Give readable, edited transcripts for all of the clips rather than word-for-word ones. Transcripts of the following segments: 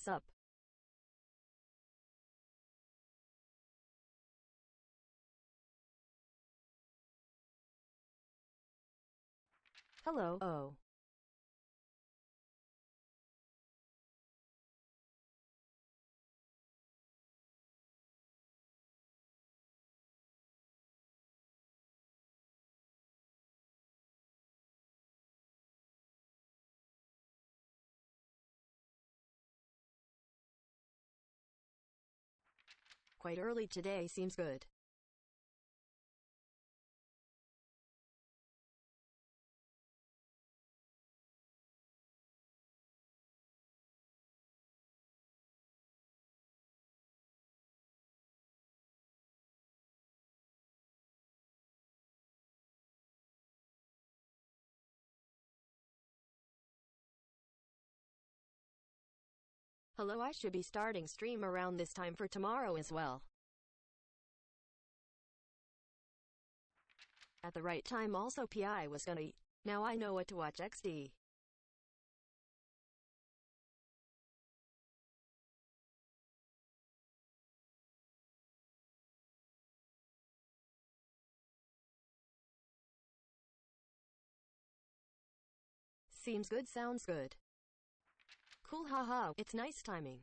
What's up? Hello. Oh. Quite early today seems good. Hello, I should be starting stream around this time for tomorrow as well. At the right time also PI was gonna eat. Now I know what to watch XD. Seems good, sounds good. Cool, haha, it's nice timing.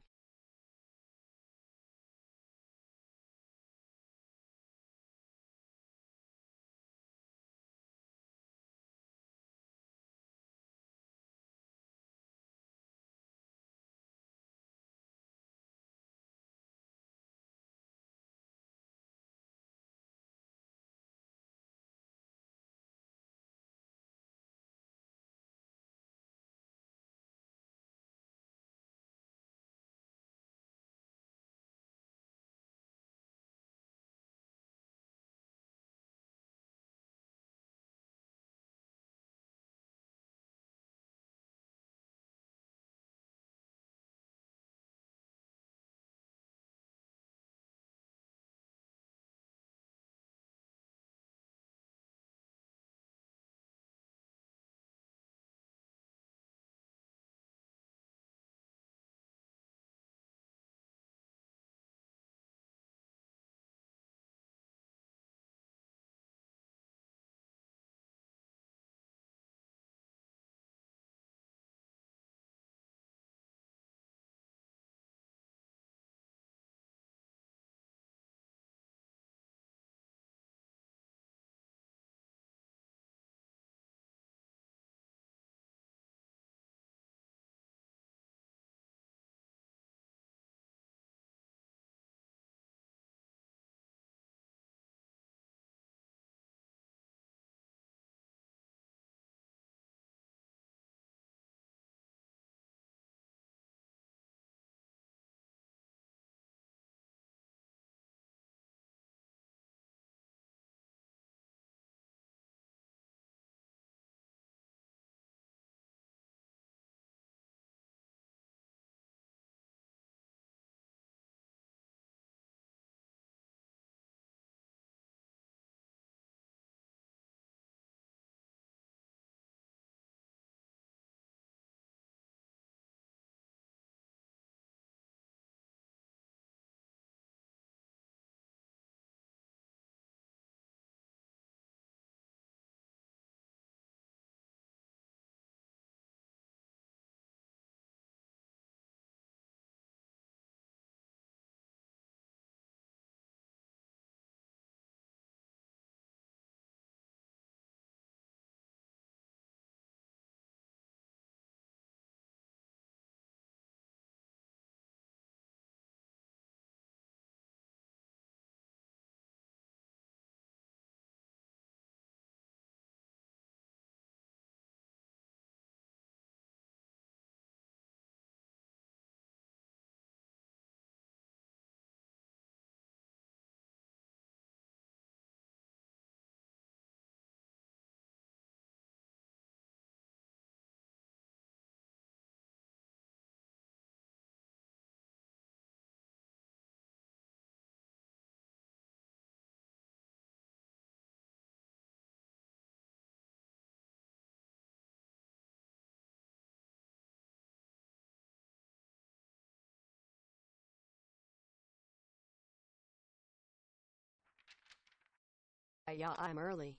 Yeah, I'm early.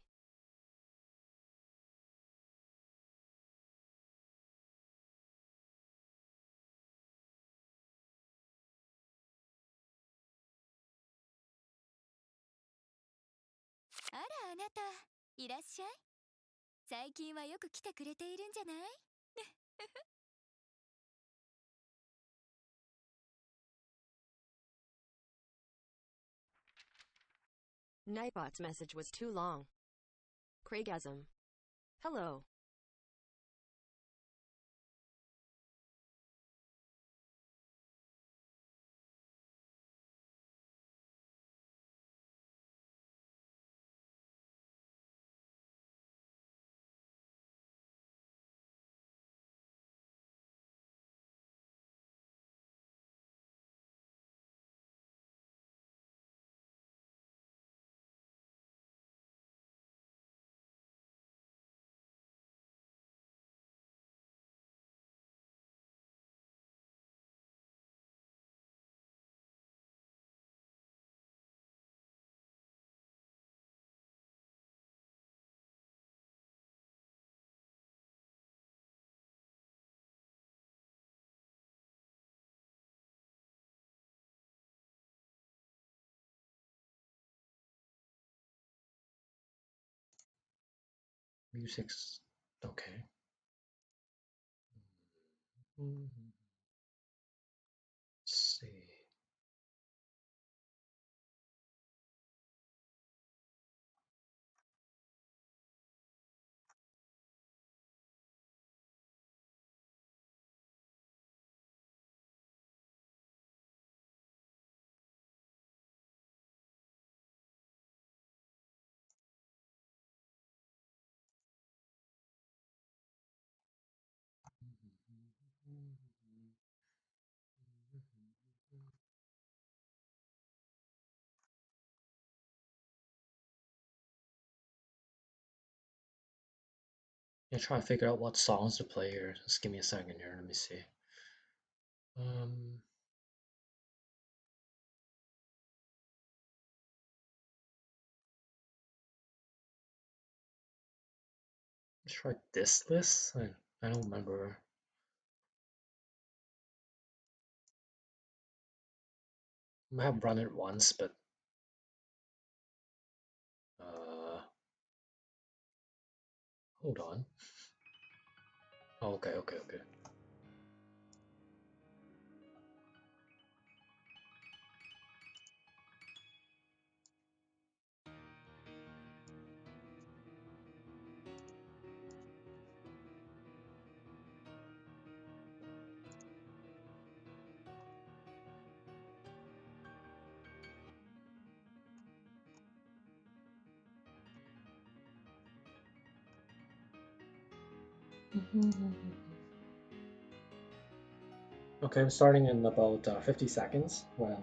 あらあなた、いらっしゃい。最近はよく来てくれているんじゃない？ Nightbot's message was too long. Craigasm. Hello. Music's okay. Let's see. Yeah, try to figure out what songs to play here. Just give me a second here. Let me see. Um, let's try this list. I don't remember. I might have run it once, but hold on. Oh, okay. Okay, I'm starting in about 50 seconds when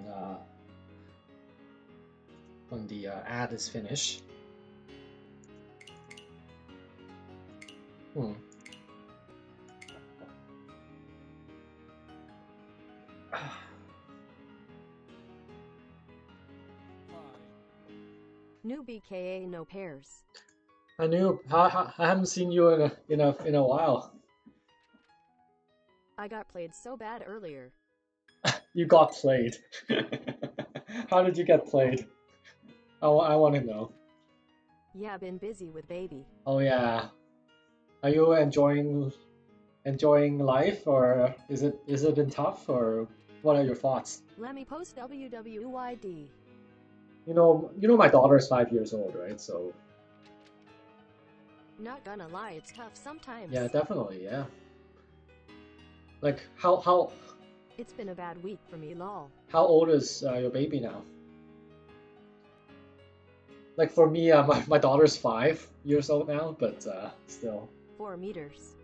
the ad is finished. New BKA no pairs. I haven't seen you in a while. I got played so bad earlier. You got played. How did you get played? I want to know. Yeah, been busy with baby. Oh yeah. Are you enjoying life, or is it been tough, or what are your thoughts? Let me post WWYD. You know my daughter is 5 years old, right? So Not gonna lie, it's tough sometimes. yeah, definitely, yeah. Like how It's been a bad week for me, lol. how old is your baby now? Like for me, my daughter's 5 years old now, but still. 4 meters.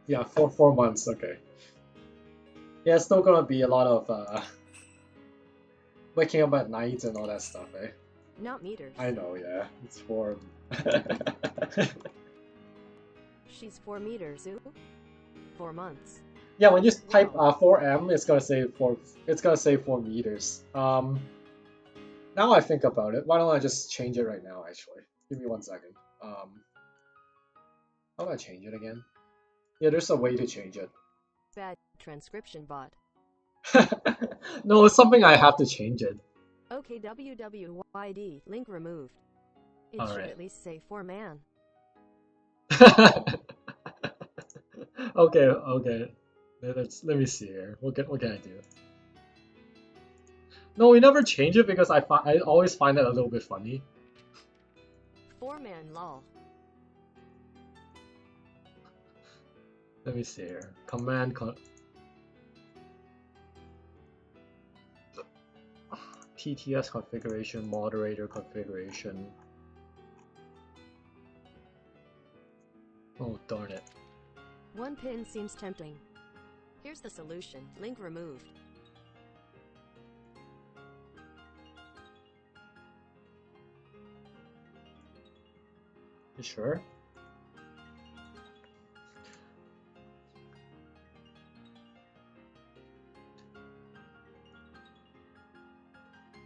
Yeah, 4 months. Okay. Yeah, it's still gonna be a lot of waking up at night and all that stuff, eh? Not meters. I know, yeah. It's 4. She's 4 meters, ooh. 4 months. Yeah, when you type Wow. 4M, it's gonna say 4. It's gonna say 4 meters. Now I think about it, why don't I just change it right now, actually? Give me 1 second. How do I change it again? Yeah, there's a way to change it. Bad transcription bot. No, it's something I have to change it. Okay, WWYD, link removed. It should Alright. at least say for man. Okay. Let me see here. What can I do? No, we never change it because I always find it a little bit funny. For man lol. Let me see here. Command TTS configuration, moderator configuration. Oh, darn it. One pin seems tempting. Here's the solution, link removed. You sure?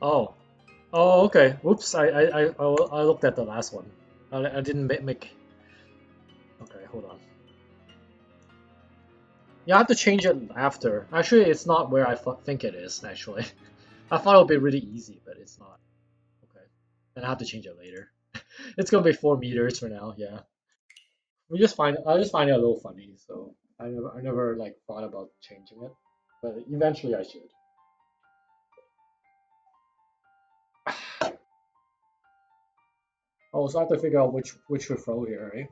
Oh. Oh, okay. Whoops, I looked at the last one. I didn't make... Okay, hold on. You have to change it after. Actually, it's not where I think it is, actually. I thought it would be really easy, but it's not. Okay. Then I have to change it later. It's gonna be 4 meters for now, yeah. I just find it a little funny, so I never like thought about changing it. But eventually I should. Oh, so I have to figure out which to throw here, right?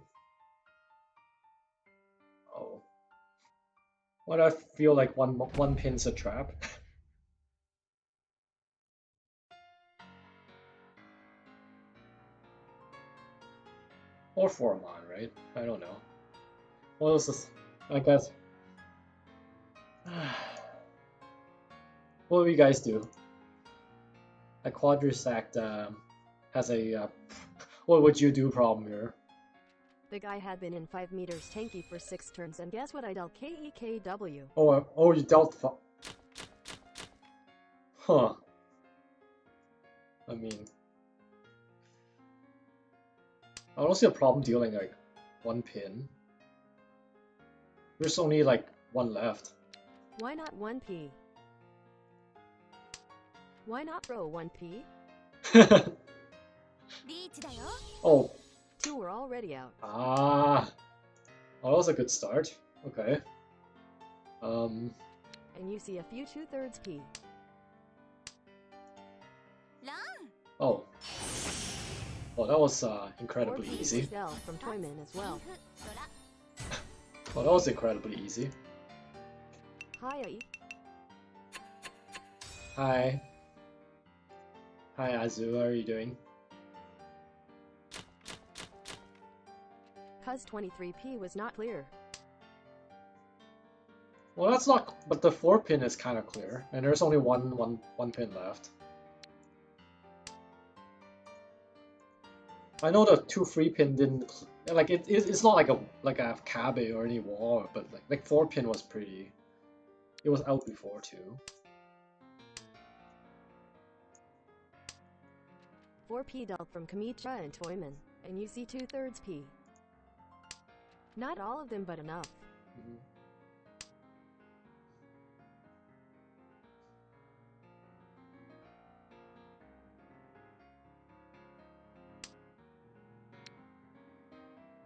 Oh. Why do I feel like one pin's a trap? Or Formon, right? I don't know. What else is... I guess... What do you guys do? A Quadrisact has a... what would you do problem here? The guy had been in 5 meters tanky for 6 turns, and guess what I dealt? KEKW. Oh, you dealt... Huh. I mean... I don't see a problem dealing like 1 pin. There's only like 1 left. Why not 1p? Why not throw 1p? リーチだよ。 Oh. 2 were already out. Ah. Oh, that was a good start. Okay. And you see a few 2/3 p. ラン。 Oh. Oh, that was incredibly 4p easy. was dealt from Toyman as well. ドラ。 Oh, that was incredibly easy. Hi, Ai. Hi. Hi, Azu. How are you doing? Cuz 23p was not clear. Well, that's not... But the 4 pin is kind of clear. And there's only one pin left. I know the 2-3 pin didn't... Like, it's not like a cabe or any wall, but like 4 pin was pretty... It was out before, too. 4p dealt from Kamicha and Toyman, and you see 2/3 p. Not all of them, but enough. Mhm.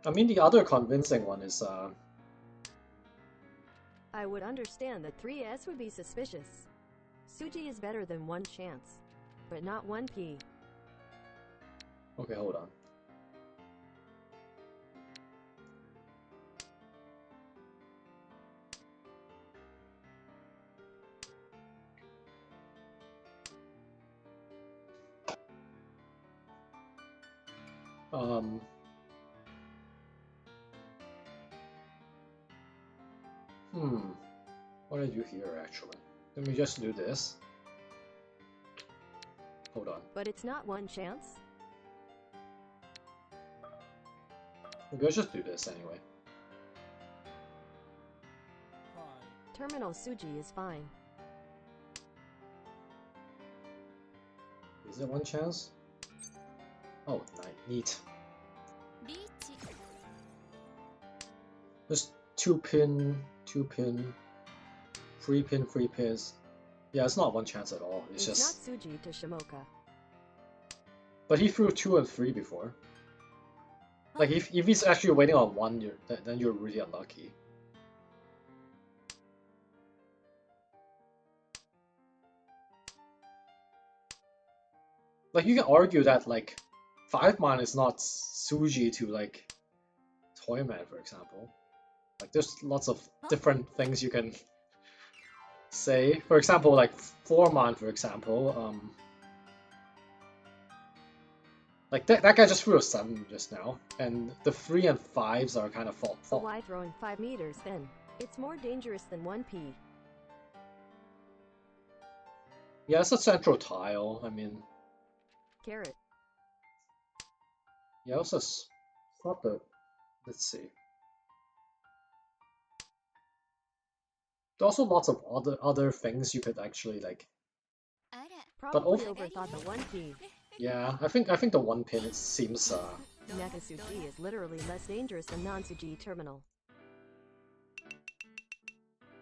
I mean, the other convincing one is... I would understand that 3s would be suspicious. Suji is better than 1 chance, but not 1p. Okay, hold on. What did I do here, actually? Let me just do this. Hold on. But it's not 1 chance. Maybe I'll just do this anyway. Terminal Suji is fine. Is it one chance? Oh, neat. リーチ Just 2-pin, 2-pin, 3-pin, 3-pins. Yeah, it's not one chance at all. It's It's just. not Tsuji to Shimoka. But he threw 2 and 3 before. Like if he's actually waiting on 1, then you're really unlucky. Like you can argue that like 5-man is not Suji to like Toyman, for example. Like there's lots of different things you can say. For example, like 4-man, for example. Like that guy just threw a 7 just now, and the 3 and 5s are kind of fault. So why throwing 5 meters then? It's more dangerous than 1p. Yeah, it's a central tile. I mean, Carrot. yeah, it's not the. Let's see. There's also lots of other things you could actually like. あら Probably overthought the 1p. Yeah, I think the 1-pin it seems. Nakasuji is literally less dangerous than non-Tsuji terminal.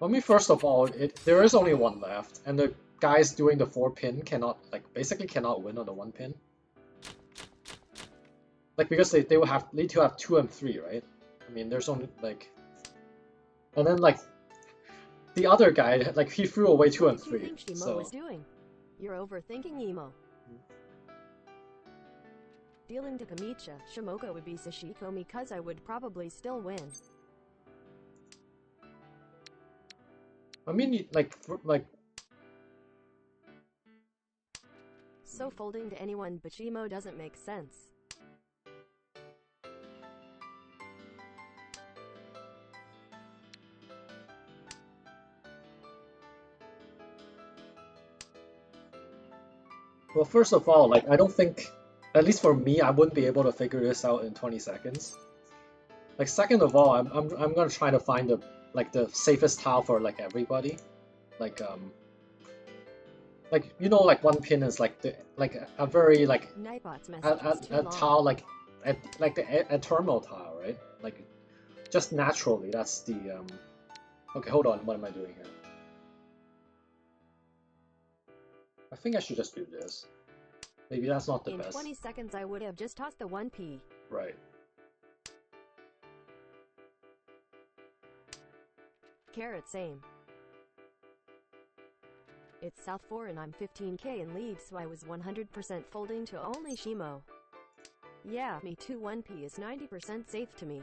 I mean, first of all, there is only 1 left, and the guys doing the 4-pin cannot basically cannot win on the 1-pin. Like because they will need to have 2 and 3, right? I mean, there's only like, and then like the other guy like he threw away 2 and 3. What do you think Shimo So was doing? You're overthinking Emo. Dealing to Kamicha, Shimoka would be Sashikomi cause I would probably still win. I mean, like So folding to anyone but Shimo doesn't make sense. well, first of all, like I don't think, at least for me, I wouldn't be able to figure this out in 20 seconds. Like second of all, I'm gonna try to find the safest tile for like everybody, like you know, like 1-pin is like a very like Nightbot's message was too a long. tile like a terminal tile, right? Like just naturally, that's the Okay, hold on, what am I doing here? I think I should just do this. Maybe that's not the In best. 20 seconds I would have just tossed the 1p. Right. Carrot same. It's South 4 and I'm 15k in lead, so I was 100% folding to only Shimo. Yeah, me too. 1p is 90% safe to me.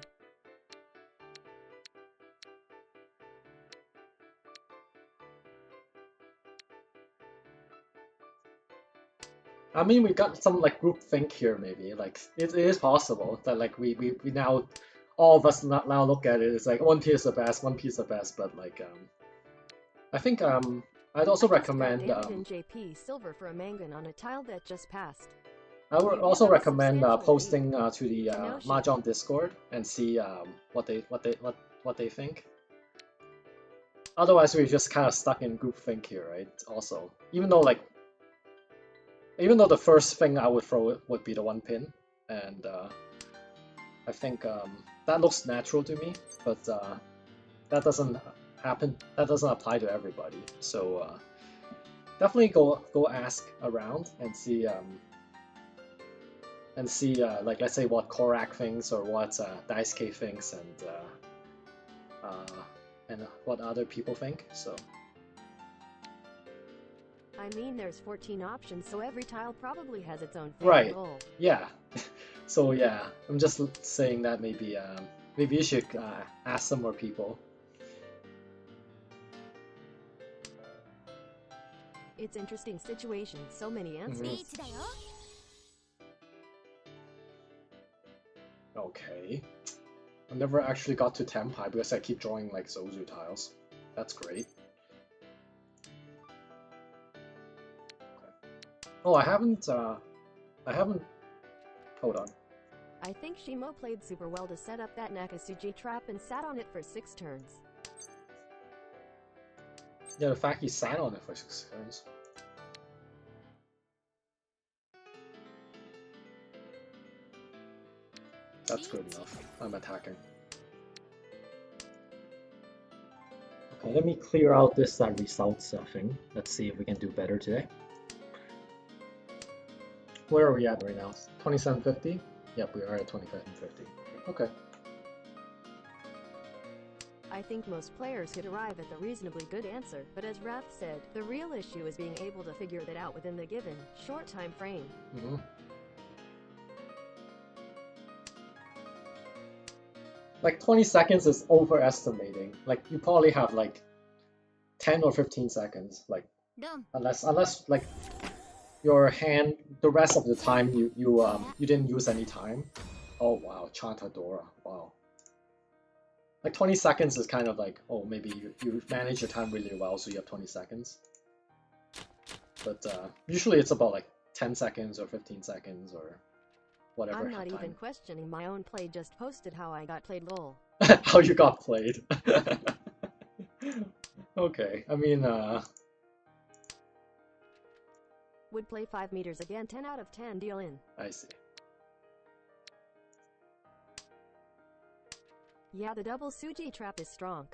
I mean, we got some like group think here, maybe. Like it is possible that like we now all of us now look at it. It's like 1p is the best, 1p is the best, but like I think I'd also recommend David and JP silver for a Mangan on a tile that just passed. I would You also give up recommend substantially posting to the Kenoshi. Mahjong Discord and see what they think. Otherwise, we're just kind of stuck in groupthink here, right? Also, even though the first thing I would throw would be the 1-pin, and I think that looks natural to me, but that doesn't happen. That doesn't apply to everybody. So definitely go ask around and see like let's say what Korak thinks or what Daisuke thinks and what other people think. So I mean, there's 14 options, so every tile probably has its own favorite right, role. yeah. So yeah, I'm just saying that maybe you should ask some more people. It's interesting situation, so many answers. リーチだよ Okay. I never actually got to Tenpai because I keep drawing like Zozu tiles. That's great. Okay. Oh, I haven't. Hold on. I think Shimo played super well to set up that Nakasuji trap and sat on it for 6 turns. Yeah, the fact he sat on it for 6 turns. That's good enough. I'm attacking. Okay, let me clear out this results thing. Let's see if we can do better today. Where are we at right now? 2750? Yep, we are at 2750. Okay. I think most players could arrive at the reasonably good answer, but as Raph said, the real issue is being able to figure that out within the given, short time frame. Like 20 seconds is overestimating. Like you probably have like 10 or 15 seconds. Like unless like your hand, the rest of the time you didn't use any time. Oh wow, Chantadora, wow. Like 20 seconds is kind of like, oh, maybe you manage your time really well, so you have 20 seconds. But usually it's about like 10 seconds or 15 seconds or whatever. I'm not even questioning my own play, just posted how I got played lol. How you got played. Okay, I mean, would play 5 meters again, 10 out of 10, deal in. I see. Yeah, the double Suji trap is strong.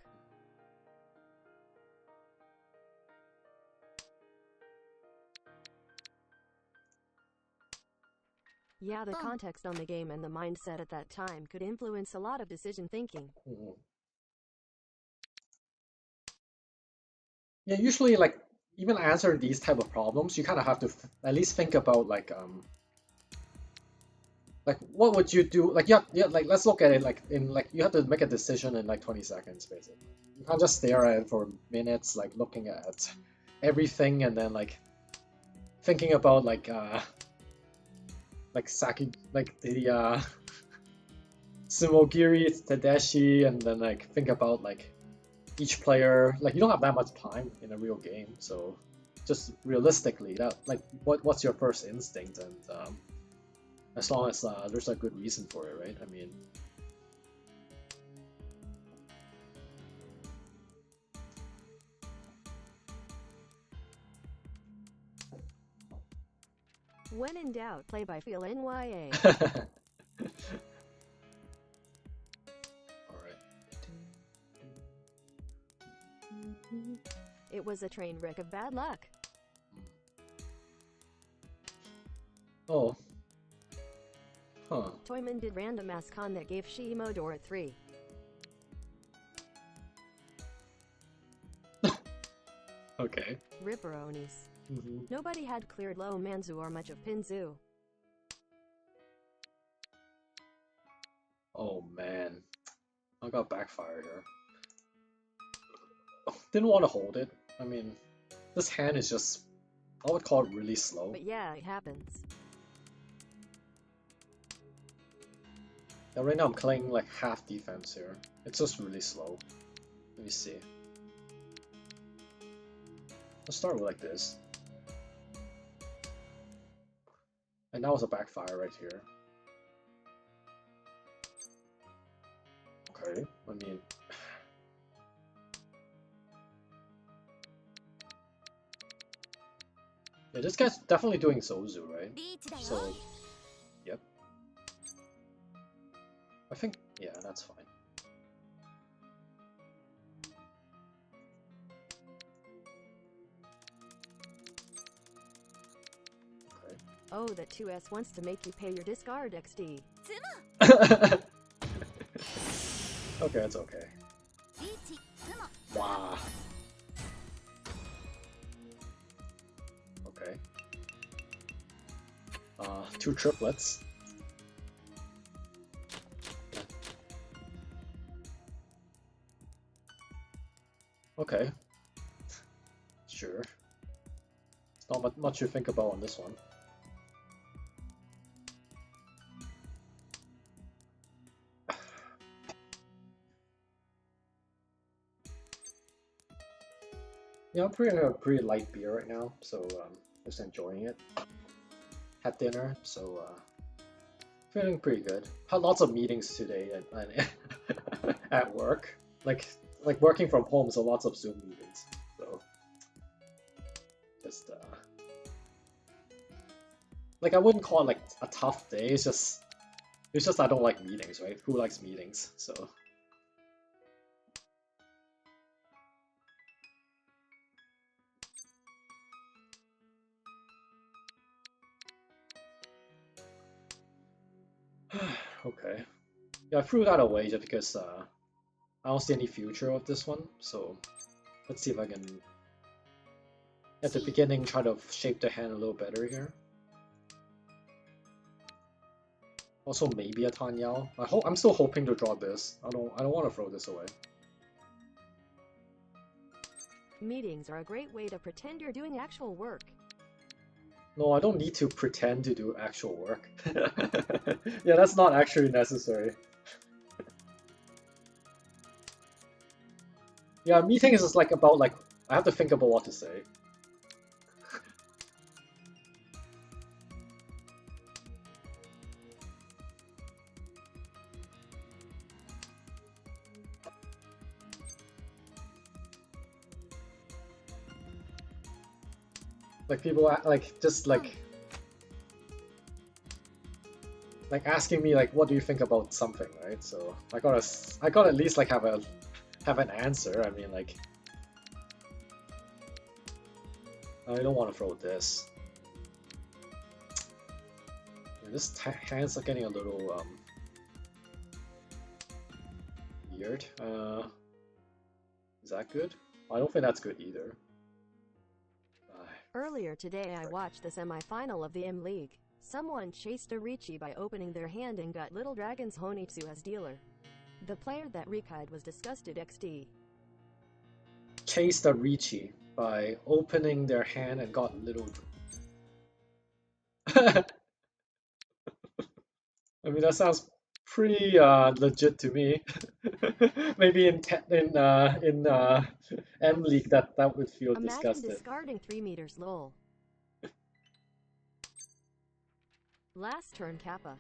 Yeah, the context on the game and the mindset at that time could influence a lot of decision thinking. Yeah, usually like even answering these type of problems, you kind of have to at least think about like what would you do? Like yeah, like let's look at it like in like you have to make a decision in like 20 seconds basically. You can't just stare at it for minutes, like looking at everything and then like thinking about like Saki, like the Sumogiri, Tadashi, and then like think about like each player. Like you don't have that much time in a real game, so just realistically, that like what's your first instinct, and as long as there's a good reason for it, right? I mean. When in doubt, play by feel NYA. Alright. It was a train wreck of bad luck. Oh. Huh. Toyman did random ass con that gave Shimodora 3. Okay. Ripperonis. Nobody had cleared low Manzu or much of Pinzu. Oh man. I got backfire here. Didn't want to hold it. I mean, this hand is just, I would call it really slow. But yeah, it happens. Yeah, right now I'm playing like half defense here. It's just really slow. Let me see. Let's start with like this. And that was a backfire right here. Okay, I mean... Yeah, this guy's definitely doing Zozu, right? So, yep. I think, yeah, that's fine. Okay. Oh, that 2S wants to make you pay your discard XD. Okay, it's okay. Wow. Okay. 2 triplets. Okay. Sure. It's not much to think about on this one. Yeah, I'm pretty light beer right now, so just enjoying it. Had dinner, so feeling pretty good. Had lots of meetings today at work. Like working from home, so lots of Zoom meetings. So just like I wouldn't call it like a tough day. It's just It's just I don't like meetings, right? Who likes meetings? So. Okay. Yeah, I threw that away just because I don't see any future of this one. So let's see if I can, at the beginning, try to shape the hand a little better here. Also, maybe a Tan Yao. I'm still hoping to draw this. I don't want to throw this away. Meetings are a great way to pretend you're doing actual work. No, I don't need to pretend to do actual work. Yeah, that's not actually necessary. Yeah, meeting is just like about like I have to think about what to say. Like people like just like asking me like what do you think about something, right? So I gotta at least like have an answer. I mean like I don't want to throw this. Yeah, this hands are getting a little weird. Is that good? I don't think that's good either. Earlier today I watched the semi-final of the M League. Someone chased a Ricci by opening their hand and got Little Dragon's Honitsu as dealer. The player that Rikai'd was disgusted XD. Chased a Ricci by opening their hand and got Little... I mean, that sounds pretty legit to me. Maybe in M League that would feel Imagine disgusted. discarding 3 meters lol. Last turn Kappa.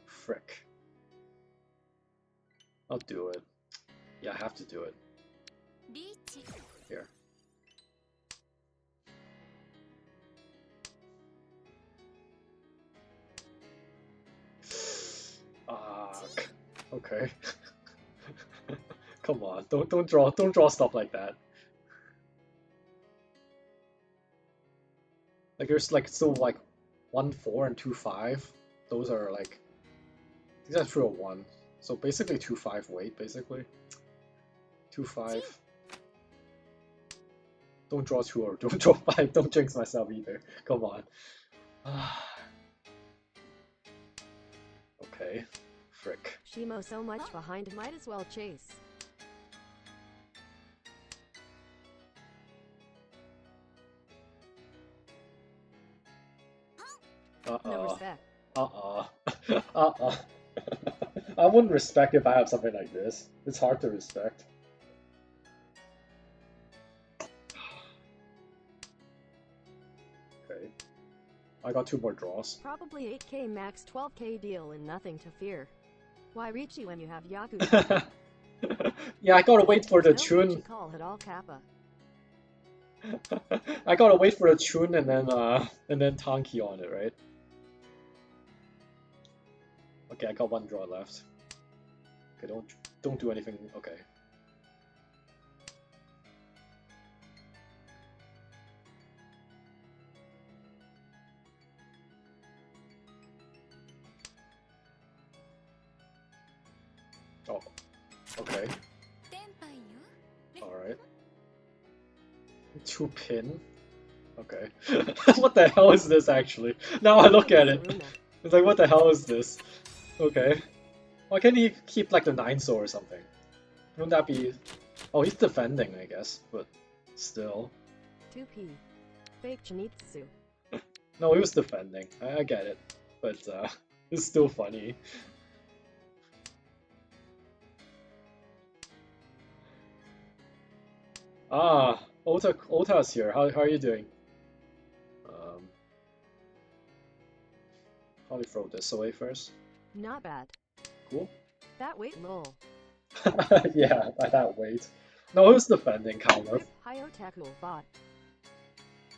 Frick. I'll do it. Yeah, I have to do it. Here. Okay. Come on, don't draw stuff like that. Like there's like still like 1-4 and 2-5. Those are like these are 2-1. So basically 2-5 weight basically. 2-5. Don't draw 2 or don't draw 5. Don't jinx myself either. Come on. Okay. Frick. Shimo so much behind, might as well chase. No respect. I wouldn't respect if I have something like this. It's hard to respect. Okay. I got 2 more draws. Probably 8k max 12k deal and nothing to fear. Why Ricci when you have Yaku? Yeah, I gotta wait for the no Chun. Call at all Kappa. I gotta wait for the Chun and then Tanki on it, right? Okay, I got 1 draw left. Okay, don't do anything. Okay. Oh, okay. Alright. 2 pin. Okay. What the hell is this actually? Now I look at it. It's like, what the hell is this? Okay. Why can't he keep like the 9-so or something? Wouldn't that be... Oh, he's defending, I guess, but still. 2p. Fake Chinitsu. No, he was defending. I get it. But it's still funny. Ah, Ota's here. How are you doing? Probably throw this away first. Not bad. Cool. That weight lol. Yeah, by that weight. No, it was defending, kind of. Hayotaku bot.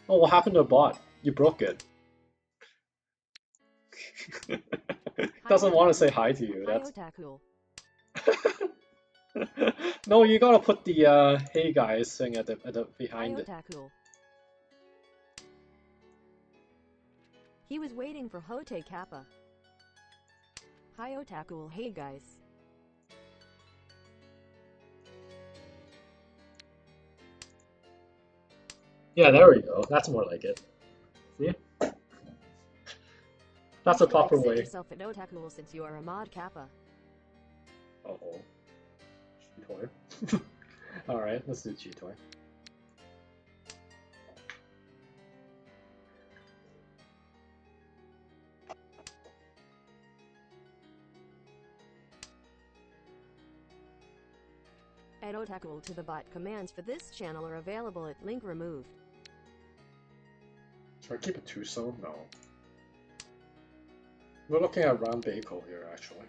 Oh, what happened to the bot? You broke it. Doesn't want to say hi to you. Hi That's Otaku. no. You gotta put the hey guys thing at the Hi behind it. Otaku. He was waiting for Hote Kappa. Hi Otaku. Hey guys. Yeah, there we go. That's more like it. See? That's a You should proper accept way. yourself an Otaku since you are a mod Kappa. Uh-oh. Cheetoy. Alright, let's do Cheetoy. Add Otaku to the bot. Commands for this channel are available at link removed. Should I keep it 2-zone? No. We're looking at round Baco here, actually.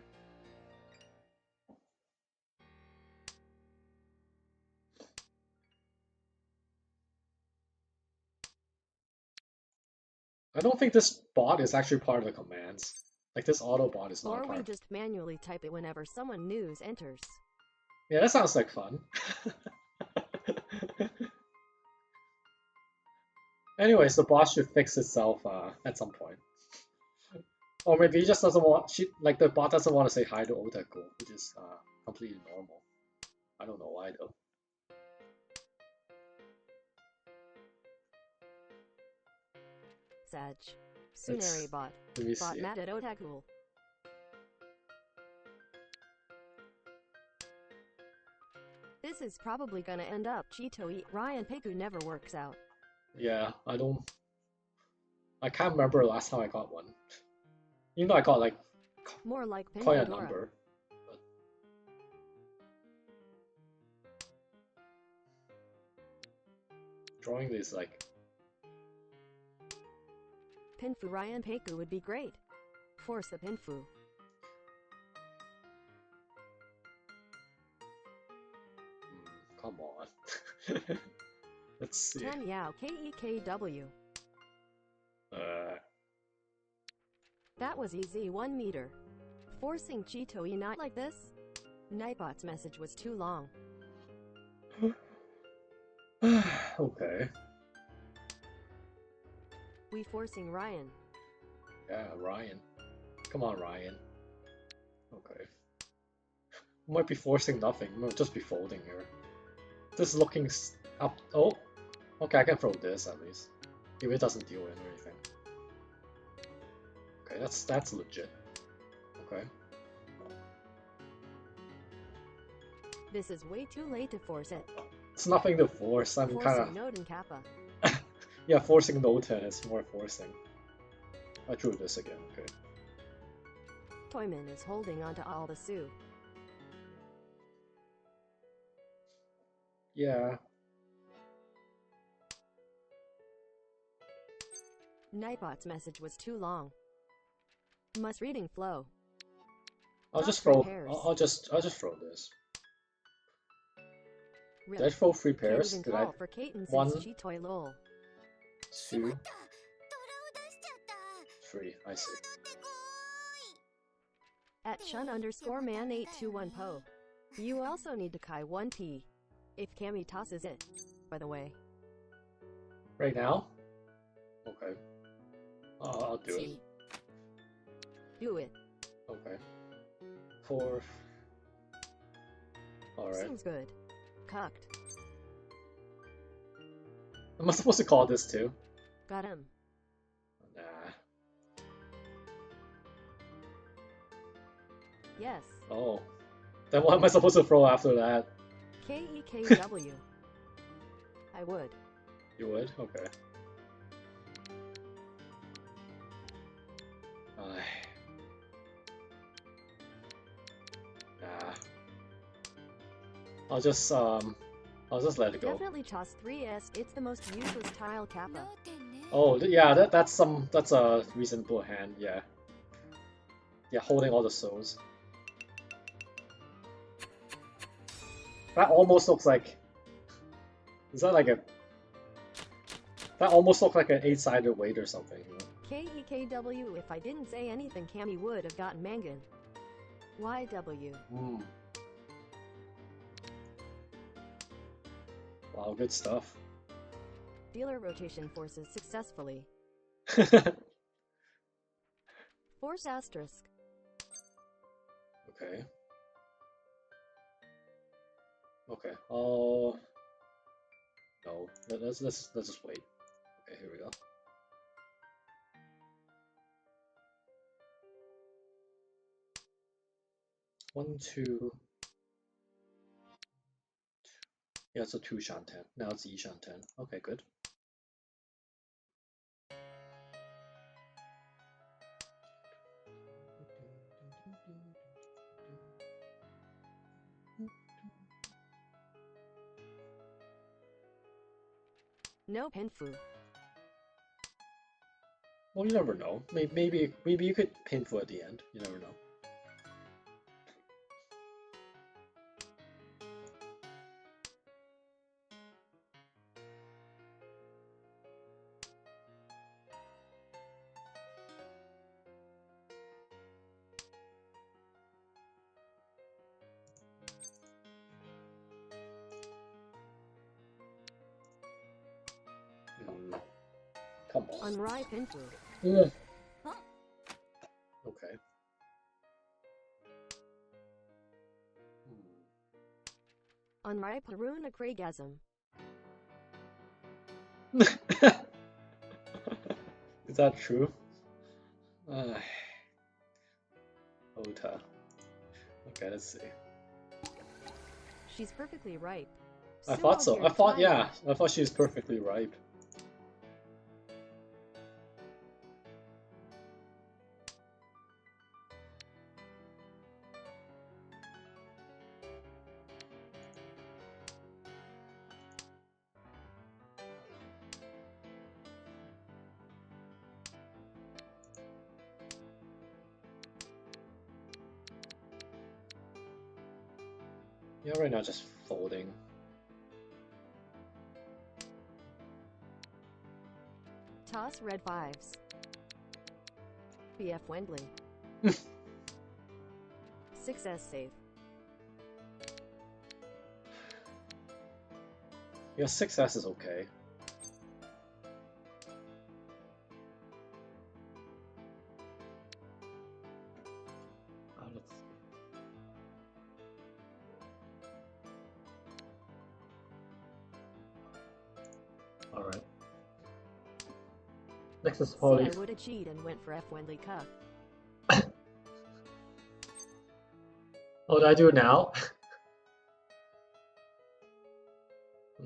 I don't think this bot is actually part of the commands. Like, this auto bot is not Or part we of. just manually type it whenever someone news enters. Yeah, that sounds like fun. Anyways, the bot should fix itself at some point. Or maybe he just doesn't want, like the bot doesn't want to say hi to Otaku, which is completely normal. I don't know why though. Sag. Tsuneri bot. Let me Bot see. mad at Otaku. This is probably gonna end up Cheeto eat Ryan Peku never works out. Yeah, I can't remember the last time I got one. Even though I got like More like quite a Pinfedora. number. But... Drawing these like Pinfu Ryan Peku would be great. Force the Pinfu. come on. Let's see. Tam Yao KEKW. That was easy 1 meter. Forcing Cheeto E not like this? Nightbot's message was too long. Okay. We forcing Ryan. Yeah, Ryan. Come on, Ryan. Okay. Might be forcing nothing. Might just be folding here. This is looking up. Oh, okay. I can throw this at least, if it doesn't deal in or anything. Okay, that's legit. Okay. This is way too late to force it. It's nothing to force. I'm kind Forcing of Noden Kappa. yeah. Forcing Nota is more forcing. I drew this again. Okay. Toyman is holding onto all the Sue. Yeah. Nightbot's message was too long. Must reading flow. I'll Top just three throw. pairs. I'll just throw this. Rip. Did I throw 3 Can't pairs? even Did I? call for Kaiten One. since Cheetoy lol. 2, 3. I see. At Shun_man821 Po. You also need to Kai 1P. If Cammy tosses it. By the way. Right now? Okay. I'll do it. Do it. Okay. 4. Alright. Seems good. Cucked. Am I supposed to call this too? Got him. Nah. Yes. Oh. Then what am I supposed to throw after that? KEKW. I would. You would? Okay. Nah. I'll just let it go. Definitely toss 3S. It's the most useless tile Kappa. Oh, yeah, that's a reasonable hand, yeah. Yeah, holding all the souls. That almost looks like... Is that like a... That almost looks like an 8-sided weight or something, you know? KEKW, if I didn't say anything, Cammy would have gotten Mangan. YW. Wow, good stuff. Dealer rotation forces successfully. Force asterisk. Okay. Okay. Oh no. Let's just wait. Okay, here we go. One, two. Yeah, it's a 2 Shantan. Now it's E Shantan. Okay, good. No Pinfu. Well, you never know. Maybe you could pin for at the end. You never know. Come on. Unrai Pinfu. Yeah. Okay. Unrai Paruna Craigasm. Is that true? Ota. Okay, let's see. She's perfectly ripe. I thought so. I thought, yeah. I thought she was perfectly ripe. Yeah, right now just folding. Toss red fives. BF Wendley. 6S save. Yeah, 6S is okay. Alright. Next is Polly. I would have cheated and went for F Wendley Cup. Oh, did I do it now?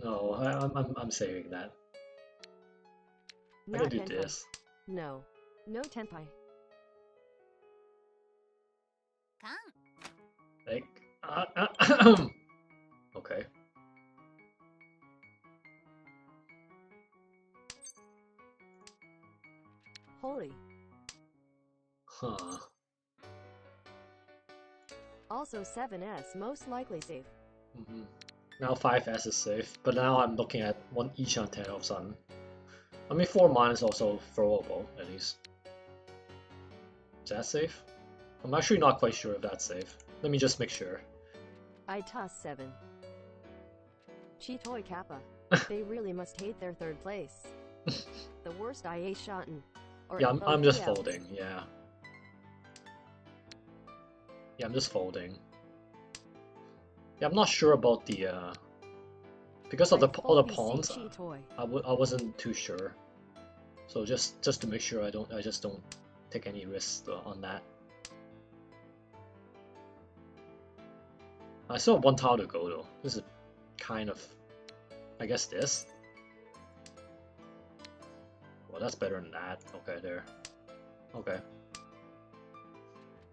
No, I'm saving that. I Not can do tenpai. this. No. No tenpai. Kan. Like, okay. Holy. Huh. Also 7S most likely safe. Now 5S is safe, but now I'm looking at 1 each on 10 of a sudden. I mean 4 mine is also throwable, at least. Is that safe? I'm actually not quite sure if that's safe. Let me just make sure. I toss 7. Chitoy Kappa. They really must hate their third place. The worst IA shotten. Or Yeah, I'm just FOPL. folding, yeah. Yeah, I'm just folding. Yeah, I'm not sure about the, because of all the pawns, I wasn't too sure. So just to make sure I just don't take any risks on that. I still have 1 tile to go though. This is kind of, I guess this. Well, that's better than that. Okay, there. Okay.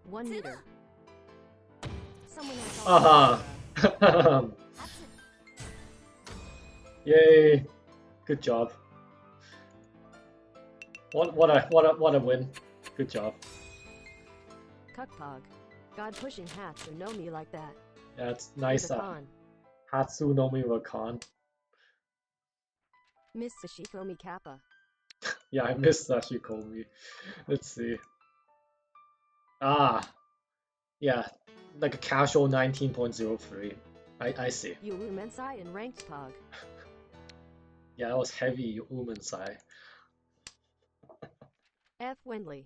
1 meter. Someone else. Uh-huh. Yay! Good job. What a win. Good job. Cuckpog. God pushing hats and know me like that. Yeah, it's nice. Hatsu no Mi wa Kan. Miss Sashiko Mi Kappa. Yeah, I missed that you called me. Let's see. Ah, yeah, like a casual 19.03. I see. Yu Mensai in ranked Pog. Yeah, that was heavy Umensai. F. Wendley.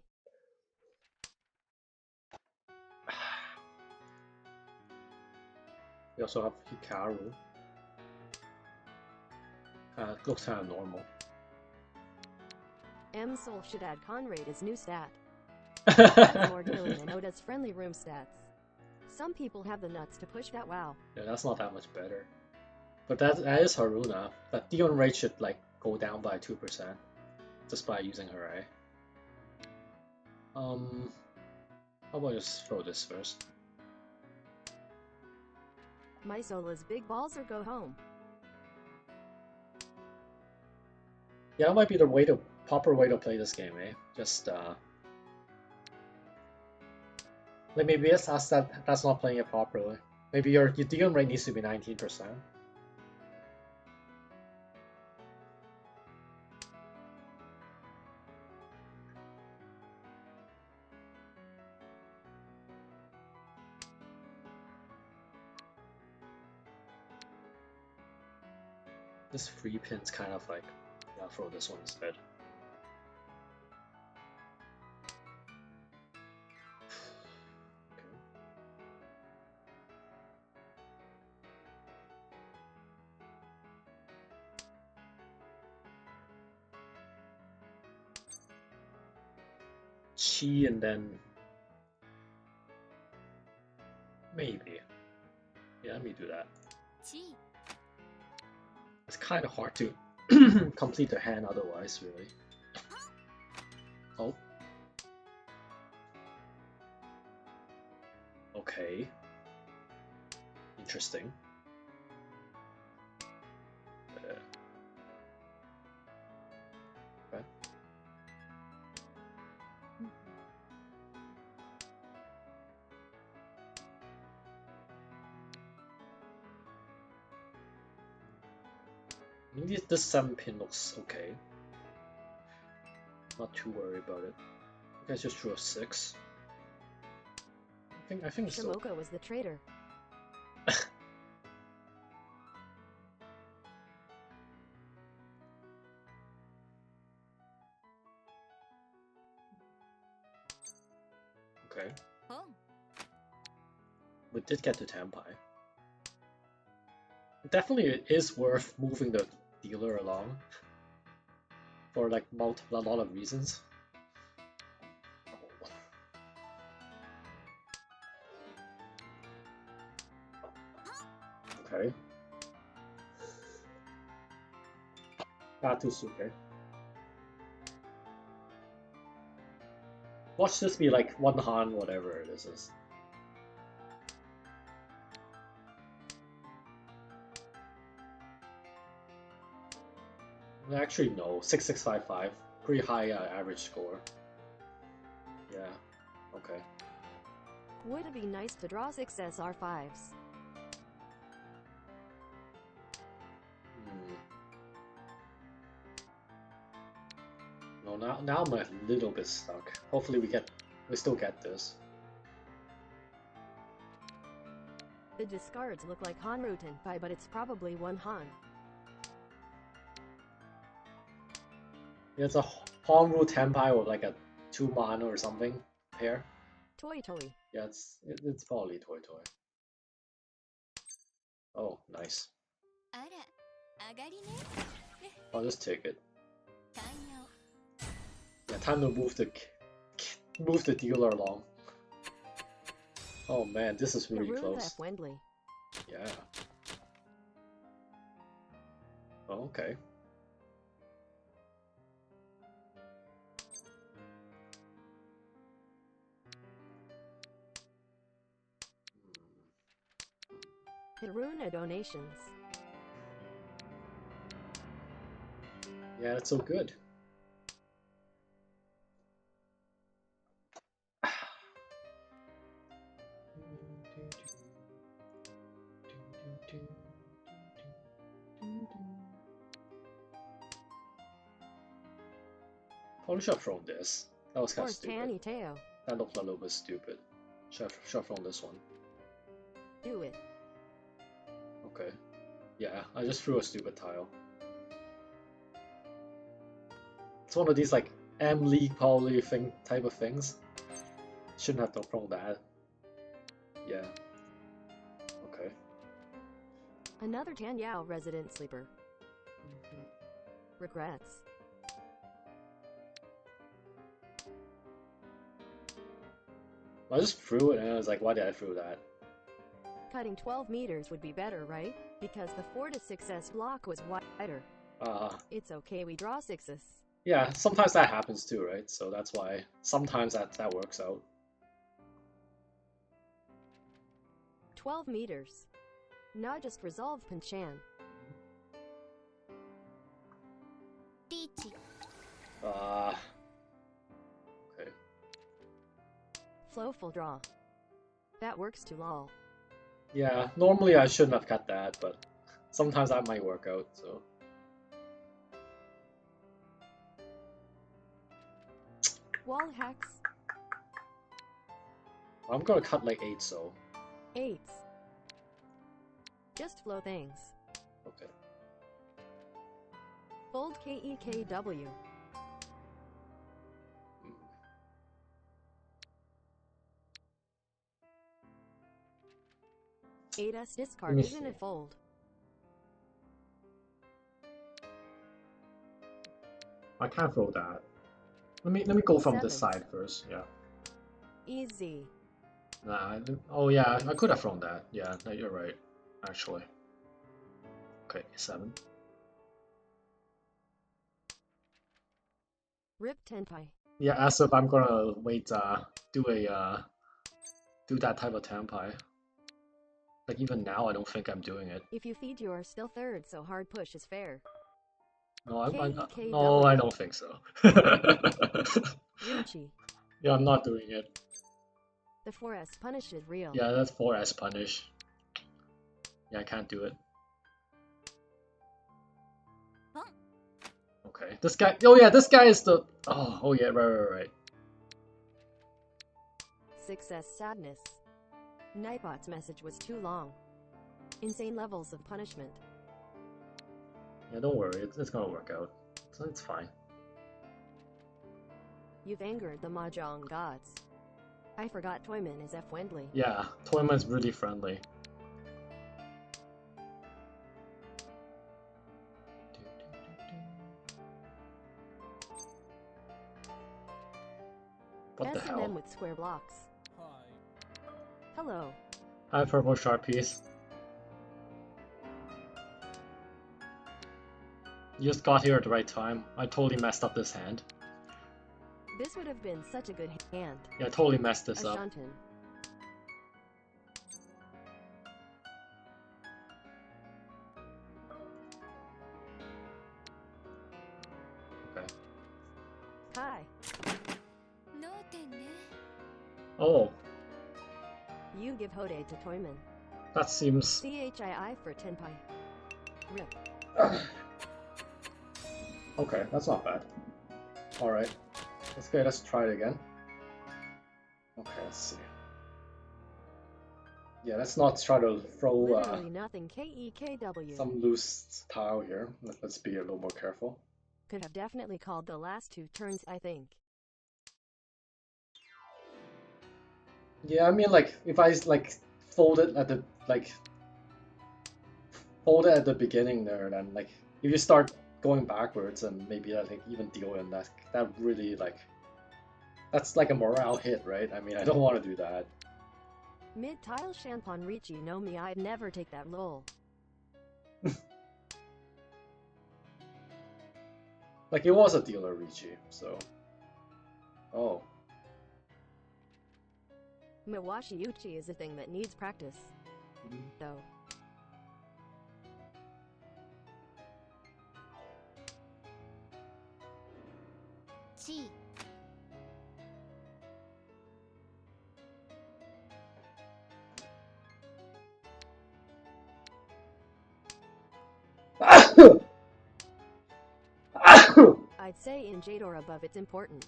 We also have Hikaru. Looks kind of normal. M. Sol should add Conrad as new stat. That's more dealing than Oda's friendly room stats. Some people have the nuts to push that wow. Yeah, that's not that much better. But that is Haruna. That Dion rate should like go down by 2% just by using her, How about I just throw this first? My Sola's big balls or go home. Yeah, that might be the proper way to play this game, Just like maybe it's us that's not playing it properly. Maybe your Dion rate needs to be 19%. This free pin's kind of like, yeah, I'll throw this one instead. Chi and then maybe. Yeah, let me do that. チー It's kind of hard to complete the hand otherwise, really. Oh. Okay. Interesting. Okay. I think this 7 pin looks okay. Not too worried about it. You guys just drew a 6. I think so. Shimoka was the traitor. Okay. 本 We did get to Tampai. Definitely it is worth moving the dealer along. For like a lot of reasons. Okay. Atsusuke. Watch this be like one Han, whatever this is. Actually, no. 6655. Pretty high average score. Yeah. Okay. Would it be nice to draw 6 SR5s? No, now I'm a little bit stuck. Hopefully we still get this. The discards look like Hanro Tenpai, but it's probably one Han. It's a Honru Tenpai with like a 2 mana or something pair. Toy Toy. Yeah, it's probably Toy Toy. Oh, nice. あら上がりね I'll just take it. 寛容 Yeah, time to move the dealer along. Oh man, this is really Haruna close. F. Wendley. Yeah. Oh, okay. Haruna donations. Yeah, that's so good. Probably should have thrown this. That was kind of Force stupid. Tanny Teo. That looked a little bit stupid. Should have thrown this one. Do it. Okay. Yeah, I just threw a stupid tile. It's one of these like M League probably type of things. Shouldn't have thrown that. Yeah. Okay. Another Tan Yao resident sleeper. Regrets. I just threw it and I was like, why did I throw that? Cutting 12 meters would be better, right? Because the 4 to 6s block was wider. It's okay, we draw 6s. Yeah, sometimes that happens too, right? So that's why sometimes that works out. 12 meters. Now just resolve Pinchan. リーチ Okay. Flow full draw. That works too lol. Yeah, normally I shouldn't have cut that, but sometimes that might work out, so. Wall hacks. I'm gonna cut like 8, so. 8s. Just flow things. Okay. Fold KEKW. Hmm. 8s discard, me isn't see. it fold? I can't throw that. Let me go from this Sevens. side first. Yeah. Easy. Nah. Oh yeah, I could have thrown that. Yeah, no, you're right. Actually. Okay, 7. Rip Tenpai. Yeah, as if I'm gonna wait. Do that type of tempai. Like even now, I don't think I'm doing it. If you feed, you are still third, so hard push is fair. No, KEKW. no, I don't think so. Ruchi. Yeah, I'm not doing it. The 4s punish is real. Yeah, that's 4S punish. Yeah, I can't do it. Huh? Okay, this guy. Oh yeah, this guy is the. Oh yeah, right. 6s sadness. Nightbot's message was too long. Insane levels of punishment. Yeah, don't worry, it's gonna work out. So it's fine. You've angered the Mahjong gods. I forgot Toyman is friendly. Yeah, Toyman's really friendly. What the S&M hell? with square blocks. Hello. I have purple Sharpies. You just got here at the right time. I totally messed up this hand. This would have been such a good hand. Yeah, I totally messed this up. Ashantin. Okay. Hi. 脳天ね Oh, You give Hode to Toyman. that seems. CHII for Tenpai. Rip. Okay, that's not bad. Alright. Let's go, let's try it again. Okay, let's see. Yeah, let's not try to throw Literally nothing. KEKW. some loose tile here. Let's be a little more careful. Could have definitely called the last 2 turns, I think. Yeah, I mean, like, if I like fold it at the beginning there, then like if you start going backwards and maybe like even deal in that really like that's like a morale hit, right? I mean, I don't want to do that. Mid tile Shanpon Ricci know me, I'd never take that lol. Like it was a dealer Ricci, so. Oh. Mawashi Uchi is a thing that needs practice. Though. G I I'd say in Jade or above it's important.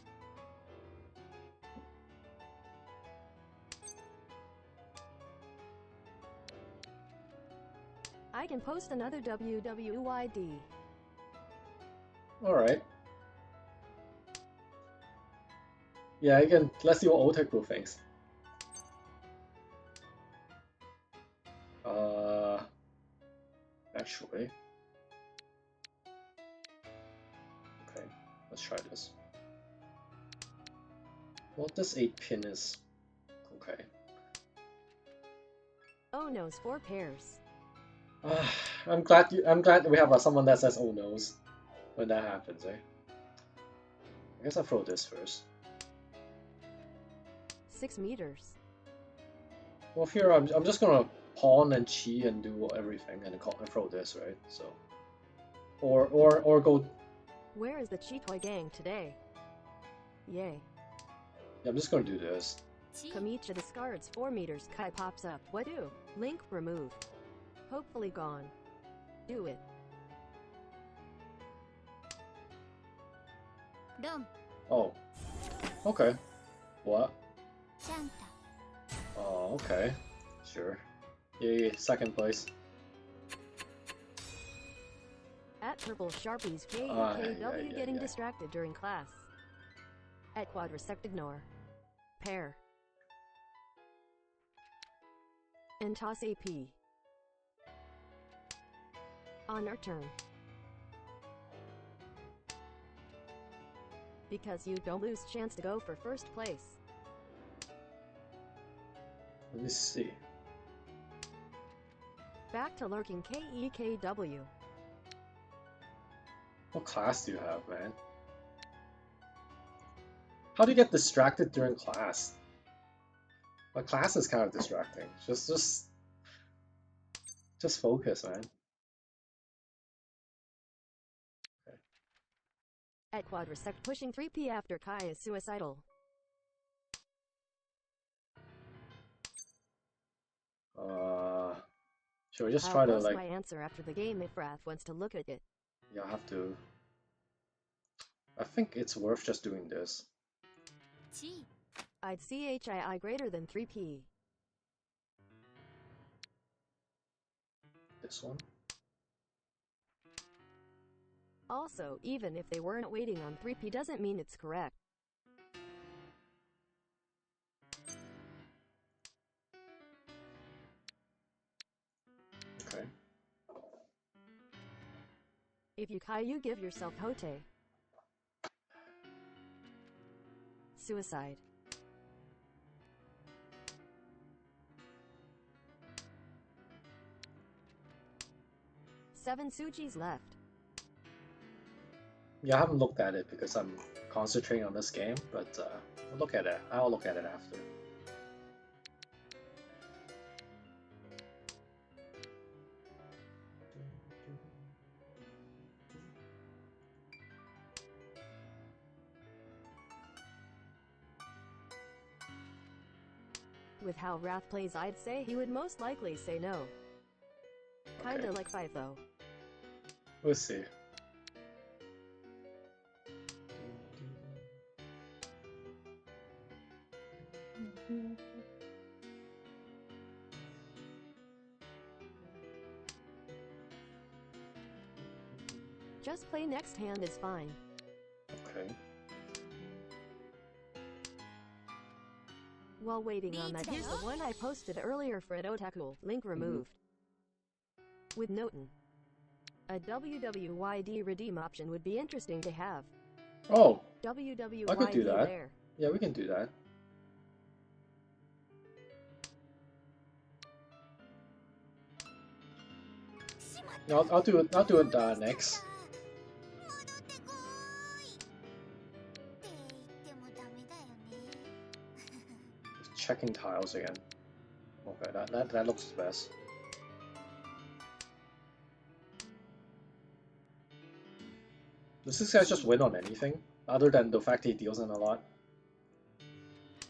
I can post another WWYD. Alright. Yeah, again, let's see what Otaku thinks. Actually. Okay, let's try this. Well, this 8-pin is okay. Oh no's 4 pairs. I'm glad we have someone that says oh no's when that happens, eh? I guess I'll throw this first. 6 meters. Well, here I'm just gonna pawn and chi and do everything and throw this, right? So, or go. Where is the Chitoy gang today? Yay. Yeah, I'm just gonna do this. Kamicha discards 4 meters. Kai pops up. What do? Link removed. Hopefully gone. Do it. ロン Oh, okay. What? シャンタ Oh, okay. Sure. Yay, second place. At Purple Sharpies Ah, KEKW yeah, getting yeah. distracted during class. At Quadrisect ignore. Pair. And toss AP. On our turn. Because you don't lose chance to go for first place. Let me see. Back to lurking KEKW. What class do you have, man? How do you get distracted during class? My class is kind of distracting. Just focus, man. At Quadrisect pushing 3P after Kai is suicidal. Should we just I'll try to post like? my answer after the game if Wrath wants to look at it. Yeah, I have to. I think it's worth just doing this. チ I'd CHII greater than 3P. This one. Also, even if they weren't waiting on 3P doesn't mean it's correct. Okay. If you Kai, you give yourself Hote. Suicide. Seven Sujis left. Yeah, I haven't looked at it because I'm concentrating on this game, but I'll look at it. I'll look at it after. With how Wrath plays, I'd say he would most likely say no. Kinda Okay. like Five though. We'll see. Just play next hand is fine. Okay. While waiting on that, here's the one I posted earlier for at Otaku, link removed. With Noten. A WWYD redeem option would be interesting to have. Oh, WWYD I could do that. there. Yeah, we can do that. Yeah, I'll do it. I'll do it next. 戻ってこーいって言ってもダメだよね Just checking tiles again. Okay, that looks best. Does this guy just win on anything other than the fact he deals in a lot?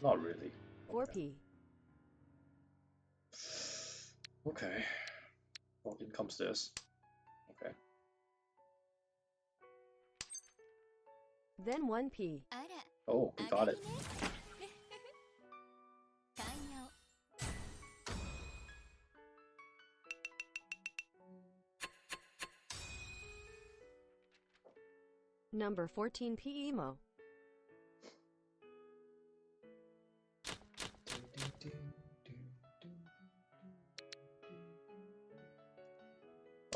Not really. 4P. Okay. Well, in comes this. Okay. Then 1p. あら Oh, we got it. タイヤを Number 14p emo.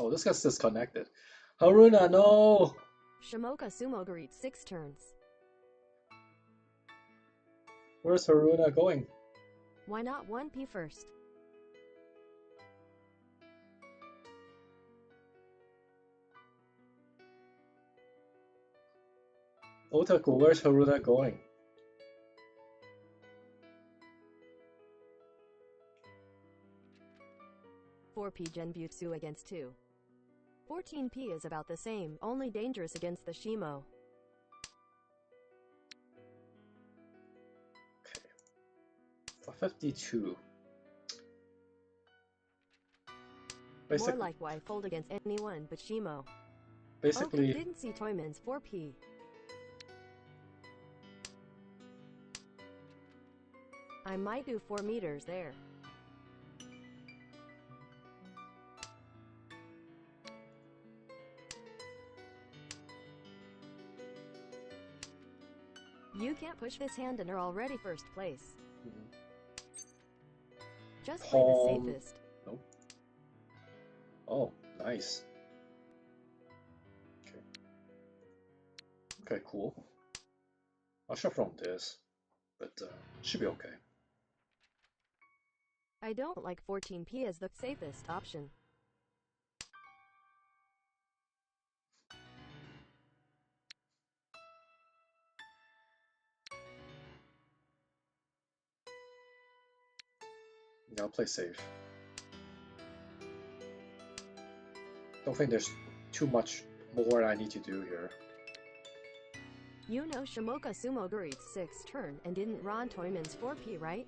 Oh, this guy's disconnected. Haruna, no! Shimoka Sumogarit 6 turns. Where's Haruna going? Why not 1p first? Otaku, where's Haruna going? Four p Genbutsu against 2. 14p is about the same, only dangerous against the Shimo. Okay. For 52. More like why fold against anyone but Shimo. Basically, Okay, didn't see Toyman's 4p. I might do 4 meters there. You can't push this hand and are already first place. Just play the safest. Nope. Oh, nice. Okay. Okay, cool. I'll shuffle from this, but should be okay. I don't like 14p as the safest option. Yeah, I'll play safe. Don't think there's too much more I need to do here. You know Shimoka Sumogarit's 6 turn and didn't Ron Toyman's 4p, right?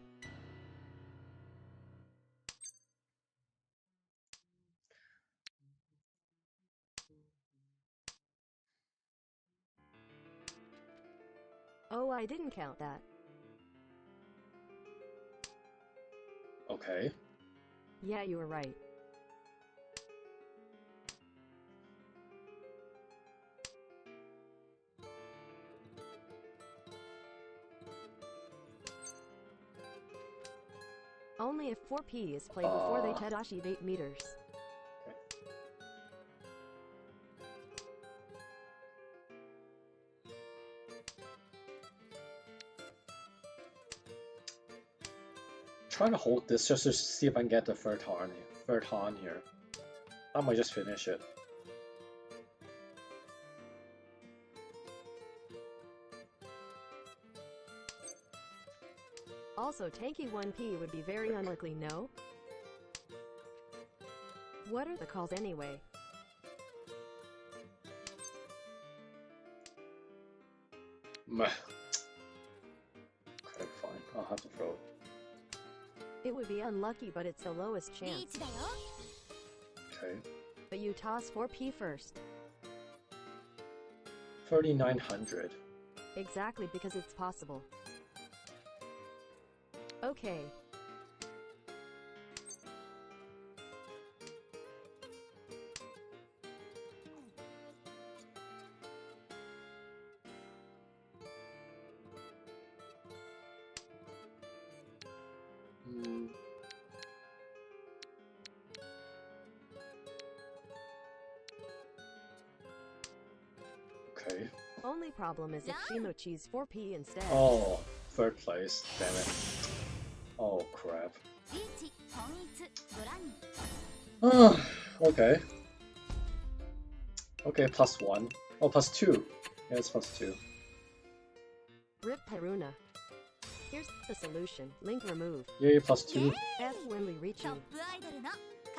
Oh, I didn't count that. Okay. Yeah, you were right. Only if 4p is played before they Tadashi 8 meters. Trying to hold this just to see if I can get the third Han here. I might just finish it. Also, tanky 1p would be very unlikely, no? What are the calls anyway? Meh. Okay, fine. I'll have to throw it. It would be unlucky, but it's the lowest リー chance. チだよ Okay. But you toss 4p first. 3,900. Exactly, because it's possible. Okay. Hmm. Okay. Only problem is if Shimo cheese 4p instead. Oh, third place. Damn it. Oh, crap. リーチ本一ドラに Okay. Okay, +1. Oh, +2. Yeah, it's +2. Rip Haruna. Here's the solution. Link remove. Yay, +2. F Winley ト reaching. ップアイドルのか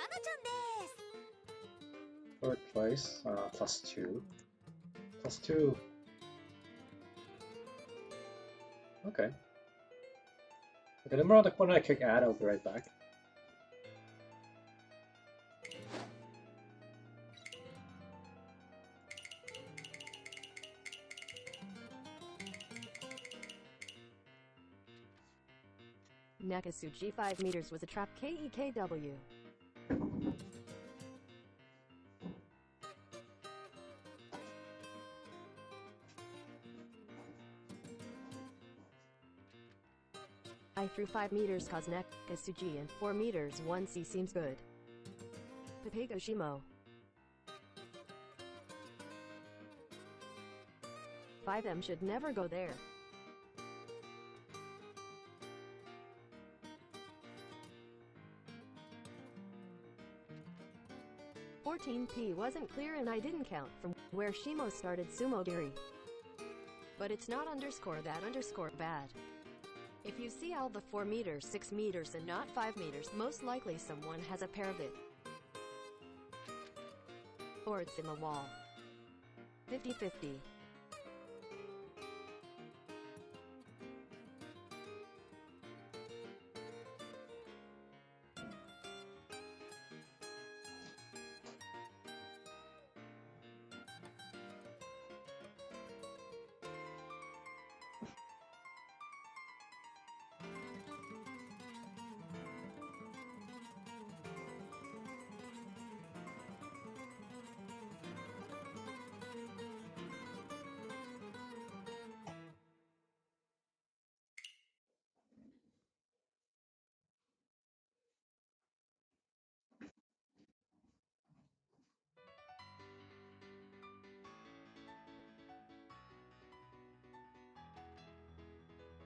なちゃんです Third place. +2. +2. Okay. Okay, then we're on the corner. I kick ad. I'll be right back. Nekasuji 5 meters was a trap KEKW. I threw 5 meters cause Nekasuji and 4 meters 1C seems good. Papago Shimo. 5M should never go there. $14P wasn't clear and I didn't count from where Shimo started Sumogiri. But it's not underscore that underscore bad. If you see all the 4 meters, 6 meters and not 5 meters, most likely someone has a pair of it. Or it's in the wall. 50-50.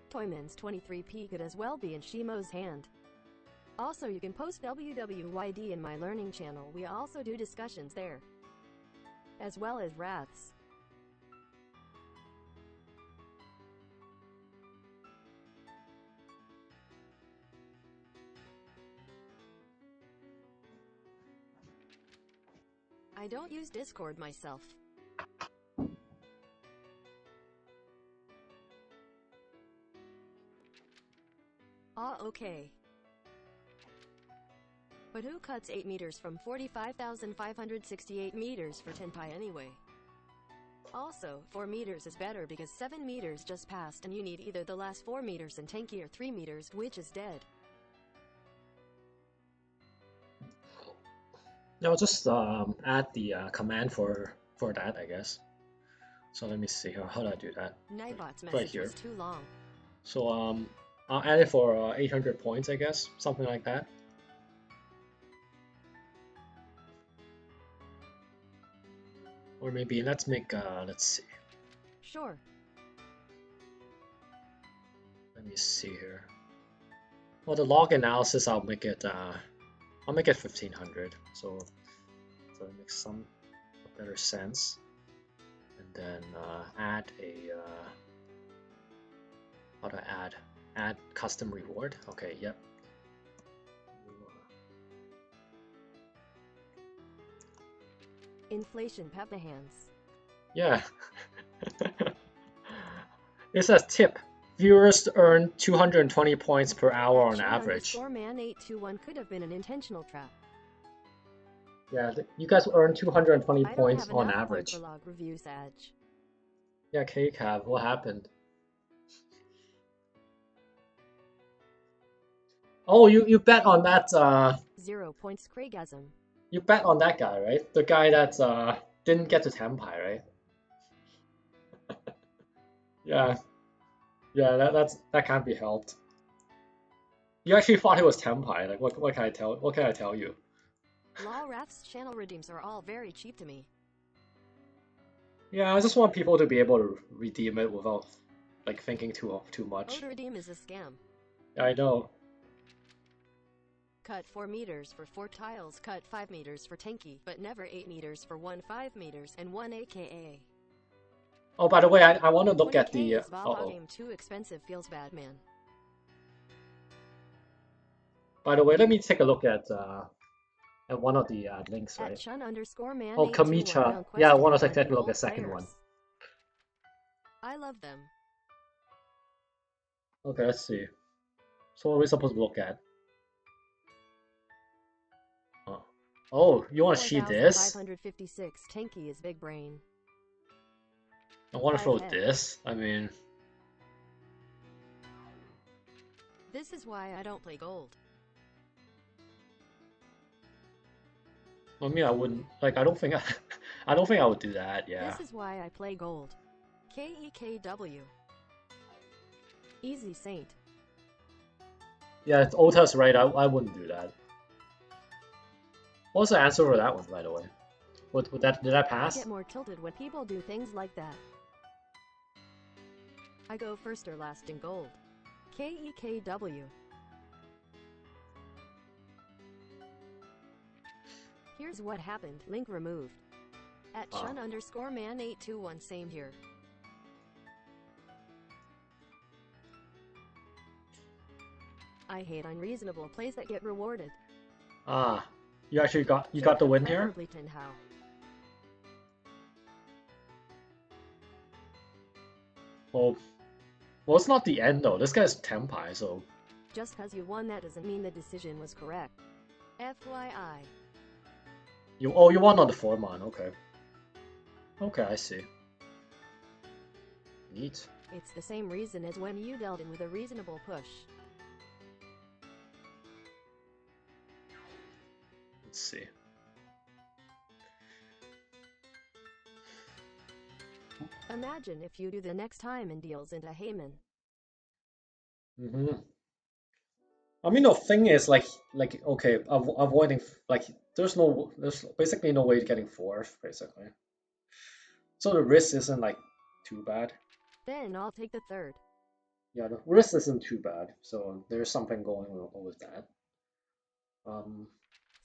Toyman's 23P could as well be in Shimo's hand. Also, you can post WWYD in my learning channel. We also do discussions there, as well as wraths. I don't use Discord myself. Ah, okay. But who cuts 8 meters from 45,568 meters for Tenpai anyway? Also, 4 meters is better because 7 meters just passed and you need either the last 4 meters in Tenki or 3 meters, which is dead. Yeah, I'll just add the command for that, I guess. So let me see here. How do I do that? Nightbot's message Right here. was too long. So I'll add it for 800 points, I guess, something like that. Or maybe let's make let's see. Sure. Let me see here. Well, the log analysis, I'll make it 1500. So it makes some better sense. And then add a how to add custom reward. Okay, yep. Inflation Peppa Hands. Yeah. It says tip. Viewers earn 220 points per hour on average. Man821 could have been an intentional trap. Yeah, you guys earn 220 I points don't have on enough average. for log review, Saj. Yeah, KCAV, what happened? Oh, you bet on that 0 points Craigasm. you bet on that guy, right? The guy that didn't get to Tenpai, right? Yeah. Yeah, that can't be helped. You actually thought it was Tenpai. Like what can I tell you? Law Wrath's channel redeems are all very cheap to me. Yeah, I just want people to be able to redeem it without like thinking too much. Old redeem is a scam. Yeah, I know. Cut 4 meters for 4 tiles, cut 5 meters for Tenki, but never 8 meters for 1 5 meters and 1 AKA. Oh, by the way, I want to look at 20K the is Valhalla game too expensive, feels bad, man. By the way, let me take a look at one of the links, At right? Chun_man Oh, Kamicha. Yeah, I want to take a look at the second one. I love them. Okay, let's see. So what are we supposed to look at? Oh, you want to see this? 556 Tenki is big brain. I want to throw 5 heads. this. I mean, This is why I don't play gold. I mean, I wouldn't like. I don't think I don't think I would do that. Yeah. This is why I play gold. KEKW. Easy Saint. Yeah, Ota's right. I wouldn't do that. What was the answer for that one, by the way? Would that did that I pass? get more tilted when people do things like that. I go first or last in gold. KEKW. Here's what happened. Link removed. At Wow. Chun_man821 same here. I hate unreasonable plays that get rewarded. Ah, you actually got the win here. Preferably Tenhao. Well, it's not the end though. This guy's Tenpai, so Just cause you won that doesn't mean the decision was correct. FYI. you won on the Foreman. Okay. Okay, I see. Neat. It's the same reason as when you dealt in with a reasonable push. Let's see. Imagine if you do the next time and deals into Heyman. I mean, the thing is, like okay, avoiding like there's basically no way to getting fourth, basically. So the risk isn't like too bad. Then I'll take the third. Yeah, the risk isn't too bad. So there's something going on with that.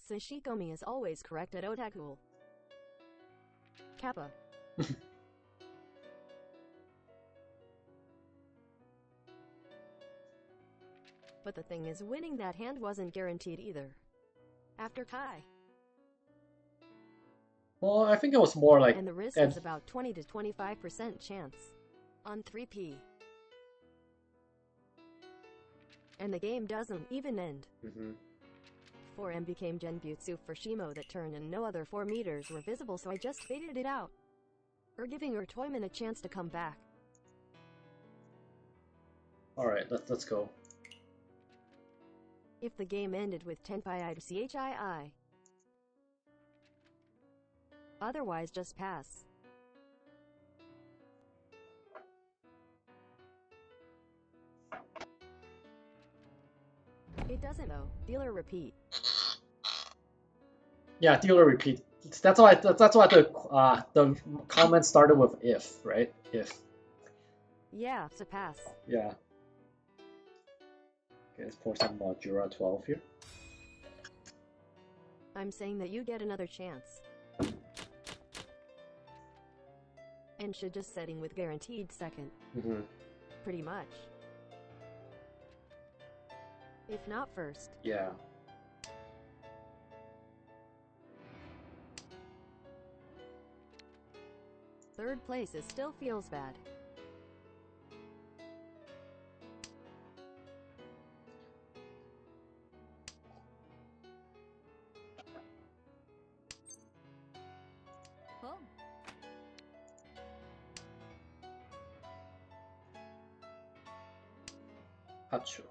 Sashikomi is always correct at Otaku. Kappa. But the thing is, winning that hand wasn't guaranteed either. After Kai. Well, I think it was more like And the risk and- is about 20 to 25% chance. On 3P. And the game doesn't even end. 4M became Genbutsu for Shimo that turned and no other 4 meters were visible, so I just faded it out. Or giving her Toyman a chance to come back. Alright, let's go. If the game ended with Tenpai, I'd CHII. Otherwise, just pass. It doesn't though. Dealer repeat. Yeah, dealer repeat. That's why the comment started with if, right? If. Yeah, it's a pass. Yeah. Okay, let's pour some Jura 12 here. I'm saying that you get another chance. And should just setting with guaranteed second. Pretty much. If not first. Yeah. Third place is still feels bad. Oh. Hachu.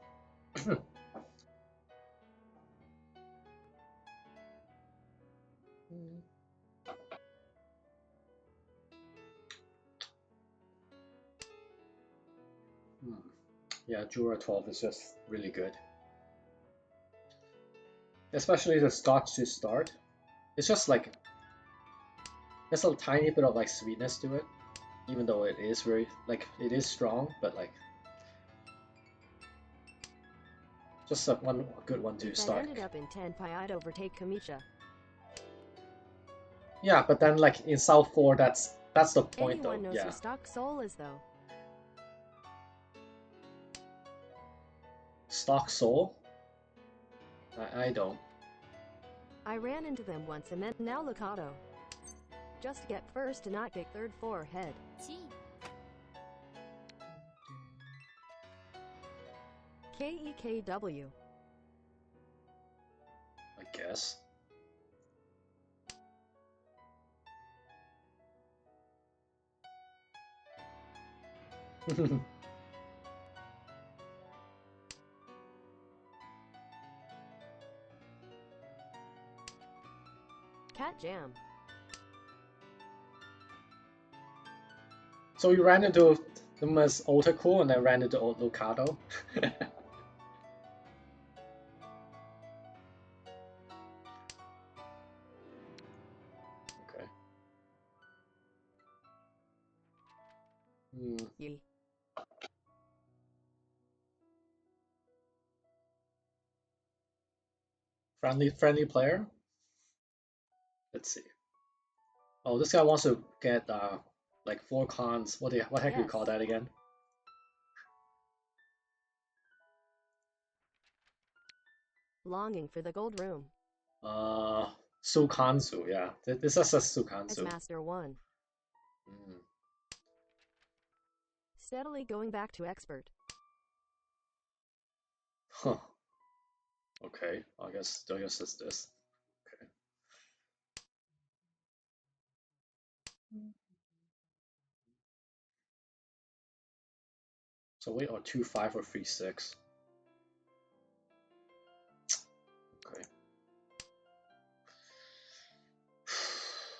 Yeah, Jura 12 is just really good. Especially the scotch to start. It's just like there's a tiny bit of like sweetness to it. Even though it is very like it is strong, but like just a good one to If I start. ended up in Tenpai, I'd overtake Kamisha. Yeah, but then like in South 4 that's the point Anyone though. knows Yeah. who Stock Soul is though. Stock Soul? I don't. I ran into them once and then now Locato. Just get first to not get third 4 head. Chi. KEKW. I guess. Cat jam. So you ran into them as Otaku and then ran into Lucado? Okay. Yee. Friendly player? Let's see. Oh, this guy wants to get like 4 cons. What heck do you call Yes. that again? Longing for the gold room. Sukansu, yeah. This is a As Sukansu. Master 1. Steadily going back to expert. Huh. Okay, I guess it's this. Okay. So wait, or 2-5 or 3-6. Okay.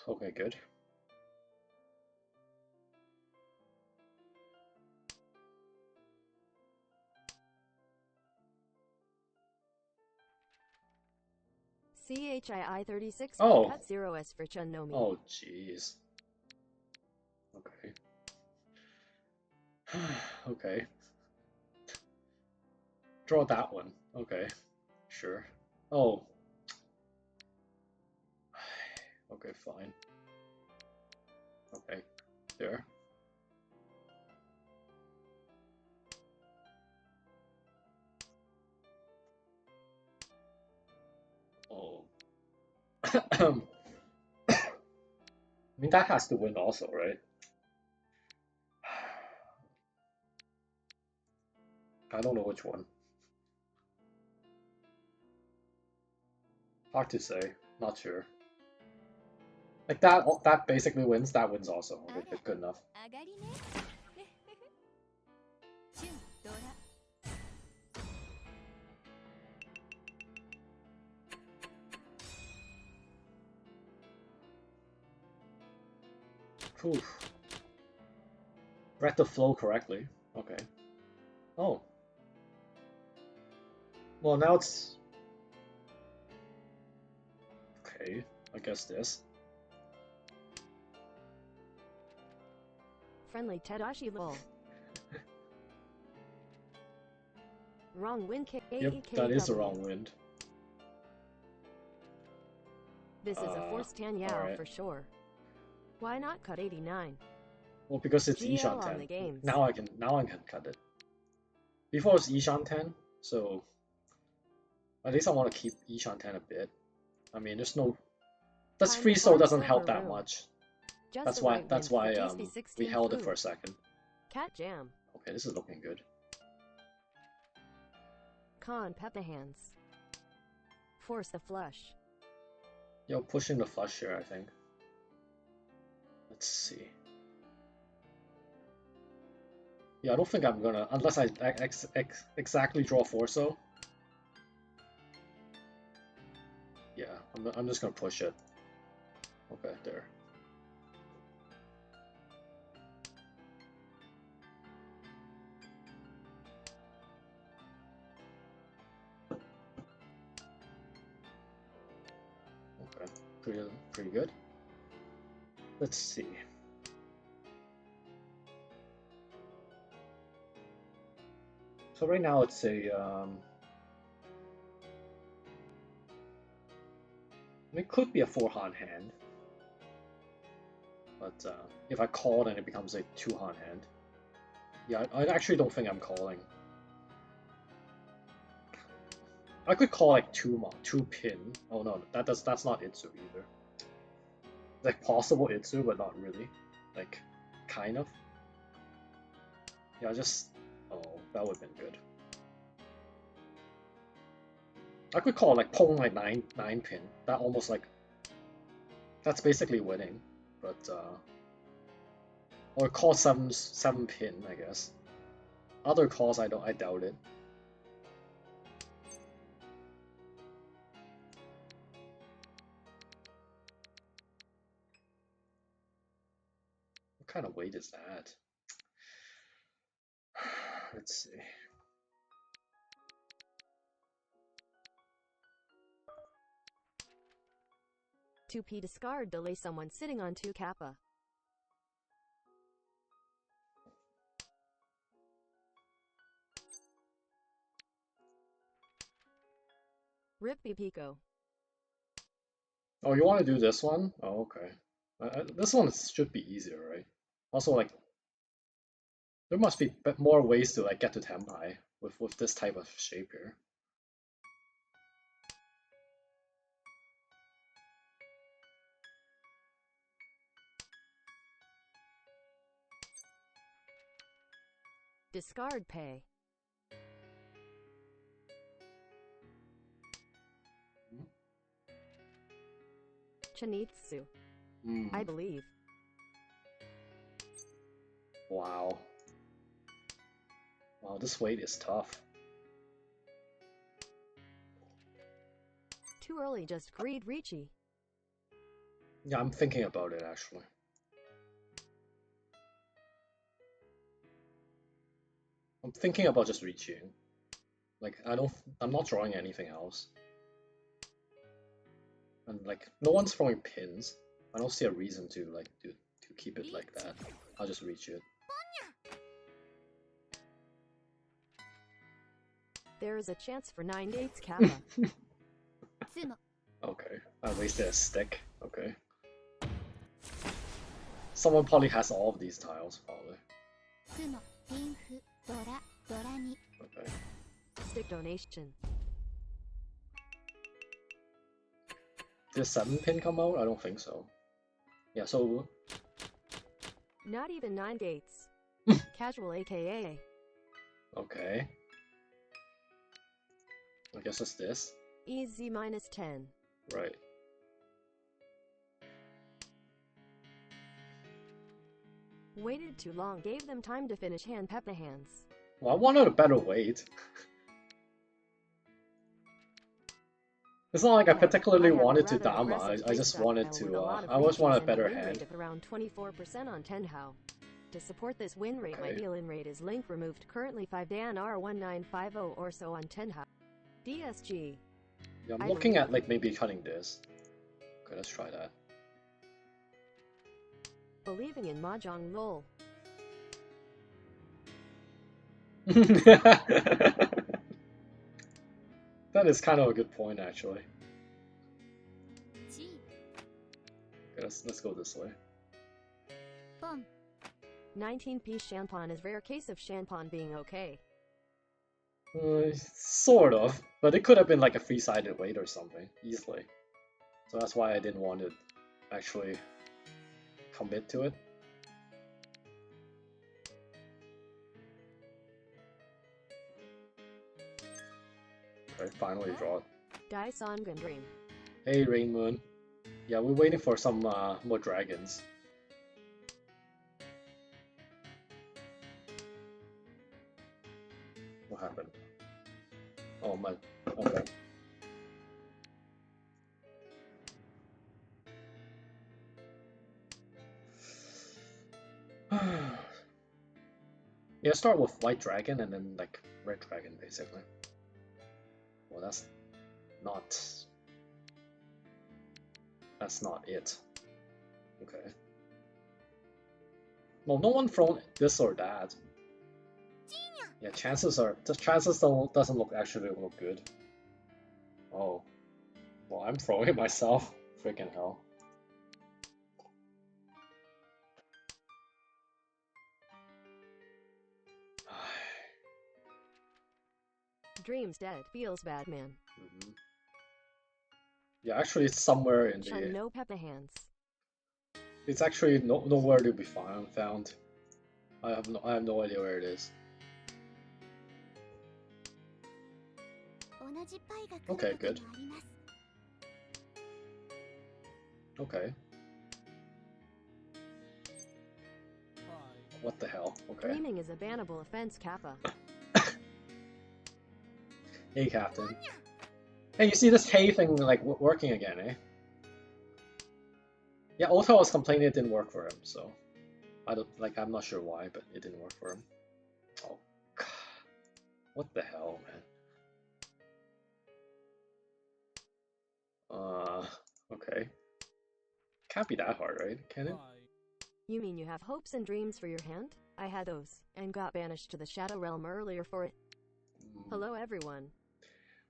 Okay, good. CHII 36. Oh. Cut 0S for Chun no Mi. Oh, jeez. Okay. Okay. Draw that one. Okay. Sure. Oh. Okay, fine. Okay. There. Oh. I mean, that has to win also, right? I don't know which one. Hard to say. Not sure. Like that basically wins. That wins also. Okay, good enough. Whew. Read the flow correctly. Okay. Oh. Well, now it's... Okay, I guess this. Friendly Tadashi lol. Wrong wind Yep, that is the wrong wind. This is a forced Tan Yao right. for sure. Why not cut 89? Well, because it's GL Ishan on the 10. games. Now I can cut it. Before it's Ishan 10, so at least I want to keep Ishan 10 a bit. I mean, there's no... That's free soul doesn't help that much. Just That's why we held it for a second. Cat jam. Okay, this is looking good. Con Peppa hands. Force the flush. Yo, pushing the flush here, I think. Let's see. Yeah, I don't think I'm gonna, unless I exactly draw Forso. Yeah, I'm just gonna push it. Okay, there. Okay, pretty good. Let's see. So right now it's a it could be a 4-Han hand, but if I call, then it becomes a 2-Han hand. Yeah, I actually don't think I'm calling. I could call like 2 pin. Oh no, that's not Itsu either. Like possible Itsu, but not really. Like, kind of. Yeah, just... Oh, that would have been good. I could call like Pong like 9 pin. That almost like... That's basically winning, but or call 7 pin, I guess. Other calls I doubt it. kind of weight is that? Let's see. 2p discard delay someone sitting on 2 kappa. Rip Pico. Oh, you want to do this one? Oh, okay. This one should be easier, right? Also, like, there must be more ways to like get to Tenpai with this type of shape here. Discard pay. Chanitsu. I believe. Wow. Wow, this weight is tough. Too early, just greed Ricci. Yeah, I'm thinking about it actually. I'm thinking about just reaching. Like I'm not drawing anything else. And like no one's throwing pins. I don't see a reason to like to keep it like that. I'll just reach it. There is a chance for 9 dates kappa. Okay, I wasted a stick. Okay. Someone probably has all of these tiles, probably. Okay. Stick donation. Did 7 pin come out? I don't think so. Yeah, so... Not even 9 dates. Casual aka. Okay. I guess it's this. Easy -10. Right. Waited too long, gave them time to finish hand Peppa hands. Well, I wanted a better weight. It's not like I particularly wanted to Dama, I just wanted to, I always wanted a better hand. Of around 24% on Tenhao. To support this win rate, Okay. my deal-in rate is link removed. Currently 5 Dan R1950 or so on Tenhao. DSG. Yeah, I'm looking at like maybe cutting this. Okay, let's try that. Believing in Mahjong lol. That is kind of a good point, actually. Okay, let's go this way. 19p Shanpon is rare case of Shanpon being okay. Sort of, but it could have been like a three-sided weight or something, easily. So that's why I didn't want to actually commit to it. Okay, finally draw it. Daison Dream. Hey, Rain Moon. Yeah, we're waiting for some more dragons. What happened? Oh my. Okay. Yeah, start with white dragon and then like red dragon basically. Well, that's not it. Okay. Well, no one thrown this or that. Yeah, chances doesn't actually look good. Oh. Well, I'm throwing it myself. Freaking hell. Dreams dead. Feels bad, man. Yeah, actually, it's somewhere in Chun the. no Peppa hands. It's actually nowhere to be found. I have no idea where it is. Okay, good. Okay. What the hell? Okay. Dreaming is a bannable offense, Kappa. Hey, Captain. Hey, you see this hay thing like working again, eh? Yeah, Ota was complaining it didn't work for him, so I'm not sure why, but it didn't work for him. Oh, God. What the hell, man? Okay. Can't be that hard, right? Can it? You mean you have hopes and dreams for your hand? I had those, and got banished to the Shadow Realm earlier for it. Hello everyone.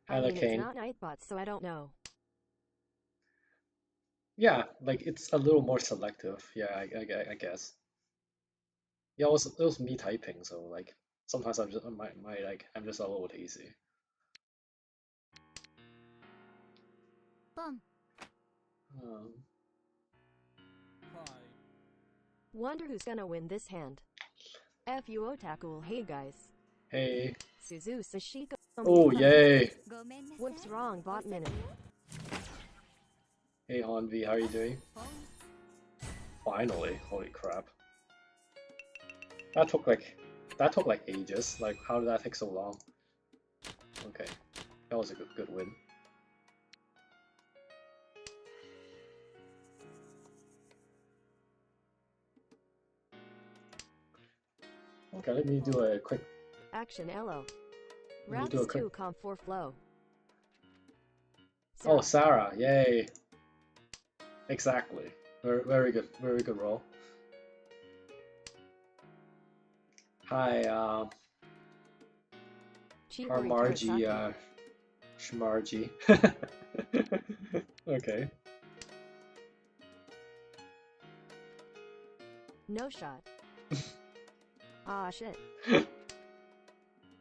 I mean, it's not Nightbot, so I don't know. Yeah, like it's a little more selective. Yeah, I guess. Yeah, it was me typing, so like sometimes I'm just a little lazy. ポン Wonder who's gonna win this hand. Fu Otaku, hey guys. Hey. Suzu Sashiko. Oh, yay. ごめんなさい Whoops, wrong bot minute. Hey Hanvi, how are you doing? Finally, holy crap. That took like ages. Like, how did that take so long? Okay, that was a good win. Okay, let me do a quick. Action LO. Let me do a Raps quick. 2 comp 4 flow. Oh, Sarah, yay! Exactly. Very good roll. Hi, Margie, Shmargie. Okay. No shot. Ah shit.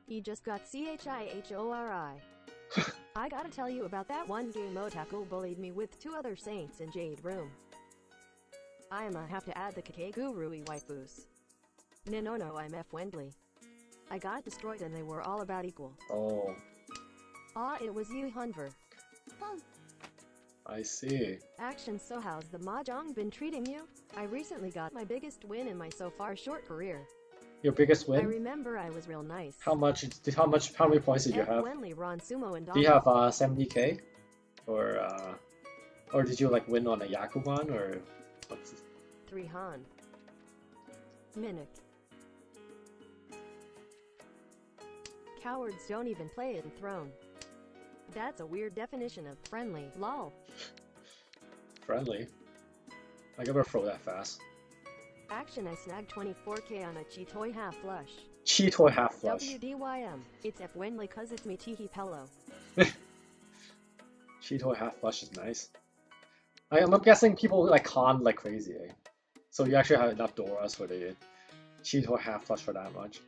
He just got CHIHORI. I gotta tell you about that one game Otaku bullied me with 2 other saints in Jade Room. I'ma have to add the Kakegurui waifus. No, I'm F. Wendley. I got destroyed and they were all about equal. Oh, It was you, Hunver. ポン I see. Action, so how's the mahjong been treating you? I recently got my biggest win in my so far short career. Your biggest I win? remember I was real nice. How many points did you F. have? Wendley, Ron Sumo, and Do you Dom. have 70k? Or did you like win on a Yakugan or what's 3 Han. Minute. Cowards don't even play it in Throne. That's a weird definition of friendly, lol. friendly? I never throw that fast. Action, I snagged 24k on a Chitoy half flush. Cheetoy half flush. WDYM, it's F. Wendley cause it's me Teehee Pello. Cheetoy half flush is nice. I'm guessing people like con like crazy, eh? So you actually have enough Doras for the Cheetoy half flush for that much.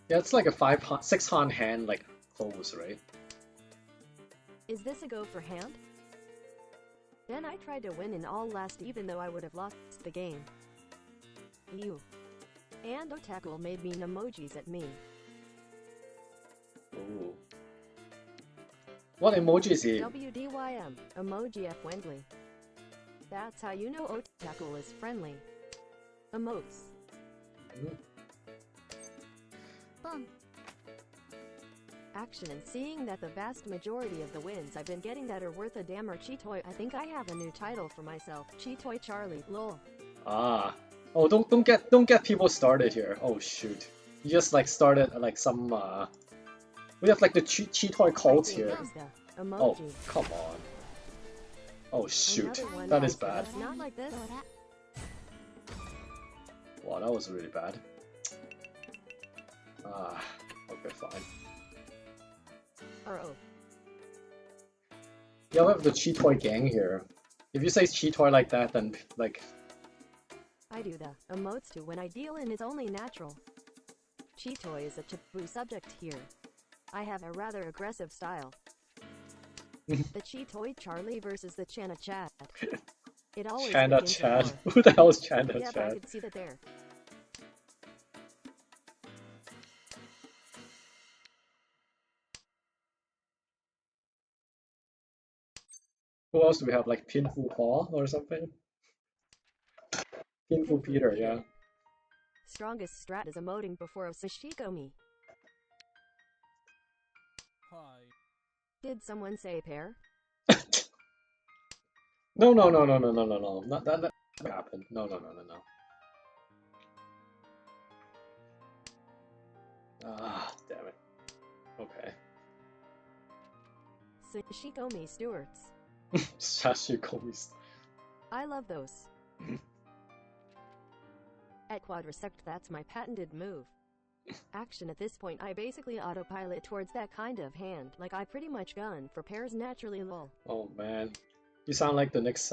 Yeah, it's like a 6 Han hand like close, right? Is this a go for hand? Then I tried to win in all last even though I would have lost the game. You. And Otaku made mean emojis at me. Ooh. What emoji is he? WDYM, emoji F. Wendley. That's how you know Otaku is friendly. Emotes. Mm. ポン Action, and seeing that the vast majority of the wins I've been getting that are worth a damn are Chitoy, I think I have a new title for myself. Chitoy Charlie, lol. Ah. Oh, don't get people started here. Oh shoot. You just like started like some we have like the Cheetoy cults I think here. it's the Oh, emoji. come on. Oh shoot. Another one That is said bad. It's not like this. ドラ Wow, that was really bad. Ah, okay, fine. Oh. Yeah, we have the Cheetoy gang here. If you say Cheetoy like that, then like I do the emotes too when I deal in is only natural. Chitoy is a taboo subject here. I have a rather aggressive style. The Chitoy Charlie versus the Chana Chad. It always Chanda begins with Chad. war. Who the hell is Chanda Yep, I Chad? could see that there. Who else do we have? Like Pinfu Paul or something? Pinfu Peter, yeah. Strongest strat is emoting before a Sashikomi. Did someone say pair? No, no, no, no, no, no, no, no. Not that never happened. No, no, no, no, no. Ah, damn it. Okay. Sashikomi Stewarts. Sashikomi. I love those. At quadrisect, that's my patented move. Action at this point, I basically autopilot towards that kind of hand, like I pretty much gun for pairs naturally lol. Oh man. You sound like the next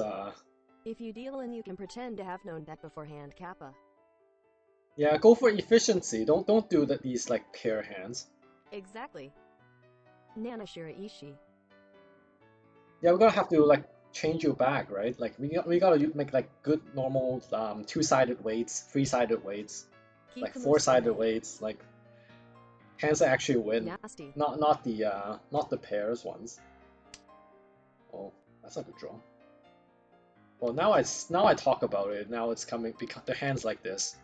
If you deal and you can pretend to have known that beforehand, Kappa. yeah, go for efficiency. Don't do these like pair hands. Exactly. Nanashira Ishii. Yeah, we're gonna have to like change you back, right? Like we gotta make like good normal two-sided weights, three-sided weights, like four-sided weights, like hands that actually win. Nasty. Not the pairs ones. Oh, that's not a draw. Well, now I talk about it. Now it's coming because the hands like this.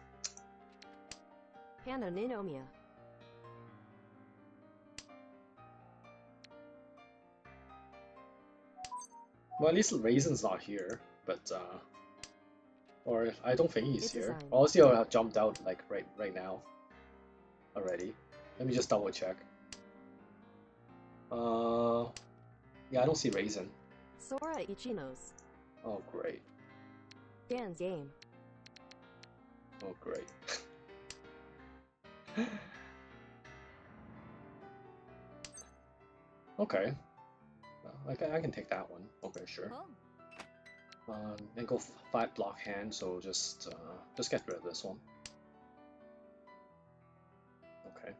Hana Ninomiya. Well, at least Raisin's not here, but or I don't think he's It's a here. sign. Or else he'll have jumped out like right now already. Let me just double check. Yeah, I don't see Raisin. Sora Ichinos. Oh great. Dan's game. Oh great. Okay. I can take that one. Okay, sure. And go 5 block hand, so just get rid of this one. Okay.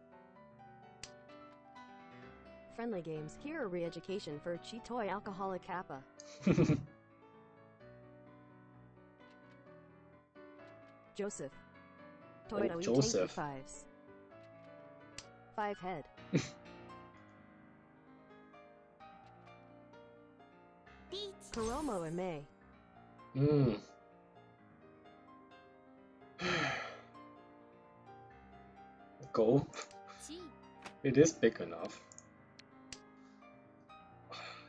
Friendly games. Here a re-education for Chitoi Alcoholic Kappa. Joseph. Toyota Joseph. Tanky 5s. 5 head. Beach. Kuromo and May. Hmm. Go. Chi. It is big enough.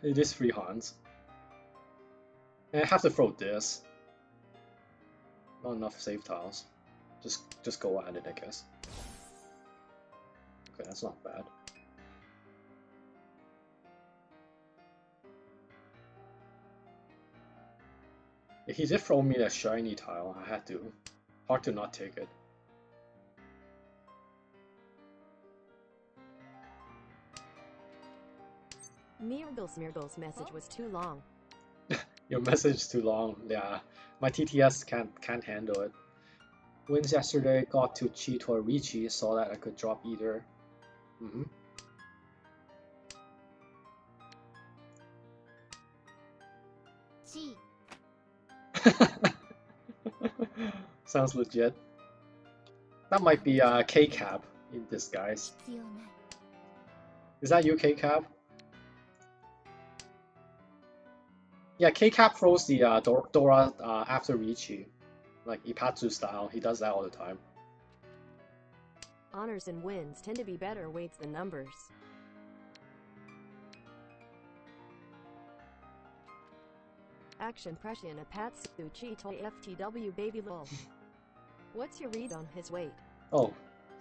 It is 3 hands. And I have to throw this. Not enough save tiles. Just go at it, I guess. Okay, that's not bad. If he did throw me that shiny tile, I had to. Hard to not take it. Smeargle's message was too long. Your message is too long. Yeah, my TTS can't handle it. Wins yesterday, got to Chitoi Ricci, saw that I could drop either. Chi. Sounds legit. That might be K-Cap in disguise. 必要ない。 Is that you, K-Cap? Yeah, K-Cap throws the Dora after Ricci. Like Ipatsu style, he does that all the time. Honors and wins tend to be better weights than numbers. Action Prescian Apatsu Chitoi FTW baby lol. What's your read on his weight? Oh,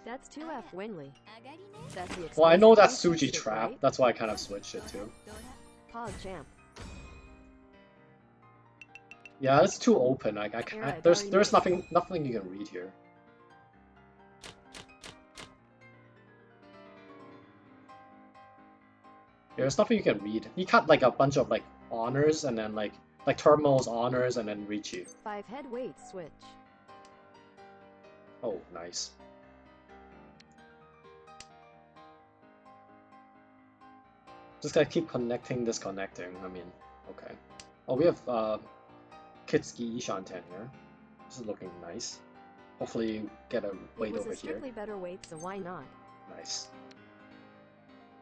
That's 2F Winley. 上がりね。 That's the well, I know that's exclusive Suji stick, Trap. right? That's why I kind of switched it too. Pog Champ. Yeah, it's too open. Like I Alright, can't. very There's nice. nothing you can read here. There's nothing you can read. He cut like a bunch of like honors and then like Turmo's honors and then Ricci. 5 head weight switch. Oh, nice. Just gotta keep connecting, disconnecting. I mean, okay. Oh, we have Kitsuki Ishanten here. This is looking nice. Hopefully you get a It weight was over a here. strictly better weight, so why not? Nice.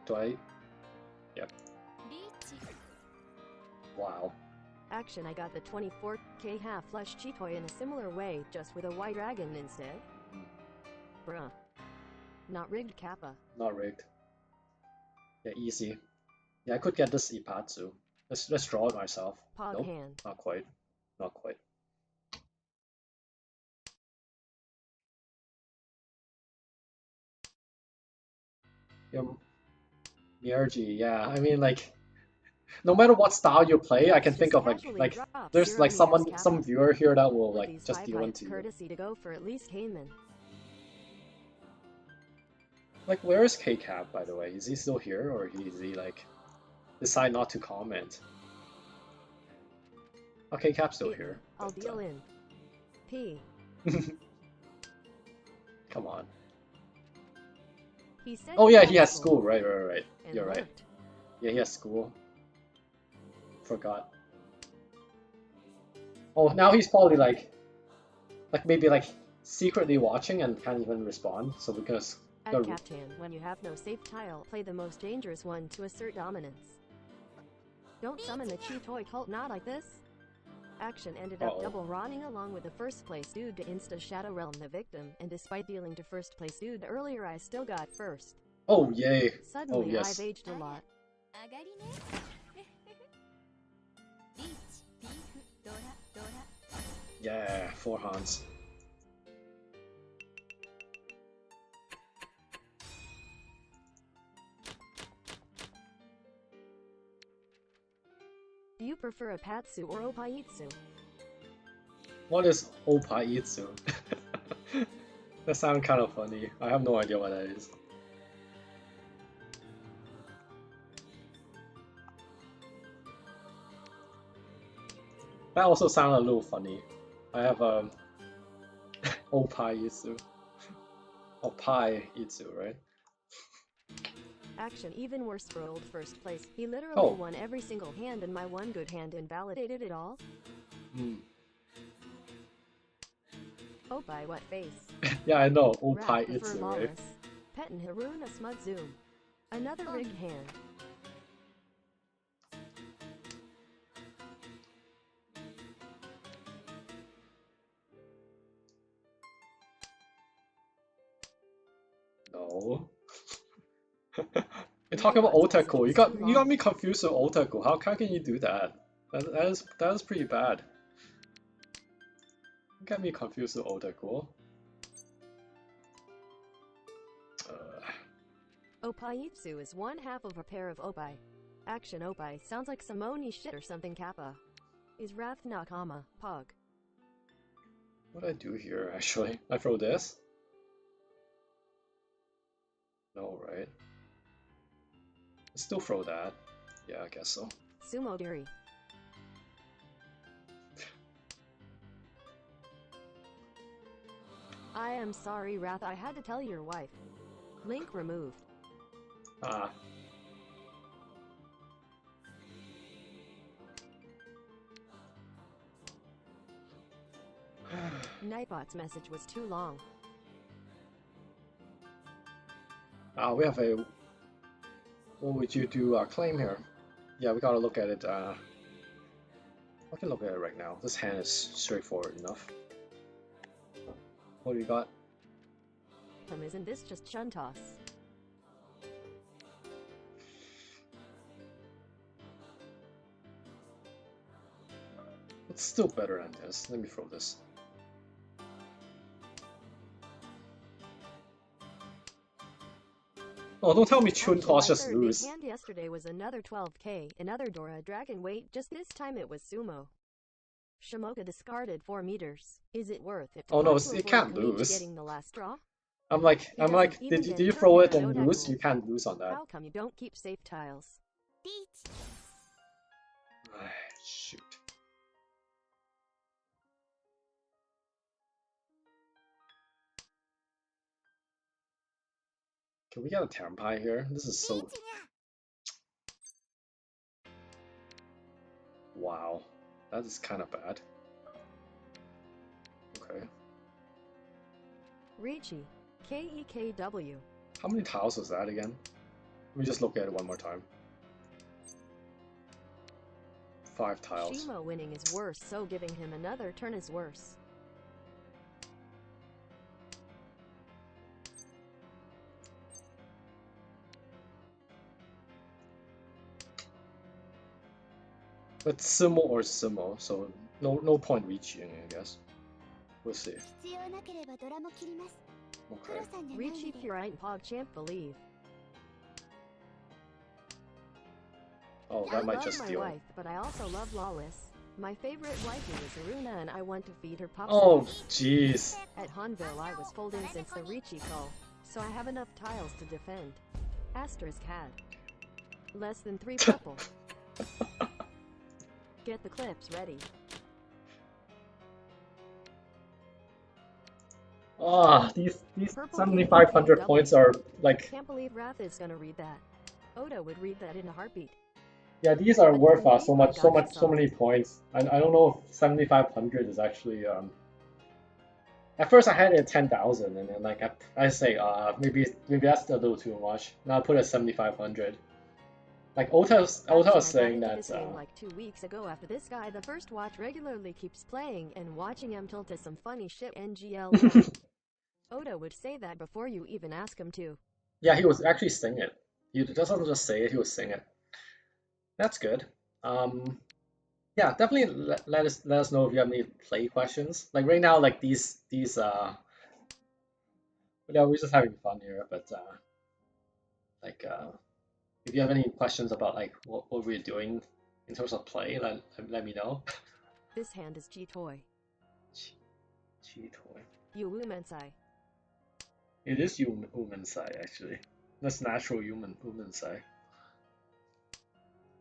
Do I? リーチ。 Wow. Action, I got the 24K half flush Chitoi in a similar way, just with a white dragon instead. Bruh. Not rigged Kappa. Not rigged. Yeah, easy. Yeah, I could get this Ipatsu. Let's draw it myself. Pog Nope, hand. not quite. Not quite. Yeah, Miyagi, yeah. I mean, like, no matter what style you play, I can Just think of casually like drop there's 0 like meters some kappa. viewer here that will With like these just high deal pipes, into you. courtesy to go for at least Heyman. Like, where is K-Cap, by the way? Is he still here, or is he like decide not to comment? Okay, Cap's still here. I'll But, deal in. P. come on. He said Oh he yeah, had he has school. Right. and You're right. worked. Yeah, he has school. Forgot. Oh, now he's probably like maybe like secretly watching and can't even respond. So we're gonna At go. Captain, when you have no safe tile, play the most dangerous one to assert dominance. Don't summon the Chi Toy cult not like this. Action ended up double ronning along with the first place dude to insta Shadow Realm the victim, and despite dealing to first place dude earlier, I still got first. Oh yay! Suddenly, Oh yes. I've aged a lot. Yeah, 4 hands. Do you prefer a Patsu or Opaitsu? What is Opaitsu? That sounds kind of funny. I have no idea what that is. That also sounds a little funny. I have Opaitsu. Or Pai-itsu, right? Action even worse for old first place. He literally won every single hand and my one good hand invalidated it all. Opai what face? Yeah, I know. Raph Opaitsu, prefer right? lawless. Petin Haruna smut zoom. Another rigged hand. No. You're talking about Otaku. You got me confused with Otaku. How can you do that? That is pretty bad. You got me confused with Otaku. Opaitsu is one half of a pair of Opai. Action Opai sounds like Simone shit or something kappa. Is Raph Nakama, Pog. What do I do here actually? I throw this? No, right? I still throw that. Yeah, I guess so. Sumo Diri. I am sorry, Wrath. I had to tell your wife. Link removed. Ah. Nightbot's message was too long. We have a... What would you do claim here? Yeah, we gotta look at it. I can look at it right now. This hand is straightforward enough. What do we got? Isn't this just Chuntoss? It's still better than this. Let me throw this. Oh, don't tell me Chuntoss just lose. My hand yesterday was another 12k, another Dora Dragon weight, just this time it was Sumo. Shimoka discarded 4 meters. Is it worth it? Oh no, it can't lose. Getting the last draw? I'm like, did you throw it and lose? You can't lose on that. How come you don't keep safe tiles? Shoot. Can we get a Tenpai here? This is so... Wow. That is kind of bad. Okay. Ricci. KEKW. How many tiles was that again? Let me just look at it one more time. 5 tiles. Shimo winning is worse, so giving him another turn is worse. But sumo or sumo, so no point reaching, I guess. We'll see. 必要なければドラも切ります。プ Okay. ロさんじゃないの Richie で。 Purite PogChamp believe. Oh, I that might love just my deal. wife, but I also love Lawless. My favorite wifey is Aruna and I want to feed her popsicles. Oh, jeez. At Hanville I was folding since the Richie call, so I have enough tiles to defend. Asterisk had. Less than 3 purple. Get the clips ready. Ah, these Purple 7,500 double. points are like, Can't believe Wrath is gonna read that. Oda would read that in a heartbeat. yeah, these are But worth then so Gabe much, got so many points. I don't know if 7,500 is actually At first I had it at 10,000, and then like I say maybe that's a little too much. Now I put it at 7,500. Like Ota was Action, I got saying into that this game like 2 weeks ago after this guy the first watch regularly keeps playing and watching him tilt to some funny shit NGL. Oda would say that before you even ask him to. yeah, he was actually sing it. He doesn't just say it; he was sing it. That's good. Yeah, definitely let us know if you have any play questions. Like right now, like these yeah, we're just having fun here. But like if you have any questions about like what we're doing in terms of play, let me know. This hand is G-Toy. G-Toy. Umensai. It is Umensai actually. That's natural Umensai.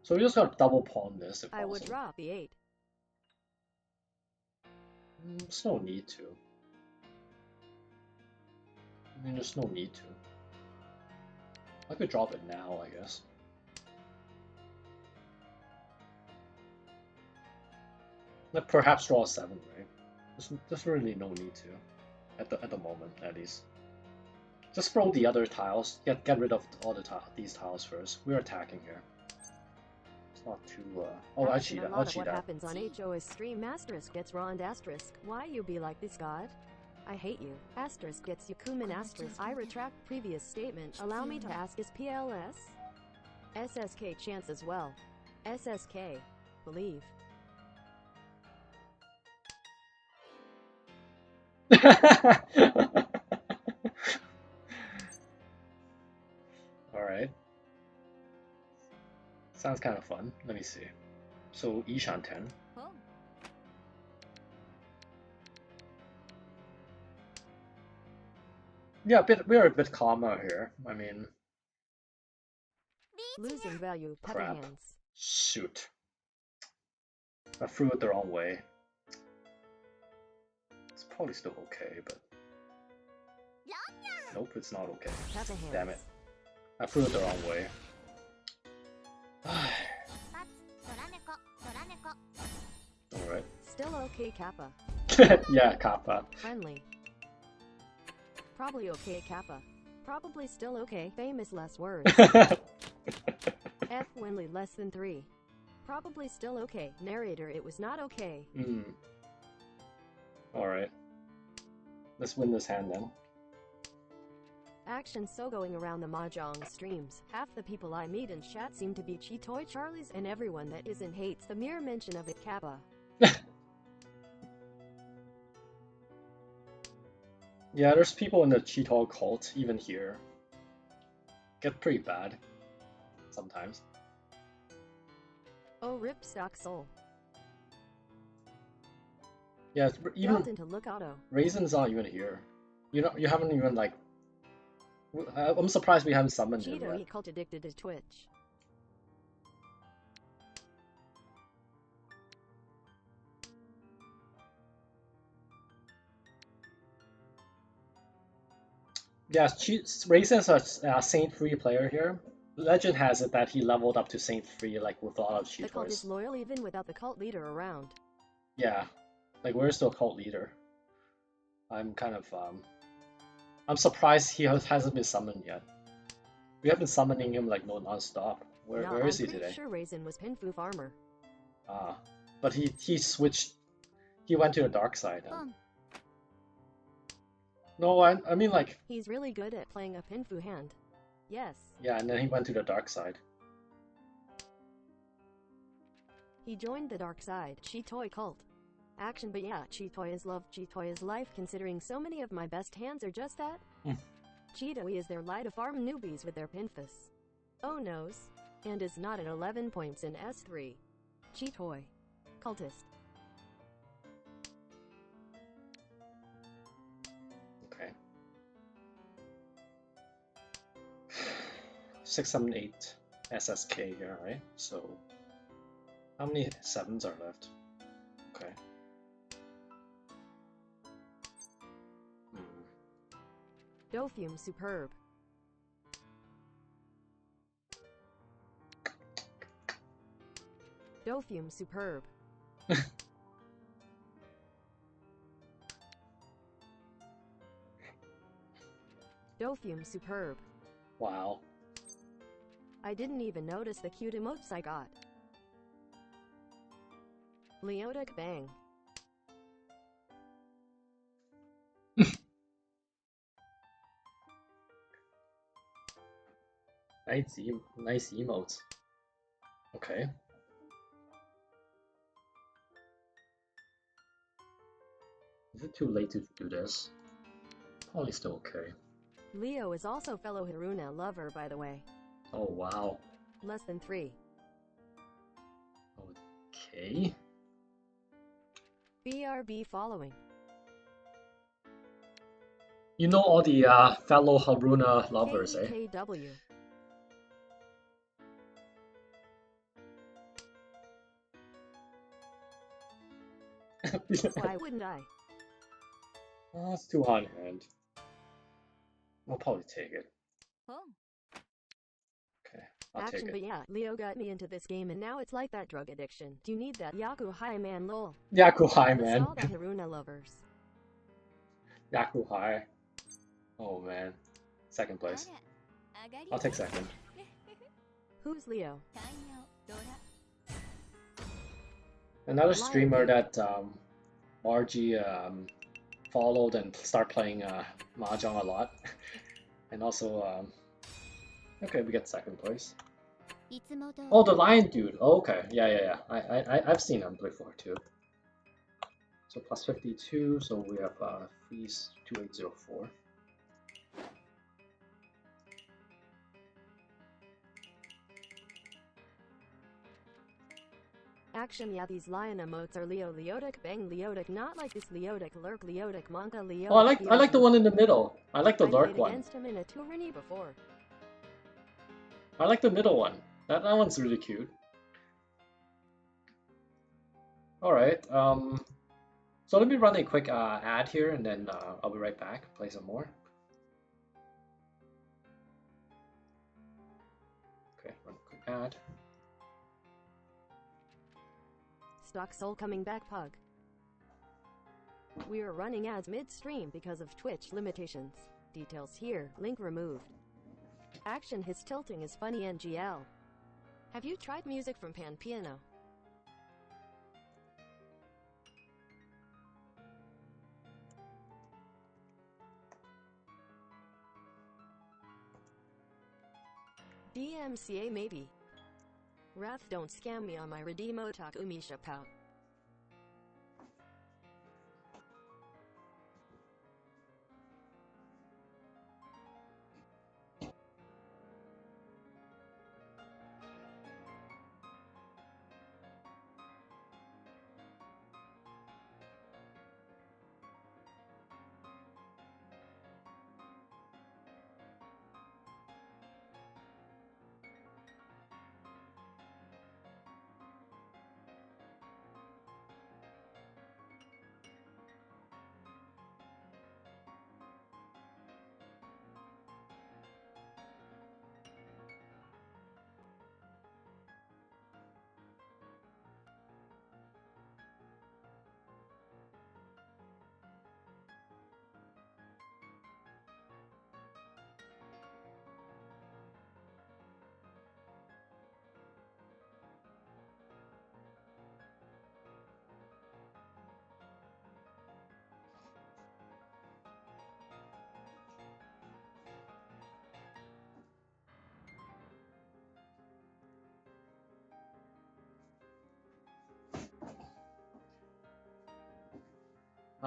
So we just gotta double pawn this if I would possible. drop E8. There's no need to. I mean, there's no need to. I could drop it now, I guess. Like perhaps draw a 7, right? There's really no need to, at the moment at least. Just throw the other tiles. Get rid of all these tiles first. We're attacking here. It's not too. Oh, I Action, cheat. a lot I'll of cheat what out. happens on HO's stream asterisk gets raw and asterisk. Why you be like this, God? I hate you. Asterisk gets you Kuman asterisk. I retract previous statement. Allow me to ask is PLS? SSK chance as well. SSK. Believe. Alright. Sounds kind of fun. Let me see. So, Ishan 10. Yeah, we're a bit calmer here. I mean, Losing value. Pepper crap. hands. Shoot. I threw it the wrong way. It's probably still okay, but... Nope, it's not okay. Pepper hands. Damn it. I threw it the wrong way. Alright. Still okay, Kappa. Yeah, Kappa. Friendly. Probably okay, Kappa. Probably still okay. Famous less words. F. Winley less than 3. Probably still okay. Narrator, it was not okay. Alright. Let's win this hand then. Action so going around the Mahjong streams. Half the people I meet in chat seem to be Chi-Toy Charlies and everyone that isn't hates the mere mention of it, Kappa. Yeah, there's people in the Cheetah cult, even here. Get pretty bad. Sometimes. Oh, rip stock soul. Yeah, even Dropped into Look Auto. Raisin's not even here. You haven't even like. I'm surprised we haven't summoned him Cheeto yet. eat cult addicted to Twitch. Yeah, Raisin's a Saint 3 player here. Legend has it that he leveled up to Saint 3 like with a lot of The cult is cheaters. loyal even without the cult leader around. Yeah, like where's the cult leader? I'm kind of I'm surprised he hasn't been summoned yet. We have been summoning him like non-stop. Where is he today? I'm pretty sure Raisin was Pinfu farmer. Ah, but he switched. He went to the dark side. No, I mean like. He's really good at playing a Pinfu hand. Yes. Yeah, and then he went to the dark side. He joined the dark side Chitoy cult. Action, but yeah, Chitoy is love, Chitoy is life, considering so many of my best hands are just that. Chitoy is their lie to farm newbies with their pinfus. Oh knows. And is not at 11 points in S3. Chitoy. Cultist. Okay. 6, 7, 8 SSK here, right? So how many 7s are left? Okay. Dofum superb. Dofum superb. Dofum superb. Wow. I didn't even notice the cute emotes I got. Leotic bang. Nice emotes. Okay. Is it too late to do this? Probably still okay. Leo is also fellow Haruna lover, by the way. Oh wow. Less than 3. Okay. BRB following. You know all the fellow Haruna lovers, eh? KW. Why wouldn't I? Oh, it's too on hand. I'll probably take it. Oh. Okay, I'll Action, take it. but yeah, Leo got me into this game and now it's like that drug addiction. Do you need that Yaku High man lol? Yaku High, List man. all the Haruna lovers. Yaku High. Oh man. Second place. I'll take second. Who's Leo? Another Lion streamer King. that Margie followed and start playing Mahjong a lot. And also, okay, we get second place. Oh, the lion dude. Oh, okay, yeah. I've seen him before too. So plus 52. So we have freeze 2804. Action, yeah, these lion emotes are Leo Leotic bang Leotic, not like this Leotic lurk Leotic Monka Leotic. Oh, I like the one in the middle. I like the I lurk played one. against him in a tourney before. I like the middle one. That one's really cute. All right. So let me run a quick ad here, and then I'll be right back. Play some more. Okay, run a quick ad. Stock Soul coming back, Pug. We are running ads midstream because of Twitch limitations. Details here, link removed. Action, his tilting is funny NGL. Have you tried music from Pan Piano? DMCA maybe. Wrath, don't scam me on my Redeemo Takumisha pout.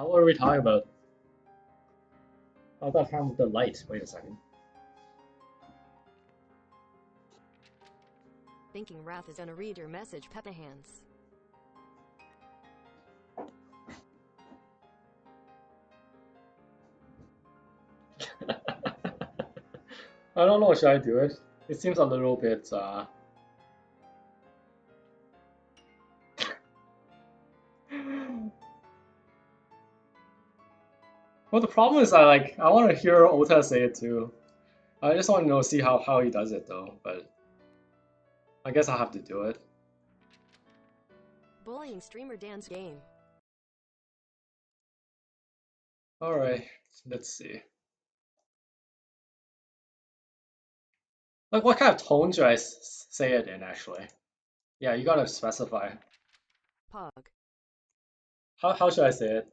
What are we talking about? How about from the light? Wait a second. Thinking Wrath is gonna read your message, Peppa Hands. I don't know, should I do it? It seems a little bit Well, the problem is I want to hear Ota say it too. I just want to see how he does it though, but I guess I'll have to do it. Bullying streamer dance game. Alright, let's see. Like, what kind of tone should I say it in, actually? Yeah, you gotta specify. Pog. How should I say it?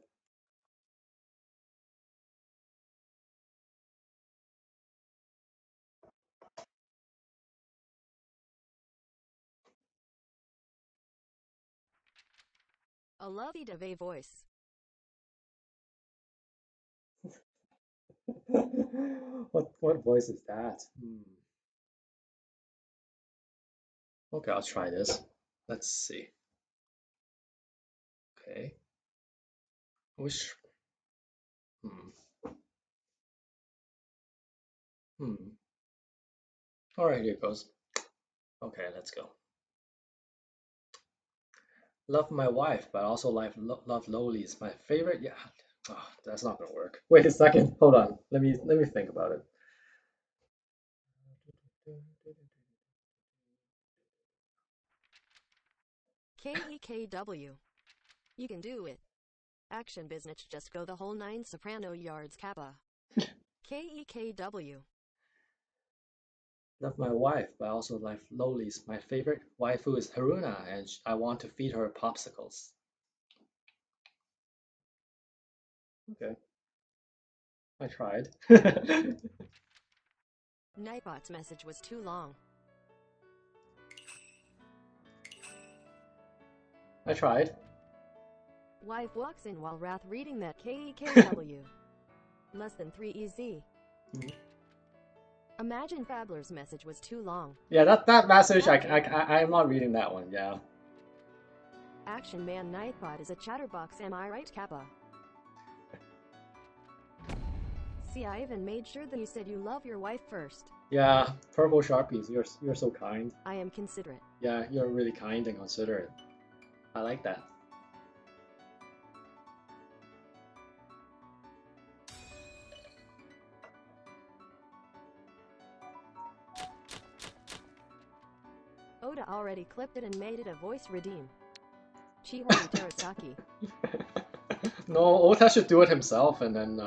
A lovey-dovey voice. What voice is that? Okay, I'll try this. Let's see. Okay. Which Alright, here it goes. Okay, let's go. Love my wife, but also love lowlies. My favorite, yeah. Oh, that's not gonna work. Wait a second. Hold on. Let me think about it. KEKW. You can do it. Action business, just go the whole 9 soprano yards, Kappa. KEKW. Love my wife, but also love lowlies. My favorite waifu is Haruna, and I want to feed her popsicles. Okay. I tried. Nightbot's message was too long. I tried. Wife walks in while Wrath reading that KEKW. Less than 3 EZ. Imagine Fabler's message was too long. Yeah, that message, I'm not reading that one, yeah. Action Man Nightbot is a chatterbox, am I right, Kappa? See, I even made sure that you said you love your wife first. Yeah, Purple Sharpies, you're so kind. I am considerate. Yeah, you're really kind and considerate. I like that. Oda already clipped it and made it a voice redeem. Chihori Terasaki. No, Ota should do it himself, and then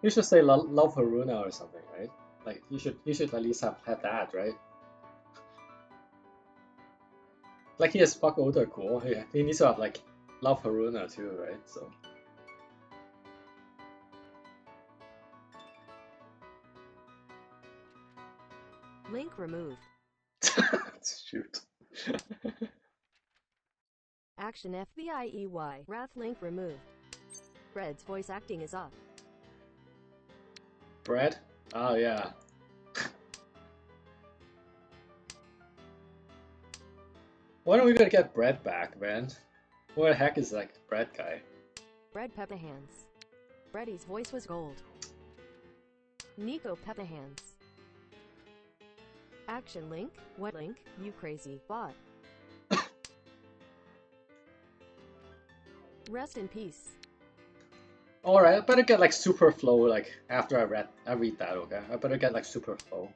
you should say love Haruna or something, right? Like you should at least have that, right? Like he has fuck Oda cool. He needs to have like love Haruna too, right? So Link removed. shoot. Action FBIEY. Wrath link removed. Bread's voice acting is off. Bread? Oh yeah. When are we gonna get Bread back, man? What the heck is like Bread guy? Bread Peppa Hands. Freddy's voice was gold. Nico Peppa Hands. Action Link? What Link? You crazy bot. Rest in peace. Alright, I better get like super flow like after I read that, okay? I better get like super flow.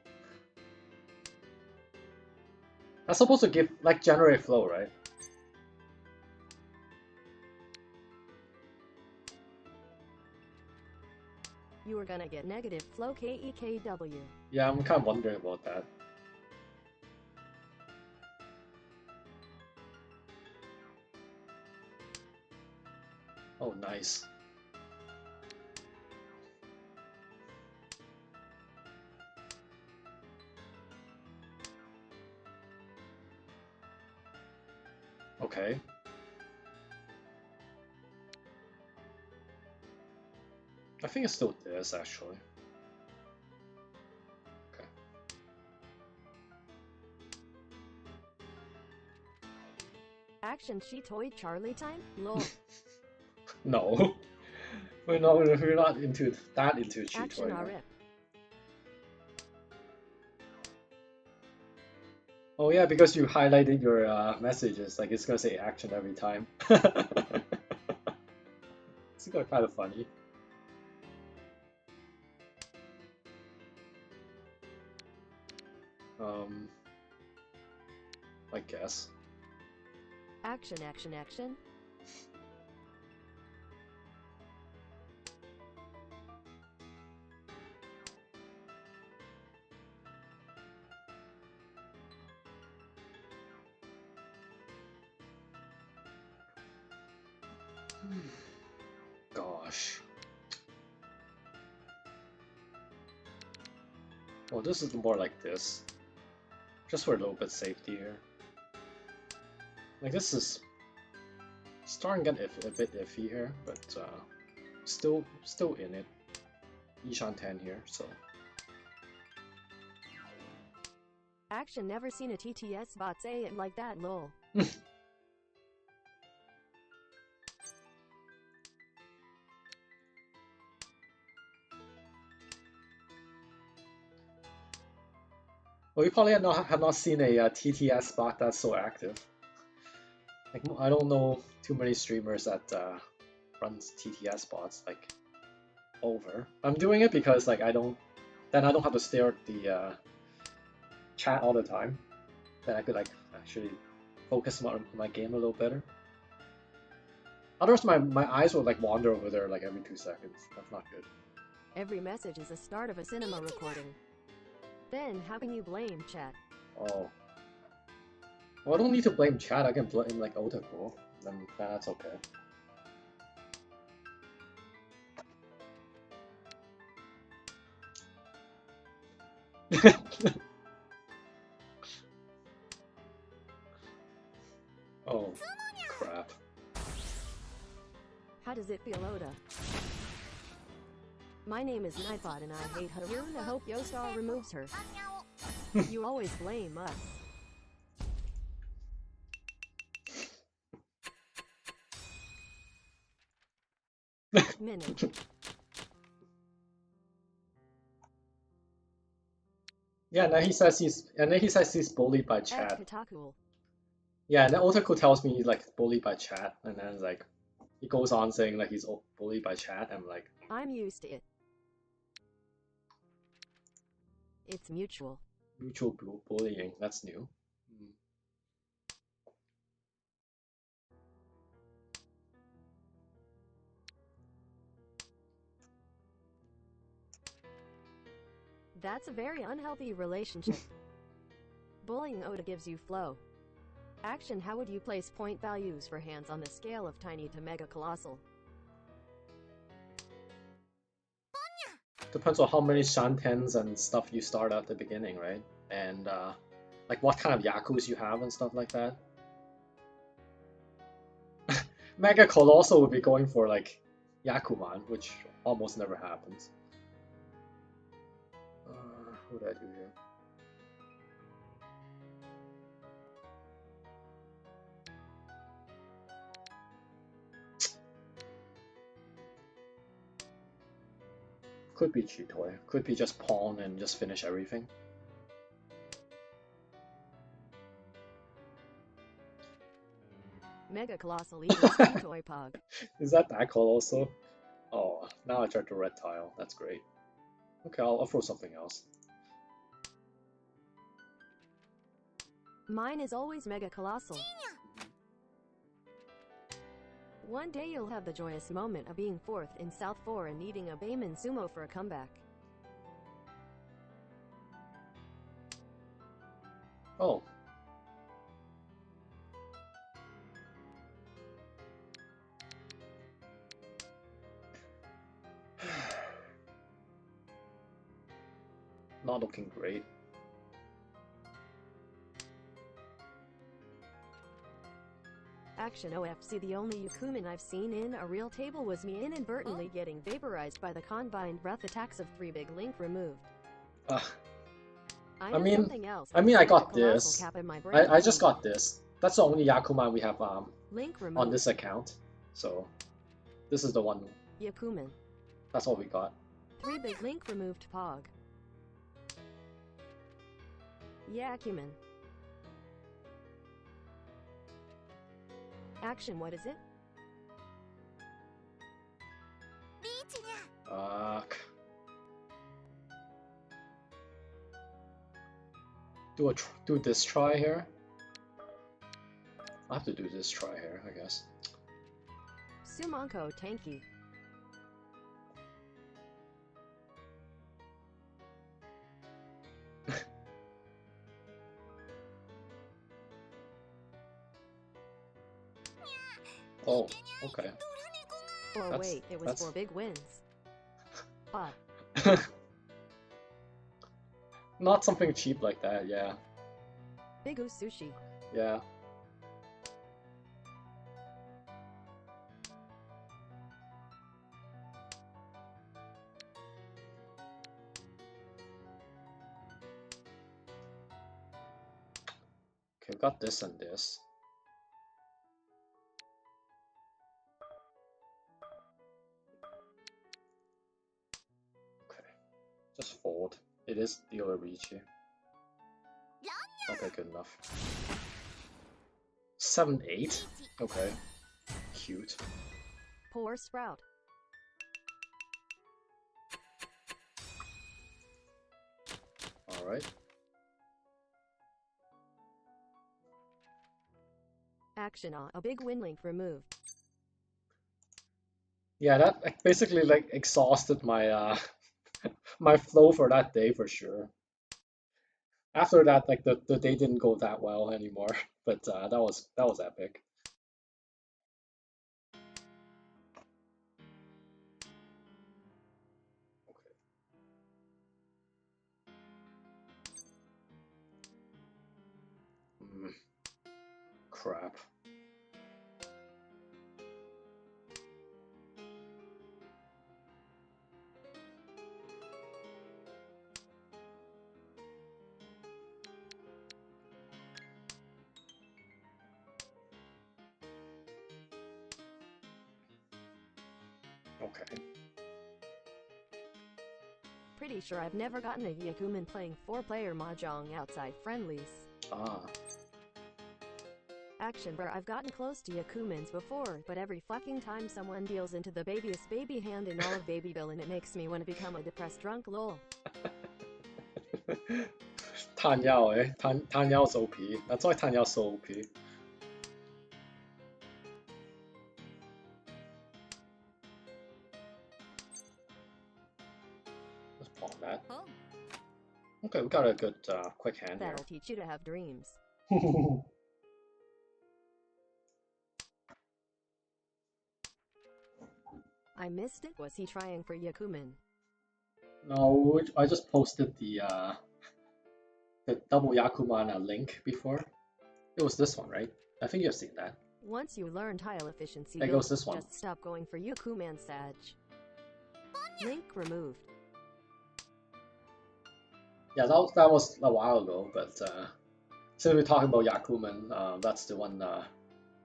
That's supposed to give like generate flow, right? You are gonna get negative flow KEKW. Yeah, I'm kind of wondering about that. Oh, nice. Okay. I think it's still this actually. Okay. Action Shitoi Charlie time? Lol. No. We're not into that into cheat Action right now. RIP. Oh yeah, because you highlighted your messages, like it's gonna say action every time. It's kind of funny. I guess. Action, action, action. Gosh. Well, this is more like this. Just for a little bit safety here. Like this is starting to get a bit iffy here, but still in it. Ishan 10 here, so. Action never seen a TTS bot say it like that, lol. Well, you probably have not seen a TTS bot that's so active. Like I don't know too many streamers that runs TTS bots like over. I'm doing it because like I don't have to stare at the chat all the time. Then I could like actually focus on my game a little better. Otherwise, my eyes will like wander over there like every 2 seconds. That's not good. Every message is the start of a cinema recording. Then how can you blame chat? Oh. Well, I don't need to blame chat. I can blame like Otaku. Then that's okay. Oh, crap. How does it feel, Oda? My name is Nightbot and I hate Haruun. I hope Yostar removes her. You always blame us. Minute. Yeah, and then he says he's bullied by chat. Kotaku. Yeah, and then Otaku tells me he's like bullied by chat, and then like he goes on saying like he's bullied by chat. I'm like, I'm used to it. It's mutual. Mutual bullying. That's new. That's a very unhealthy relationship. Bullying Oda gives you flow. Action, how would you place point values for hands on the scale of tiny to mega colossal? Depends on how many shantens and stuff you start at the beginning, right? And like what kind of yakus you have and stuff like that. Mega Colossal would be going for like Yakuman, which almost never happens. What did I do here? Could be Chitoy. Could be just pawn and just finish everything. Mega Colossal equals Chitoy Pog. Is that colossal? Oh, now I tried to red tile. That's great. Okay, I'll throw something else. Mine is always Mega Colossal. One day you'll have the joyous moment of being 4th in South 4 and needing a Bayman Sumo for a comeback. Oh. Not looking great. Action OFC. The only Yakuman I've seen in a real table was me inadvertently getting vaporized by the combined breath attacks of 3 big link removed. I mean, I got this. I just got this. That's the only Yakuman we have link on this account. So this is the one. Yakuman. That's all we got. 3 big link removed Pog. Yakuman. Action, what is it? Do this try here. I have to do this try here, I guess. Sumonko Tanky. Oh, okay. Or wait, it was 4 big wins. Not something cheap like that, yeah. Bigu Sushi. Yeah. Okay, got this and this. Okay, just fold. It is the Orichi. Okay, good enough. 7-8. Okay, cute. Poor Sprout. All right. Action on a big win link removed. Yeah, that basically like exhausted my my flow for that day for sure. After that, like the day didn't go that well anymore, but that was epic. Okay. Crap. Okay. Pretty sure I've never gotten a Yakuman playing 4-player mahjong outside friendlies. Ah. Action, bro. I've gotten close to Yakumans before, but every fucking time someone deals into the babyest baby hand in all of Babybel, and it makes me want to become a depressed drunk lol. Tan Yao, eh? Tan Yao's OP. That's why Tan Yao's so OP. Let's pawn that. Okay, we got a good quick hand here. That'll teach you to have dreams. I missed it. Was he trying for Yakuman? No, I just posted the double Yakuman link before. It was this one, right? I think you've seen that. Once you learn tile efficiency, there goes this one. Just stop going for Yakuman Sag. Link removed. Yeah, that was a while ago, but since we're talking about Yakuman, that's the one.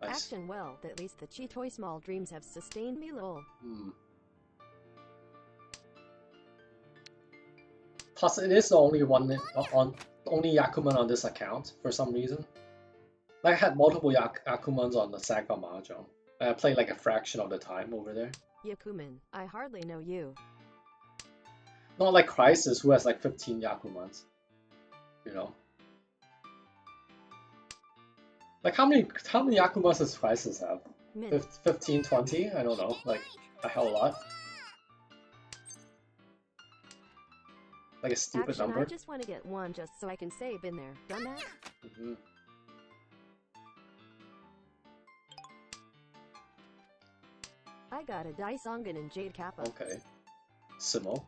Action well, at least the Chitoi small dreams have sustained me lol. Plus, it is the only one only Yakuman on this account for some reason. Like, I had multiple Yakumans on the Saga Mahjong. I played like a fraction of the time over there. Yakuman, I hardly know you. Not like Crisis, who has like 15 Yakumans. You know. Like, how many Yakumans does Crisis have? 15, 20? I don't know. Like, a hell of a lot. Like a stupid number. I just want to get one just so I can save in there. Done that? I got a Dice Ongan and Jade Kappa. Okay. Simo.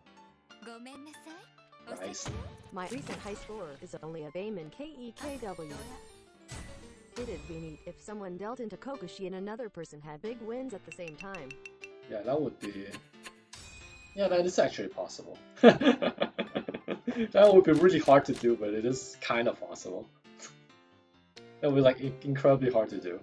Nice. My recent high score is only a Bayman KEKW. It'd be neat if someone dealt into Kokoshi and another person had big wins at the same time. Yeah, that would be... Yeah, that is actually possible. That would be really hard to do, but it is kind of possible. That would be like incredibly hard to do.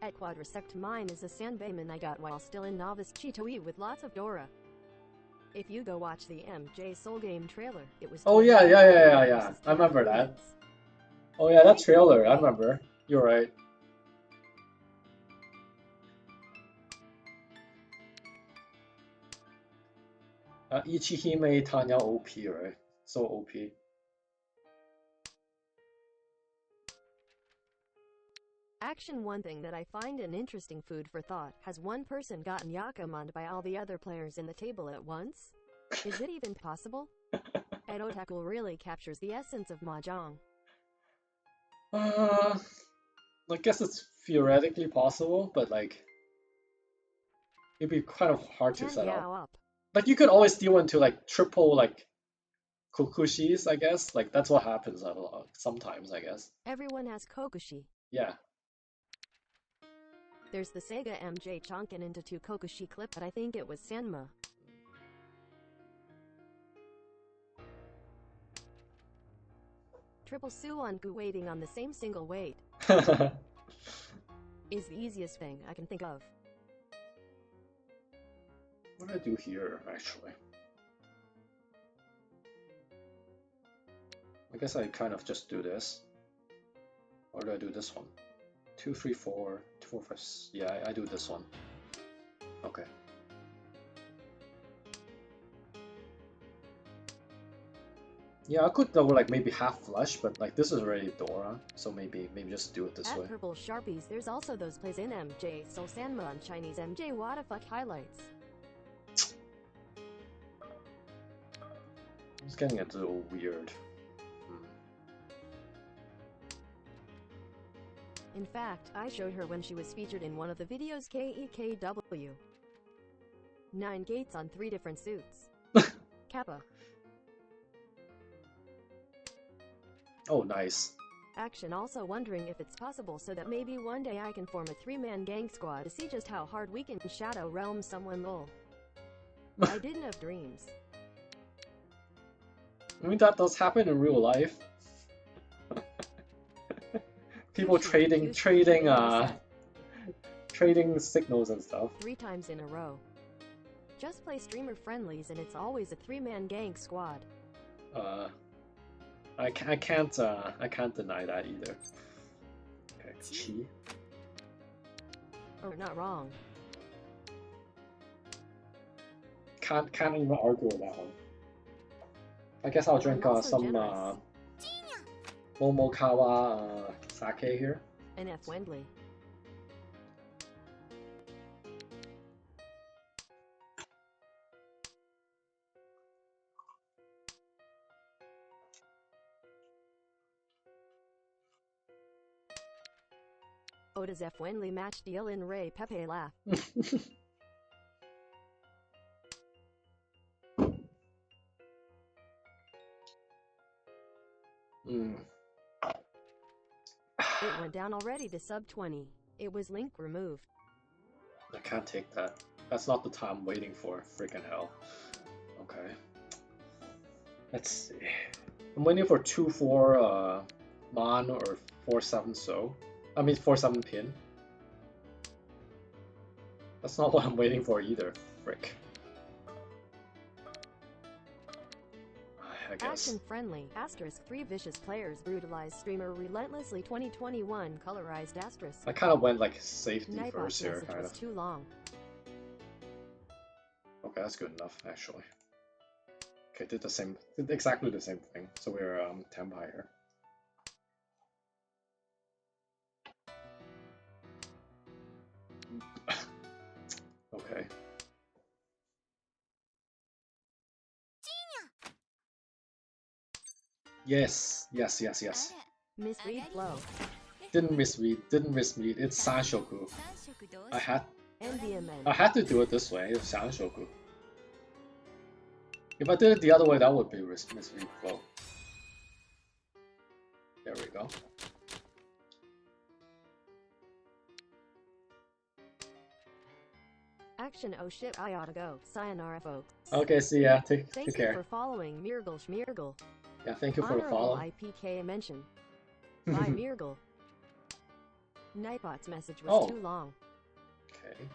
At Quadrisect, mine is a Sanbeiman I got while still in Novice Chitoi with lots of Dora. If you go watch the MJ Soul Game trailer, it was... Oh yeah. I remember that. Oh yeah, that trailer, I remember. You're right. Ichihime Tanya OP, right? So OP. Action. One thing that I find an interesting food for thought, has one person gotten Yakumoned by all the other players in the table at once? Is it even possible? Ed Otaku really captures the essence of Mahjong. I guess it's theoretically possible, but like it'd be kind of hard to set up. Like you could always deal into like triple like kokushis, I guess. Like that's what happens a lot sometimes, I guess. Everyone has Kokushi. Yeah. There's the Sega MJ Chonkin into 2 Kokushi clip, but I think it was Sanma. Triple Suonku waiting on the same single weight is the easiest thing I can think of. What do I do here, actually? I guess I kind of just do this. Or do I do this one? 2, 3, 4, 2, 4, 5. Yeah, I do this one. Okay. Yeah, I could double like maybe half flush, but like this is already Dora, so maybe just do it this way. At Purple Sharpies, there's also those plays in MJ Soul Sanma on Chinese MJ what the fuck highlights. It's getting a little weird. In fact, I showed her when she was featured in one of the videos KEKW. 9 gates on 3 different suits. Kappa. Oh, nice. Action. Also wondering if it's possible so that maybe one day I can form a 3-man gang squad to see just how hard we can Shadow Realm someone lol. I didn't have dreams. I mean, that does happen in real life. People trading signals and stuff. 3 times in a row. Just play streamer friendlies and it's always a 3-man gang squad. I can't deny that either. Okay, Chi. Or not wrong. Can't even argue with that one. I guess I'll drink some Momokawa sake here. NF Wendley. Oda's F. Wendley match deal in Ray Pepe laugh. It went down already to sub 20. It was link removed. I can't take that. That's not the time I'm waiting for. Freaking hell. Okay. Let's see. I'm waiting for 2-4 Mon or 4-7 So. I mean 4-7 Pin. That's not what I'm waiting for either. Frick. I guess. Action friendly. Asterisk 3 vicious players brutalized streamer relentlessly 2021 colorized asterisk. I kind of went like safety Nightbot's first here, message kind was of. too long. Okay, that's good enough actually. Okay, did exactly the same thing. So we're 10 higher. Okay. Yes. Misread flow. Didn't misread. It's Sanshoku. NVMN. I had to do it this way, it's Shanshoku. If I did it the other way, that would be misread flow. There we go. Action, oh shit, I oughta go. Sayonara, folks. Okay, see ya. Take Thank you care. for following Mirgle Schmirgle. Yeah, thank you for the Honorable follow. IPK mention. By Mirgle. Nightbot's message was Oh. too long. Okay.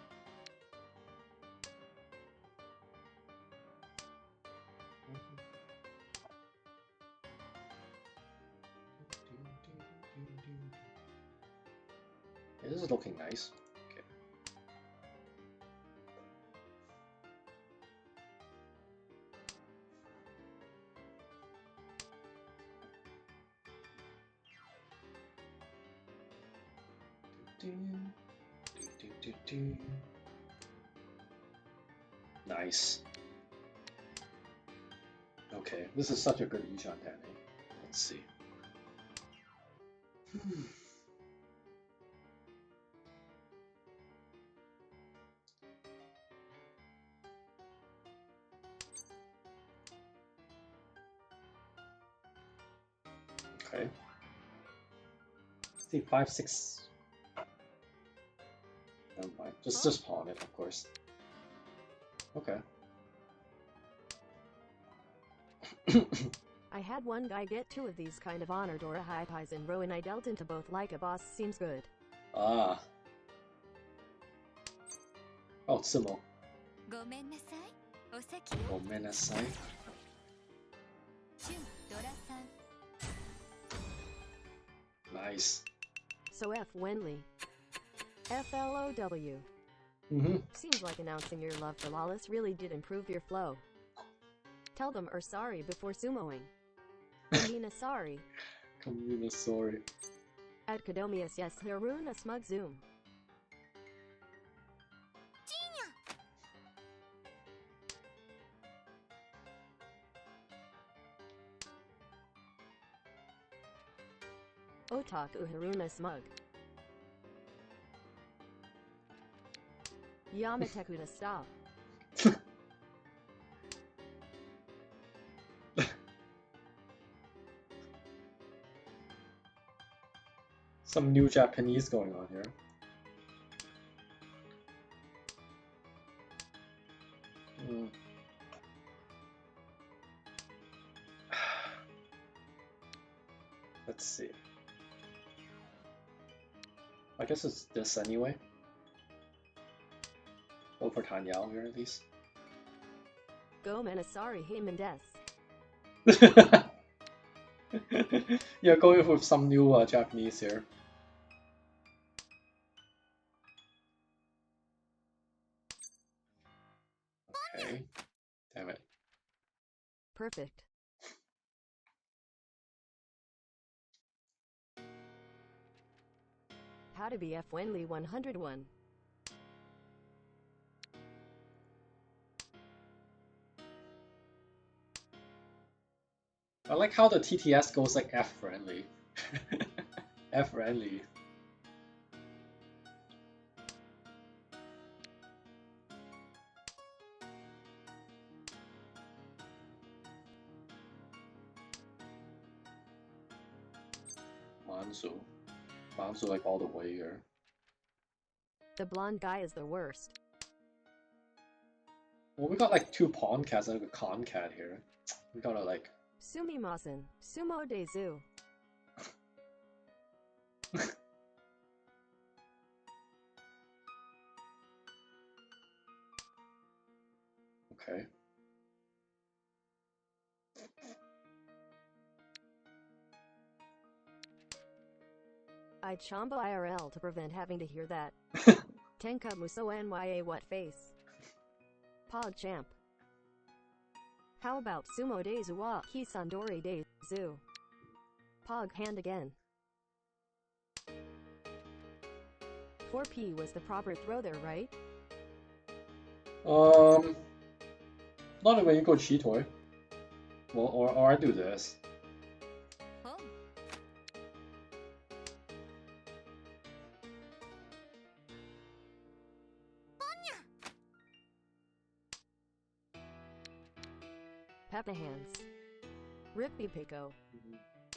Yeah, this is looking nice. Okay. Nice. Okay, this is such a good Ishan Tane. Let's see. Okay. See, 5, 6. Never mind. Just pawn it, of course. Okay. I had one guy get 2 of these kind of honored or a high pies in row and I dealt into both like a boss. Seems good. Ah. Oh, Sumo. ごめんなさい。お先を。 Gomenasai. シュンドラさん。 Nice. So F. Wenley. FLOW. Seems like announcing your love for Lawless really did improve your flow. Tell them or sorry before sumoing. Kamina sorry. Kamina sorry. At Kadomius yes Haruna smug zoom. Otaku Haruna smug. Yamatekuna stop. Some new Japanese going on here. Let's see. I guess it's this anyway. Go for Tanyao here at least. Go Manasari hey Mendes. Yeah, going with some new Japanese here. Okay. Damn it. Perfect. How to be F. Wenley 101. I like how the TTS goes like F friendly. F friendly. Mansu. Mansu like all the way here. The blonde guy is the worst. Well, we got like 2 pawn cats and a con cat here. We gotta like... Sumimasen, Sumo Dezu. Okay. I'd Chamba IRL to prevent having to hear that. Tenka Muso NYA what face? Pog champ. How about Sumo Dezu wa Kisandori Dezu? Pog hand again. 4P was the proper throw there, right? Not when you go Chitoy. Well, or I do this. ほん。 ポ the hands. Rippy Pico.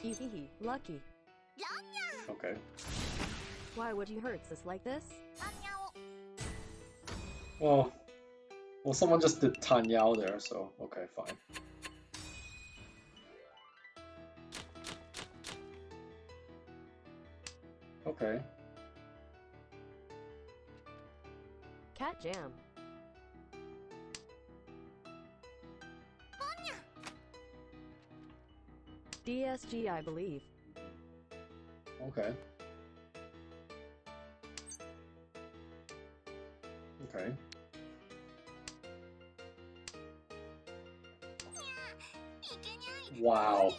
Ehehe, lucky. Okay. Why would you hurt us like this? Well, someone just did Tanyao there, so okay, fine. Okay. Cat Jam. DSG, I believe. Okay. Okay. Wow.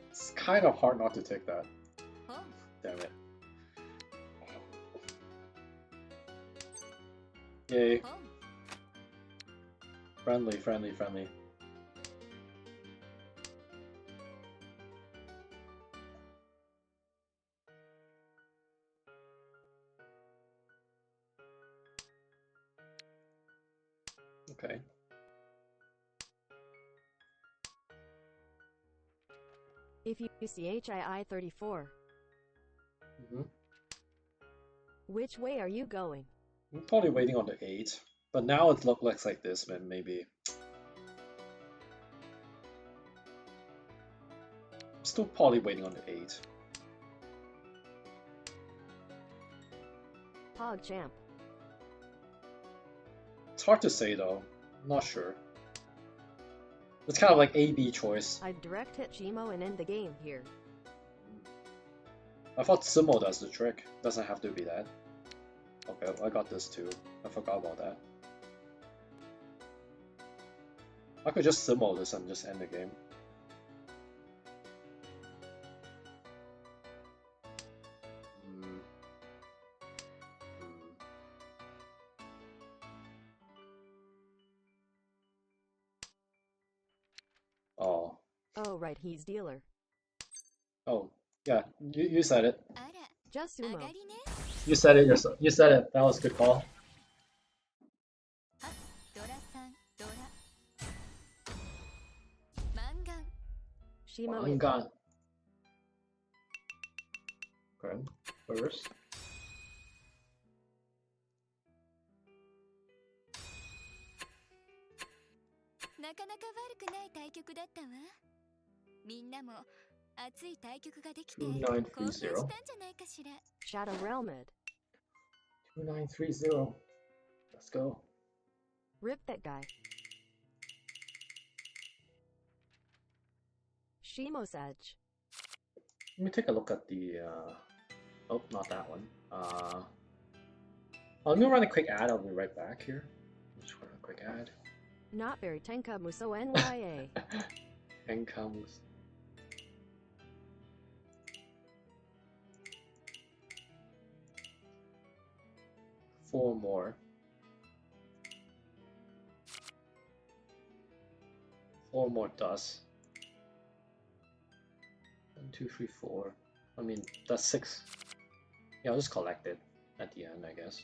It's kind of hard not to take that. Damn it. Yay. Friendly, friendly, friendly. Okay. If you see HII 34, which way are you going? I'm probably waiting on the 8, but now it looks like this, man, maybe. I'm still probably waiting on the 8. Pog Champ. It's hard to say though, I'm not sure. It's kind of like A-B choice. I'd direct hit Shimo and end the game here. I thought Sumo does the trick, doesn't have to be that. Okay, I got this too. I forgot about that. I could just Sumo this and just end the game. Oh. Oh right, he's dealer. Oh, yeah, you said it. Just Sumo. You said it yourself. You said it. That was a good call. Shimo. Mangan. Okay, first. Shadow Realmed. 2930. Let's go. Rip that guy. Shimo's Edge. Let me take a look at the, oh, not that one. Let me run a quick ad, I'll be right back here. Just run a quick ad. Not very Tenka Muso NYA. Tenka Muso. Four more. 4 more dust. 1, 2, 3, 4. I mean, that's 6. Yeah, I'll just collect it at the end, I guess.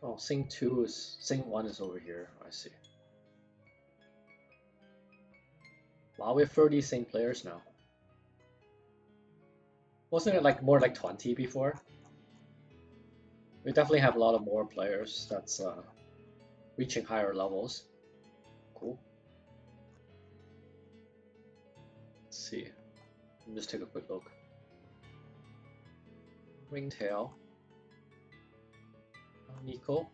Oh, Sing 2 is... Sing 1 is over here, I see. Wow, we have 30 Sing players now. Wasn't it like more like 20 before? We definitely have a lot of more players that's reaching higher levels. Cool. Let's see. Let me just take a quick look. Ringtail. Nico.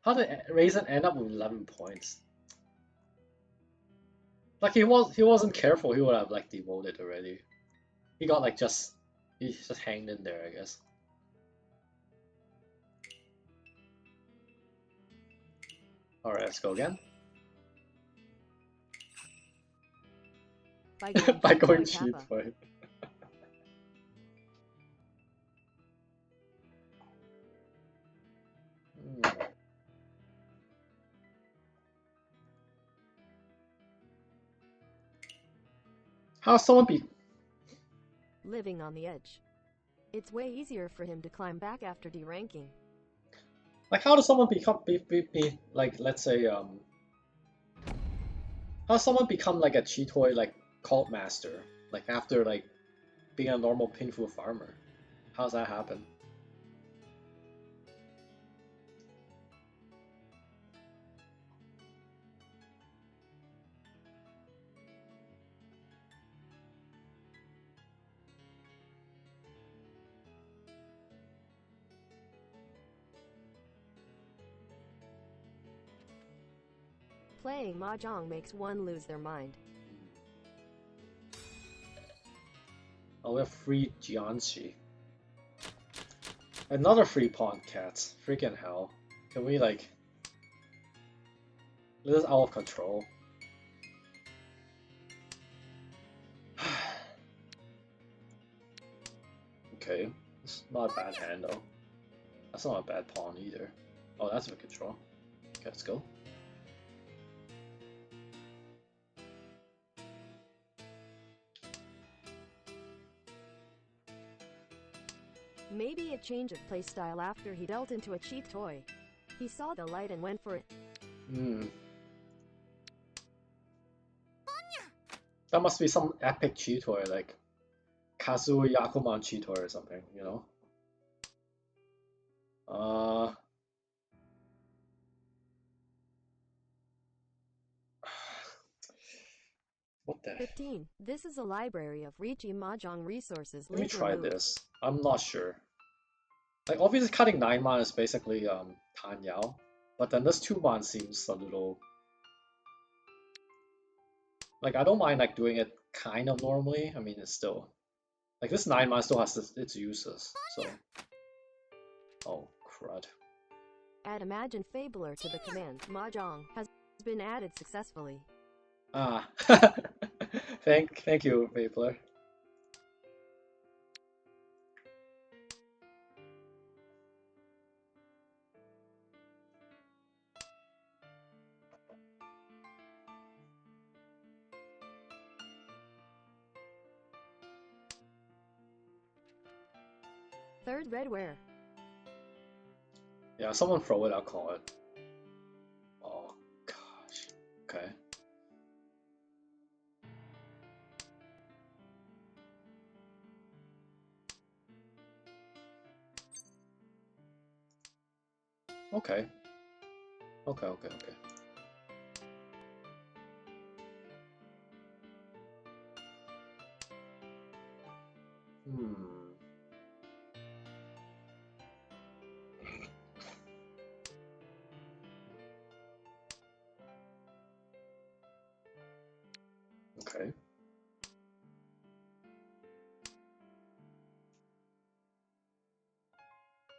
How did Raisin end up with 11 points? Like he wasn't careful, he would have like devoted already. He got like he's just hanged in there, I guess. Alright, let's go again. By going cheap for it. How someone be living on the edge? It's way easier for him to climb back after deranking. Like how does someone become like, let's say how does someone become like a Cheetoy like cult master, like after like being a normal Pinfu farmer? How does that happen? Playing mahjong makes one lose their mind. Oh, we have free Jianxi. Another free pawn cats. Freaking hell. Can we like... This is out of control. Okay. It's not a bad hand though. That's not a bad pawn either. Oh, that's a control. Okay, let's go. Maybe a change of playstyle after he dealt into a cheap toy. He saw the light and went for it. That must be some epic Cheetoy, like Kazuo Yakuman Cheetoy or something, you know? What the? 15. This is a library of Riichi Mahjong resources. Let me try this. I'm not sure. Like obviously cutting 9 mana is basically Tan Yao, but then this 2 mana seems a little... Like I don't mind like doing it kind of normally. I mean it's still... Like this 9 mana still has its uses, so... Oh, crud. Add Imagine Fabler to the command. Mahjong has been added successfully. Ah, thank you, Vapler. Third redware. Yeah, someone throw it, I'll call it. Oh, gosh. Okay. Okay. Okay. Okay.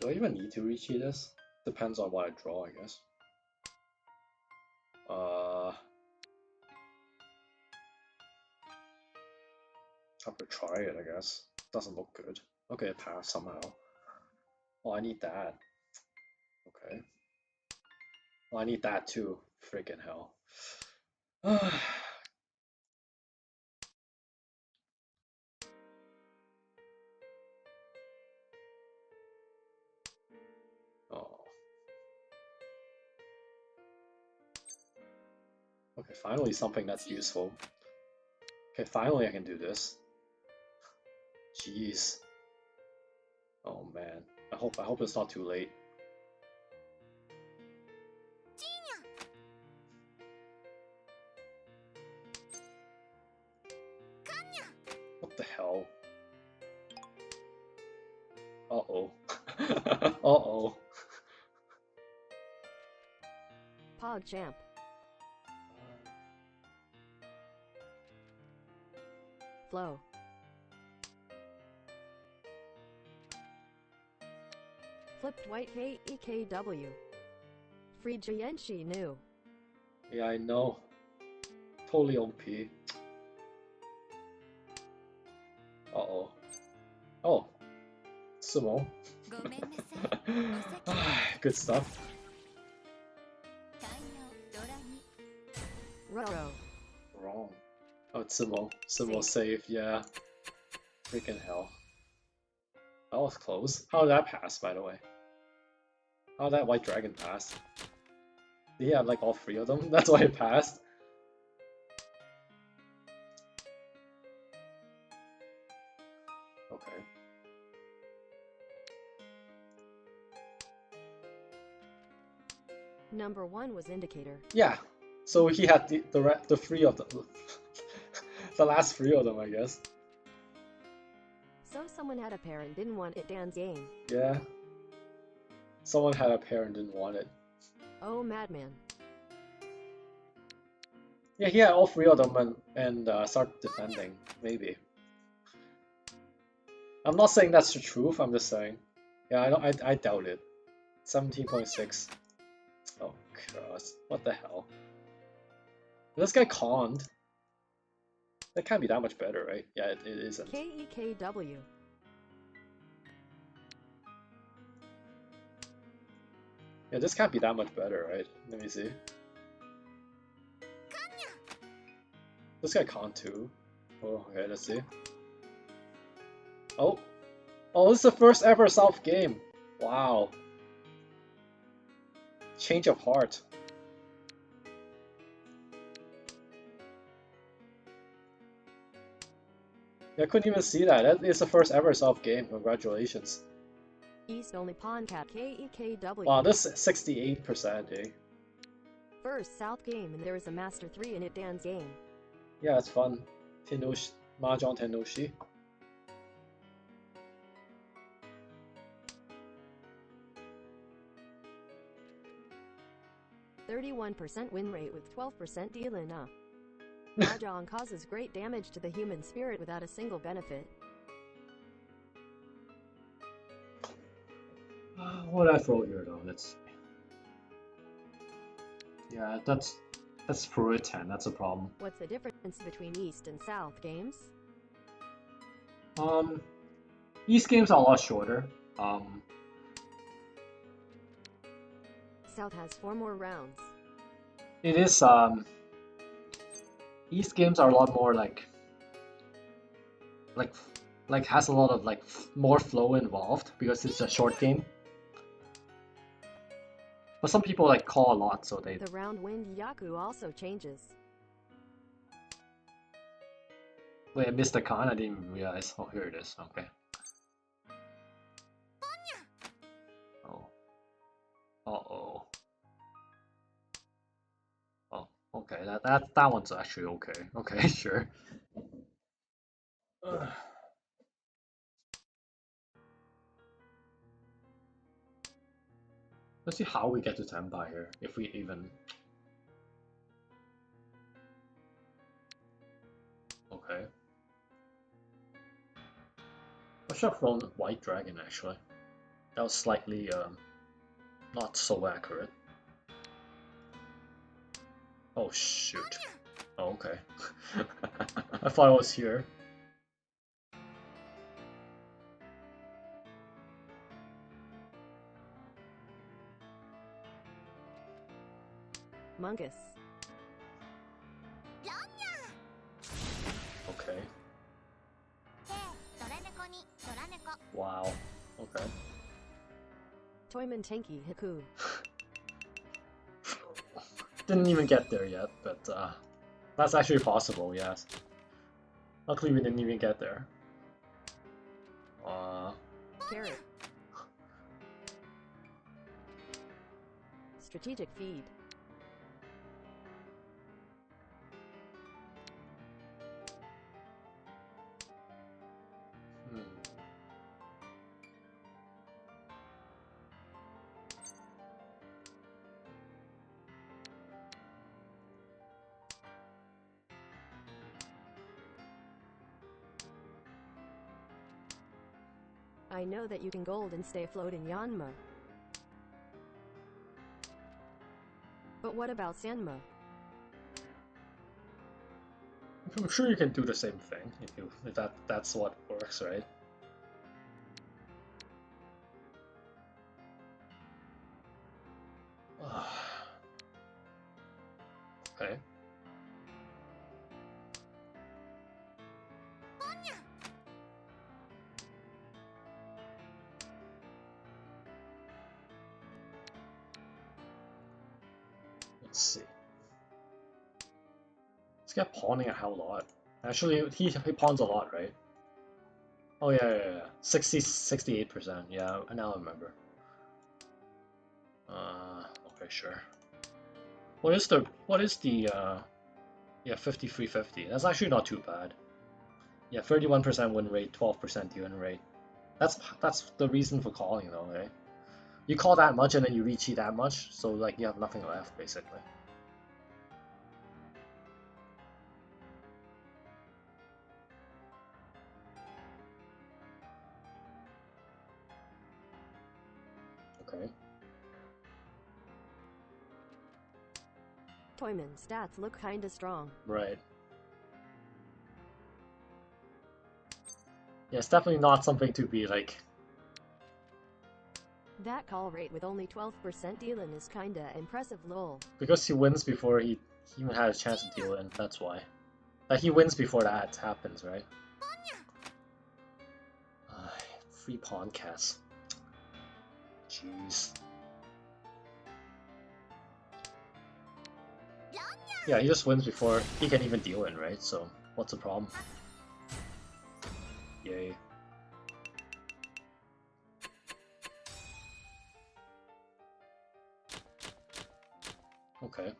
Do I even need to reach this? Depends on what I draw, I guess. Have to try it, I guess. Doesn't look good. Okay, it passed somehow. Oh, I need that. Okay. Well, I need that too. Freaking hell. Oh. Okay, finally something that's useful. Okay, finally I can do this. Jeez. Oh man. I hope it's not too late. What the hell? Uh-oh. Uh-oh. PogChamp. Flow. Flipped White KEKW. Free Jianshi new. Yeah, I know. Totally OP. Uh-oh. Oh. Sumo. ごめんなさい。お先 Good stuff. 太陽ドラに Roro. Wrong. Oh, it's Sumo. Sumo save, yeah. Freaking hell. That was close. How did that pass, by the way? How did that White Dragon pass? Did he have like all three of them? That's why it passed? Okay. Number 1 was Indicator. Yeah. So he had the three of them. The last three of them, I guess. So someone had a pair and didn't want it Dan's game. Yeah. Someone had a pair and didn't want it. Oh, madman. Yeah, he had all three of them and start defending. Maybe. I'm not saying that's the truth. I'm just saying. Yeah, I doubt it. 17.6. Oh god, what the hell? This guy conned. That can't be that much better, right? Yeah, it isn't. KEKW. Yeah, this can't be that much better, right? Let me see. This guy conned too. Oh, okay, let's see. Oh! Oh, this is the first ever South game! Wow. Change of heart. I couldn't even see that. That is the first ever South game. Congratulations. East only pawn cat KEKW. Wow, this is 68%, eh? First South game and there is a Master 3 in it Dan's game. Yeah, it's fun. Tennoshi, Mahjong Tennoshi. %31% win rate with 12% deal-in. Mahjong causes great damage to the human spirit without a single benefit. What did I throw here though? Let's see. Yeah, that's for a 10. That's a problem. What's the difference between East and South games? East games are a lot shorter. South has 4 more rounds. It is East games are a lot more like has a lot of more flow involved because it's a short game. But some people call a lot, so they. The round wind Yaku also changes. Wait, I missed the con. I didn't even realize. Oh, here it is. Okay. Oh. Uh-oh. Oh, okay. That one's actually okay. Okay, sure. Let's see how we get to Tenpai here, if we even. Okay. I should have thrown White Dragon actually. That was slightly not so accurate. Oh shoot. Oh, okay. I thought it was here. Mungus. Okay. へえ、ドラ猫にドラ猫 Wow. Okay. Toyman Tenki Hiku. Didn't even get there yet, but that's actually possible, yes. Luckily we didn't even get there. Carrot. Strategic feed. I know that you can gold and stay afloat in Yanma. But what about Sanma? I'm sure you can do the same thing if that's what works, right? Okay. Let's see. This guy pawning a hell lot. Actually, he pawns a lot, right? Oh yeah. 68%. Yeah, now I remember. Okay, sure. What is the yeah, 53-50. That's actually not too bad. Yeah, 31% win rate, 12% win rate. That's the reason for calling though, right? You call that much and then you recheat that much, so like you have nothing left basically. Okay. Toyman stats look kinda strong. Right. Yeah, it's definitely not something to be like. That call rate with only 12% deal-in is kinda impressive lol. Because he wins before he even had a chance to deal in, that's why. Like he wins before that happens, right? Free pawn cast. Jeez. Yeah, he just wins before he can even deal in, right? So, what's the problem? Yay. Okay.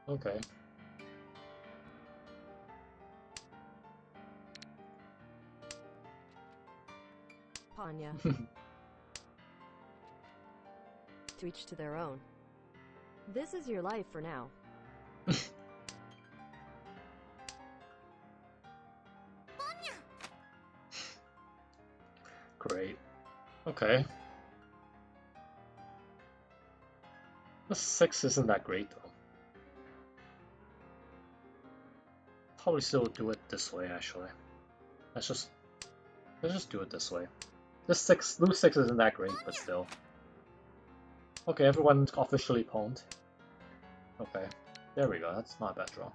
Okay. Panya. To each to their own. This is your life for now. Great. Okay. The 6 isn't that great though. Probably still do it this way actually. Let's just do it this way. This 6 lose 6 isn't that great, but still. Okay, everyone's officially pawned. Okay. There we go, that's not a bad draw.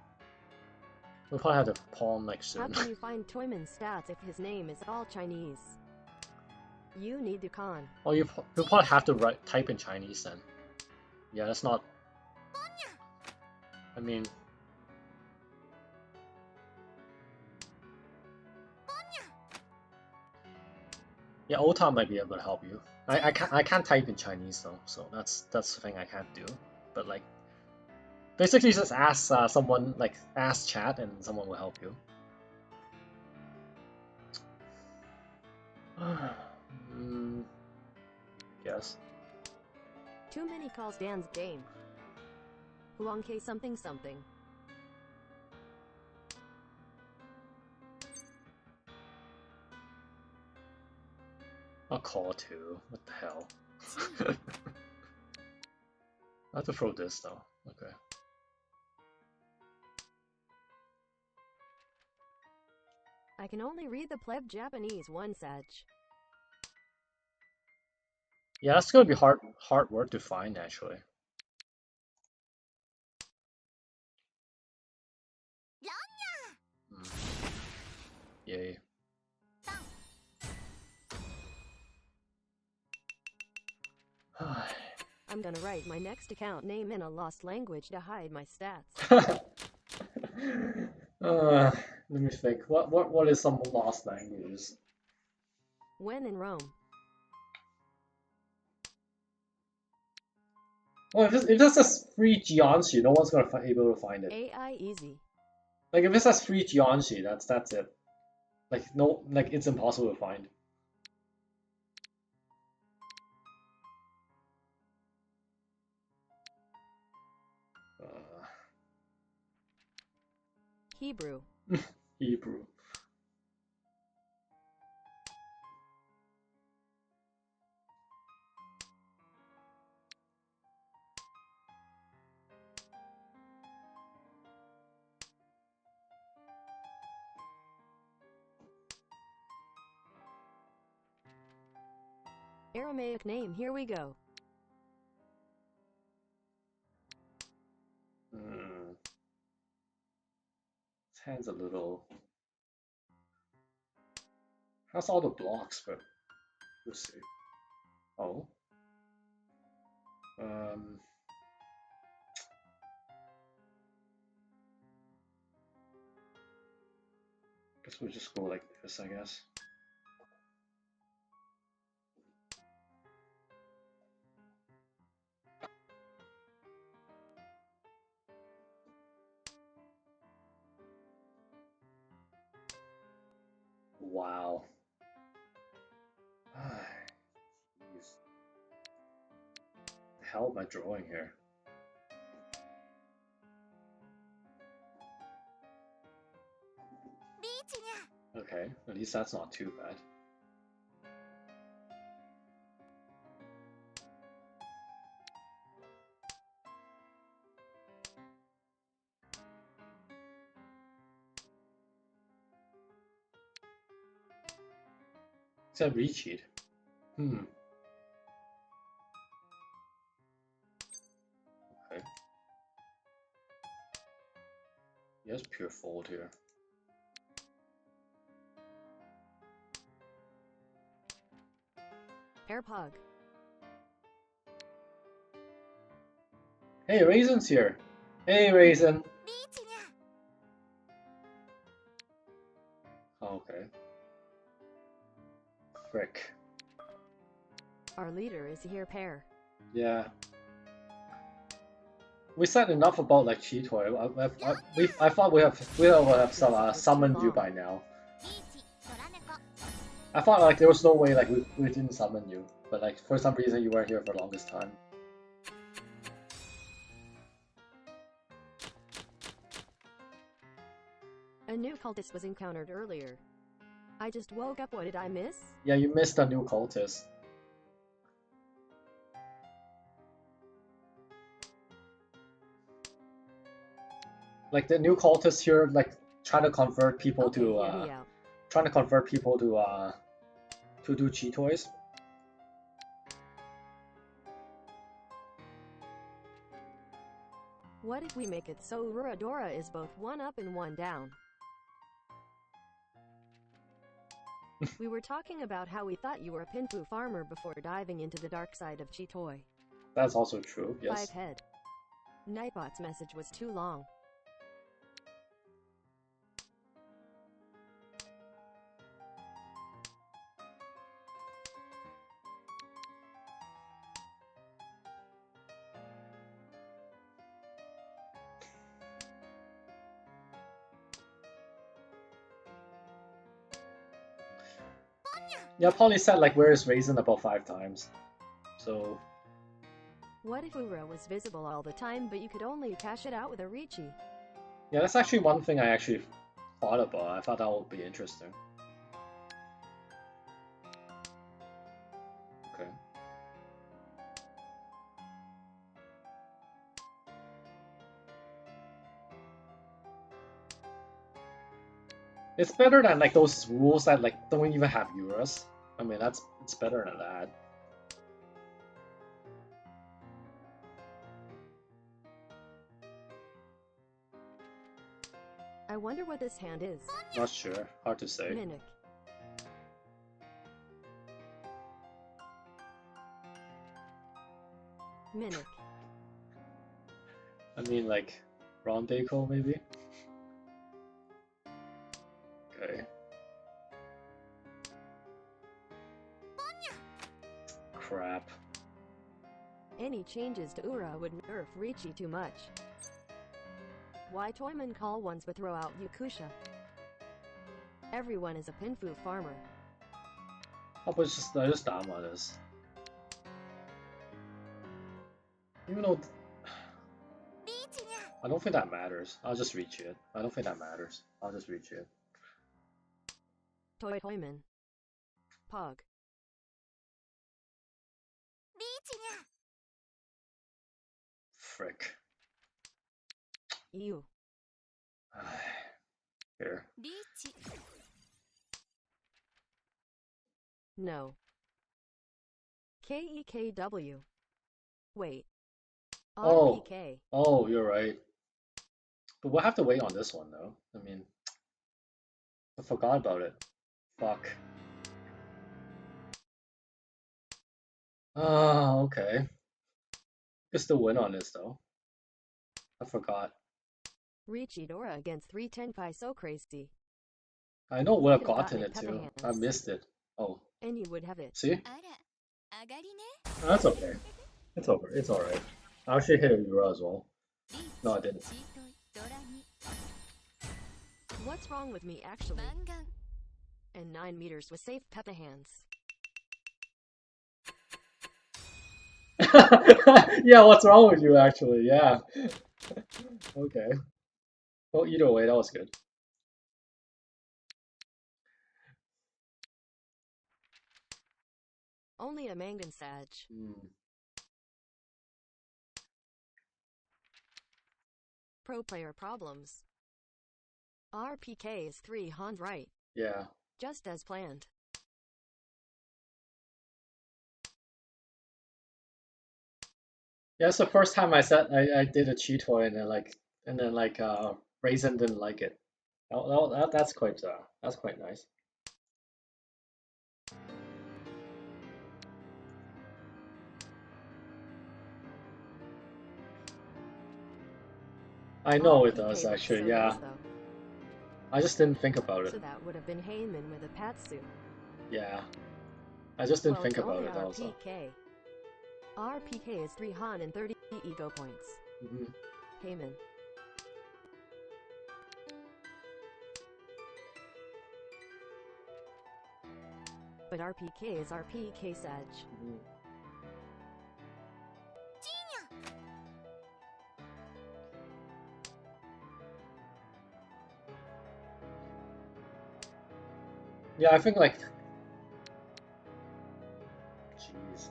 We'll probably have to pawn like soon. How can you find Toyman's stats if his name is all Chinese? You need to con. Oh, you'll probably have to type in Chinese then. Yeah, that's not. I mean. Yeah, Ota might be able to help you. I can't type in Chinese though, so that's the thing I can't do. But like, basically just ask someone, like ask chat and someone will help you. Yes. Too many calls Dan's game. Huang K something something. I'll call too. What the hell? I have to throw this though. Okay. I can only read the pleb Japanese one, Sag. Yeah, that's gonna be hard work to find actually. Yay. I'm gonna write my next account name in a lost language to hide my stats. Let me think. What is some lost languages? When in Rome. Well, if this says free Jianxi, no one's gonna be able to find it. AI easy. Like if it says free Jianxi, that's it. Like no, like it's impossible to find. Hebrew. Hebrew. Aramaic name, here we go. His hand's a little... How's all the blocks, but we'll see. Oh. Guess we'll just go like this, I guess. Wow. Jeez. The hell am I drawing here? Okay, at least that's not too bad. Except recheat. Okay. Yes, pure fold here. Airpug. Hey, Raisin's here. Hey, Raisin. Okay. Frick. Our leader is here, pair. Yeah. We said enough about like Cheetoy. I thought we will have some summoned you by now. I thought like there was no way like we didn't summon you, but like for some reason you weren't here for the longest time. A new cultist was encountered earlier. I just woke up, what did I miss? Yeah, you missed a new cultist. Like the new cultist here, like trying to convert people Okay, to trying to convert people to do Cheetoys. What if we make it so Uradora is both one up and one down? We were talking about how we thought you were a Pinfu farmer before diving into the dark side of Cheetoy. That's also true, yes. 5 head. Nightbot's message was too long. Yeah, Polly said like where is Raisin about 5 times. So what if Ura was visible all the time, but you could only cash it out with a Riichi? yeah, that's actually one thing I actually thought about. I thought that would be interesting. Okay. It's better than like those rules that like don't even have Uras. I mean it's better than that. I wonder what this hand is. Not sure. Hard to say. Mimic. Mimic. I mean like Rondeco maybe? Okay. Crap. Any changes to Ura would nerf Riichi too much. Why Toyman call ones but throw out Yakusha? Everyone is a Pinfu farmer. How about just Dama this? Even though I don't think that matters. I'll just reach it. I don't think that matters. I'll just reach it. Toyman. Pog. リーチにゃ Frick. You. Here. リーチ No. KEKW. Wait. Oh. RPK. Oh, you're right. But we'll have to wait on this one though. I mean, I forgot about it. Fuck. Ah, okay. You still win on this though. I forgot. Richidora against 310 Pi so crazy. I know would You have could have gotten gotten it it too. Pepper I Hands. missed it. Oh, And you would have it. see? あら上がりね That's okay. It's over. It's alright. I actually hit a Euro as well. リーチ No, I didn't. チートイドラに What's wrong with me actually? マンガン And 9 meters with safe Peppa hands. Yeah, what's wrong with you actually? Yeah. Okay. Well, either way, that was good. Only a Mangan Sag. Hmm. Pro player problems. RPK is 3 Hans right. Yeah. Just as planned. Yeah, it's the first time I said I did a cheat toy and then Raisin didn't like it. That's quite nice. I know it RPK does looks actually, so yeah. nice, though. I just didn't think about So it. that would have been Heyman with a Patsu. Yeah. I just didn't Well, think it's about only it also. RPK. RPK is 3 Han and 30 ego points. Hmm. Heyman. But RPK is RPK Sag. Hmm. Yeah, I think like jeez.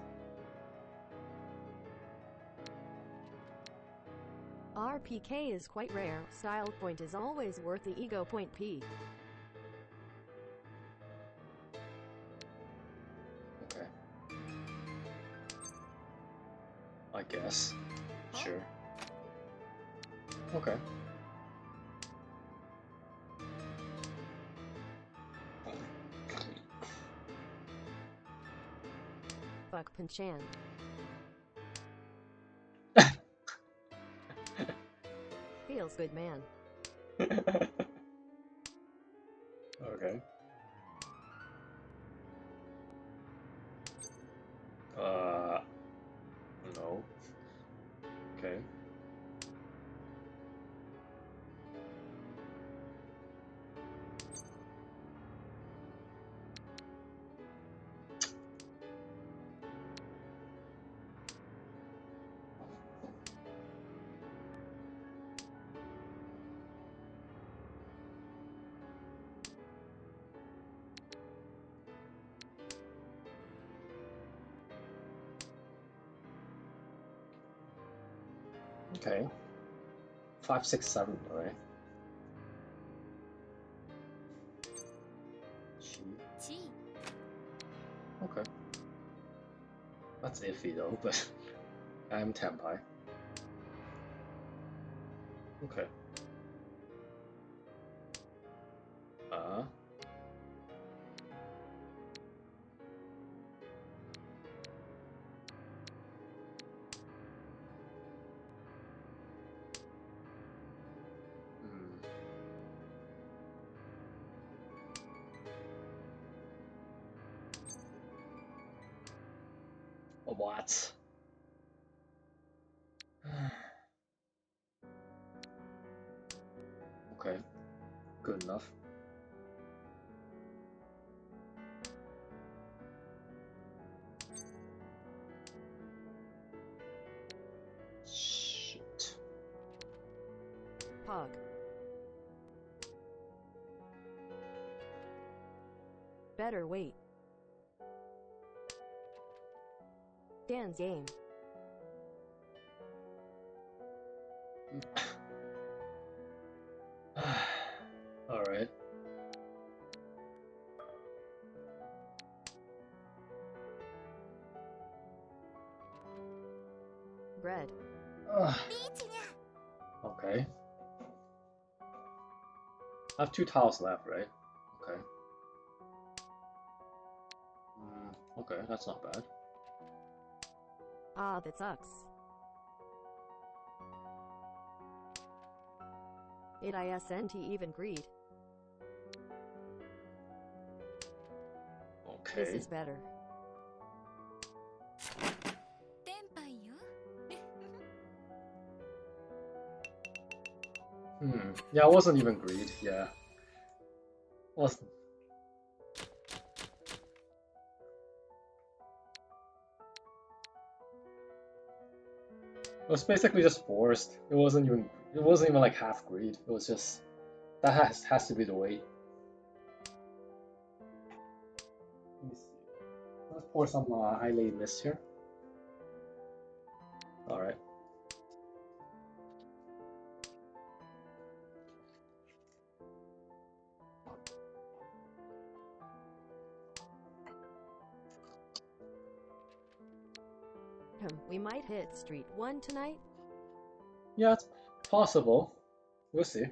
RPK is quite rare. Style point is always worth the ego point P. Okay. I guess. Sure. Okay. Fuck Pinchan. Feels good, man. Okay. No. Okay. Okay. 5, 6, 7, alright. She. チー Okay. That's iffy though, but I'm Tenpai. Okay. Uh. Hmm. What? Okay. Good enough. Shit. Pog. Better wait. Dan's game. Alright. Bread. ビーチにゃ Okay. I have 2 tiles left, right? Okay. Okay, that's not bad. Ah, that sucks. It isn't even greed. Okay. This is better. テンパイよ Yeah, it wasn't even greed, yeah. Wasn't. It was basically just forced. It wasn't even like half greed. It was just that has to be the weight. Let me see. Let's pour some highlight mist here. All right. We might hit Street 1 tonight. Yeah, it's possible. We'll see.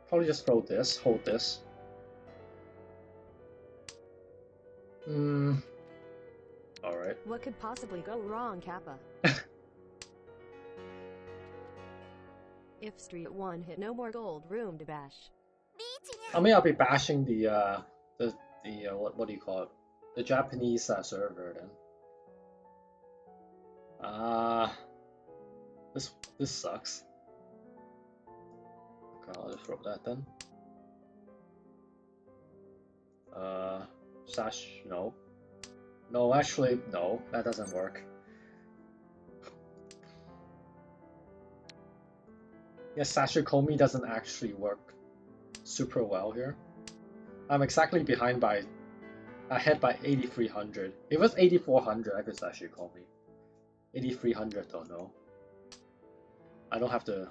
Probably just throw this, hold this. Alright. What could possibly go wrong, Kappa? If Street 1 hit, no more gold room to bash. ビーチに I mean, I'll be bashing the what do you call it? The Japanese server then. This sucks. Okay, I'll just throw that then. Sash, no. No, actually, no, that doesn't work. Yeah, Sashikomi doesn't actually work super well here. I'm exactly ahead by 8,300. If it was 8,400, I could Sashikomi. 8,300 though, no. I don't have the,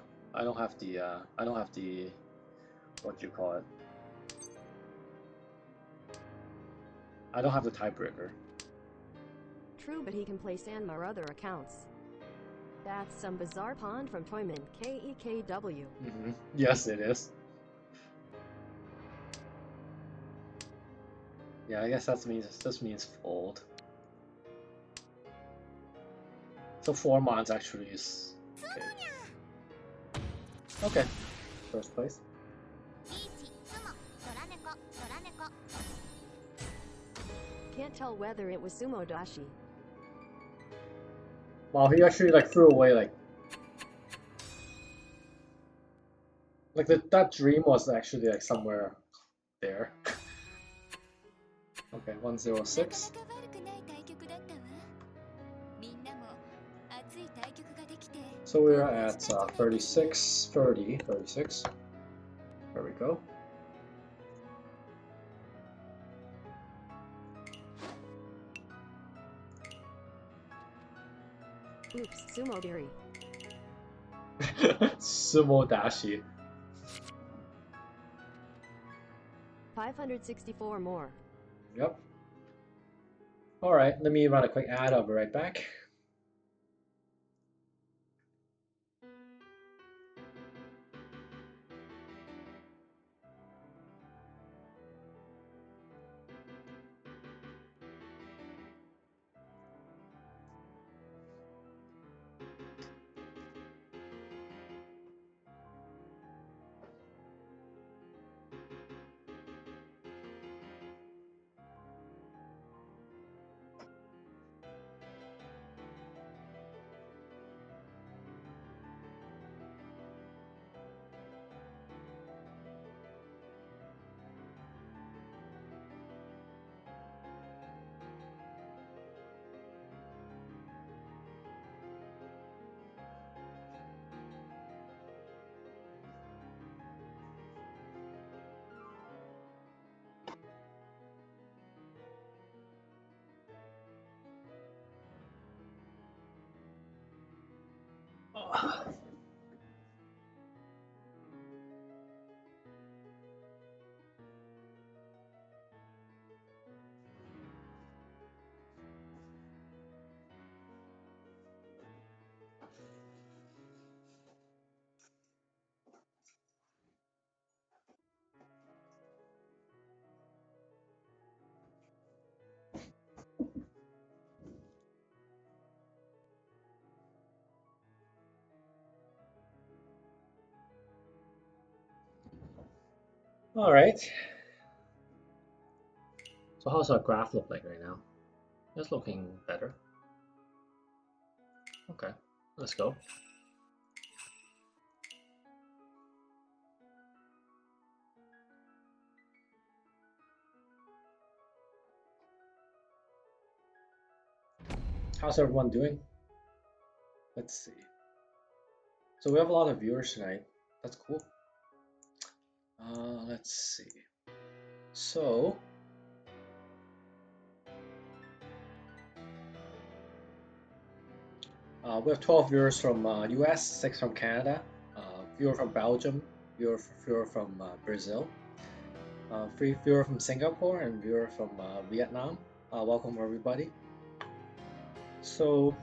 what you call it? I don't have the tiebreaker. True, but he can play Sanma other accounts. That's some bizarre pond from Toyman, KEKW. Yes, it is. Yeah, I guess this means fold. So 4 mons actually is okay. Okay, first place. ビーチスモドラネコドラネコ Can't tell whether it was Sumo Dashi. Wow, he actually like threw away that dream was actually like somewhere there. Okay, 106. なかなか悪くない対局だったわみんなも熱い対局ができて So we're at 36, 30, 36. There we go. Oops, Sumo Diri. Sumo Dashi. 564 more. Yep. Alright, let me run a quick ad. I'll be right back. All right. So how's our graph look like right now? It's looking better. Okay, let's go. How's everyone doing? Let's see. So we have a lot of viewers tonight. That's cool. Let's see. So we have 12 viewers from US, 6 from Canada, viewer from Belgium, viewer from Brazil, 3 viewer from Singapore, and viewer from Vietnam. Welcome everybody. So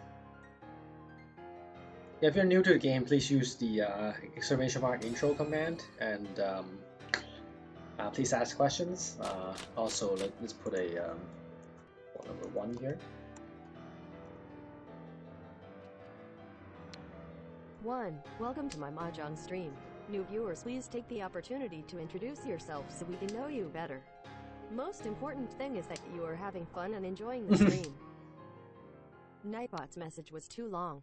if you're new to the game, please use the !intro command, and please ask questions. Also, let's put a number 1 here. 1. Welcome to my Mahjong stream. New viewers, please take the opportunity to introduce yourself so we can know you better. Most important thing is that you are having fun and enjoying the stream. Nightbot's message was too long.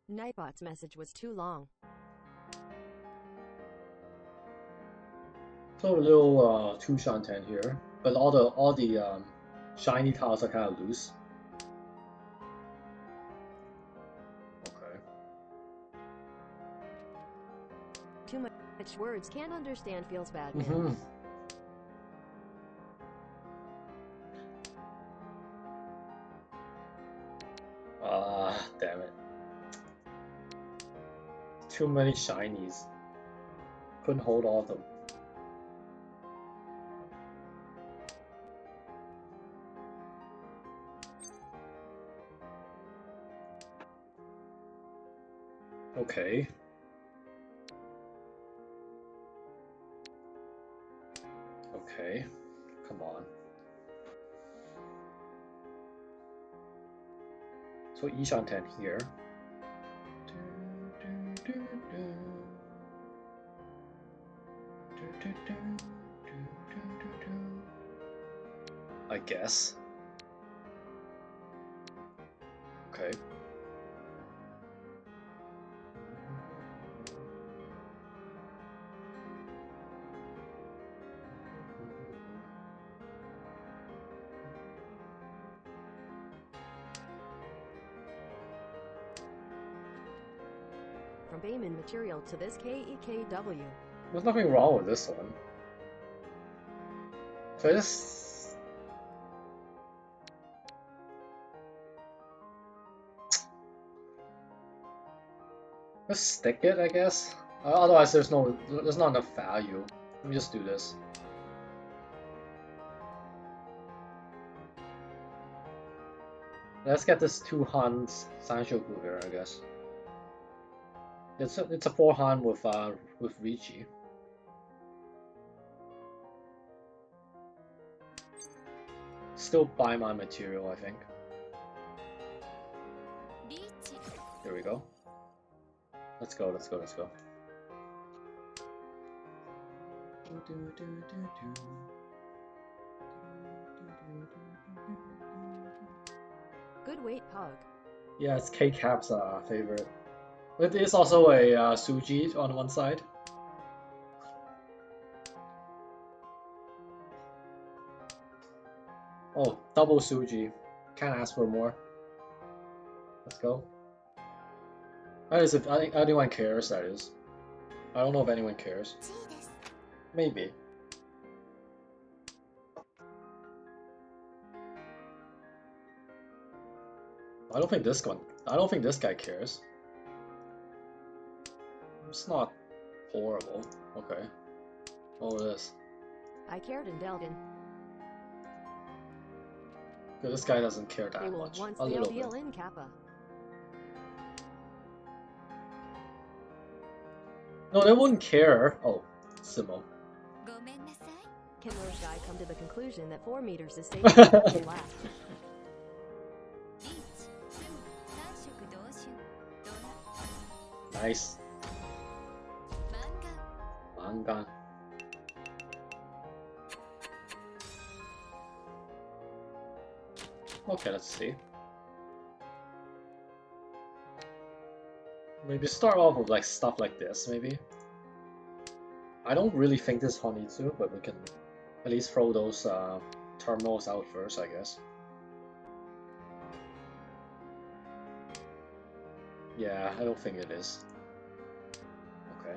Nightbot's message was too long. So a little 2 Shantan here, but all the shiny tiles are kind of loose. Okay. Too much words, can't understand, feels bad, man. Damn it. Too many shinies. Couldn't hold all of them. Okay. Okay. Come on. So Ishanten here. I guess. Okay. From Bayman material to this KEKW. There's nothing wrong with this one. So just stick it, I guess. Otherwise, there's not enough value. Let me just do this. Let's get this 2 Hans Sanshoku here, I guess. It's a 4 Han with Ricci. Still buy my material, I think. Here we go. Let's go, let's go, let's go. Good weight, Pog. Yeah, it's K-Cap's favorite. It is also a Suji on one side. Oh, double Suji. Can't ask for more. Let's go. That is if anyone cares, that is. I don't know if anyone cares. Maybe. I don't think this guy cares. It's not horrible. Okay. Oh, this. I cared in Delvin. Good, this guy doesn't care They that will much. once A they'll little deal bit. in Kappa. No, they wouldn't care. Oh, Simo. ごめんなさい。 Can Roshai come to the conclusion that 4 meters is safe and laugh? リーチ、スム、三色同春、ドラ、 Nice. マンガン。 Mangan. Okay, let's see. Maybe start off with like stuff like this, maybe. I don't really think this is Honitsu, but we can at least throw those terminals out first, I guess. Yeah, I don't think it is. Okay.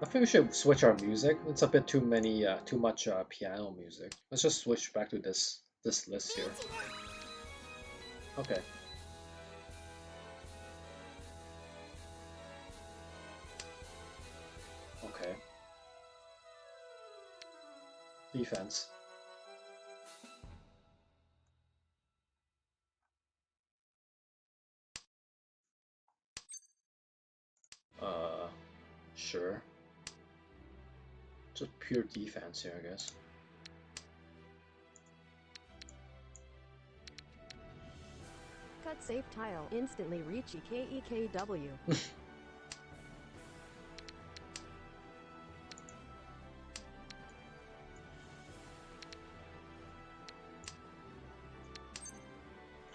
I think we should switch our music. It's a bit too much piano music. Let's just switch back to this list here. Okay. Okay. Defense. Sure. Just pure defense here, I guess. Cut safe tile. Instantly reach EKEKW.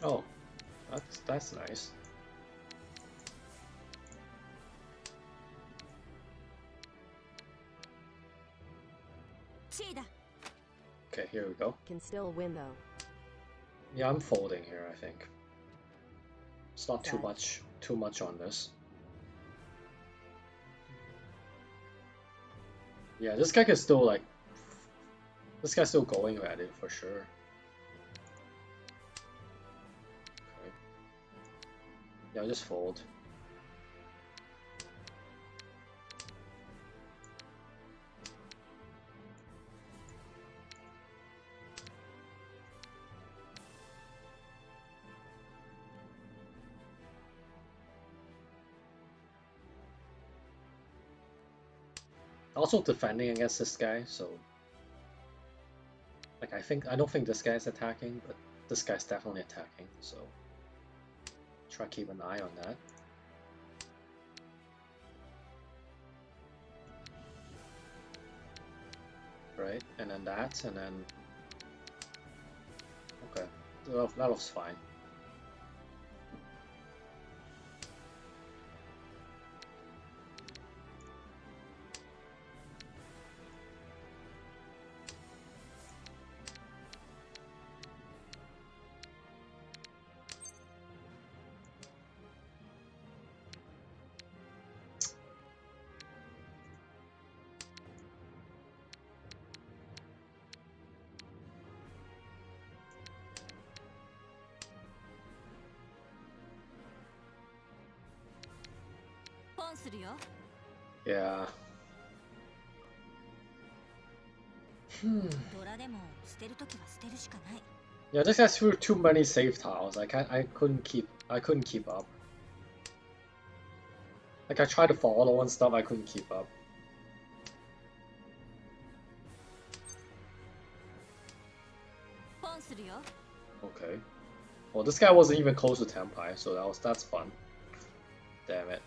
Oh, that's nice. Okay, here we go. Can still win though. Yeah, I'm folding here, I think. It's not too Sad. much on this. Yeah, this guy can still like this guy's still going at it for sure. Okay. Yeah, I'll just fold. Also defending against this guy, so like I don't think this guy's attacking, but this guy's definitely attacking, so try to keep an eye on that. Right, and then that, and then okay, that looks fine. Yeah. Yeah, this has threw too many save tiles. I couldn't keep up. Like I tried to follow and stuff, I couldn't keep up. Okay. Well, this guy wasn't even close to Tenpai, so that's fun. Damn it.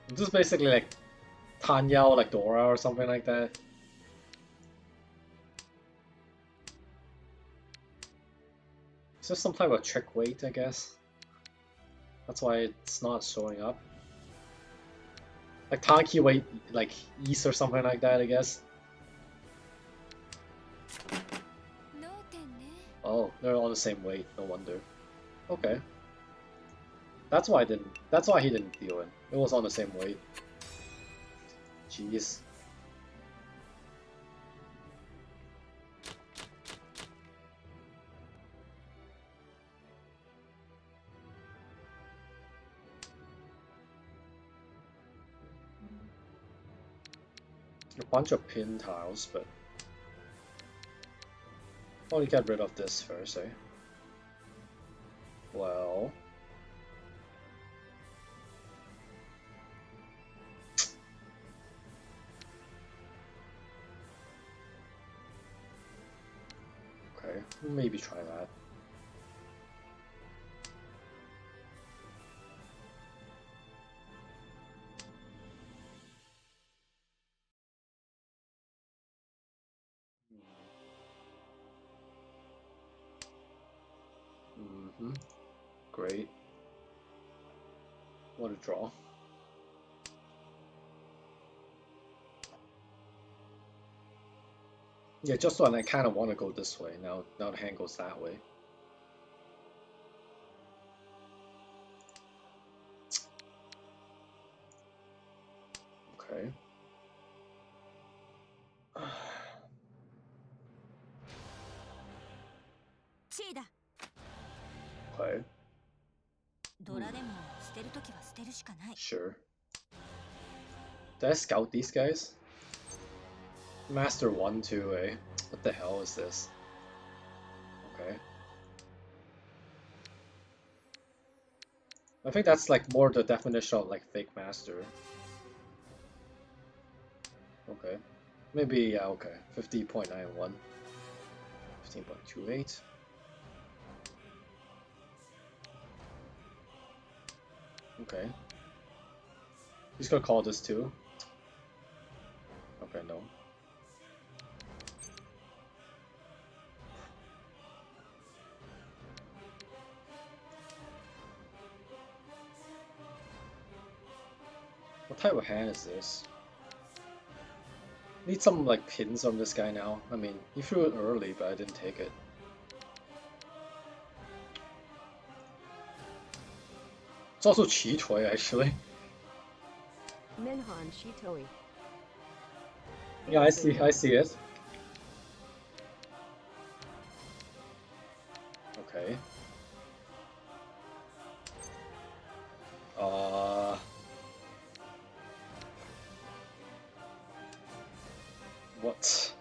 This is basically like Tanya or like Dora or something like that. It's just some type of trick weight, I guess. That's why it's not showing up. Like Tanki weight, like East or something like that, I guess. Oh, they're all the same weight. No wonder. Okay. That's why he didn't deal in. It was on the same weight. Jeez. A bunch of pin tiles, but probably get rid of this first, eh? Well, okay, maybe try that. Great. What a draw. Yeah, just so I kind of want to go this way. Now the hand goes that way. Okay. Okay. Sure. Did I scout these guys? Master 1, 2, eh? What the hell is this? Okay. I think that's like more the definition of like fake master. Okay. Maybe, yeah, okay. 50.91. 15.28. Okay. He's gonna call this too. Okay, no. What type of hand is this? Need some like pins on this guy now. I mean, he threw it early, but I didn't take it. It's also Chi-Toy actually. Minhan Shitoi. Yeah, I see it. Okay. What?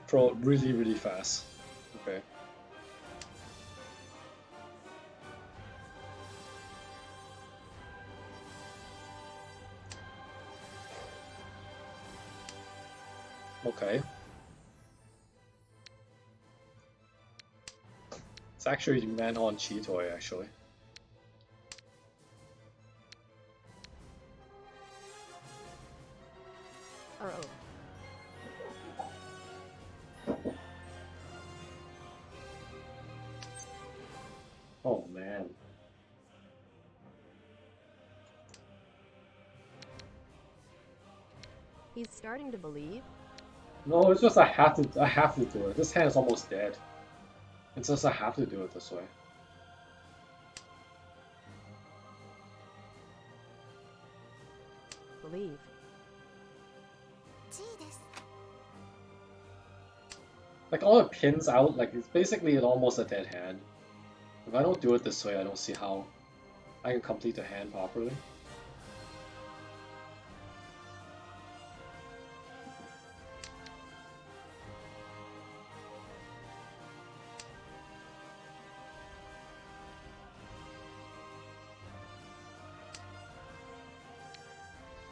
Pro really fast. Okay. Okay. It's actually man on Chi-Toy actually. Oh man. He's starting to believe? No, it's just I have to do it. This hand is almost dead. It's just I have to do it this way. Believe. Like all the pins out, like it's basically almost a dead hand. If I don't do it this way, I don't see how I can complete the hand properly.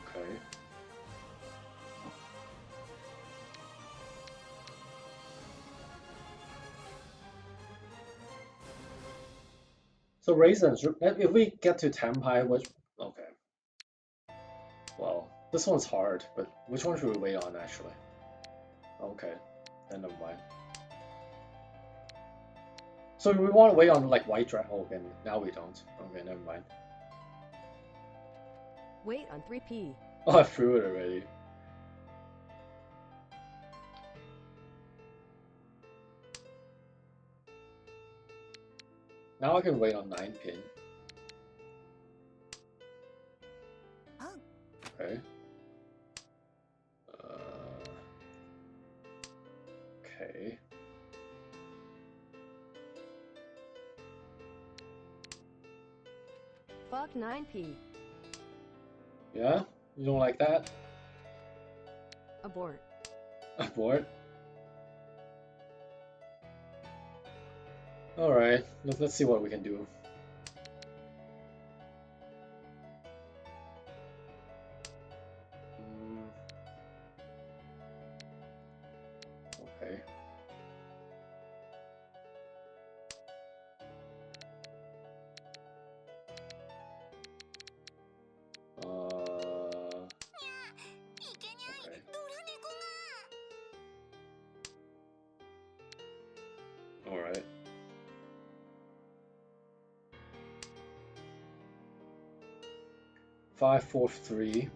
Okay. So raisins, if we get to Tenpai, which, okay. Well, this one's hard, but which one should we wait on actually? Okay, then never mind. So we want to wait on like white dragon. Oh, okay, now we don't. Okay, never mind. Wait on 3p. Oh, I threw it already. Now I can wait on 9 pin. Okay. Okay. Fuck 9p. Yeah? You don't like that? Abort. Abort? Alright, let's see what we can do. Okay. Alright. Five, 4, 3.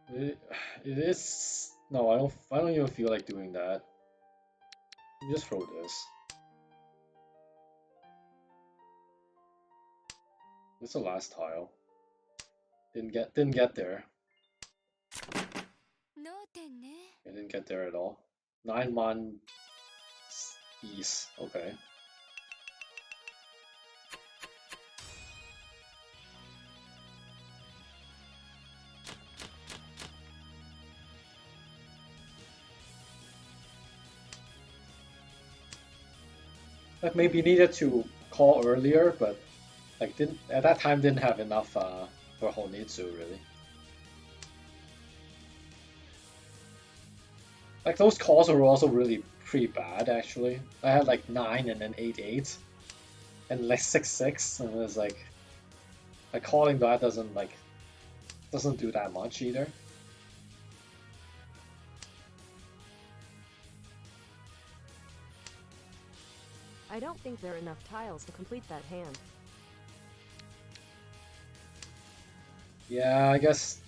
It is no. I don't even feel like doing that. Just throw this. It's the last tile. Didn't get there. I didn't get there at all. 9 mon east. Okay. Like maybe needed to call earlier, but like didn't at that time didn't have enough for Honitsu really. Like those calls were also really pretty bad actually. I had like 9 and then 8-8 and like 6-6 and it was like calling that doesn't do that much either. I don't think there are enough tiles to complete that hand. Yeah, I guess.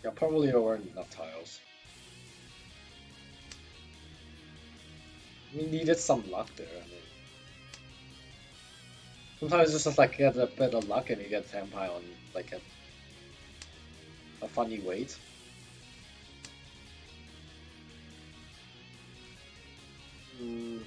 Yeah, probably there weren't enough tiles. We needed some luck there. I mean, sometimes it's just like get a bit of luck and you get Senpai on like a funny weight. Okay.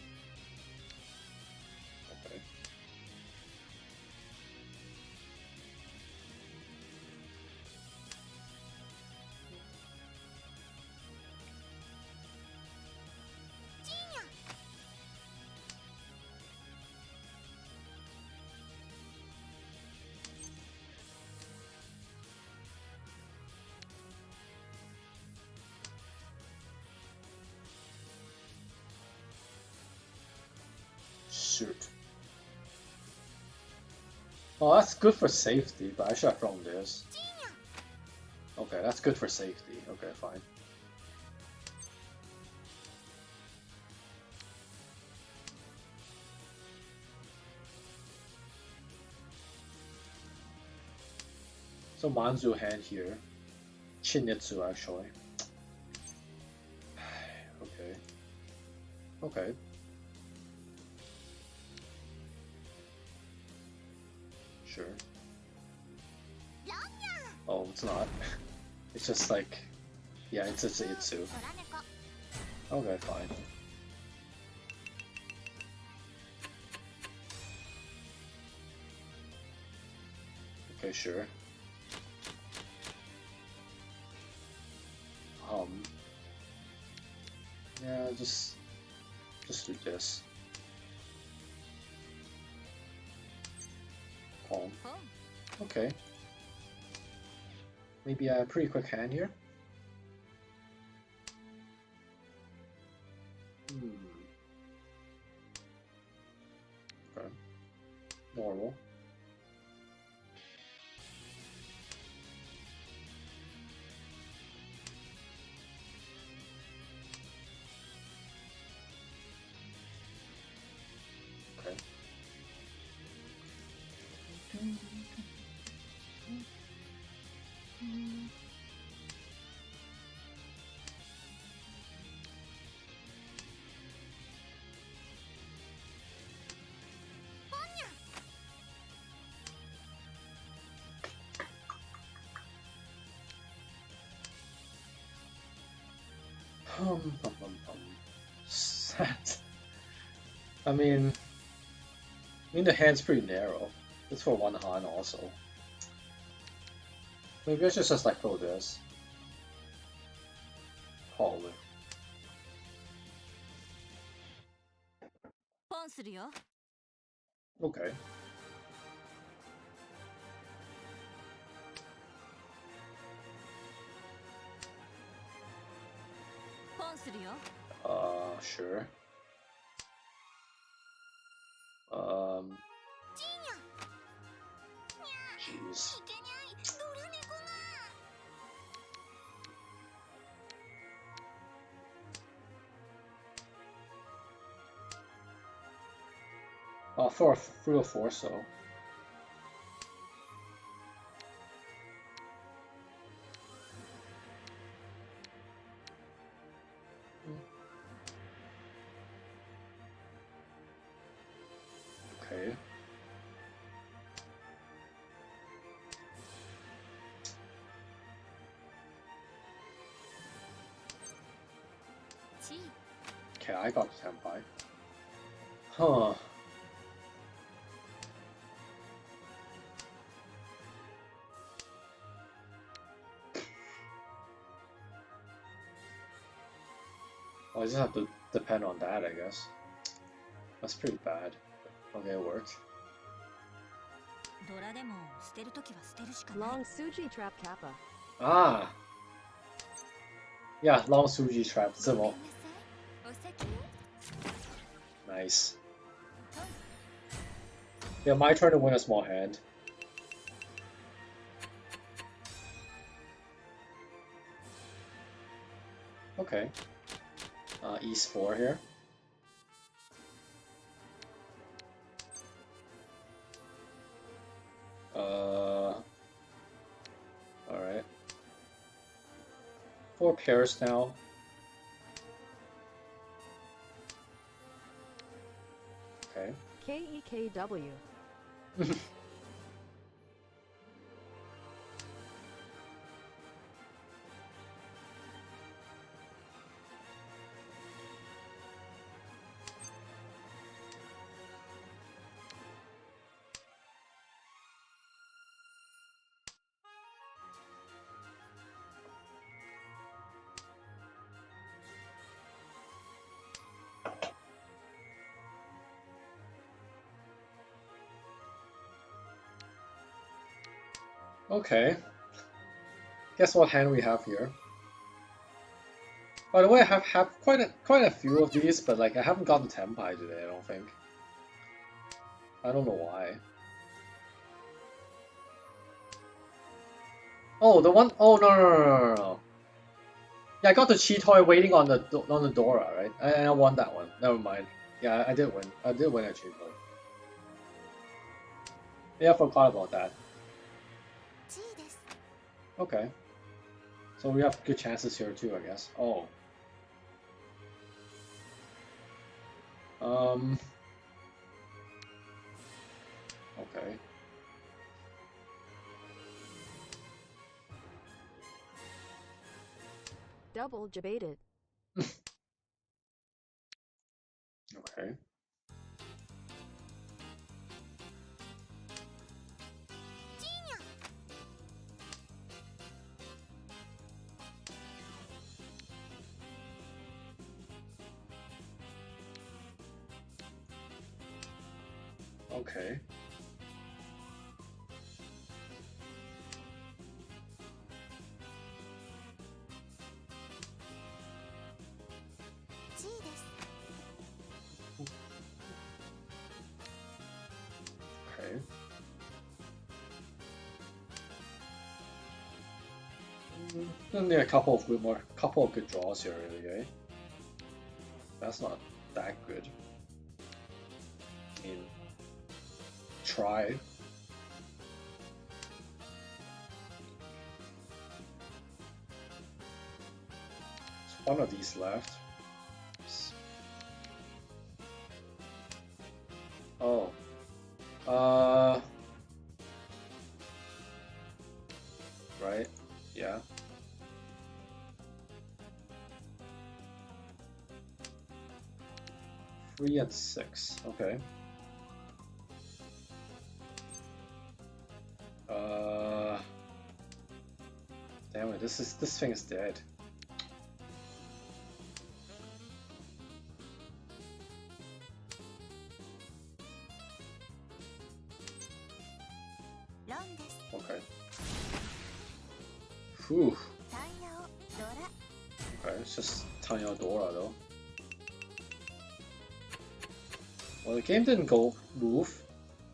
Shoot. Oh, that's good for safety, but I should have thrown this. Okay, that's good for safety. Okay, fine. So Manzu hand here. Chinitsu actually. Okay. Okay. Sure. Oh, it's not. It's just like, yeah, it's a Itsu. Okay, fine. Okay, sure. Yeah, just do this. Palm. Okay. Maybe a pretty quick hand here. Okay. Normal. Okay. Sad. I mean, the hand's pretty narrow. It's for one hand also. Maybe I should just like throw this. Probably. ポンするよ。 Okay. ポンするよ。 Sure. Jeez. いけにゃい、ドラ猫が。 For 3 or 4, so. Okay. Okay, I got the senpai. Huh. I just have to depend on that, I guess. That's pretty bad. Okay, it worked. ドラでも捨てるときは捨てるしかない。 Long Suji Trap Kappa. Ah! Yeah, long Suji trap, ごめん Zimo. なさい。お先よ。 Nice. Yeah, my turn to win a small hand. Okay. East 4 here. Alright. 4 pairs now. Okay. KEKW. Okay. Guess what hand we have here? By the way, I have quite a few of these, but like I haven't gotten Tenpai today, I don't think. I don't know why. Oh, the one oh no. Yeah, I got the Cheetoy waiting on the Dora, right? I won that one. Never mind. Yeah, I did win. I did win a Cheetoy. Yeah, I forgot about that. G です。 Okay. So we have good chances here too, I guess. Oh. Okay. Double debated. Okay. Okay. G です。Only a couple of good draws here, really, eh? That's not that good. I mean, try. There's one of these left. Oh. Right, yeah. Three and 6, okay. Damn it, this thing is dead. Okay. Whew. Okay, it's just Tanya Dora though. Well, the game didn't go move.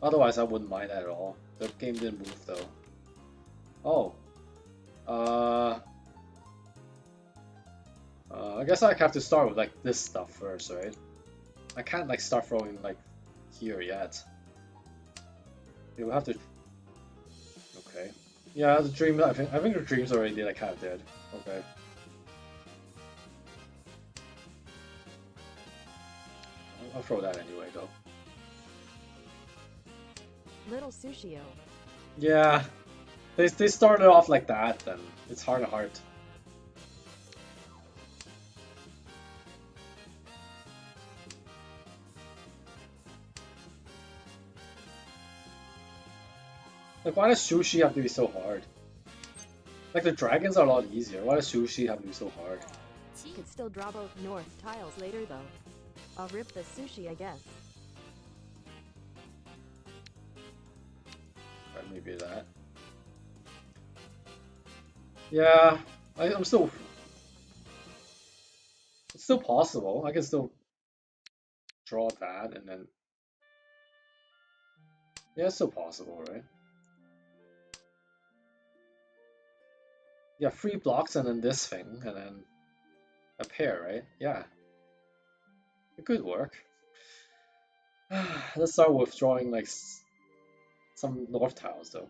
Otherwise, I wouldn't mind at all. The game didn't move though. Oh. I guess I have to start with like this stuff first, right? I can't like start throwing like here yet. You will have to. Okay. Yeah, the dream. I think the dream's already like kind of dead. Okay. I'll throw that anyway, though. Little Sushio. Yeah, they started off like that, then it's hard to heart. Like, why does sushi have to be so hard? Like, the dragons are a lot easier. Why does sushi have to be so hard? Could still draw both north tiles later though. I'll rip the sushi, I guess. Or maybe that. Yeah, I'm still. It's still possible. I can still draw that and then. Yeah, it's still possible, right? Yeah, 3 blocks and then this thing and then a pair, right? Yeah. It could work. Let's start with drawing like some north tiles though.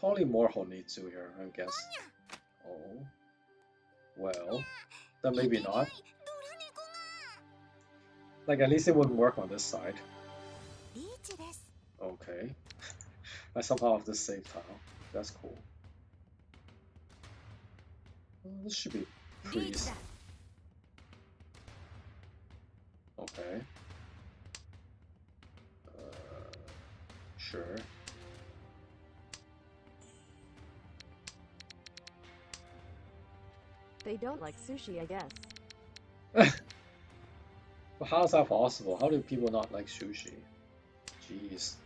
Probably more Honitsu here, I guess. Oh. Well, then maybe not. Like, at least it wouldn't work on this side. Okay. I somehow have the same tile. That's cool. Well, this should be priest. Okay. Sure. They don't like sushi, I guess. But how is that possible? How do people not like sushi? Jeez.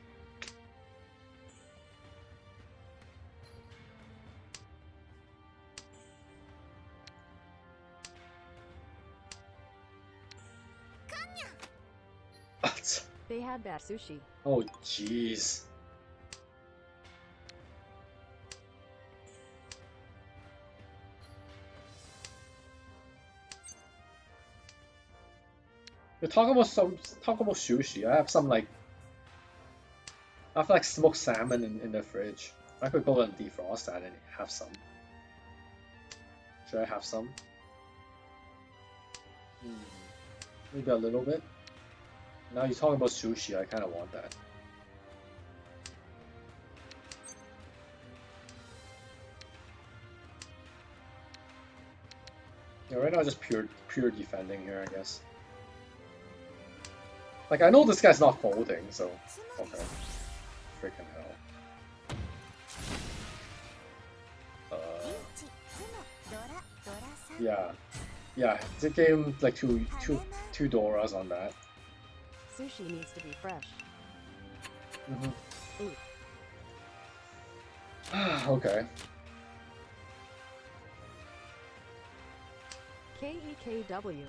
They had bad sushi. Oh, jeez. We're talking about sushi. I have some like smoked salmon in the fridge. I could go and defrost that and have some. Should I have some? Maybe a little bit. Now you're talking about sushi, I kind of want that. Yeah, right now just pure defending here, I guess. Like, I know this guy's not folding, so okay. Freaking hell. Yeah, it's a game like two Doras on that. Sushi needs to be fresh. Okay. KEKW.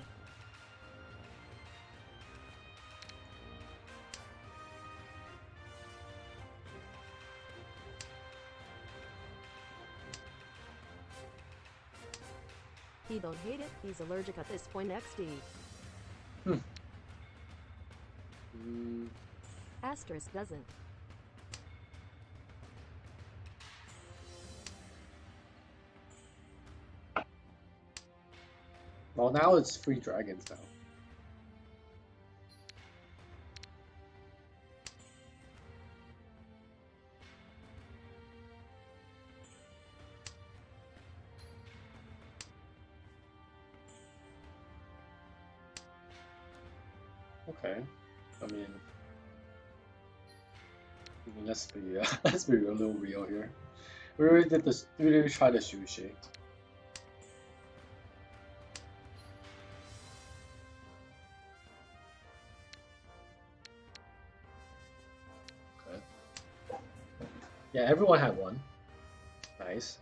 He don't hate it, he's allergic at this point XD. Asterisk doesn't. Well, now it's 3 dragons now. Okay, I mean, let's be let's be a little real here. We already did this. We already tried the sushi. Okay. Yeah, everyone had one. Nice.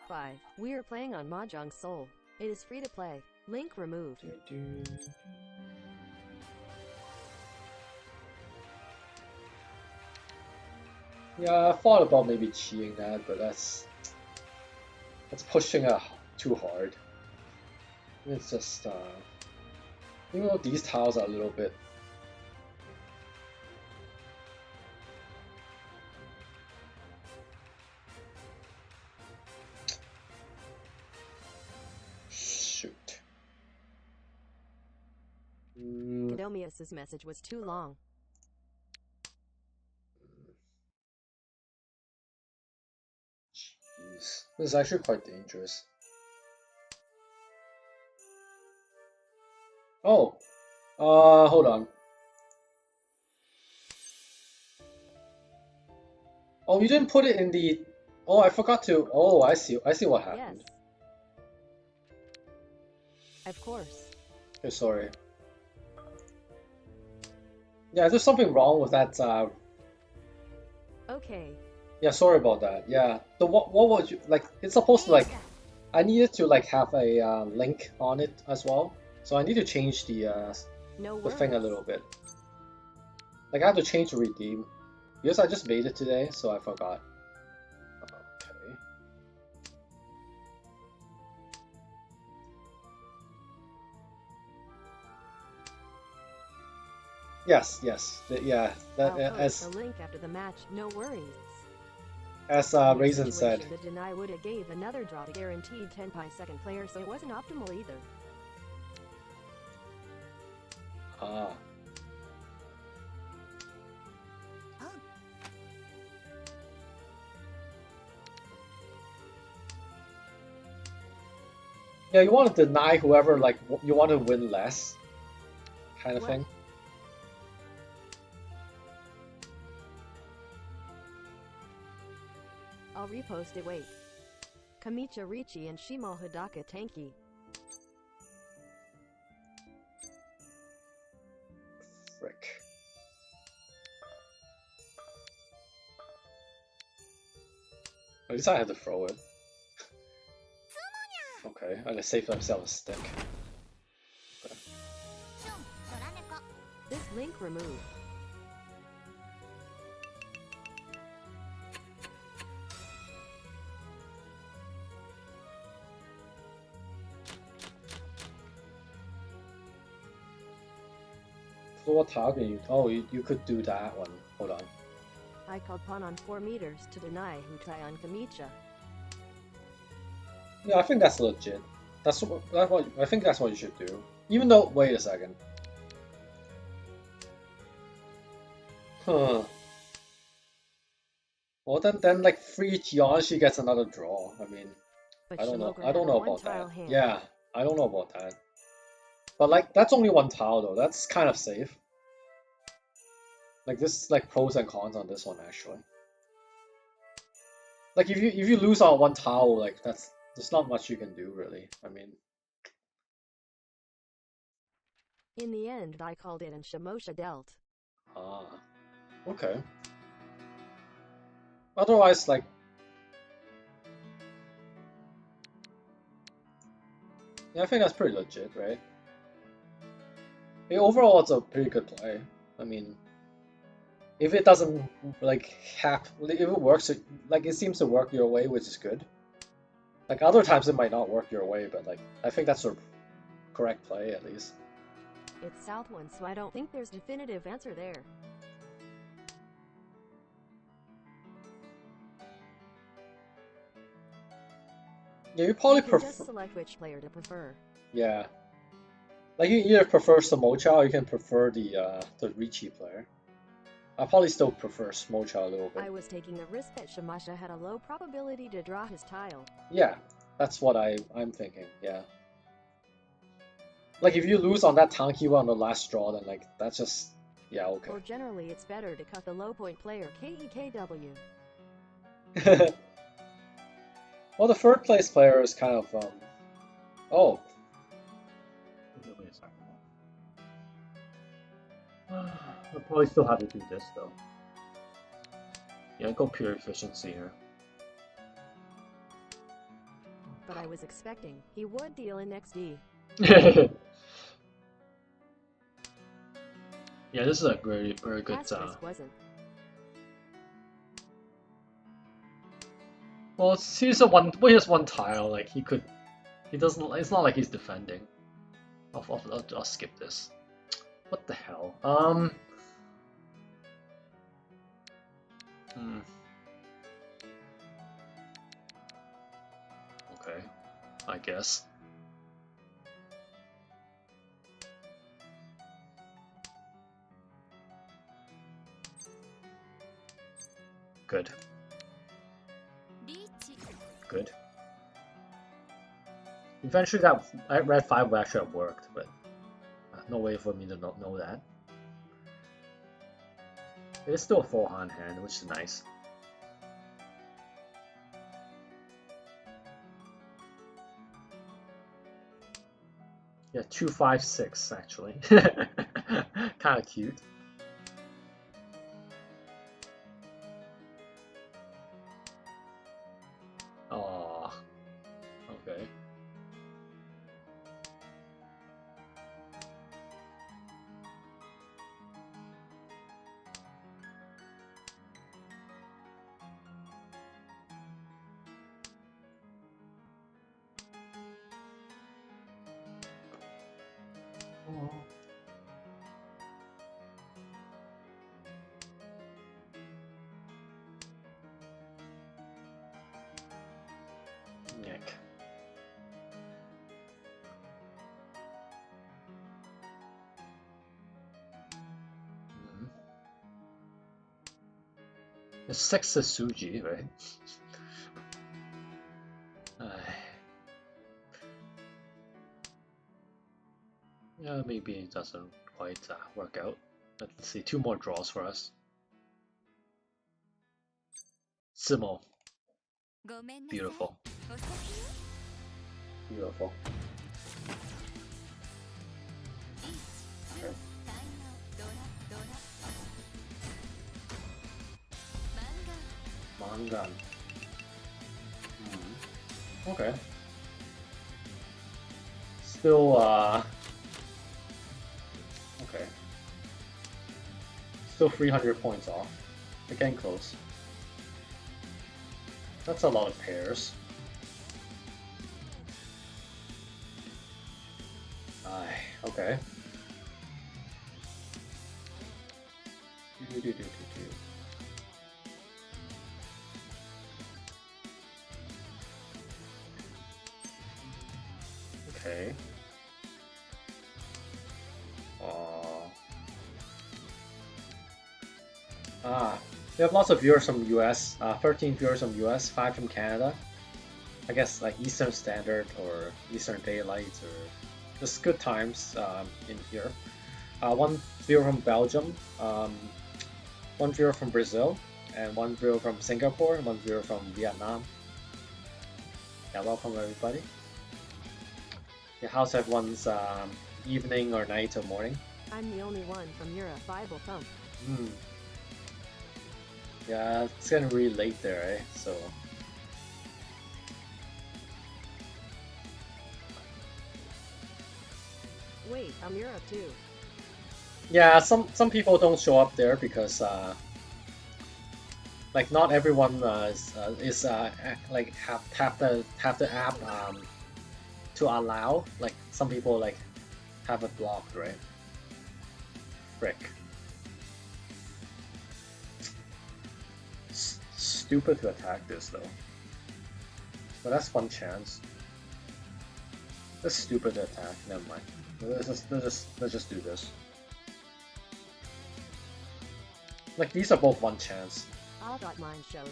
Five. We are playing on Mahjong Soul. It is free to play. Link removed. Yeah, I thought about maybe cheating that, but that's pushing it too hard. It's just even though these tiles are a little bit shoot. Domius's message was too long. Jeez, this is actually quite dangerous. Oh, hold on. Oh, you didn't put it in the. Oh, I forgot to. Oh, I see. I see what happened. Yes. Of course. Okay, sorry. Yeah, there's something wrong with that. Okay. Yeah, sorry about that. Yeah, the what was you like? It's supposed to like. I needed to like have a link on it as well, so I need to change the thing a little bit. Like I have to change the redeem because I just made it today, so I forgot. Okay. Yes, yes, yeah. That I'll as post a link after the match. No worries. As In this Raisin said. situation, the deny would have gave another draw to guaranteed 10 by second player, so it wasn't optimal either. Ah. Yeah, you want to deny whoever, like, you want to win less, kind of thing. I'll repost it, wait. Kamicha Ricci and Shimo Hidaka Tanky. Frick. At least I had to throw it. Okay, I just saved myself a stick. Okay. This link removed. So what target you? Oh, you could do that one. Hold on. I called pawn on 4 meters to deny who try on Kamicha. Yeah, I think that's legit. That's what I think that's what you should do. Even though, wait a second. Huh. Well then like free Gion, she gets another draw. I mean, But I don't know. Shimoga I don't had a know about one-tile that. hand. Yeah, I don't know about that. But like that's only one tile though. That's kind of safe. Like this, like pros and cons on this one actually. Like if you lose on one tile, like there's not much you can do really. I mean, In the end, I called it and Shimosha dealt. ah, okay. Otherwise, like, yeah, I think that's pretty legit, right? Overall, it's a pretty good play. I mean, if it doesn't like if it works, like it seems to work your way, which is good. Like other times it might not work your way, but like I think that's a correct play at least. It's South one, so I don't think there's definitive answer there. Yeah, you probably You can just select which player to prefer. Yeah, like you either prefer Smocha or you can prefer the Ricci player. I probably still prefer Smocha a little bit. I was taking the risk that Shimosha had a low probability to draw his tile. Yeah, that's what I'm thinking. Yeah. Like if you lose on that Tankiwa on the last draw, then like that's just okay. Or generally, it's better to cut the low point player KEKW. Well, the third place player is kind of oh. Wait a second. I'll probably still have to do this though. Yeah, go pure efficiency here. But I was expecting he would deal in XD. Yeah, this is a very good. Asterisk wasn't. Well, he's he has one tile. Like he doesn't. It's not like he's defending. I'll skip this. What the hell? Okay, I guess. Good. Good. Eventually that red 5 would actually have worked, but no way for me to not know that. It's still a 4-hand hand, which is nice. Yeah, 2, 5, 6 actually. Kind of cute. Aww. Okay. Nick. The 6 is Suji, right? Yeah, maybe it doesn't quite work out. Let's see, 2 more draws for us. Simo. Beautiful. Beautiful. Okay. Mangan. Okay. Still, okay. Still 300 points off. We're getting close. That's a lot of pairs. Okay. Okay. We have lots of viewers from US, 13 viewers from US, 5 from Canada. I guess like Eastern Standard or Eastern Daylight or just good times in here. 1 viewer from Belgium, 1 viewer from Brazil, And 1-0 from Singapore, 1-0 from Vietnam. Yeah, welcome everybody. Yeah, how's everyone's evening or night or morning? I'm the only one from Europe. Bible thump. Yeah, it's getting really late there, eh? So. Wait, I'm Europe too. Yeah, some people don't show up there because like not everyone is like have the app to allow. Like some people like have it blocked, right? Frick. Stupid to attack this though. But that's fun chance. That's stupid to attack. Never mind. Let's just do this. Like these are both one chance. I got mine showed.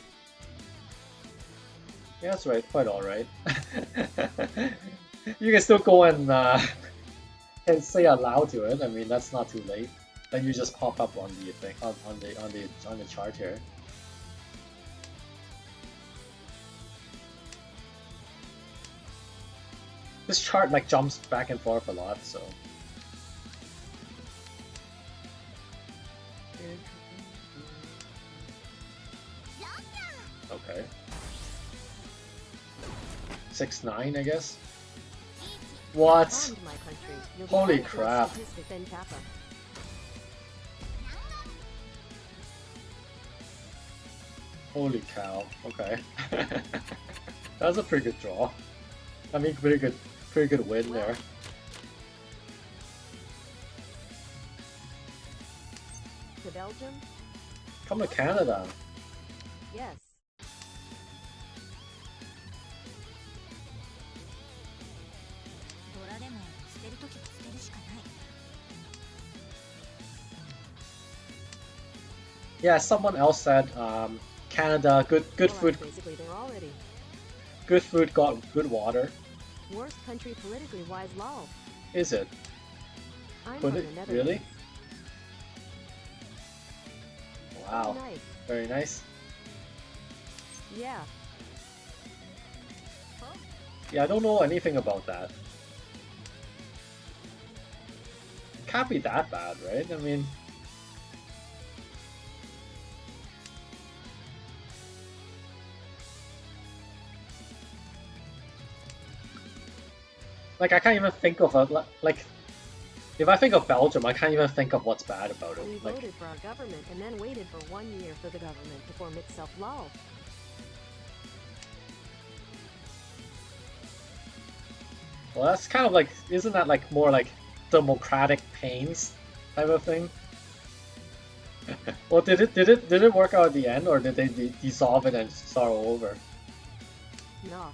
Yeah, that's right. Quite all right. You can still go and say allow to it. I mean, that's not too late. Then you just pop up on the thing on the chart here. This chart like jumps back and forth a lot, so. Okay. 6-9, I guess. What? My country. You'll Holy be crap. statistic than Kappa. Holy cow. Okay. That was a pretty good draw. I mean, pretty good win there. To Belgium? Come to Canada. Yes. Yeah, someone else said Canada, good Well, food, basically there already. good food got good water. Worst country politically wise, lol. Is it? I'm Could from it the Netherlands. really? Wow, Nice. very nice. Yeah. Yeah, I don't know anything about that. Can't be that bad, right? I mean, like I can't even think of a like. If I think of Belgium, I can't even think of what's bad about We it. Like, voted for our government and then waited for 1 year for the government to form itself, lol. well, that's kind of like, isn't that like more like democratic pains type of thing? Well, did it work out at the end, or did they dissolve it and start all over? No.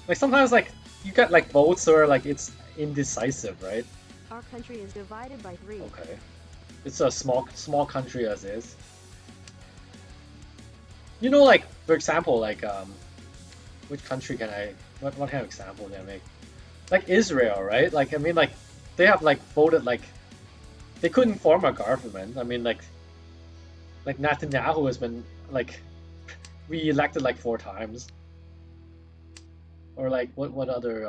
Like sometimes like you get like votes or like it's indecisive, right? Our country is divided by 3. Okay, it's a small country as is. You know, like for example, like which country can I? What kind of example can I make? Like Israel, right? Like I mean, like they have like voted like they couldn't form a government. I mean, like Netanyahu has been like re-elected like 4 times. Or like what other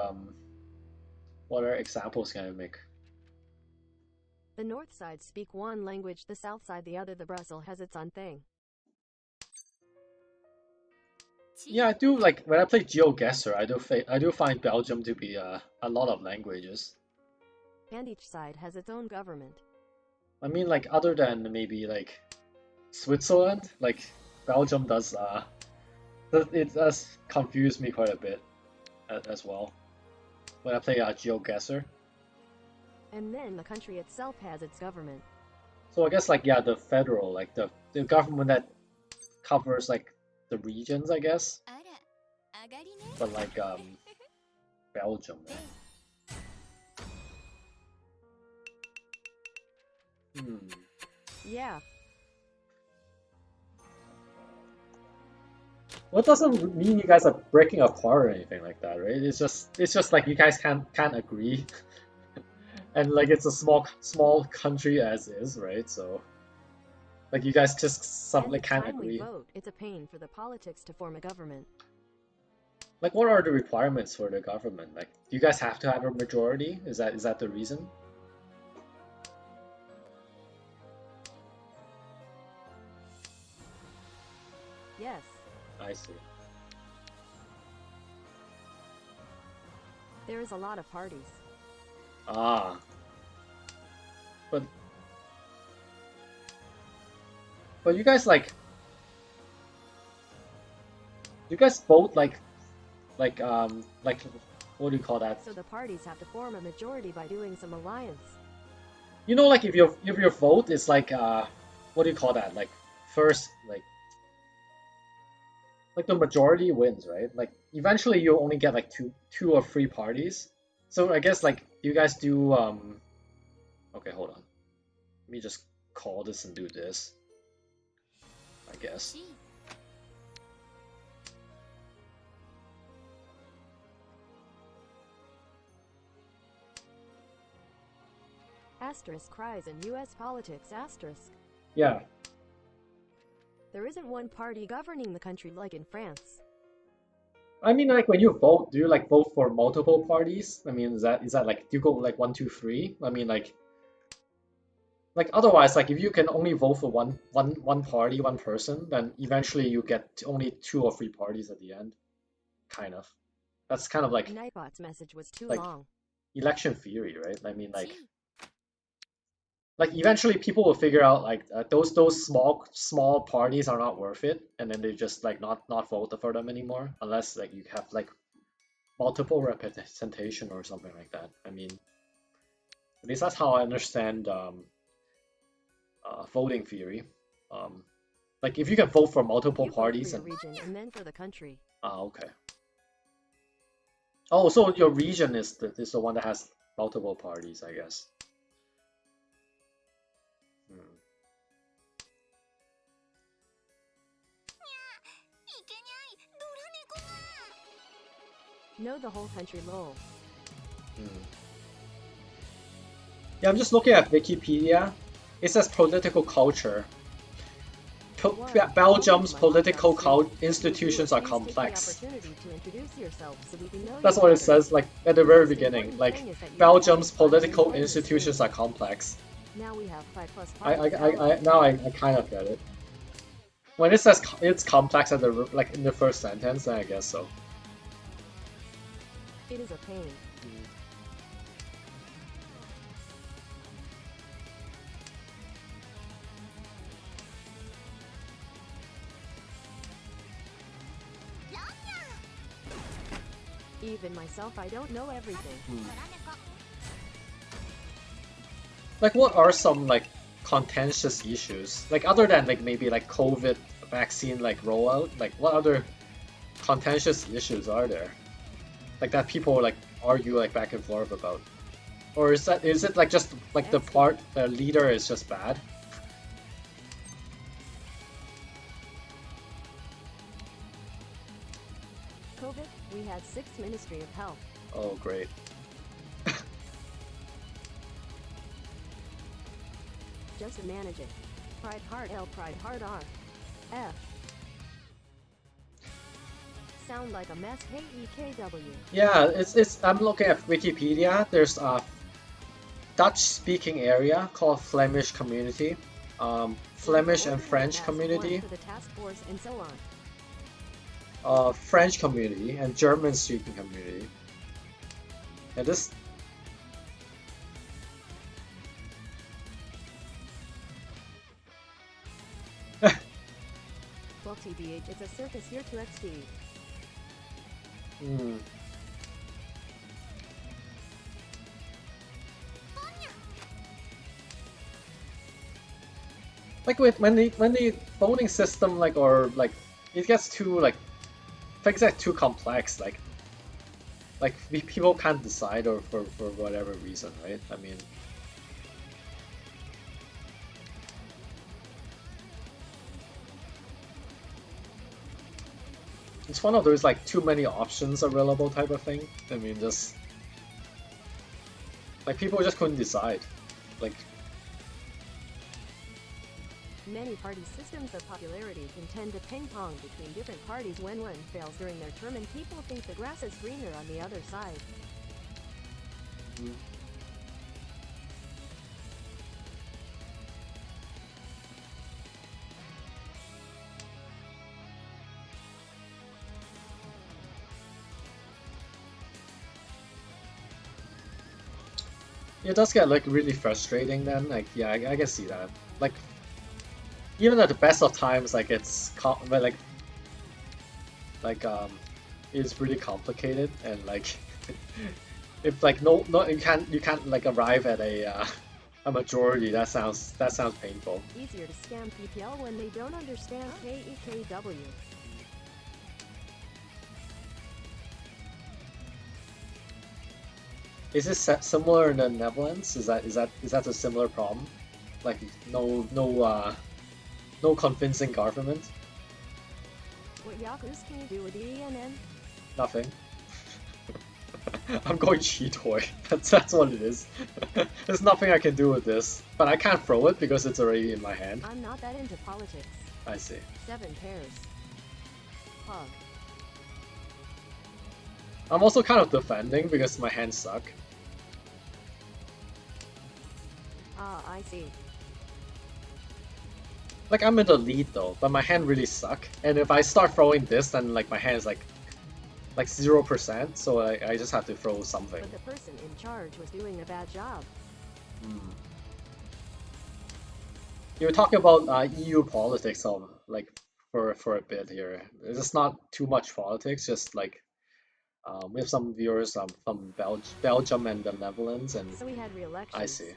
examples can I make? The north side speak one language, the south side the other. The Brussels has its own thing. Yeah, I do like when I play GeoGuessr, I do find Belgium to be a lot of languages. And each side has its own government. I mean, like other than maybe like Switzerland, like Belgium does it does confuse me quite a bit as well when I play GeoGuessr. And then the country itself has its government. So I guess like yeah, the federal, like the government that covers like the regions, I guess. But like Belgium. Yeah. Well, it doesn't mean you guys are breaking apart or anything like that, right? It's just like you guys can't agree. And like it's a small country as is, right? So like you guys just Every can't time we agree. vote, it's a pain for the politics to form a government. Like what are the requirements for the government? Like do you guys have to have a majority? Is that the reason? Yes. I see. There is a lot of parties. Ah. But you guys like you guys vote like what do you call that? So the parties have to form a majority by doing some alliance. You know, like if your vote is like what do you call that? Like first like the majority wins, right? Like eventually you only get like two or three parties. So I guess like you guys do okay, hold on. Let me just call this and do this. I guess. C Asterisk cries in US politics asterisk. Yeah. There isn't one party governing the country like in France. I mean, like when you vote, do you like vote for multiple parties? I mean, is that like do you go like 1, 2, 3? I mean, like otherwise, like if you can only vote for one party, one person, then eventually you get only 2 or 3 parties at the end. Kind of. That's kind of like Nightbot's message was too like long. election theory, right? I mean, G like eventually people will figure out like those small parties are not worth it, and then they just like not vote for them anymore unless like you have like multiple representation or something like that. I mean, at least that's how I understand voting theory. Like if you can vote for multiple You vote parties for your and region and then for the country. okay. Oh, so your region is the one that has multiple parties, I guess. Hmm. いけにゃいドラ猫が Know the whole country lol. Yeah, I'm just looking at Wikipedia. It says political culture. Belgium's political institutions are complex. That's what it says, like at the very beginning. Like Belgium's political institutions are complex. Now we have 5 plus I kind of get it. When it says it's complex at the like in the first sentence, then I guess so. It is a pain. Even myself, I don't know everything. ドラ猫 Like what are some like contentious issues? Like other than like maybe like COVID vaccine like rollout, like what other contentious issues are there? Like that people like argue like back and forth about? Or is it like just like the leader is just bad? COVID, we had 6 Ministry of Health. Oh great. Just to manage it. Pride hard L, pride hard R. F. Sound like a mess, hey EKW. Yeah, it's I'm looking at Wikipedia. There's a Dutch-speaking area called Flemish community, Flemish and French community, For the task force and so on. French community, and German-speaking community. And this Well, TBH, it's a circus here to XD. Like when the voting system like or like it gets too like things get too complex, like people can't decide or for whatever reason, right? I mean, it's one of those like too many options available type of thing. I mean, just Like people just couldn't decide. Like Many party systems of popularity can tend to ping-pong between different parties when one fails during their term and people think the grass is greener on the other side. it does get like really frustrating then. Like yeah, I can see that. Like even at the best of times, like it's it's really complicated and like if like no you can't like arrive at a majority. That sounds painful. Easier to scam PPL when they don't understand KEKW. Is this similar in the Netherlands? Is that a similar problem? Like no convincing government? What Yakus can you do with ENN? Nothing. I'm going Cheetoy. That's what it is. There's nothing I can do with this, but I can't throw it because it's already in my hand. I'm not that into politics. I see. 7 pairs. Hog. I'm also kind of defending because my hands suck. Ah, I see. Like I'm in the lead though, but my hand really suck. And if I start throwing this, then like my hand is like 0%, so I just have to throw something. But the person in charge was doing a bad job. You were talking about EU politics like for a bit here. It's not too much politics, just like we have some viewers from Belgium and the Netherlands, and So we had re-elections. I see.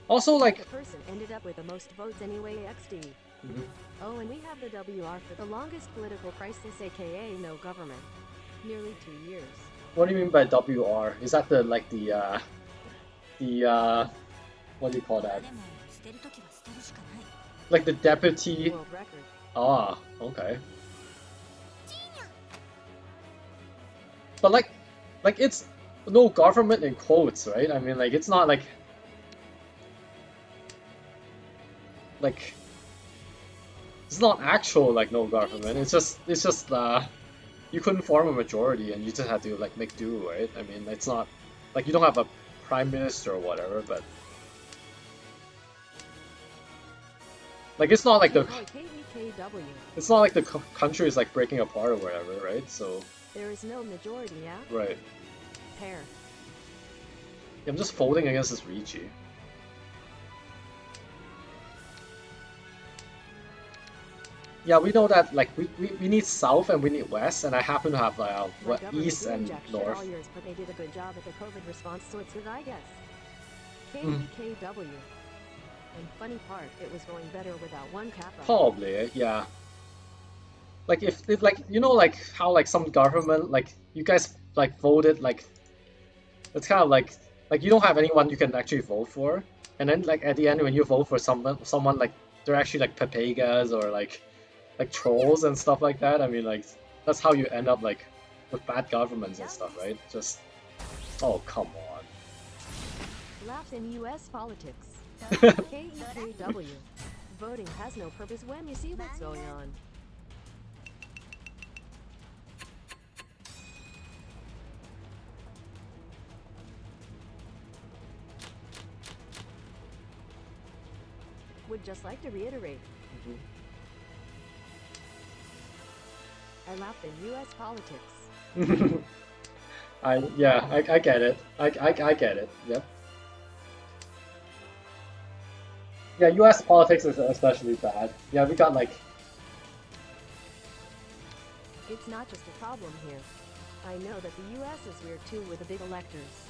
Also, like The person ended up with the most votes anyway, XD. Oh, and we have the WR for the longest political crisis, aka no government. Nearly 2 years. what do you mean by WR? Is that the what do you call that? でも捨てるときは捨てるしかない Like the deputy. World record. Ah, okay. But like it's no government in quotes, right? I mean, like it's not like it's not actual like no government. It's just you couldn't form a majority and you just had to like make do, right? I mean, it's not like you don't have a prime minister or whatever, but like it's not like the KEKW. it's not like the country is like breaking apart or whatever, right? So There is no majority, yeah? right. Pair. I'm just folding against this Ricci. Yeah, we know that like we need south and we need west, and I happen to have My what government east doing and jack shit north. all years, but they did a good job at the COVID response, so it's good, I guess. Mm. KEKW. And funny part, it was going better without one kappa. Probably, yeah. Like if like you know like how like some government like you guys like voted like it's kind of like you don't have anyone you can actually vote for, and then like at the end when you vote for someone like they're actually like papegas or like trolls and stuff like that. I mean like that's how you end up like with bad governments and stuff, right? Just oh come on. Laugh in US politics. KEKW. Voting has no purpose when you see what's going on. Would just like to reiterate. I laughed in US politics. I get it. I get it. Yep. Yeah, U.S. politics is especially bad. Yeah, we got like It's not just a problem here. I know that the US is weird too with the big electors.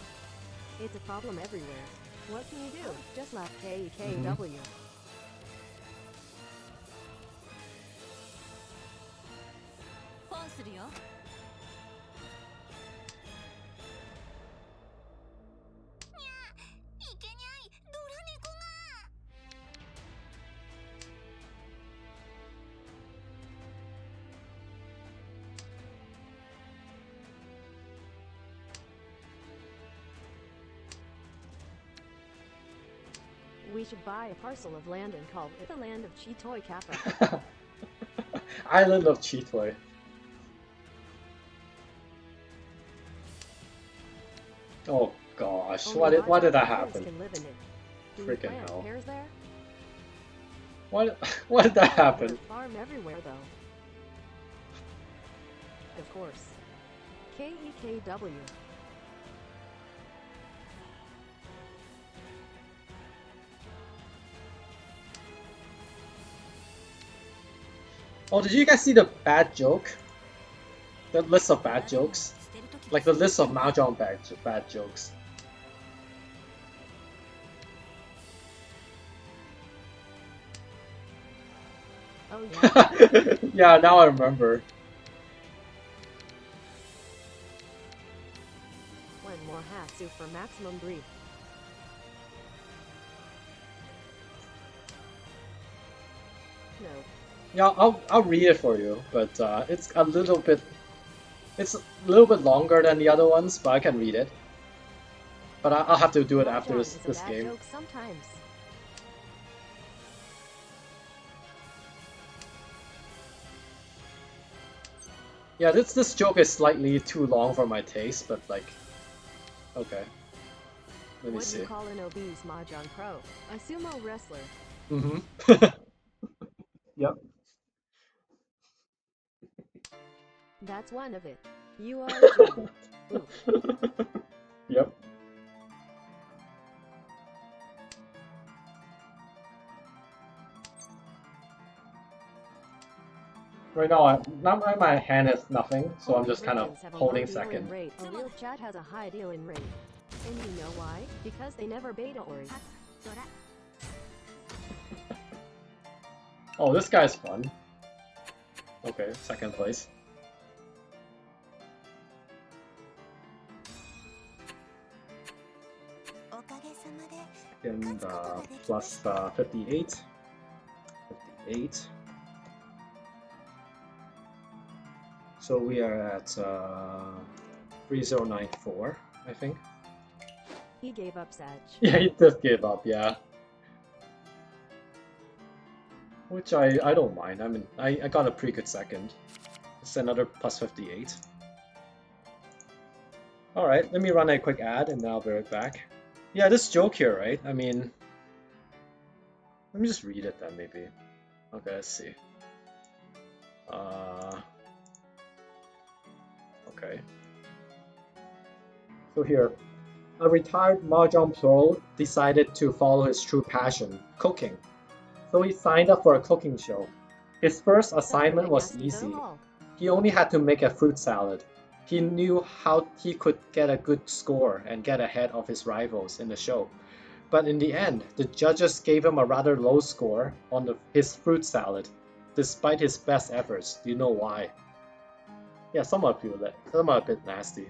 It's a problem everywhere. What can you do? Just laugh KEKW.ポンするよ いけにゃいドラ猫が KEKW. We should buy a parcel of land and call it the land of Chitoy Kappa. Island of Chitoy. Oh gosh, Only why did that Mahjong happen? can live in it. Do Freaking we plant hell. pears there? Why did that There's happen? a farm everywhere though. Of course. KEKW. Oh, did you guys see the bad joke? The list of bad jokes? Like the list of Mahjong bad jokes. Oh yeah. Yeah, now I remember. One more Hatsu for maximum grief. No. Yeah, I'll read it for you, but it's a little bit longer than the other ones, but I can read it. But I'll have to do it after Mahjong is a this bad game. joke sometimes. Yeah, this joke is slightly too long for my taste, but like, okay. Let me What do see. you call an obese Mahjong pro? A sumo wrestler. Mm-hmm. Yep. That's one of it. You are Jim. Oof. Yep. Right now my hand has nothing, so I'm Only just kind of Rickens have a holding low deal in second. rate. A real chat has a high deal in rate. And you know why? Because they never beta ori. Oh, this guy's fun. Okay, second place. And plus 58. 58. So we are at 3094, I think. He gave up Sag. Yeah, he just gave up, yeah. Which I don't mind. I mean, I got a pretty good second. It's another plus 58. Alright, let me run a quick ad and then I'll be right back. Yeah, this joke here, right? I mean, let me just read it then, maybe. Okay, let's see. Okay. So here, a retired Mahjong pro decided to follow his true passion, cooking. So he signed up for a cooking show. His first assignment was easy. He only had to make a fruit salad. He knew how he could get a good score and get ahead of his rivals in the show. But in the end, the judges gave him a rather low score on his fruit salad, despite his best efforts. Do you know why? Yeah, some are a bit nasty.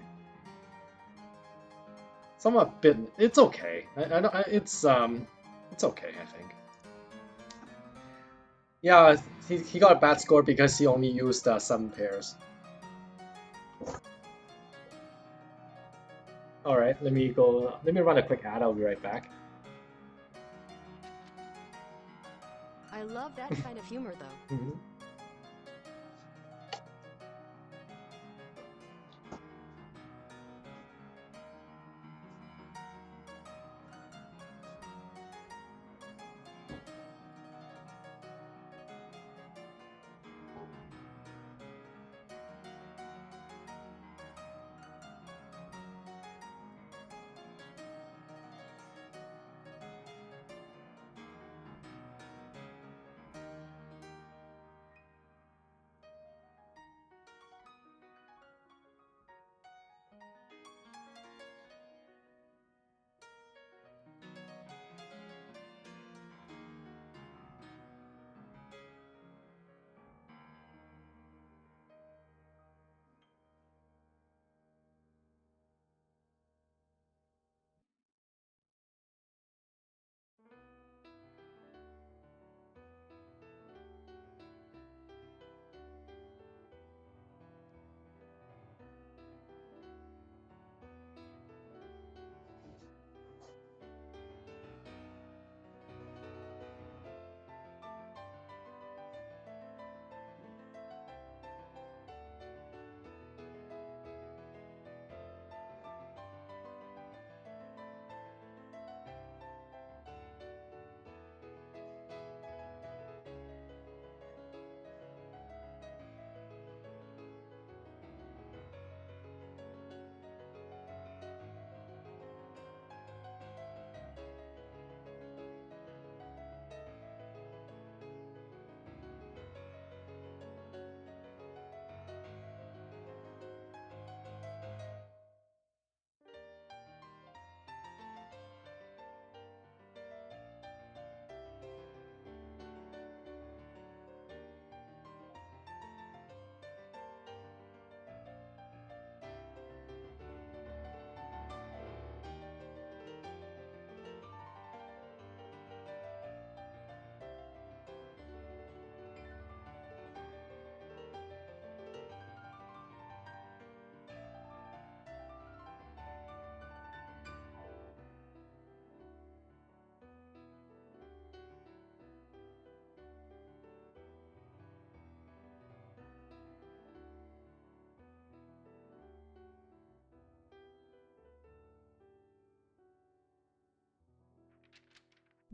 Some are a bit. It's okay. It's okay, I think. Yeah, he got a bad score because he only used 7 pairs. Alright, let me run a quick ad, I'll be right back. I love that kind of humor though. Mm-hmm.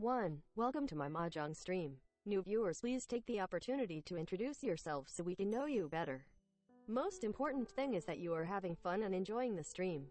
1. Welcome to my Mahjong stream. New viewers, please take the opportunity to introduce yourself so we can know you better. Most important thing is that you are having fun and enjoying the stream.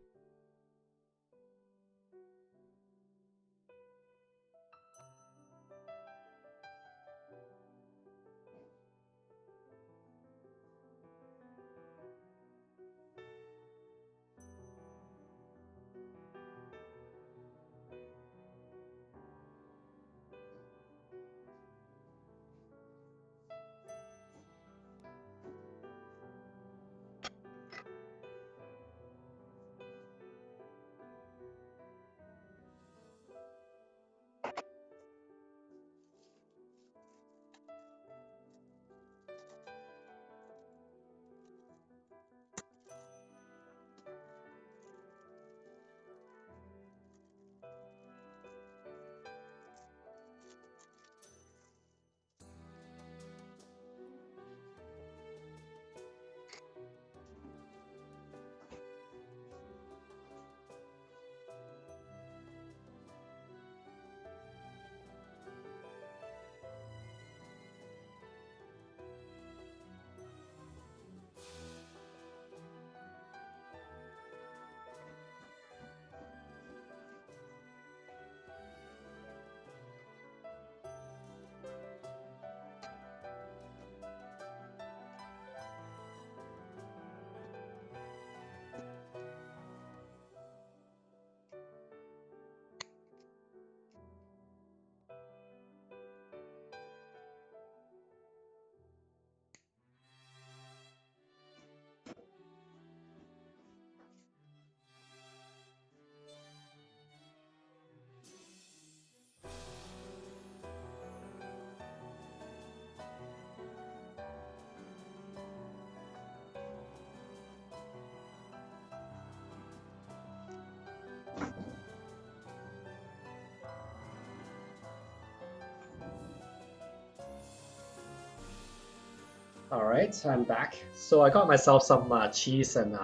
Alright, I'm back. So I got myself some cheese and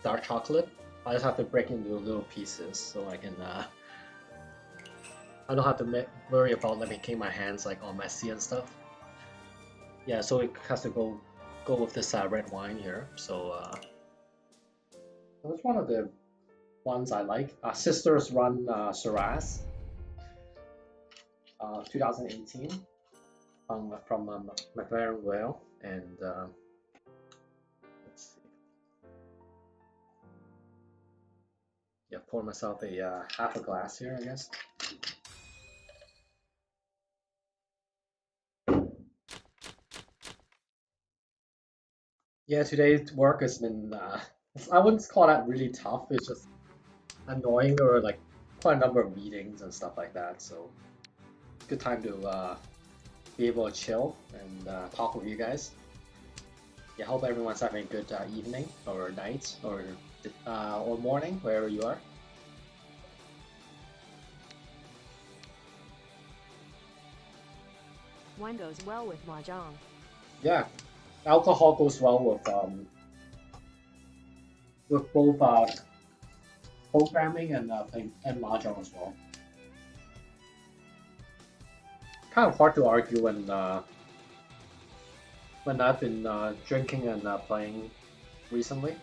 dark chocolate. I just have to break into little pieces so I can I don't have to worry about making my hands like all messy and stuff. Yeah, so it has to go with this red wine here. So that's one of the ones I like. Sisters Run Shiraz, 2018 from McLaren Vale, and let's see. Yeah, pour myself a half a glass here, I guess. Yeah, today's work has been, I wouldn't call that really tough, it's just annoying, or like quite a number of meetings and stuff like that, so good time to be able to chill and talk with you guys. Yeah, hope everyone's having a good evening, or night, or morning, wherever you are. Wine goes well with Mahjong. Yeah. Alcohol goes well with both programming and Mahjong as well. Kind of hard to argue when I've been drinking and playing recently.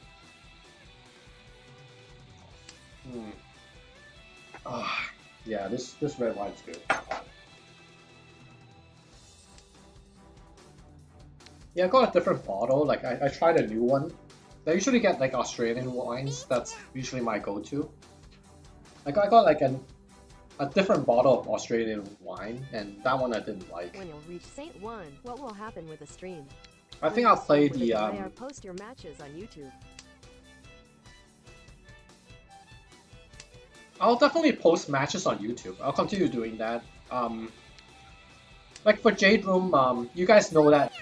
Yeah, this red wine's good. Yeah, I got a different bottle. Like I tried a new one. I usually get like Australian wines. That's usually my go-to. I got like a different bottle of Australian wine, and that one I didn't like. When you'll reach Saint 1, what will happen with the stream? I think I'll play the post your matches on YouTube. I'll definitely post matches on YouTube. I'll continue doing that. Like for Jade Room, you guys know that.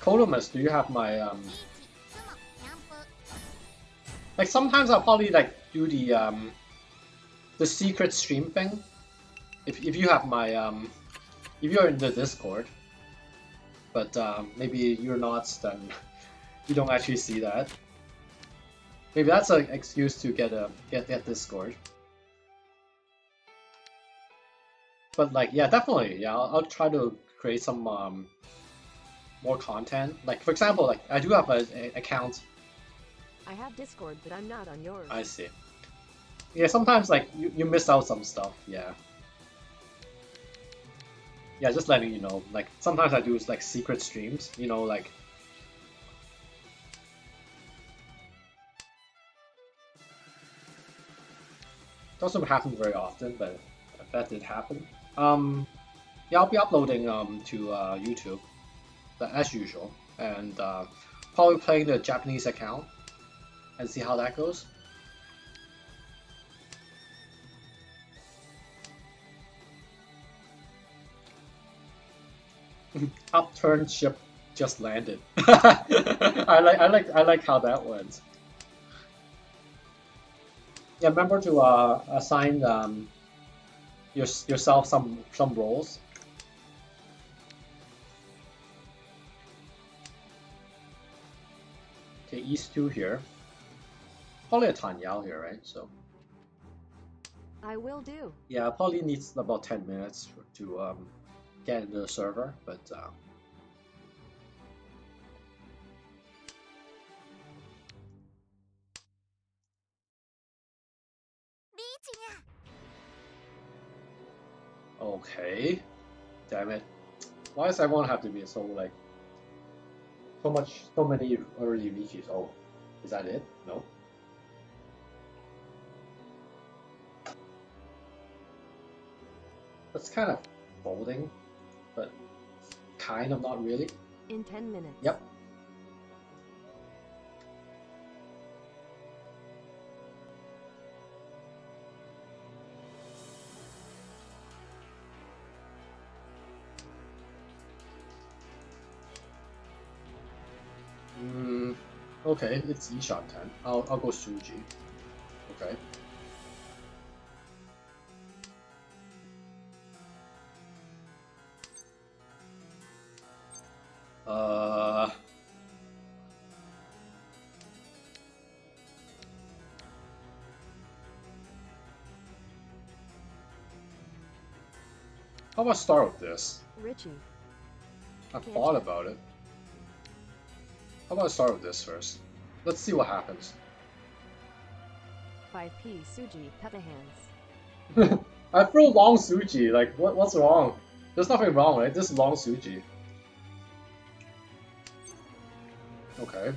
Columbus, do you have my like sometimes I'll probably like do the secret stream thing. If you have my if you're in the Discord, but maybe you're not, then you don't actually see that. Maybe that's an excuse to get Discord. But like, yeah, definitely, yeah. I'll try to create some more content. Like for example, like I do have a account. I have Discord, but I'm not on yours. I see. Yeah, sometimes like you miss out some stuff. Yeah. Yeah, just letting you know. Like sometimes I do like secret streams. You know, like doesn't happen very often, but that did happen. Yeah, I'll be uploading to YouTube, as usual, and probably playing the Japanese account and see how that goes. Upturned ship just landed. I like how that went. Yeah, remember to assign yourself some roles. Okay, East 2 here. Probably a Tanyao here, right? So I will do. yeah, probably needs about 10 minutes to get into the server, but okay. Damn it. Why does everyone have to be so like so many early reaches? Oh, is that it? No. That's kind of folding, but kind of not really. In 10 minutes. Yep. Okay, it's E sharp 10. I'll go Suji. Okay. How about start with this? Richie. I thought about it. How about I start with this first? Let's see what happens. 5p Suji, Peppa Hands. I threw long Suji, like what's wrong? There's nothing wrong, right? This is long Suji. Okay.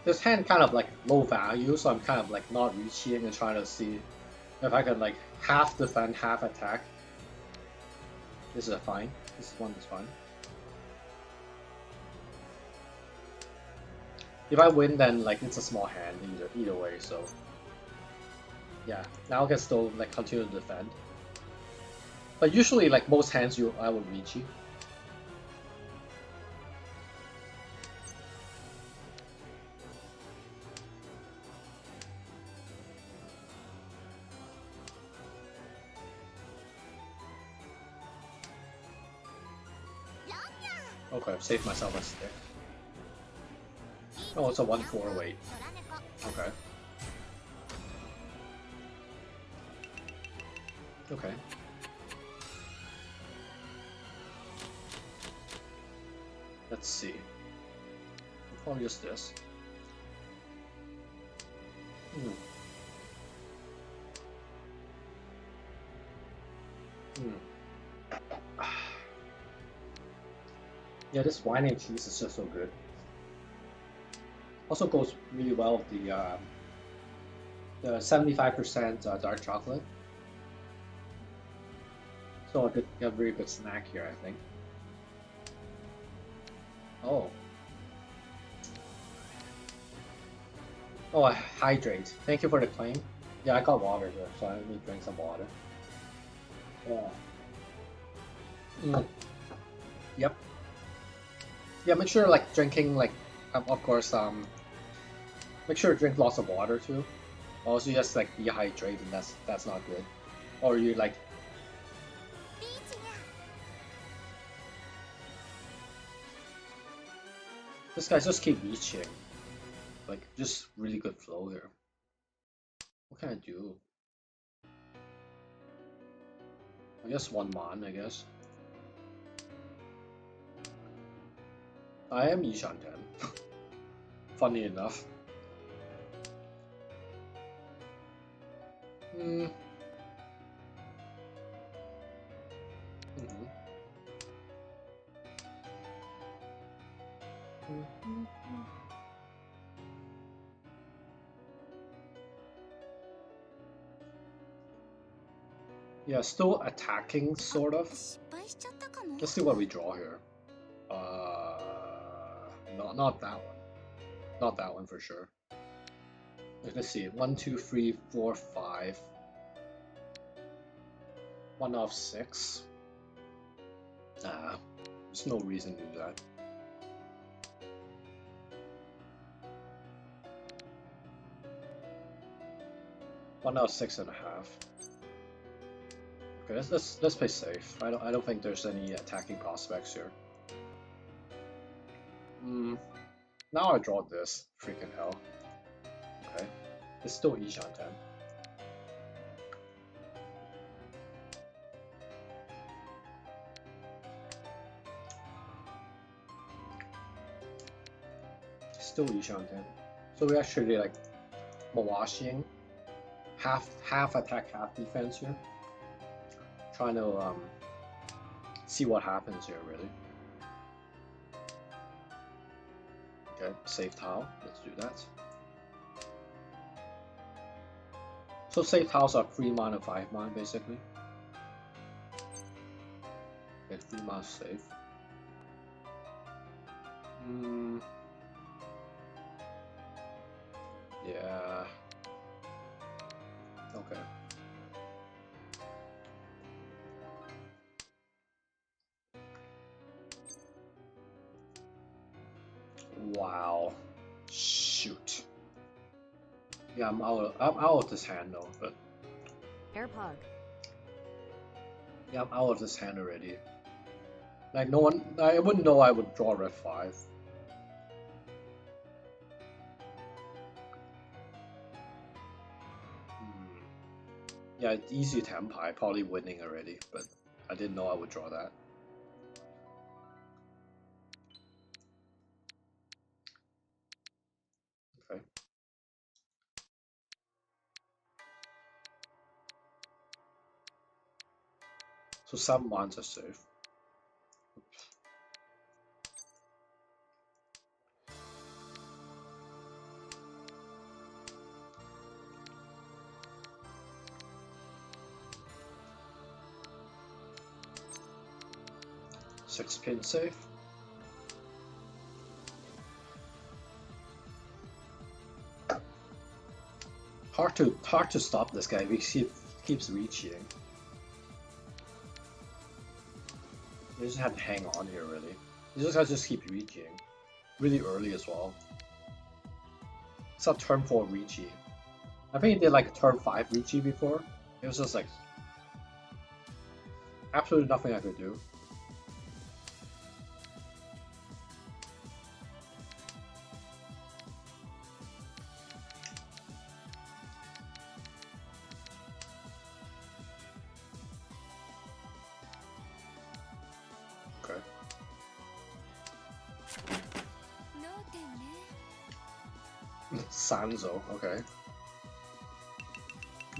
This hand kind of like low value, so I'm kind of like not reaching and trying to see if I can like half defend, half attack. This is fine. This one is fine. If I win, then like it's a small hand either way. So yeah, now I can still like continue to defend. But usually, like most hands, I will reach you. Okay, I've saved myself a stick. Oh, it's a 1-4 weight. Okay. Okay. Let's see. Probably just this. Yeah, this wine and cheese is just so good. Also goes really well with the 75% dark chocolate. So a very good snack here, I think. Oh. Oh, I hydrate. Thank you for the claim. Yeah, I got water here, so I need to drink some water. Yeah. Yep. Yeah, make sure like drinking like of course make sure to drink lots of water too. Also just like dehydrate and that's not good. Or you like This guy just keep reaching. Like, just really good flow here. What can I do? I guess one man, I guess. I am Yishan 10. Funny enough. Yeah, still attacking, sort of. 失敗しちゃったかも。 Let's see what we draw here. No, not that one. Not that one for sure. Let's see. 1, 2, 3, 4, 5. 1 off 6. Nah, there's no reason to do that. One out of 6.5. Okay, let's play safe. I don't think there's any attacking prospects here. Now I draw this. Freaking hell. Okay, it's still Yishan 10. Still Yishan 10. So we actually like Mawashiing. Half attack, half defense here. Trying to see what happens here, really. Okay, save tile. Let's do that. So save tiles are 3 mana, 5 mana, basically. Okay, 3 mana save. Yeah. Okay. Wow. Shoot. Yeah, I'm out of this hand though, but Airpog. yeah, I'm out of this hand already. Like no one, I wouldn't know I would draw red 5. Yeah, easy Tempai, probably winning already, but I didn't know I would draw that. Okay. So 7 mines are safe. Six pin safe. Hard to stop this guy because he keeps reaching. You just have to hang on here, really. This guy just keep reaching. Really early as well. It's a turn 4 Ricci. I think he did like a turn 5 Ricci before. It was just like absolutely nothing I could do. Okay. Sanzo, okay.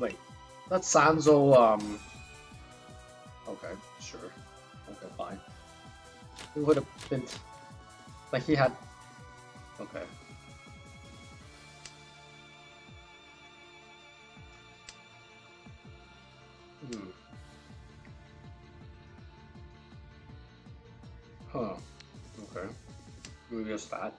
Wait, that's Sanzo, okay, sure. Okay, fine. It would have been, like he had, okay. Huh, okay. Maybe just that.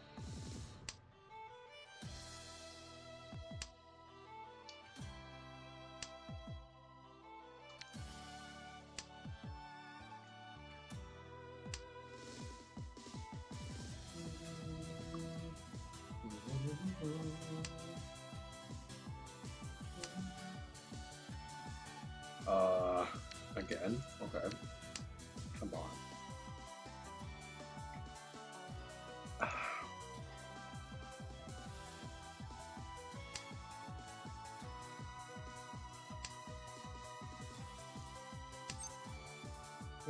Again? Okay. Come on.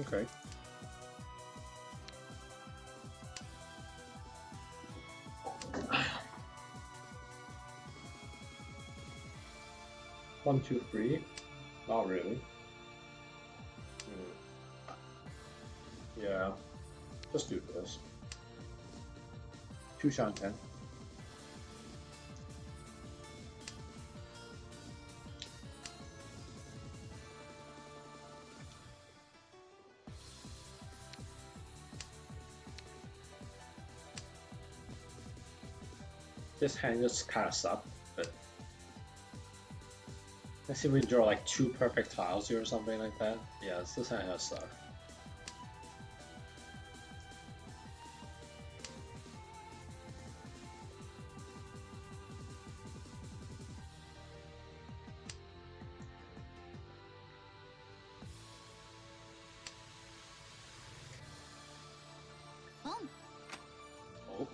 Okay. One, two, three. Not really. Yeah. Just do this. 2 shot 10. This hand just kind of sucked, but let's see if we draw like 2 perfect tiles here or something like that. Yeah, this hand has sucked. Oh.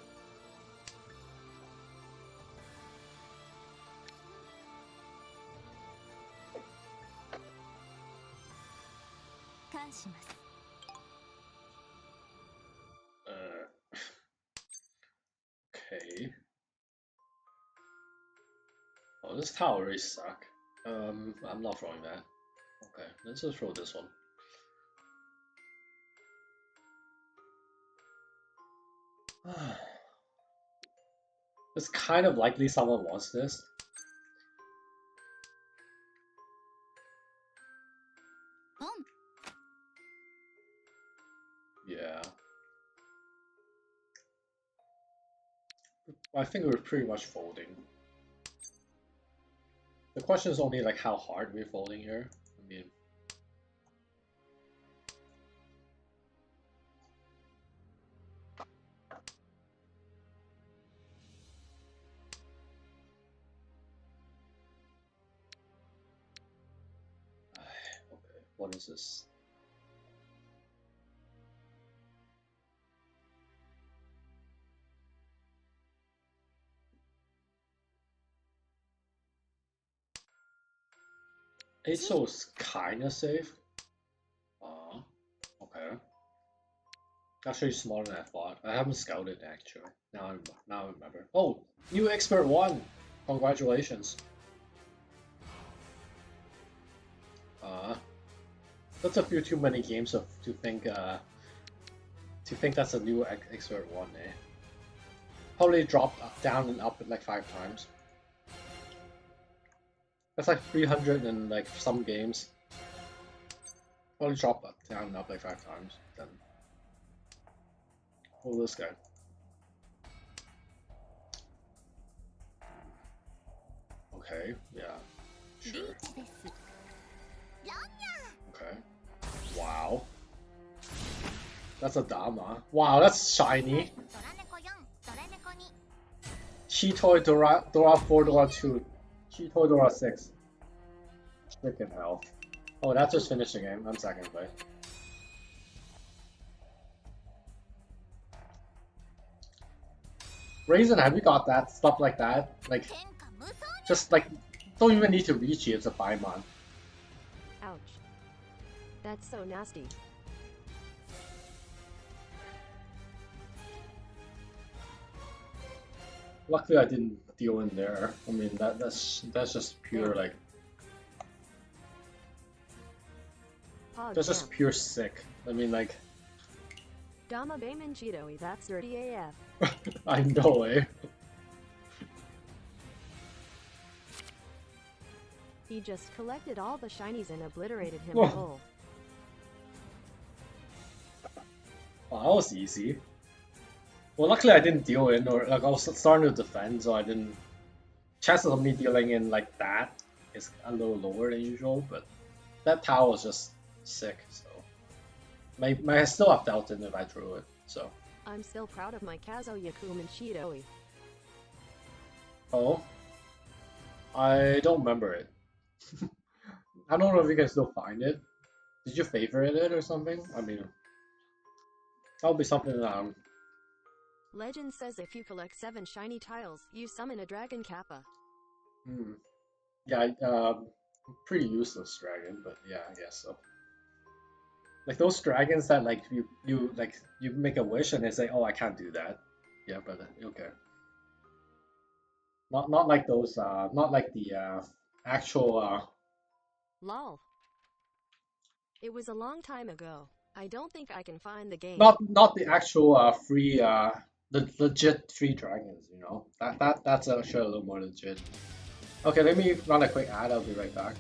感します Okay. Oh, this tile really suck. I'm not throwing that. Okay, let's just throw this one. It's kind of likely someone wants this. Yeah. I think we're pretty much folding. The question is only like how hard we're folding here. I mean, okay, what is this? Aso's kinda safe. Okay. Actually smaller than I thought. I haven't scouted actually. Now I remember. Oh, new expert 1! Congratulations. That's a few too many games to think that's a new expert 1, eh? Probably dropped down and up like 5 times. That's like 300 and like some games. Probably dropped down and up like 5 times. Then. Oh, this guy. Okay, yeah. Sure. Okay. Wow. That's a Dama. Wow, that's shiny. Chitoy Dora 4, Dora 2. Chitoy Dora 6. Freaking hell. Oh, that just finished the game. I'm second place. Raisin, have you got that? Stuff like that? Like, just like, don't even need to reach you, it's a Paimon. Ouch. That's so nasty. Luckily I didn't deal in there. I mean, that's just pure, like, that's just pure sick. I mean, like... Dama Bayman Cheeto, that's dirty AF. I know, eh? He just collected all the shinies and obliterated him Whoa. full. Well, that was easy. Well, luckily I didn't deal in, or like I was starting to defend, so I didn't... Chances of me dealing in like that is a little lower than usual, but that tower was just sick, so... I still have dealt in if I drew it, so... I'm still proud of my Kazo Yakuman Cheeto. Oh? I don't remember it. I don't know if you can still find it. Did you favorite it or something? I mean... That'll be something that Legend says if you collect 7 shiny tiles, you summon a Dragon Kappa. Yeah, pretty useless dragon, but yeah, I guess so. Like those dragons that like you make a wish and they say, oh, I can't do that. Yeah, but okay. Not like those not like the actual Lol. It was a long time ago. I don't think I can find the game. not the actual free the legit free dragons, you know. That's actually a little more legit. Okay, let me run a quick ad, I'll be right back.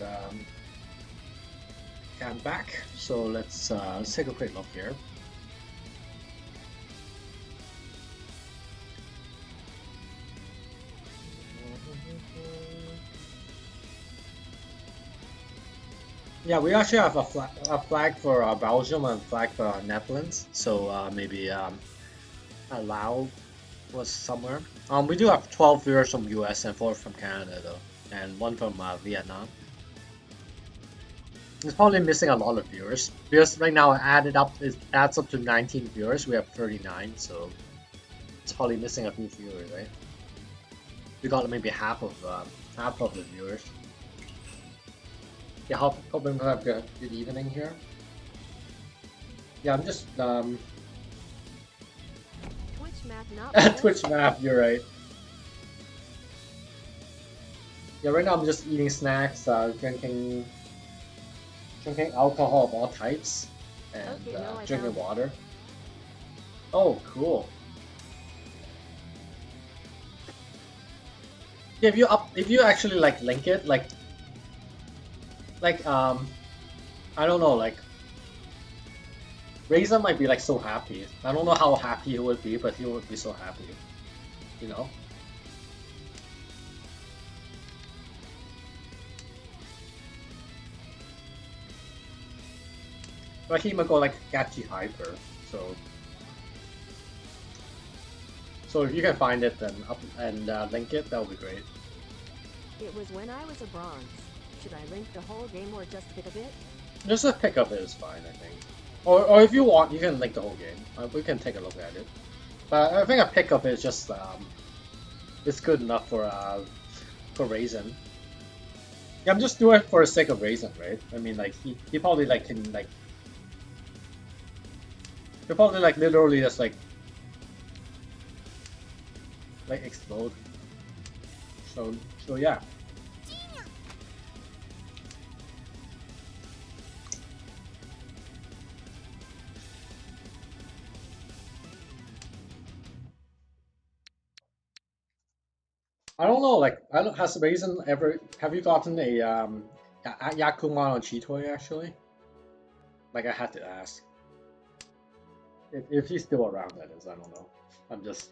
Alright, I'm back. So let's take a quick look here. Yeah, we actually have a flag for Belgium and a flag for Netherlands. So maybe allow was somewhere. We do have 12 viewers from US and 4 from Canada though, and 1 from Vietnam. It's probably missing a lot of viewers because right now it adds up to 19 viewers. We have 39, so it's probably missing a few viewers, right? We got maybe half of the viewers. Yeah, hope everyone have a good evening here. Yeah, I'm just Twitch map not Twitch map, you're right. Yeah, right now I'm just eating snacks, drinking alcohol of all types, and Okay, no, drinking water. Oh, cool. Yeah, if you actually like link it, like I don't know, like Raisin might be like so happy. I don't know how happy he would be, but he would be so happy, you know. But he might go like Gachi Hyper, so if you can find it then up and link it, that would be great. It was when I was a bronze. Should I link the whole game or just pick a bit? Just a pick of it is fine, I think. Or if you want, you can link the whole game. We can take a look at it. But I think a pick of it is just it's good enough for Raisin. Yeah, I'm just doing it for the sake of Raisin, right? I mean, like he probably like can like he'll probably like literally just like explode. So yeah. I don't know, like, has Raisin ever, have you gotten a Yakuman on Chitoy actually? Like, I had to ask. If he's still around, that is, I don't know. I'm just,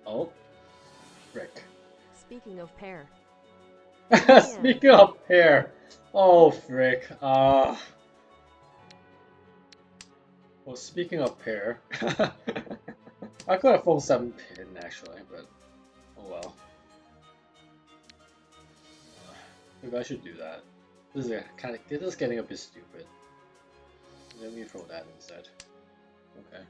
Oh, frick. Speaking of pear, Speaking of pear, oh frick. Well, speaking of pear, I could have phone 7 pin actually, but oh well. Maybe I should do that. This is getting a bit stupid. Let me throw that instead. Okay.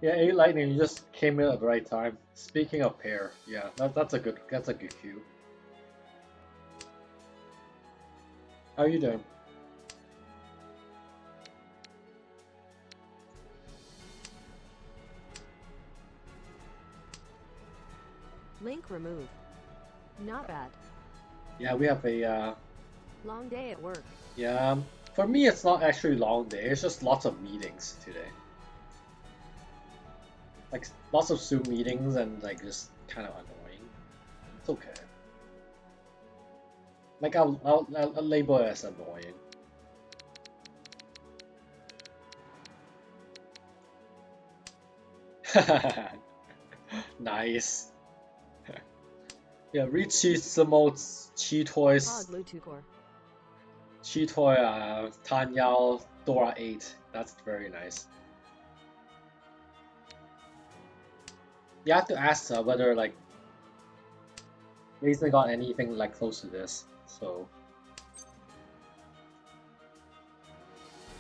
Yeah, 8 lightning, you just came in at the right time. Speaking of pair, yeah, that's a good cue. How are you doing? link remove. Not bad. Yeah, we have a Long day at work. yeah. For me, it's not actually long day. It's just lots of meetings today. Like lots of Zoom meetings and like just kind of annoying. It's okay. Like I'll label it as annoying. Nice. Yeah, Richie Chi Toys. Chi Toy Tan Yao Dora 8. That's very nice. You have to ask whether like Raisin got anything like close to this. So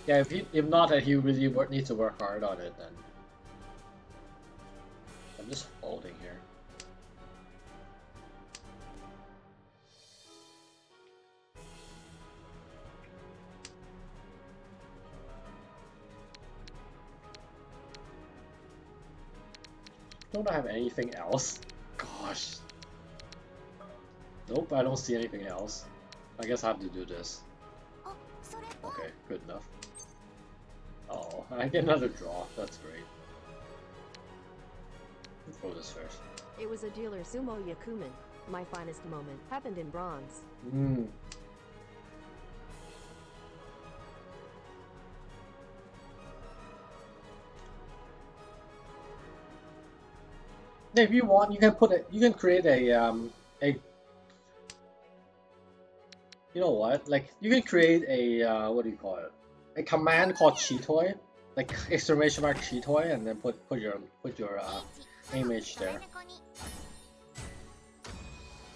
yeah, if not, he really needs to work hard on it. Then I'm just holding here. Don't I have anything else? Gosh. Nope, I don't see anything else. I guess I have to do this. Okay, good enough. Oh, I get another draw. That's great. Let's throw this first. It was a dealer Sumo Yakuman. My finest moment happened in bronze. If you want, you can put it. You can create a. You know what? Like you can create a what do you call it? A command called Chitoy, like exclamation mark Chitoy, and then put your image there,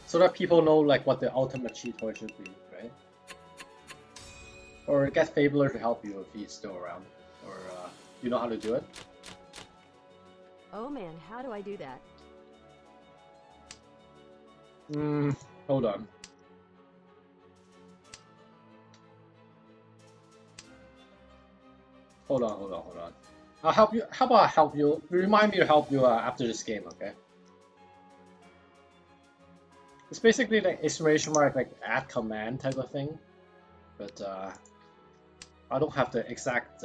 so that people know like what the ultimate Chitoy should be, right? Or get Fabler to help you if he's still around, or you know how to do it. Oh man, how do I do that? Hold on. Hold on. I'll help you. How about I help you? Remind me to help you after this game, okay? It's basically like exclamation mark, like add command type of thing, but I don't have the exact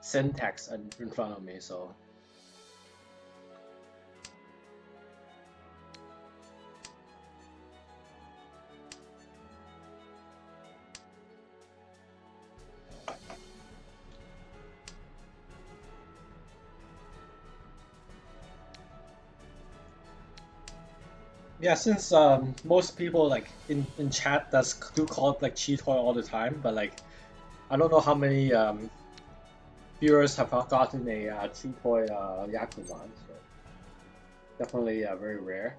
syntax in front of me, so. Yeah, since most people like in chat do call it like Chitoy all the time, but like I don't know how many viewers have gotten a Chitoy Yakuman, so definitely very rare.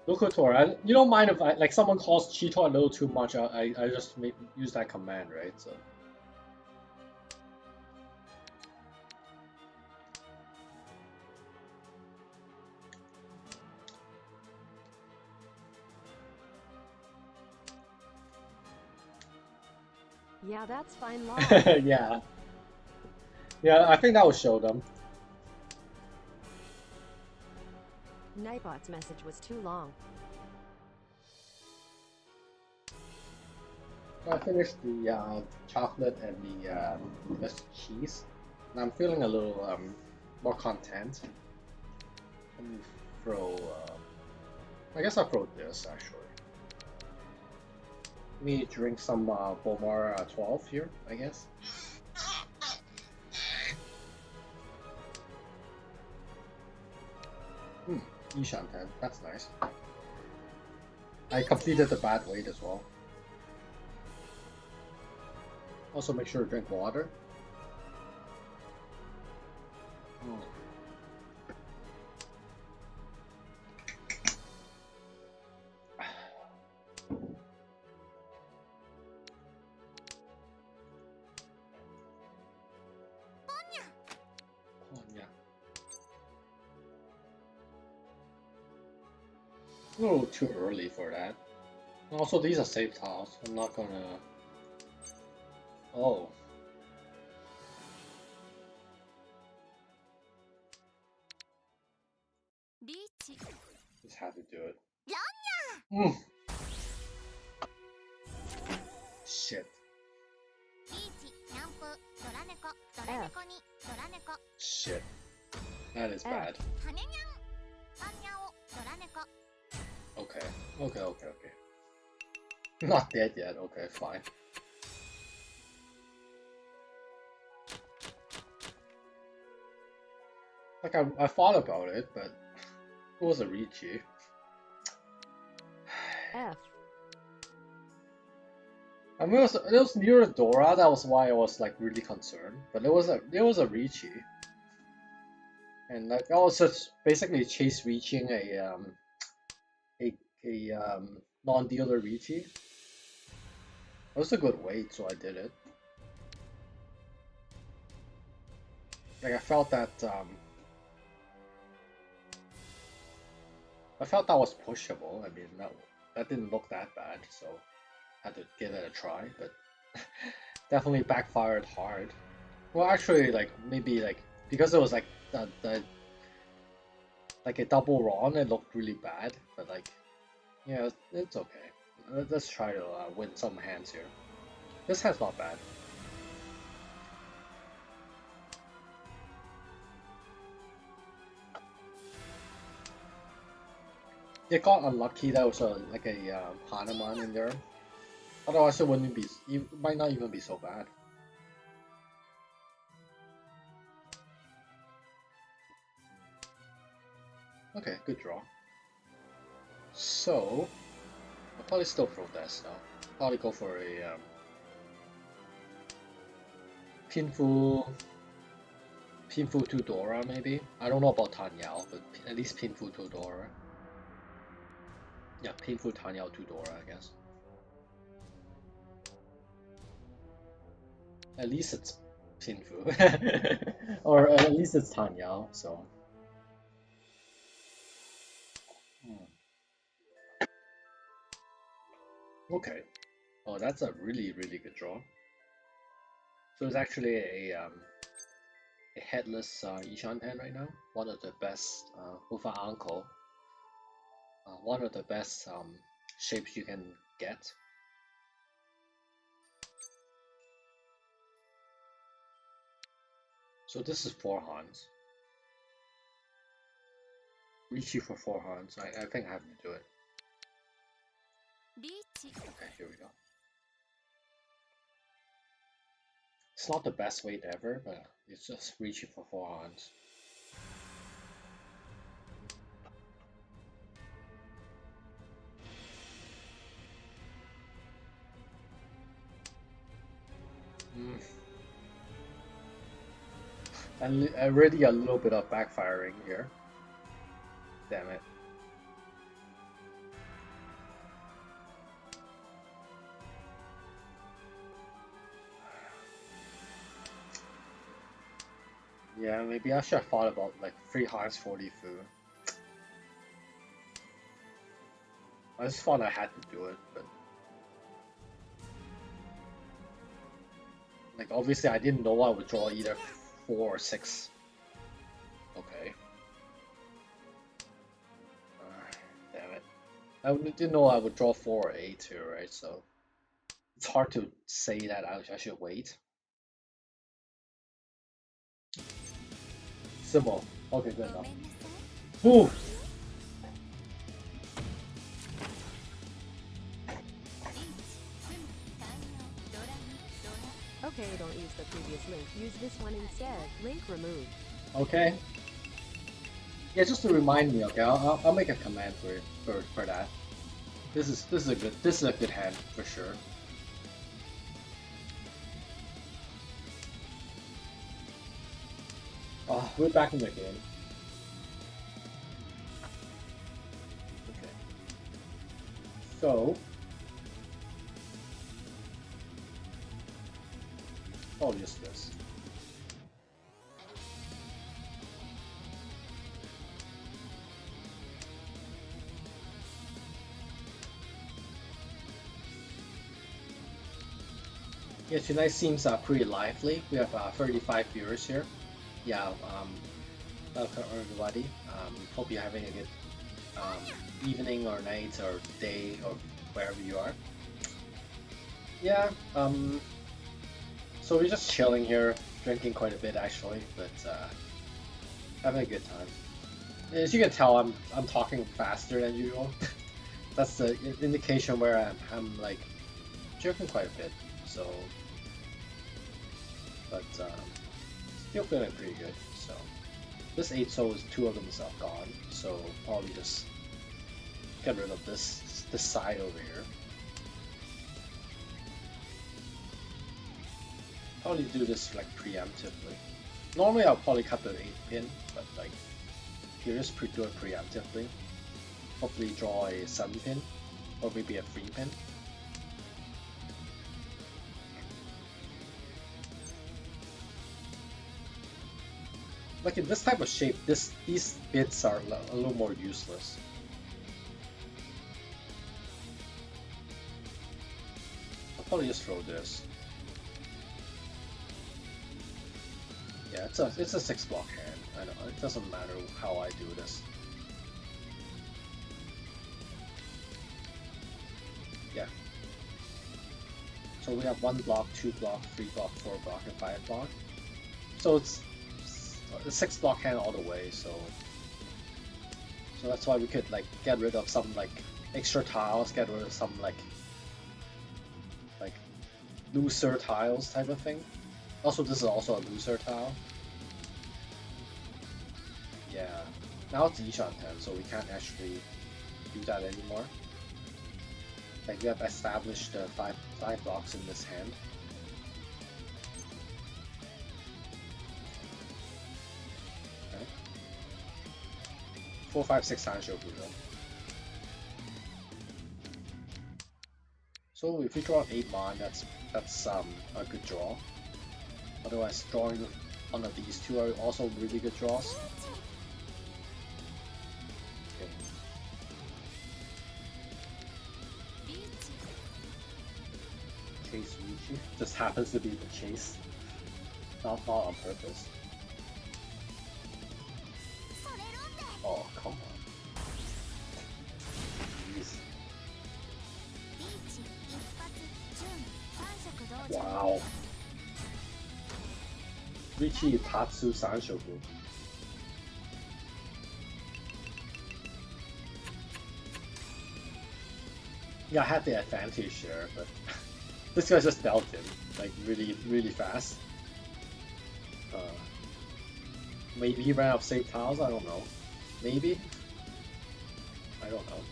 Locator, you don't mind if like someone calls Chitoy a little too much, I just use that command, right? So. Yeah, that's fine law. Yeah. Yeah, I think that will show them. Nightbot's message was too long. I finished the chocolate and the cheese, and I'm feeling a little more content. Let me throw. I guess I'll throw this actually. Let me drink some Bomar 12 here, I guess. Ishan 10, that's nice. I completed the bad weight as well. Also make sure to drink water. A little too early for that. Also, these are safe tiles. I'm not gonna. Oh. Just had to do it. Shit. F. Shit. That is bad. Okay. Okay. Not dead yet. Okay, fine. Like I thought about it, but it was a Ricci. F. I mean, it was near Dora. That was why I was like really concerned. But it was a Ricci, and like I was just basically chase reaching a non-dealer Ricci. It was a good weight, so I did it. Like I felt that was pushable. I mean, that didn't look that bad, so I had to give it a try. But definitely backfired hard. Well, actually, like maybe like because it was like like a double run, it looked really bad. But like, yeah, it's okay. Let's try to win some hands here. This hand's not bad. It got unlucky that was like a Hanuman in there. Otherwise, it might not even be so bad. Okay, good draw. So, I'll probably still throw this now. Probably go for a Pinfu 2 Dora maybe. I don't know about Tanyao, but at least Pinfu 2 Dora. Yeah, Pinfu Tanyao 2 Dora, I guess. At least it's Pinfu. Or at least it's Tanyao, so. Okay. Oh, that's a really, really good draw. So it's actually a headless Ishan hand right now. One of the best with an uncle. One of the best shapes you can get. So this is 4 Hans. Ricci for 4 Hans. I think I have to do it. Okay, here we go. It's not the best weight ever, but it's just Ricci for 4 Hans. And already a little bit of backfiring here. Damn it. Yeah, maybe I should have thought about like 3 Hans 40 Fu. I just thought I had to do it, but like obviously I didn't know I would draw either 4 or 6. Okay. Damn it. I didn't know I would draw 4 or 8 too, right? So it's hard to say that I should wait. Symbol. Okay, good ご enough. めんなさい Ooh! リーチスモ寛容ドラムドラ Okay, don't use the previous link. Use this one instead. Link removed. Okay. Yeah, just to remind me. Okay, I'll make a command for that. This is a good hand for sure. Oh, we're back in the game. Okay. So. I'll use this. Yeah, tonight seems pretty lively. We have 35 viewers here. Yeah, welcome everybody. Hope you're having a good evening or night or day or wherever you are. Yeah, so we're just chilling here, drinking quite a bit actually, but having a good time. As you can tell, I'm talking faster than usual. That's the indication where I'm like drinking quite a bit. So, but still feeling pretty good. So this 8 souls, 2 of them is gone. So probably just get rid of this side over here. Probably do this like preemptively. Normally I'll probably cut the 8 pin, but like here just do it preemptively. Hopefully draw a 7 pin or maybe a 3 pin. Like in this type of shape, these bits are a little more useless. I'll probably just throw this. Yeah, it's a 6 block hand. I know it doesn't matter how I do this. Yeah. So we have 1 block, 2 block, 3 block, 4 block, and 5 block. So it's a 6 block hand all the way. So that's why we could like get rid of some like extra tiles, get rid of some like looser tiles type of thing. Also, this is also a loser tile. Yeah, now it's each on 10, so we can't actually do that anymore. Like we have established the five blocks in this hand. Okay. 4, 5, 6 Sanshoku. So if we draw 8 mon, that's a good draw. Otherwise, drawing one of these two are also really good draws. Okay. Chase Riichi just happens to be the chase, not on purpose. Oh, come on. Jeez. Wow. Riichi Tatsu Sanshoku. Yeah, I had the advantage there, but this guy just dealt him like really fast. Maybe he ran out of safe tiles, I don't know. Maybe? I don't know.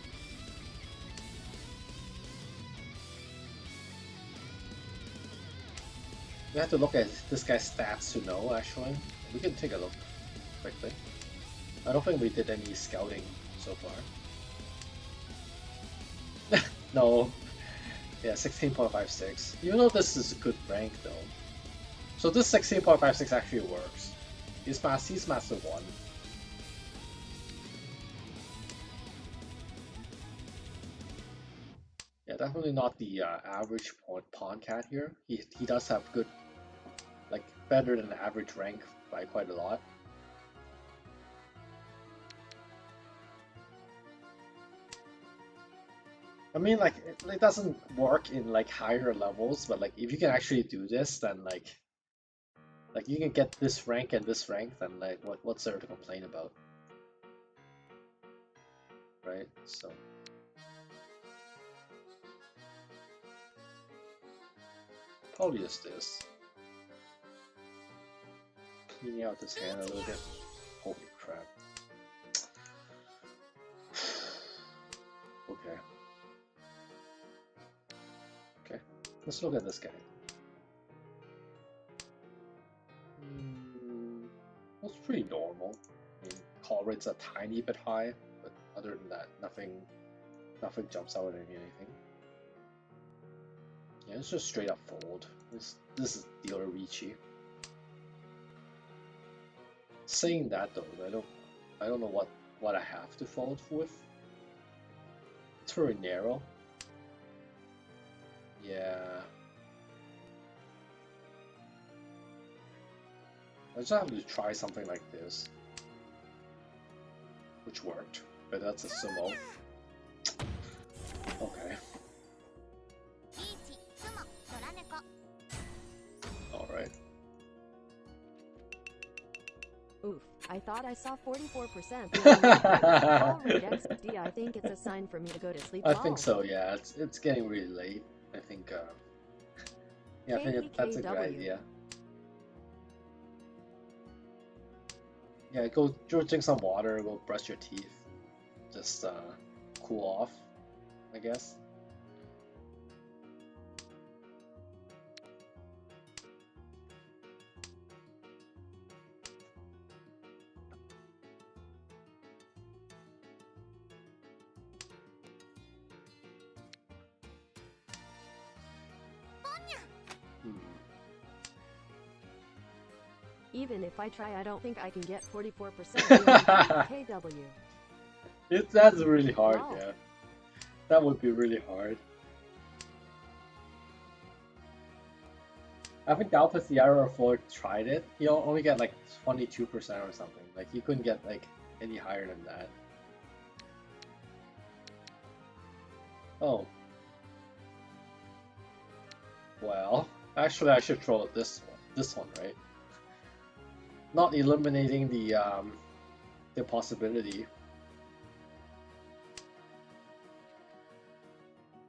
We have to look at this guy's stats to know, actually. We can take a look quickly. I don't think we did any scouting so far. No. Yeah, 16.56. Even though this is a good rank though. So this 16.56 actually works. He's Master 1. Yeah, definitely not the average pawn cat here. He does have good, like better than average rank by quite a lot. I mean, like it doesn't work in like higher levels, but like if you can actually do this, then like Like you can get this rank and this rank, then like what's there to complain about? Right? So probably just this. Cleaning out this hand a little bit. Holy crap. Okay. Okay. Let's look at this guy. That's pretty normal. I mean, call rate's a tiny bit high, but other than that, nothing jumps out at anything. Yeah, it's just straight up fold. This is dealer Ricci. Saying that though, I don't know what I have to fold with. It's very narrow. Yeah. I just have to try something like this, which worked, but that's a sumo. Okay. Alright. Oof, I thought I saw 44%. Call rate XD, I think it's a sign for me to go to sleep. I think so, yeah. It's getting really late. I think yeah, I think that's a good idea. Yeah, go drink some water, go brush your teeth. Just cool off, I guess. Even if I try, I don't think I can get 44% KW. That's really hard, Wow. yeah. That would be really hard. I think Alpha Sierra 4 tried it. He only got like 22% or something. Like he couldn't get like any higher than that. Oh. Well, actually I should throw this one, right? Not eliminating the possibility.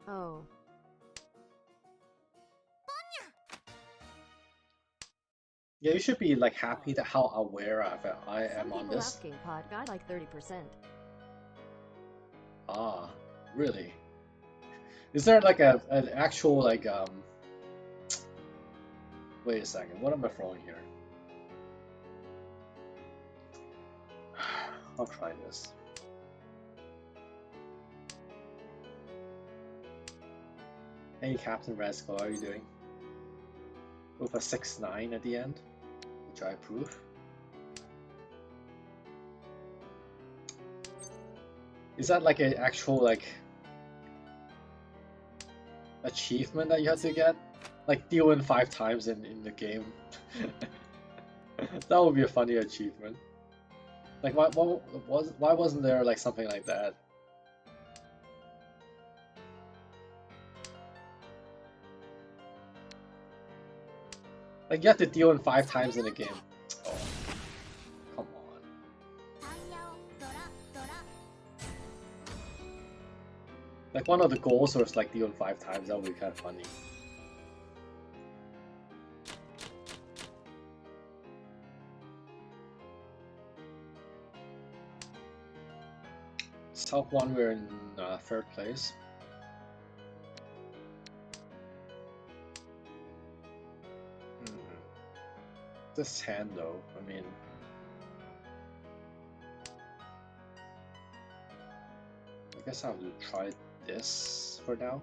Oh. Yeah, you should be like happy that how aware I am on this. Asking pod guy like 30%. Ah, really? Is there like an actual like wait a second, what am I throwing here? I'll try this. Hey Captain Rascal, how are you doing? With a 6-9 at the end, which I approve. Is that like an actual like achievement that you had to get? Like deal in 5 times in the game? That would be a funny achievement. Like why wasn't there like something like that? Like you have to deal in 5 times in a game. Oh, come on. Like one of the goals was like deal in 5 times. That would be kind of funny. Top 1, we're in 3rd place. This hand though, I mean, I guess I'll try this for now.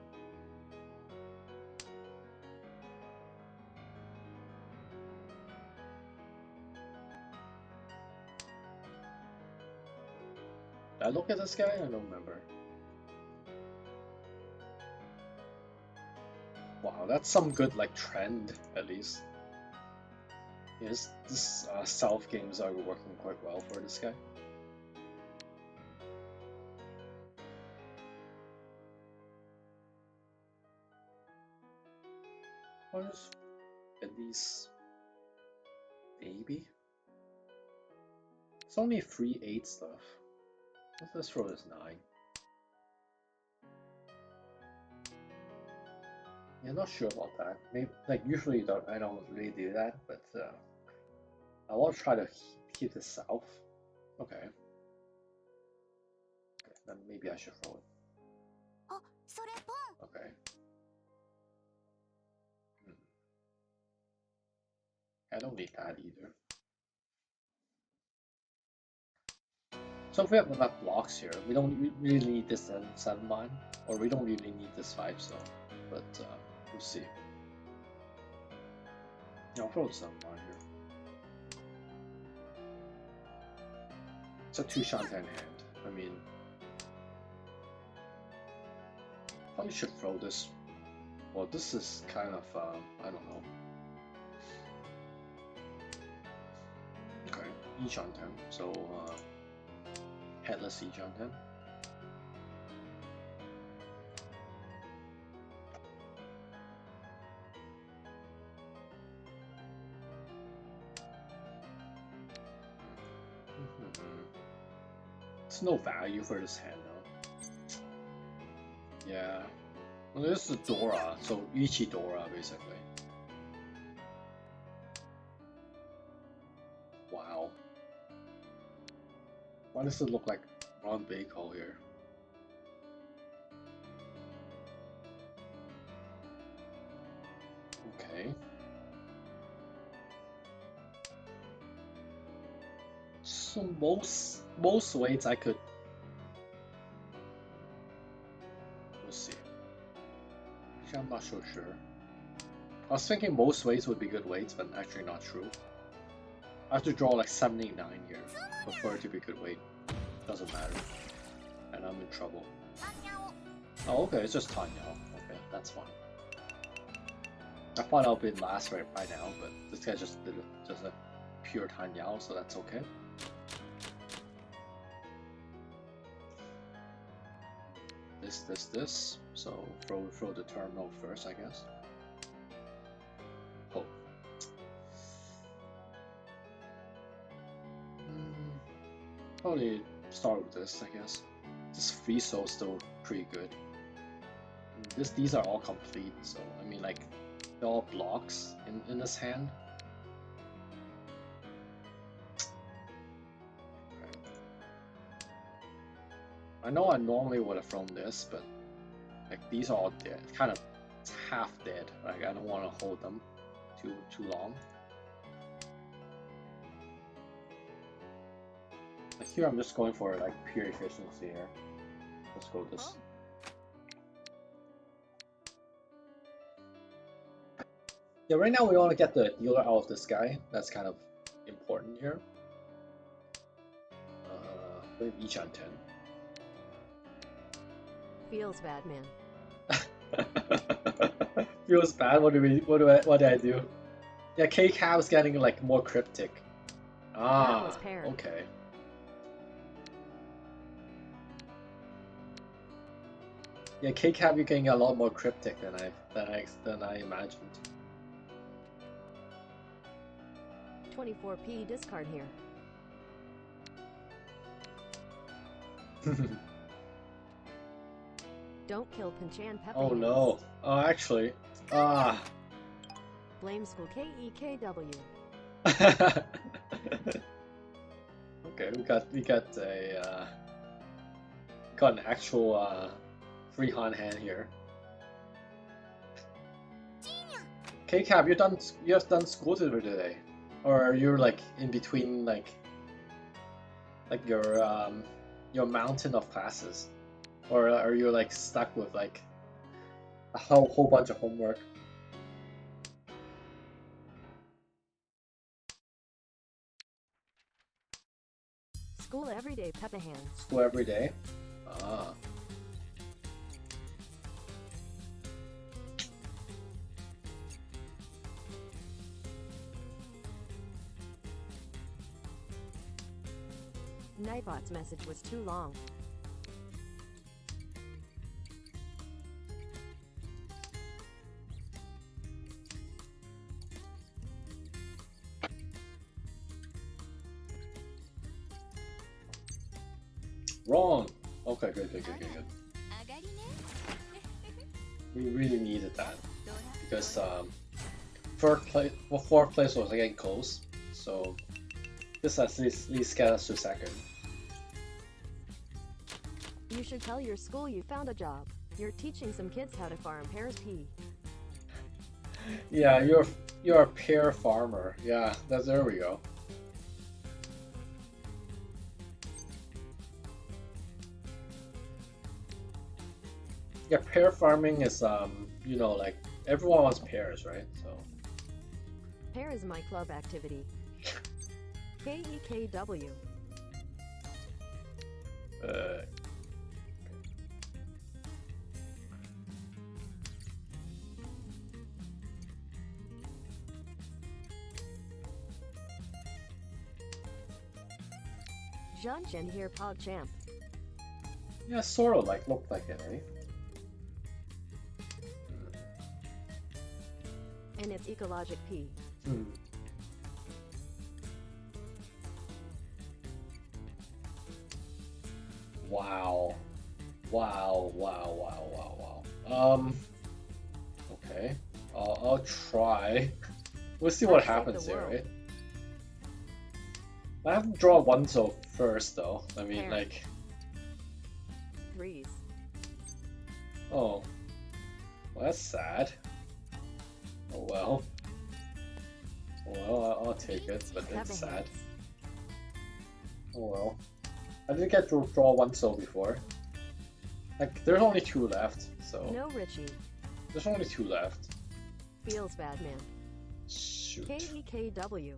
Did I look at this guy? I don't remember. Wow, that's some good like trend at least. Yes, this stealth games are working quite well for this guy. I'll just at least maybe. It's only 3-8 stuff. Let's throw this 9. Yeah, not sure about that. Maybe like usually I don't really do that, but I want to try to keep this south. Okay. Okay, then maybe I should throw it. あ、それポン。 Okay. I don't need that either. So if we have enough blocks here, we don't really need this 7 line, or we don't really need this 5 zone, but we'll see. I'll throw the 7 line here. It's a 2 Shantan hand. I mean, probably should throw this. Well, this is kind of, I don't know. Okay, E Shantan, so headless E Shantan. There's no value for this hand though. Yeah. Well, this is Dora, so Ichi Dora basically. Wow. Why does it look like Ron Bako here? Okay. So most weights I could. We'll see. Actually, I'm not so sure. I was thinking most weights would be good weights, but actually not true. I have to draw like 79 here for it to be good weight. Doesn't matter. And I'm in trouble. Oh, okay, it's just Tanyao. Okay, that's fine. I thought I'll be last right by now, but this guy just did just a pure Tanyao, so that's okay. This. So throw the terminal first, I guess. Oh. Probably start with this, I guess. This free soul is still pretty good. These are all complete, so I mean like they're all blocks in this hand. Okay. I know I normally would have thrown this, but like these are all dead. Kind of half dead. Like I don't want to hold them too long. Like here I'm just going for like pure efficiency here. Let's go this. Yeah, right now we want to get the dealer out of this guy. That's kind of important here. We have each on 10. Feels bad, man. Feels bad. What did I do? Yeah, K-Cab is getting like more cryptic. Ah, okay. Yeah, K-Cab, you're getting a lot more cryptic than I imagined. 24p discard here. Don't kill Pinchan Peppa. Oh no. Oh, actually. Ah. Blame school KEKW. Okay, we got an actual free-hand hand here. K-Cab, you have done school today, or are you like in between like your mountain of classes, or are you like stuck with like a whole bunch of homework? School every day, Peppa hands. School every day. Ah. Nightbot's message was too long. Wrong. Okay, good, good, good, good, good. 上がりね We really needed that ドラ because fourth place was getting close, so this at least get us to second. You should tell your school you found a job. You're teaching some kids how to farm pears pea. Yeah, you're a pear farmer. Yeah, there we go. Yeah, pear farming is you know, like everyone wants pears, right? So Pear is my club activity. KEKW. Junjin here, PogChamp. yeah, sort of like looked like it, right? And it's Ecologic P. Hmm. Wow. Wow, wow, wow, wow, wow. Okay. I'll try. We'll see what I'll save happens the here, world. right? I have to draw one so first though. I mean Fair. like Threes. oh. Well, that's sad. Oh well. Well, I'll take it, but Seven it's sad. hands. Oh well. I didn't get to draw one so before. Like, there's only two left, so... No Richie. There's only two left. Feels bad, man. Shoot. KEKW.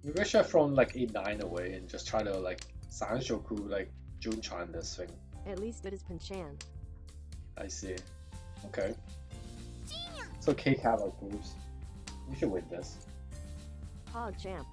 Maybe I should have thrown like 8-9 away and just try to like Sanshoku like Junchan this thing. At least it is Pinchan. I see. Okay. So Cake have like moves. We should win this. PogChamp.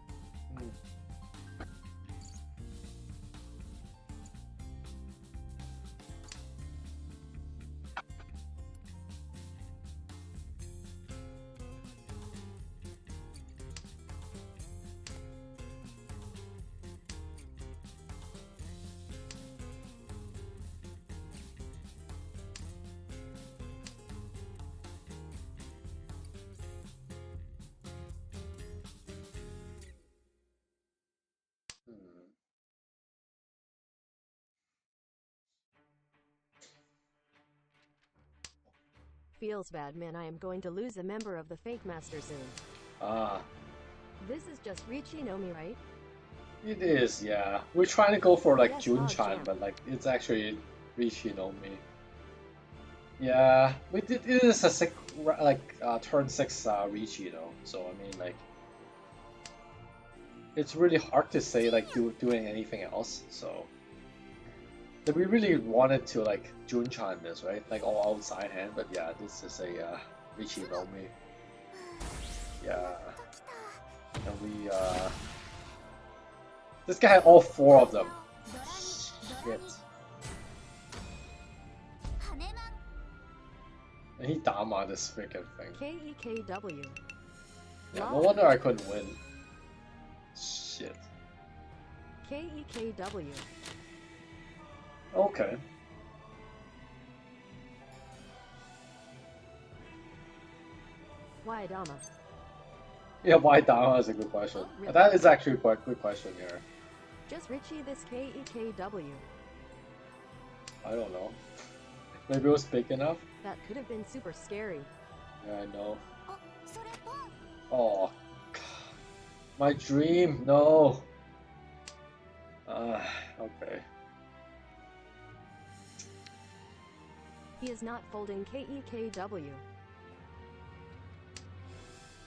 Feels bad, man. I am going to lose a member of the Fake Master soon. Ah, This is just Richie no Mi, right? it is, yeah. We're trying to go for like Yes, Junchan, PogChamp. but like it's actually Rishi no Mi. Yeah, we did. It is a turn 6 Richi though, so I mean like it's really hard to say like doing anything else. So but we really wanted to like Junchan this, right? Like all outside hand, but yeah, this is a Richi no Mi. Yeah, and we this guy had all 4 of them. Shit. And he dama this freaking thing. KEKW. Yeah, no wonder I couldn't win. Shit. KEKW. Okay. Why Dama? Yeah, why dama is a good question. Really? That is actually quite a good question here. Just Richie this KEKW. I don't know. Maybe it was big enough? That could have been super scary. Yeah, I know. あそれポン Oh, God. My dream, no. Okay. He is not folding KEKW.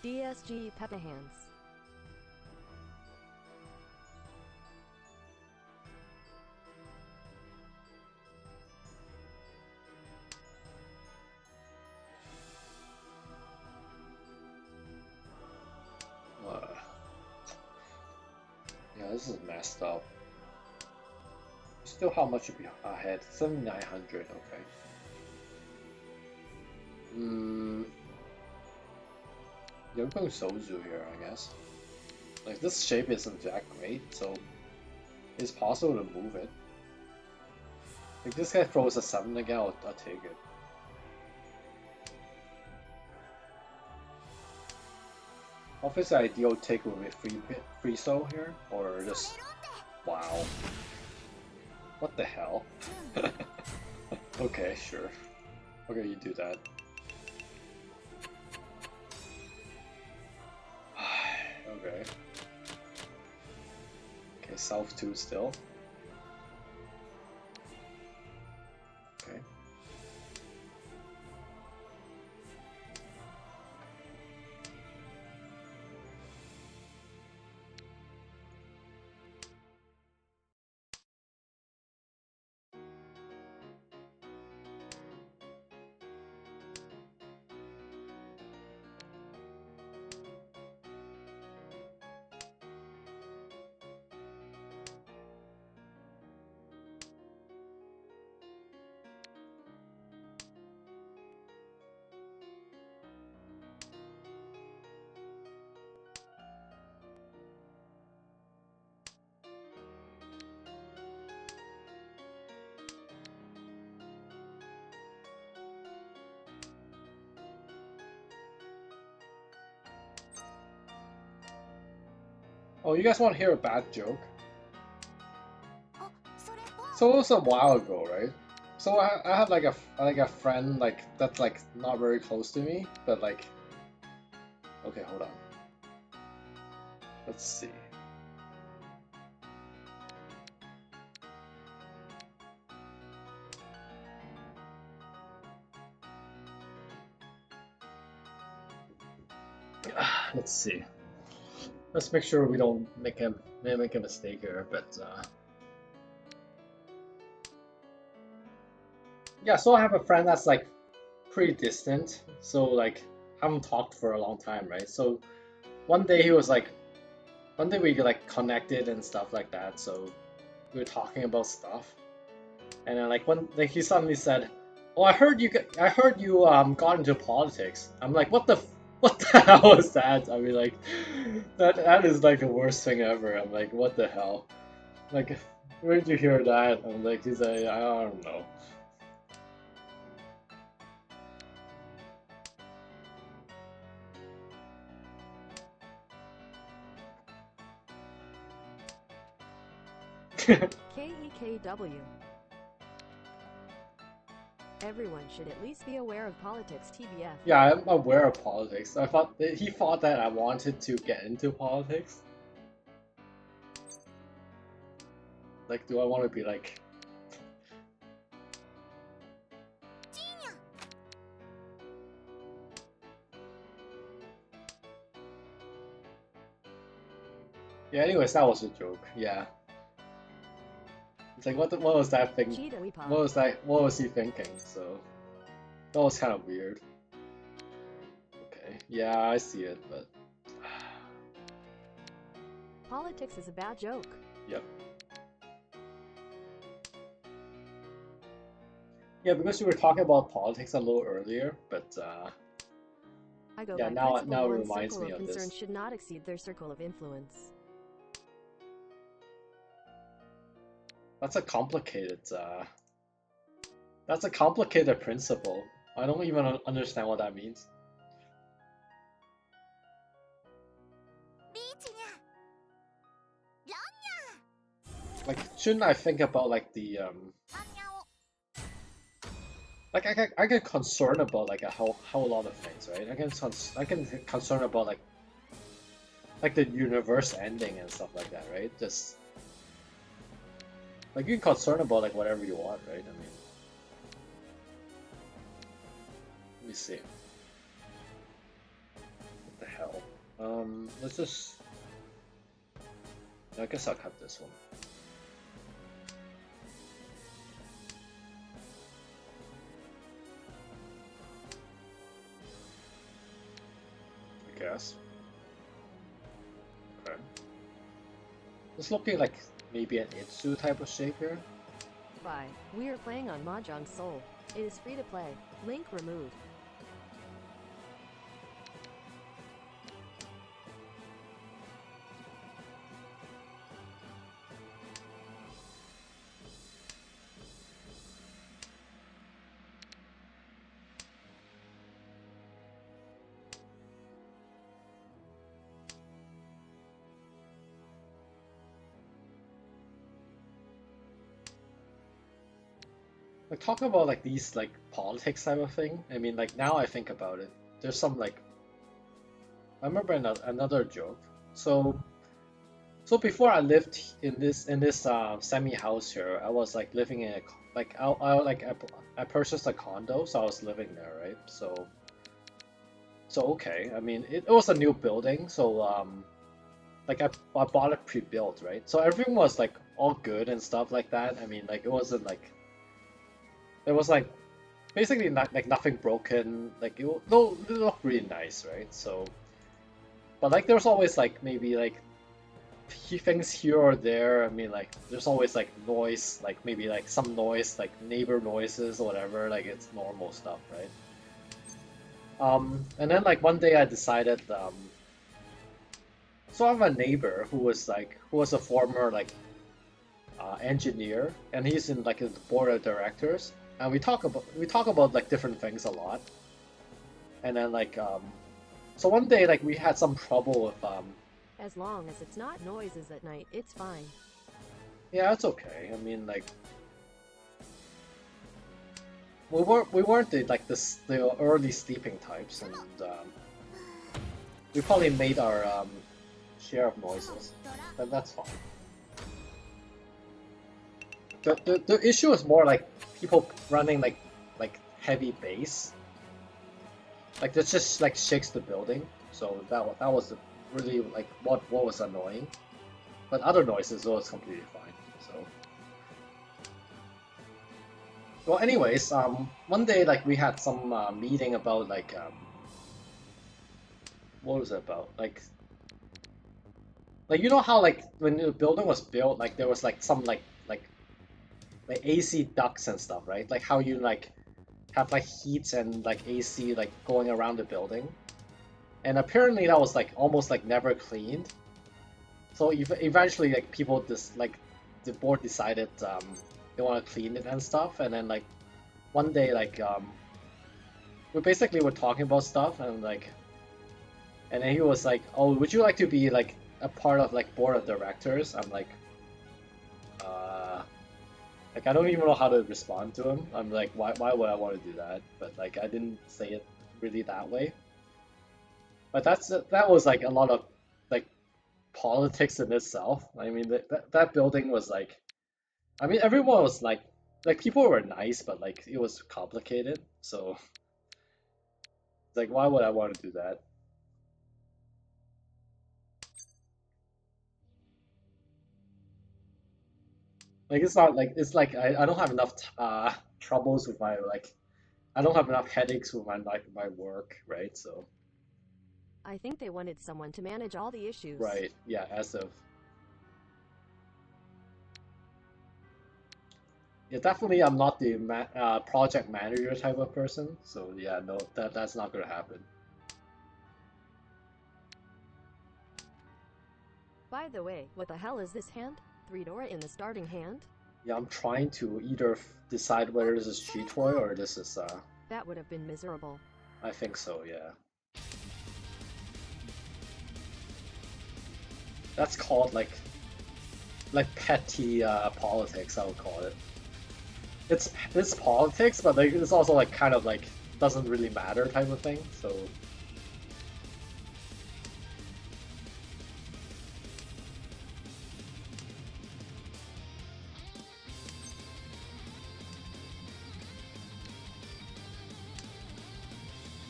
DSG Peppa Hands. Yeah, this is messed up. Still how much are we ahead? 7,900, okay. You're going Sozu here, I guess. Like, this shape isn't that great, so it's possible to move it. If this guy throws a 7 again, I'll take it. Obviously, ideal take would be free soul here, or just wow. What the hell? Okay, sure. Okay, you do that. Okay. Okay, South 2 still. Okay. Oh, you guys want to hear a bad joke? So it was a while ago, right? So I had like a friend like that's like not very close to me, but like okay, hold on. Let's see. Let's see. Let's make sure we don't make a mistake here, but yeah, so I have a friend that's like pretty distant, so like haven't talked for a long time, right? So one day he was like, one day we like connected and stuff like that, so we were talking about stuff, and then like he suddenly said, "Oh, I heard you got into politics." I'm like, what the hell is that? I mean, like that is like the worst thing ever. I'm like, what the hell? Like, where did you hear that? I'm like, he's like, I don't know. KEKW. Everyone should at least be aware of politics, TBF. Yeah, I'm aware of politics. I thought he thought that I wanted to get into politics. Like, do I want to be like... Yeah, anyways, that was a joke. Yeah. It's like, what was that thing? What was he thinking? So, that was kind of weird. Okay, yeah, I see it, but... Politics is a bad joke. Yep. Yeah, because we were talking about politics a little earlier, but I go yeah, by now principle it one reminds circle me of of concern this. should not exceed their circle of influence. That's a complicated principle. I don't even understand what that means. Like, shouldn't I think about like the like I get concerned about like a whole lot of things, right? I can concern about like the universe ending and stuff like that, right? Just like you can concern about like whatever you want, right? I mean, let me see. What the hell? Let's just. I guess I'll cut this one. I guess. Okay. It's looking like maybe an Itsu type of shape here. Bye. We are playing on Mahjong Soul. It is free to play. Link removed. Like talking about like these like politics type of thing. I mean, like now I think about it, there's some like I remember another joke. So before I lived in this semi house here, I was like living in a like I purchased a condo, so I was living there, right? So okay, I mean it was a new building, so like I bought it pre-built, right? So everything was like all good and stuff like that. I mean like it wasn't like there was like basically not like nothing broken. Like no, it looked really nice, right? So but like there's always like maybe like things here or there. I mean, like there's always like noise, like maybe like some noise, like neighbor noises or whatever. Like it's normal stuff, right? And then like one day I decided, so I have a neighbor who was a former like engineer, and he's in like the board of directors, and we talk about like different things a lot. And then like so one day like we had some trouble with As long as it's not noises at night, it's fine. yeah, it's okay. I mean, like we weren't the early sleeping types, and we probably made our share of noises, and that's fine. The issue is more like people running like heavy bass, like that just like shakes the building. So that was really like what was annoying, but other noises was completely fine. So. Well, anyways, one day like we had some meeting about like what was it about? Like you know how like when the building was built, like there was like some like AC ducts and stuff, right? Like how you like have like heats and like AC like going around the building, and apparently that was like almost like never cleaned. So eventually like people just like the board decided they want to clean it and stuff, and then like one day like we basically were talking about stuff, and like and then he was like, oh, would you like to be like a part of like board of directors? I'm like I don't even know how to respond to him. I'm like, why would I want to do that? But like I didn't say it really that way. But that was like a lot of like politics in itself. I mean that building was like, I mean everyone was like people were nice, but like it was complicated. So like why would I want to do that? Like it's not like it's like I don't have enough troubles with my like I don't have enough headaches with my work, right? So I think they wanted someone to manage all the issues. right, yeah, as of yeah, definitely I'm not the project manager type of person. So yeah, no, that's not gonna happen. By the way, what the hell is this hand? 3 Dora in the starting hand? Yeah, I'm trying to either decide whether this is G-Toy or this is That would have been miserable. I think so, yeah. That's called like petty politics, I would call it. It's politics, but like it's also like kind of like doesn't really matter type of thing. So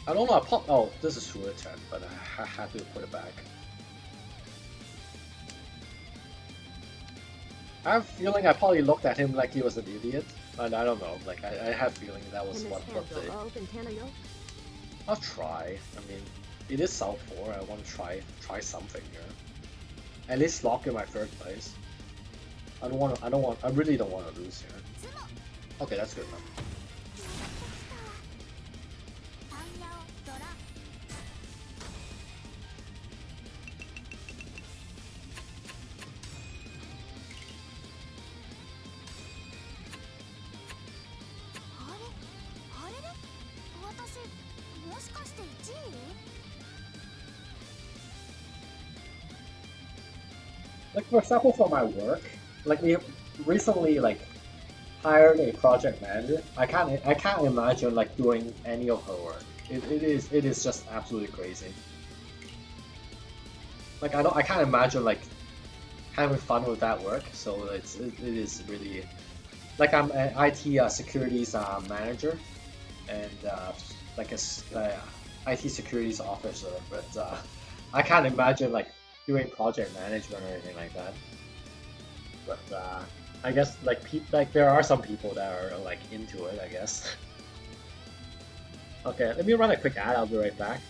I don't know. Oh, this is Shura 10, but I had to put it back. I have a feeling I probably looked at him like he was an idiot, and I don't know. Like I have a feeling that was Can what this hand they. go open, Tanayo? I'll try. I mean, it is South 4. I want to try something here. At least lock in my third place. I really don't want to lose here. Okay, that's good enough. タンヤオドラ あれれ私もしかして1位 Like for example, for my work, like we recently like hired a project manager. I can't imagine like doing any of her work. It is just absolutely crazy. Like I can't imagine like having fun with that work. So it is really like I'm an IT securities manager and like IT securities officer, but I can't imagine like doing project management or anything like that. But I guess like there are some people that are like into it, I guess. Okay, let me run a quick ad. I'll be right back.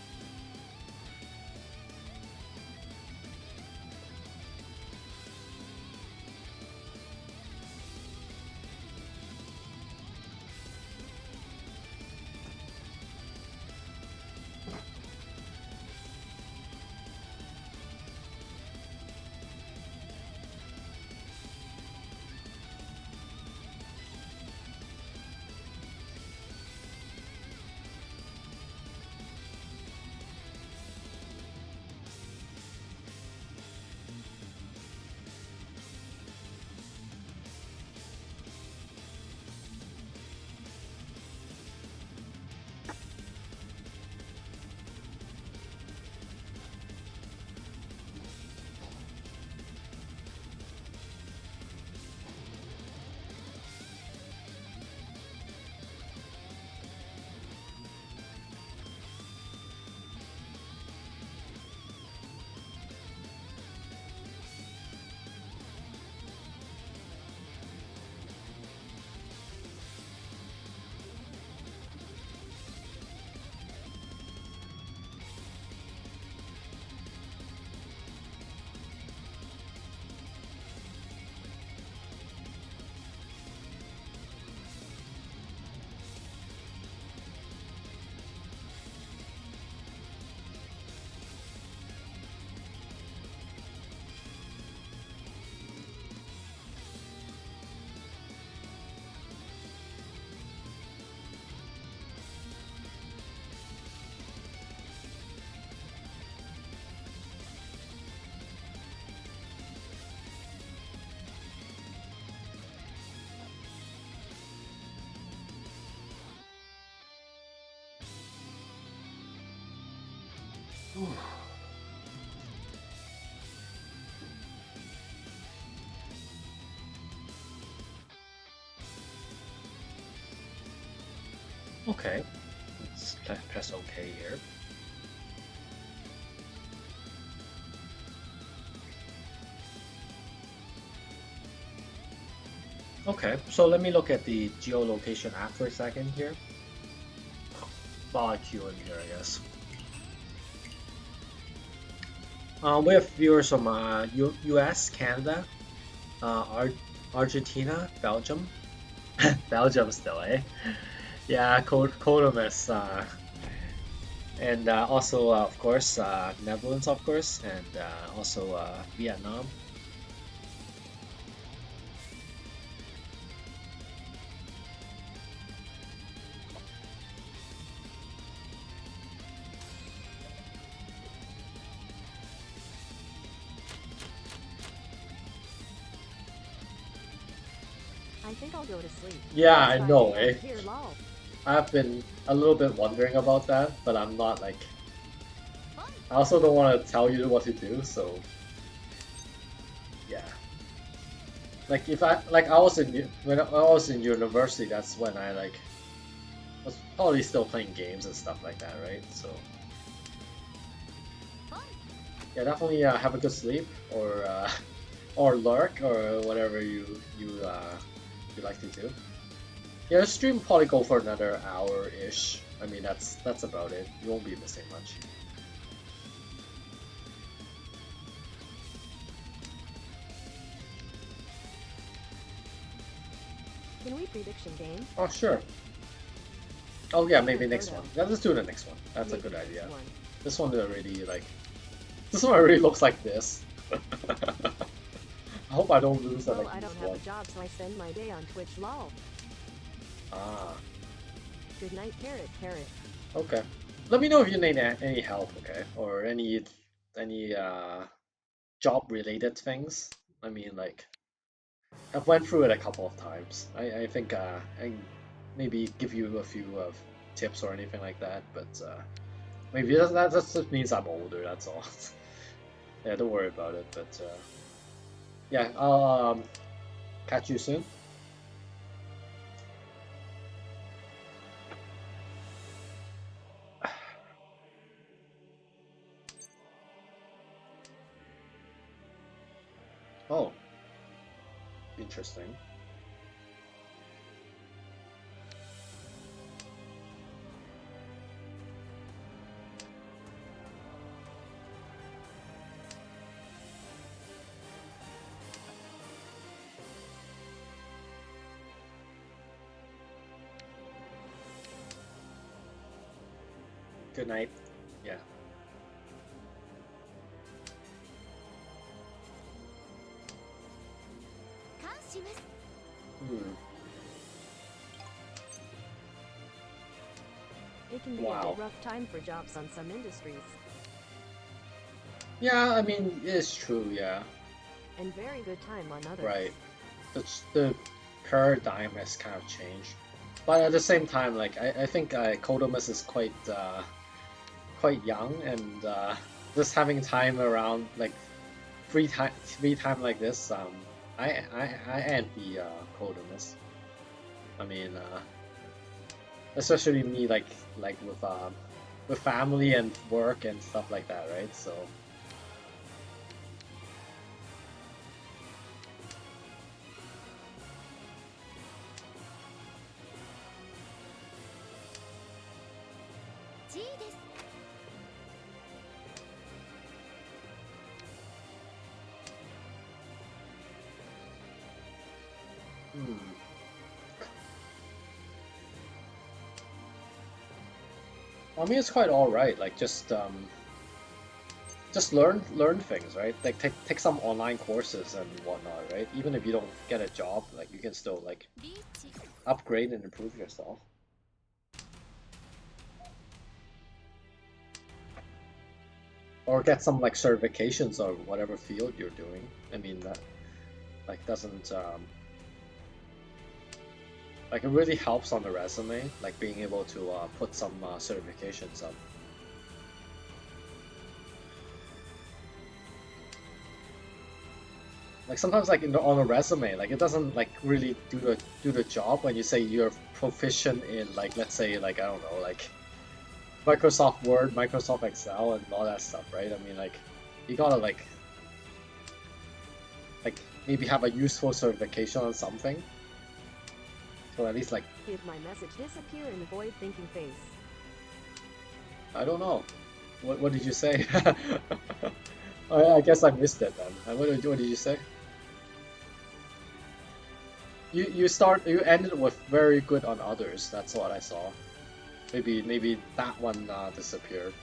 Okay, let's press OK here. Okay, so let me look at the geolocation app for a second here. While I queue in here, I guess. We have viewers from US, Canada, Argentina, Belgium. Belgium still, eh? Yeah, Codomus, and also, of course, Netherlands, of course, and also Vietnam. I think I'll go to sleep. Yeah, Next I Friday, know, I'm eh? Here, lol. I've been a little bit wondering about that, but I'm not like. I also don't want to tell you what to do, so yeah. Like if I was when I was in university, that's when I like was probably still playing games and stuff like that, right? So yeah, definitely have a good sleep or lurk or whatever you like to do. Yeah, the stream will probably go for another hour-ish. I mean, that's about it. You won't be missing much. Can we prediction game? Oh, sure. Oh yeah, maybe next one. Yeah, let's do the next one. That's a good idea. This one already like. This one already looks like this. I hope I don't lose that. Well, I don't have a job, so I spend my day on Twitch, lol. Ah. Good night, Carrot. Okay. Let me know if you need any help, okay, or any job related things. I mean, like, I've went through it a couple of times. I think I maybe give you a few tips or anything like that, but maybe that just means I'm older. That's all. Yeah, don't worry about it. But yeah, I'll catch you soon. Oh, interesting. Good night. Yeah. Hmm. It can be a Wow. bit rough time for jobs on some industries, Yeah, I mean, it's true, yeah. and very good time on others. Right. The paradigm has kind of changed. But at the same time, like, I think Kodomus is quite young, and just having time around, like, free time like this, I envy Kodomus. I mean, especially me, like with family and work and stuff like that, right? So hmm. I mean, it's quite all right. Like, just learn things, right? Like, take some online courses and whatnot, right? Even if you don't get a job, like, you can still like upgrade and improve yourself. Or get some like certifications or whatever field you're doing. I mean, that like doesn't like, it really helps on the resume, like being able to put some certifications up. Like sometimes, like on a resume, like it doesn't like really do the job when you say you're proficient in, like, let's say, like, I don't know, like Microsoft Word, Microsoft Excel, and all that stuff, right? I mean, like, you gotta like maybe have a useful certification on something. So at least, like, Did my message disappear in the void thinking phase? I don't know. What did you say? I guess I missed it then. What did you say? You ended with very good on others. That's what I saw. Maybe that one disappeared.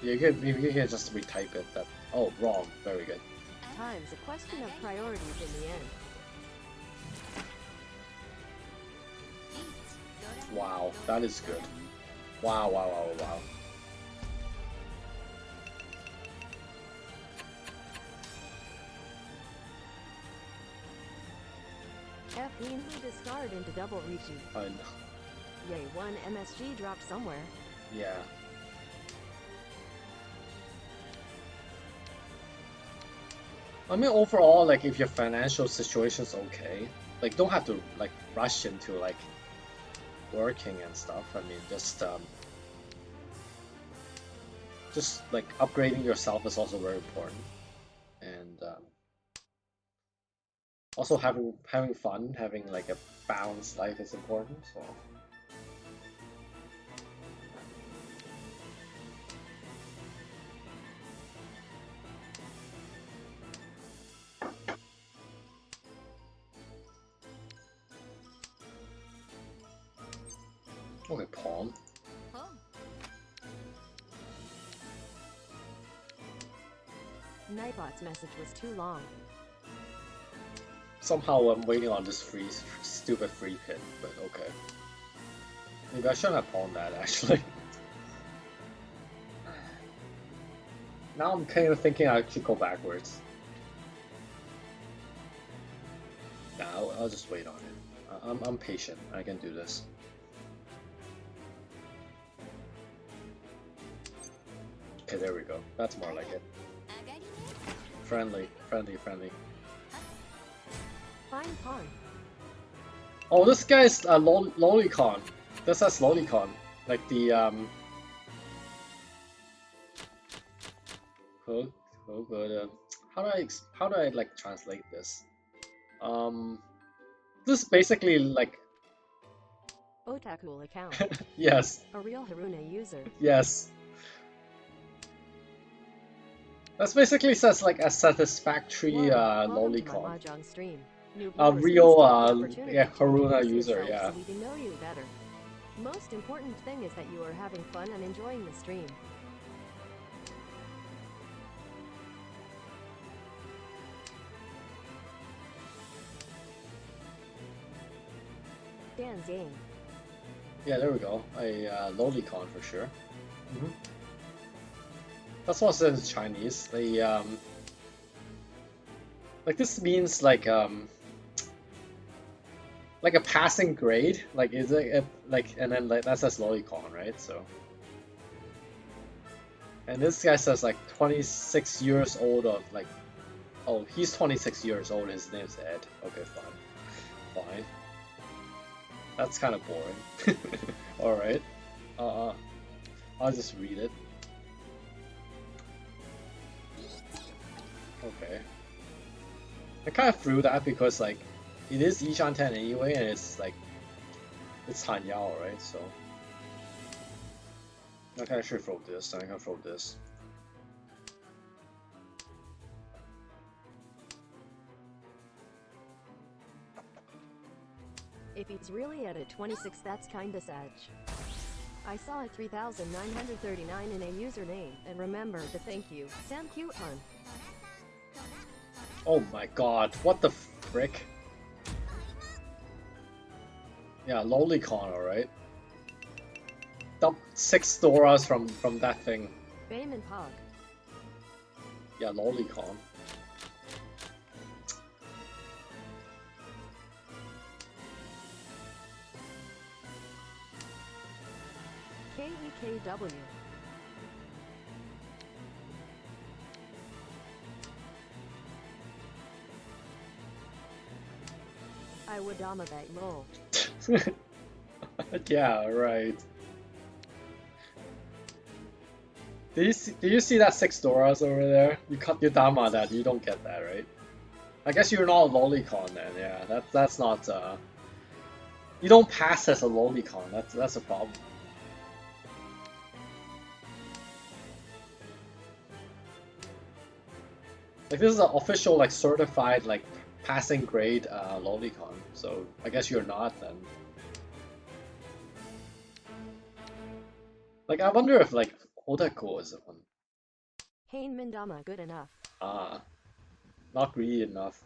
Maybe you can just retype it. That, oh, wrong. Very good. Time's a question of priorities in the end. Wow, that is good. Wow, wow, wow, wow. F-Lean who discard into double Rishi. I know. Yay, one MSG dropped somewhere. Yeah. I mean, overall, like, if your financial situation's okay, like, don't have to like rush into like working and stuff. I mean, just like upgrading yourself is also very important, and also having fun, having like a balanced life is important. So. Okay, pawn. Nightbot's message was too long. Somehow I'm waiting on this stupid free pin, but okay. Maybe I shouldn't have pawned that, actually. Now I'm kind of thinking I should go backwards. Nah, I'll just wait on it. I'm patient. I can do this. Okay, there we go. That's more like it. Friendly. Fine pawn. Oh, this guy's Lolicon. This has Lolicon. Like the how do I like translate this? This is basically like Otaku account. yes, A real Haruna user. yes. That's basically says like a satisfactory Welcome to my Lolicon. Mahjong stream. New A viewers real please take the opportunity yeah, to Haruna introduce user, yourself yeah. so we can know you better. Most important thing is that you are having fun and enjoying the stream. Dan's game. Yeah, there we go. A Lolicon for sure. That's what it says in Chinese. They like this means like a passing grade. Like is it like and then like that says Lolicon, right? So and this guy says like 26 years old of like oh he's 26 years old. His name's Ed. Okay, fine. That's kind of boring. All right. I'll just read it. Okay. I kind of threw that because like it is Yishan 10 anyway, and it's like it's Han Yao, right? So okay, I should throw this. I can throw this. If he's really at a 26, that's kinda sad. I saw a 3,939 in a username, and remember to thank you, Sam Cute Hun. Oh my god, what the frick? Yeah, Lolicon, alright. Dump 6 Doras from that thing. Bayman Pog. Yeah, Lolicon. KEKW. I would dama that lol. Yeah, right. Did you see that 6 Doras over there? You cut your dama that, you don't get that, right? I guess you're not a Lolicon then, yeah. That's not you don't pass as a Lolicon, that's a problem. Like this is an official like certified like passing grade Lolicon, so I guess you're not then. Like I wonder if like Otaku is one. Hein Mindama good enough. Ah, not greedy enough.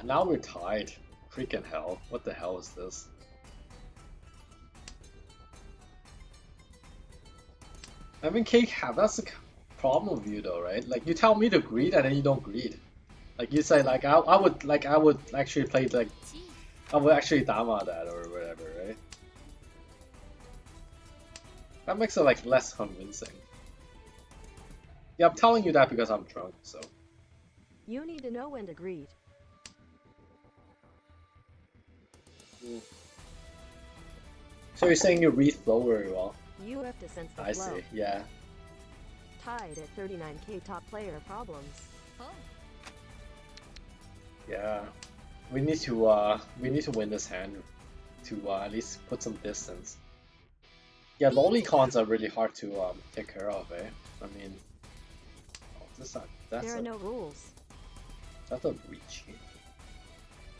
Now we're tied. Freaking hell. What the hell is this? I mean, Cake, that's the problem with you though, right? Like you tell me to greed and then you don't greed. Like you say, like I would actually play like I would actually dama that or whatever, right? That makes it like less convincing. Yeah, I'm telling you that because I'm drunk, so. You need to know when to greed. So you're saying you read flow very well? You have to sense the I flow. see, yeah. Tied at 39k top player problems. Yeah. We need to win this hand to at least put some distance. Yeah, Lolicons are really hard to take care of, eh? I mean, that's There are no rules. That's a breach.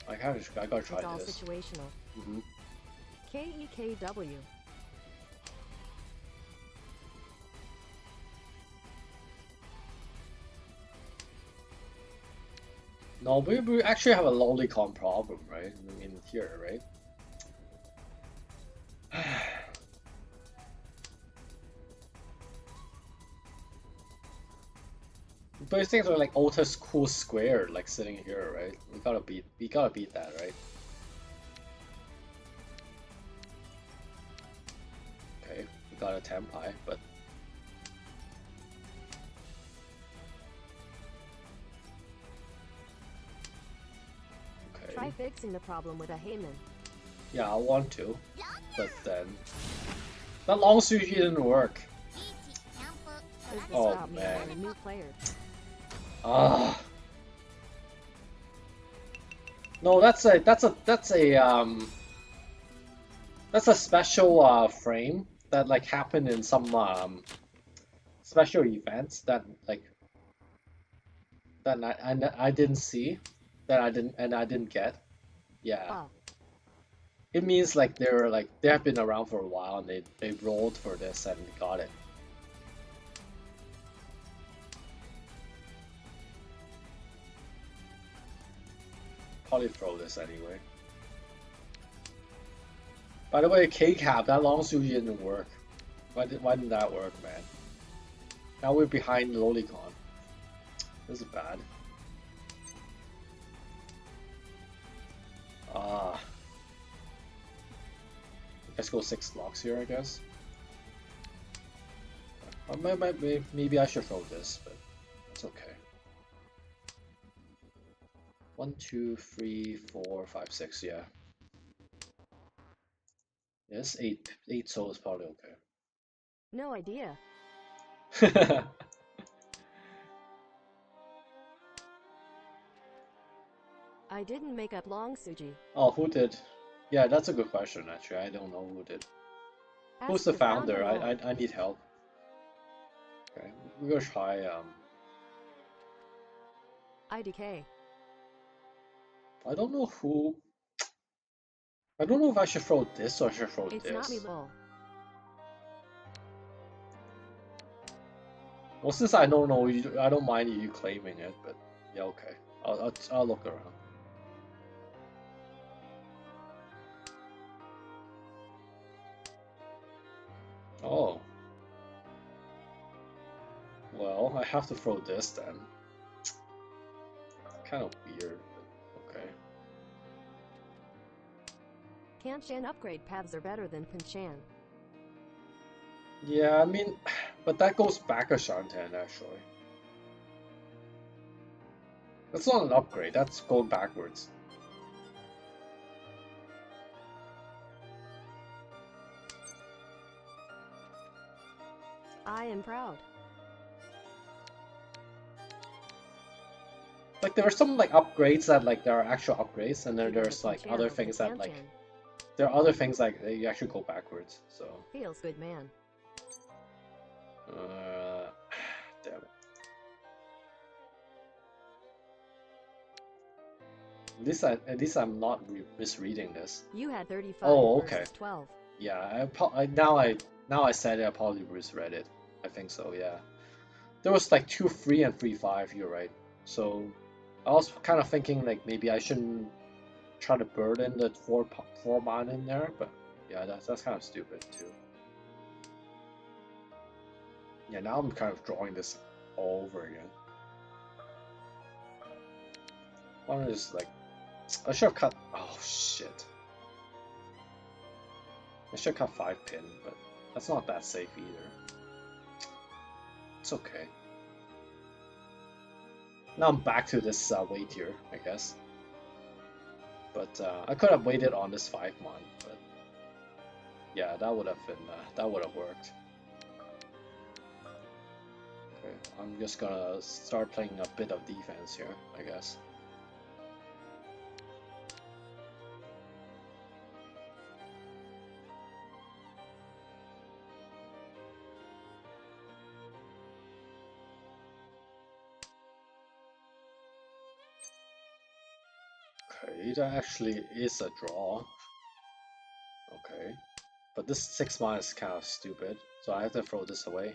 I gotta try It's all this. situational. KEKW. No, we actually have a Lolicon problem, right? I mean, here, right? But these things are like ultra cool square, like sitting here, right? We gotta beat that, right? Okay, we got a Tempai, but okay. Try fixing the problem with a Heyman. Yeah, I want to, but then that long sushi didn't work. Is the Oh, stop me man. for a new player? Ah. No, that's a special frame that like happened in some special events that like that I didn't see, that I didn't get. Yeah. Ah, It means like they have been around for a while and they rolled for this and got it. Probably throw this anyway. By the way, K-Cap, that long sushi didn't work. Why didn't that work, man? Now we're behind Lolicon. This is bad. Ah. Let's go 6 blocks here, I guess. Maybe I should throw this, but it's okay. 1, 2, 3, 4, 5, 6, yeah. Yes, 8 soul is probably no idea. okay. I didn't make up long Suji. Oh, who did? Yeah, that's a good question, actually. I don't know who did. Who's Ask the your founder? founder. I need help. Okay, we're gonna try, IDK. I don't know who... I don't know if I should throw this or I should throw It's not me, this. lol. Well, since I don't know, I don't mind you claiming it, but yeah, okay. I'll look around. Oh. Well, I have to throw this then. Kind of weird, but okay. Kanshan upgrade paths are better than Pinchan. Yeah, I mean, but that goes back a Shantan, actually. That's not an upgrade, that's going backwards. I am proud. Like there are some like upgrades that like there are actual upgrades, and then Even there's the like Pinchan other over the things that like Kanchan. there are other things like you actually go backwards. So Feels good, man. damn it. At least I'm not misreading this. You had 35 Oh, okay. versus 12. Yeah, now I said it, I probably misread it. I think so. Yeah, there was like 2-3 and 3-5. You're right. So I was kind of thinking like maybe I shouldn't try to burden the four mana in there, but yeah, that's kind of stupid too. Yeah, now I'm kind of drawing this all over again. Why don't I just like I should have cut. Oh shit! I should have cut 5 pin, but that's not that safe either. It's okay. Now I'm back to this wait here, I guess. But I could have waited on this 5 mon, but yeah, that would have worked. Okay, I'm just gonna start playing a bit of defense here, I guess. Okay, that actually is a draw. Okay, but this 6 mana is kind of stupid, so I have to throw this away.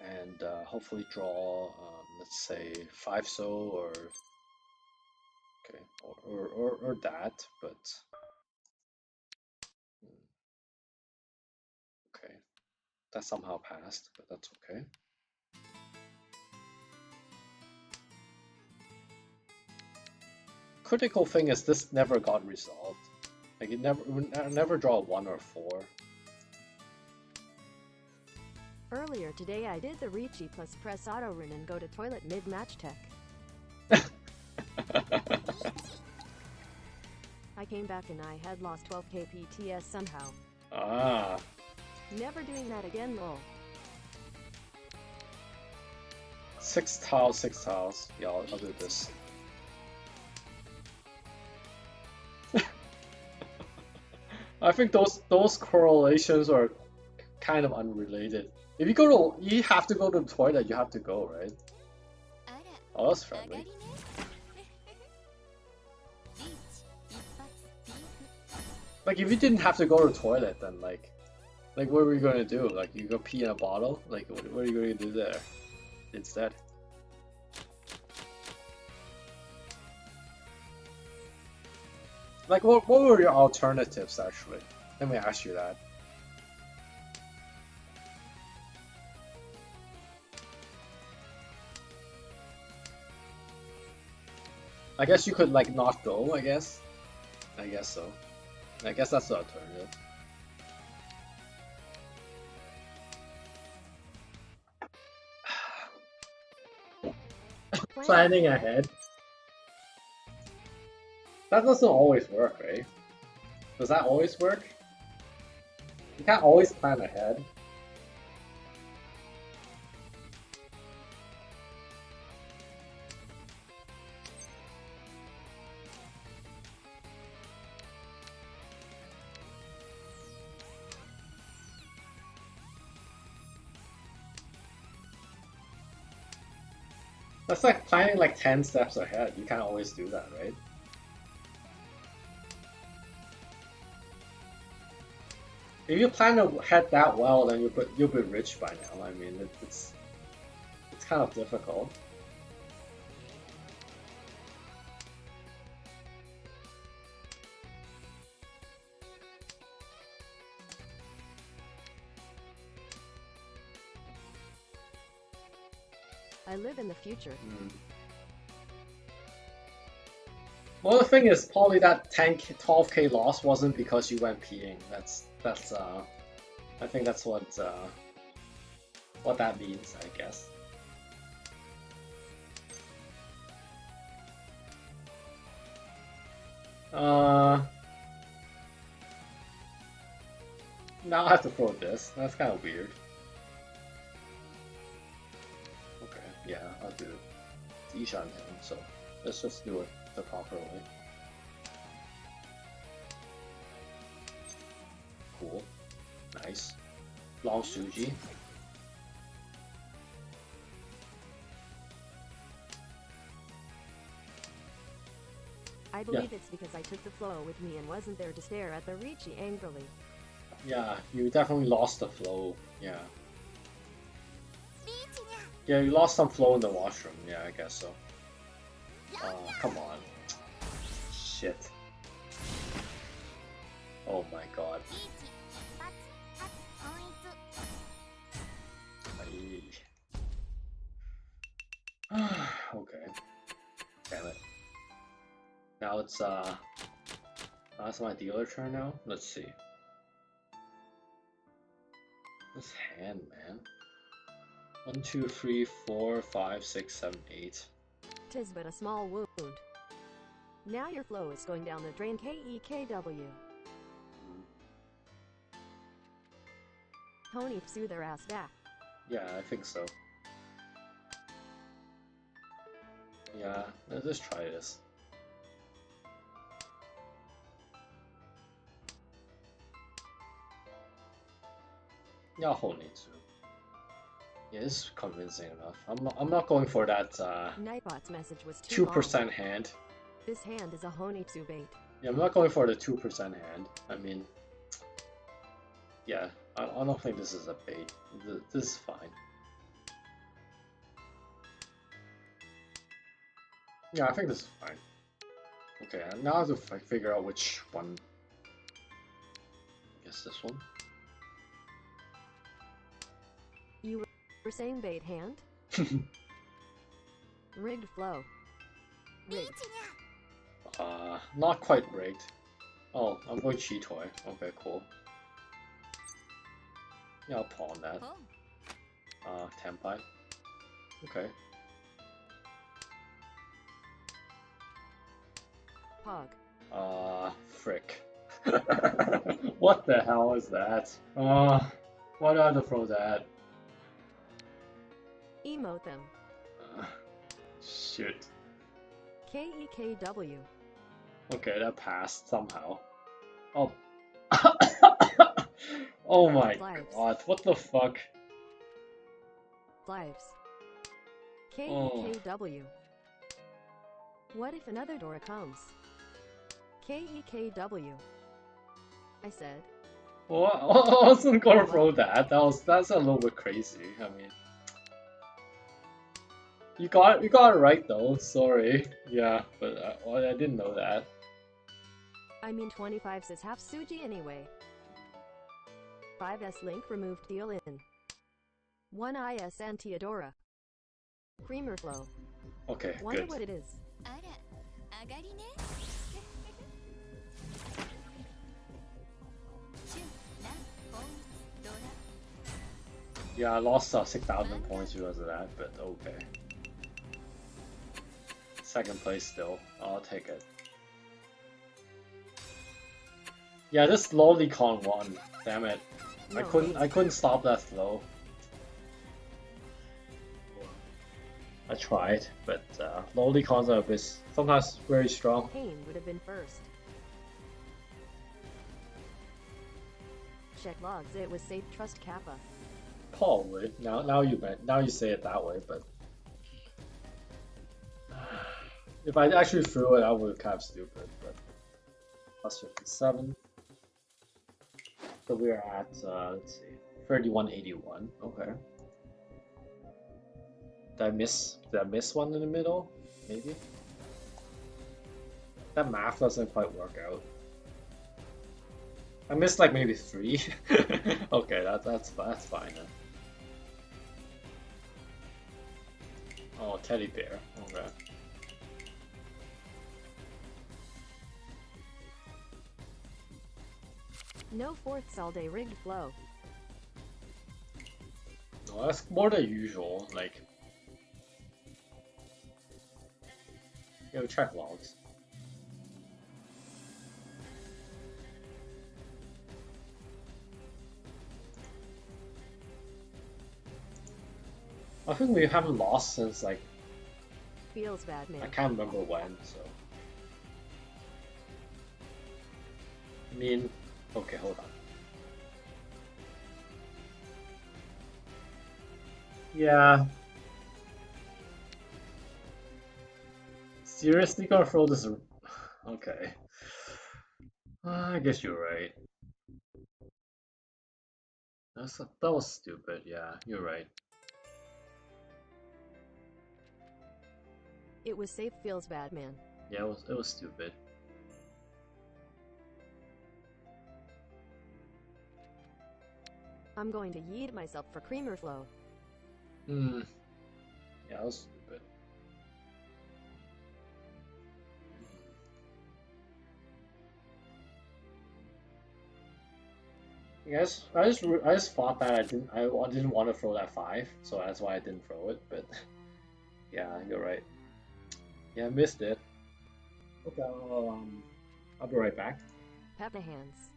And hopefully draw, let's say 5 soul or okay, or that, but okay, that somehow passed, but that's okay. critical thing is this never got resolved. Like it never draw a 1 or 4. Earlier today I did the Ricci plus press auto run and go to toilet mid-match tech. I came back and I had lost 12k PTS somehow. Ah. Never doing that again, lol. 6 tiles, 6 tiles. Yeah, I'll do this. I think those correlations are kind of unrelated. If you you have to go to the toilet, you have to go, right? あら Oh, that's 上が friendly. りねリーチ一発ピンク Like if you didn't have to go to the toilet, then like what were you gonna do? Like you go pee in a bottle? Like what are you gonna do there instead? Like what were your alternatives actually? Let me ask you that. I guess you could like not go, I guess. I guess so. I guess that's the alternative. Planning ahead. That doesn't always work, right? Does that always work? You can't always plan ahead. That's like planning like 10 steps ahead. You can't always do that, right? If you plan ahead that well, then you'll be rich by now. I mean, it's kind of difficult. I live in the future. Well, the thing is, probably that 10k, 12k loss wasn't because you went peeing. I think that's what that means, I guess. Now I have to throw this. That's kind of weird. Okay, yeah, I'll do Ishan him, so let's just do it the proper way. Cool. Nice. Long Suji. I believe it's because I took the flow with me and wasn't there to stare at the Ricci angrily. Yeah, you definitely lost the flow. Yeah. リーチにゃ Yeah, you lost some flow in the washroom. Yeah, I guess so. Come on. Shit. Oh my god. リーチ一発発本一 Okay. Damn it. Now it's my dealer turn now? Let's see. This hand, man. 1, 2, 3, 4, 5, 6, 7, 8. Tis but a small wound. Now your flow is going down the drain, KEKW. Pony sue their ass back. Yeah, I think so. Yeah, let's just try this. Yeah, Honitsu. Yeah, this is convincing enough. I'm not going for that Nightbot's message was too 2% hand. This hand is a Honitsu bait. Yeah, I'm not going for the 2% hand. I mean, yeah, I don't think this is a bait. This is fine. Yeah, I think this is fine. Okay, now I have to figure out which one. I guess this one. You were saying bait hand? Rigged flow. リーチ Rigged. にゃ Not quite rigged. Oh, I'm going Cheetoy. Okay, cool. Yeah, I'll pawn that. ほう Tenpai. Okay. Pog. Frick. What the hell is that? Why do I have to throw that? Emote them. Shoot. KEKW. Okay, that passed somehow. Oh. Oh my Lives. god, what the fuck? Lives. Oh. KEKW. What if another Dora comes? KEKW. I said. Well, I wasn't gonna throw that. That's a little bit crazy. I mean, you got it right though. Sorry. Yeah, but I didn't know that. I mean 25 is half Suji anyway. 5S Link removed Deal in. 1IS and Theodora. Creamer Flow. Okay, Wonder good. what it is. あら上がりねシュンランポンドラ Yeah, I lost 6,000 points because of that, but okay. Second place still. I'll take it. Yeah, this Lolicon won. Damn it. I No, couldn't stop that flow. I tried, but Lolicons are a bit sometimes very strong. Kane would have been first. Check logs. It was safe. Trust Kappa. Probably. Now you say it that way, but if I actually threw it, I would kind of stupid. But plus 57. So we are at let's see, 3181. Okay. Did I miss one in the middle? Maybe. That math doesn't quite work out. I missed like maybe 3. Okay, that's fine then. Oh, teddy bear. Okay. No fourths all day rigged flow. No, that's more than usual. Like, check logs. I think we haven't lost since like Feels bad, man. I can't remember when. So I mean, okay, hold on. Yeah. Seriously, gonna throw this? Okay. I guess you're right. That was stupid. Yeah, you're right. It was safe. Feels bad, man. Yeah, it was stupid. I'm going to yeet myself for creamer flow. Hmm. Yeah, that was stupid. Yes, I just thought that I didn't want to throw that 5, so that's why I didn't throw it. But yeah, you're right. Yeah, I missed it. Okay, I'll be right back. Peppa hands.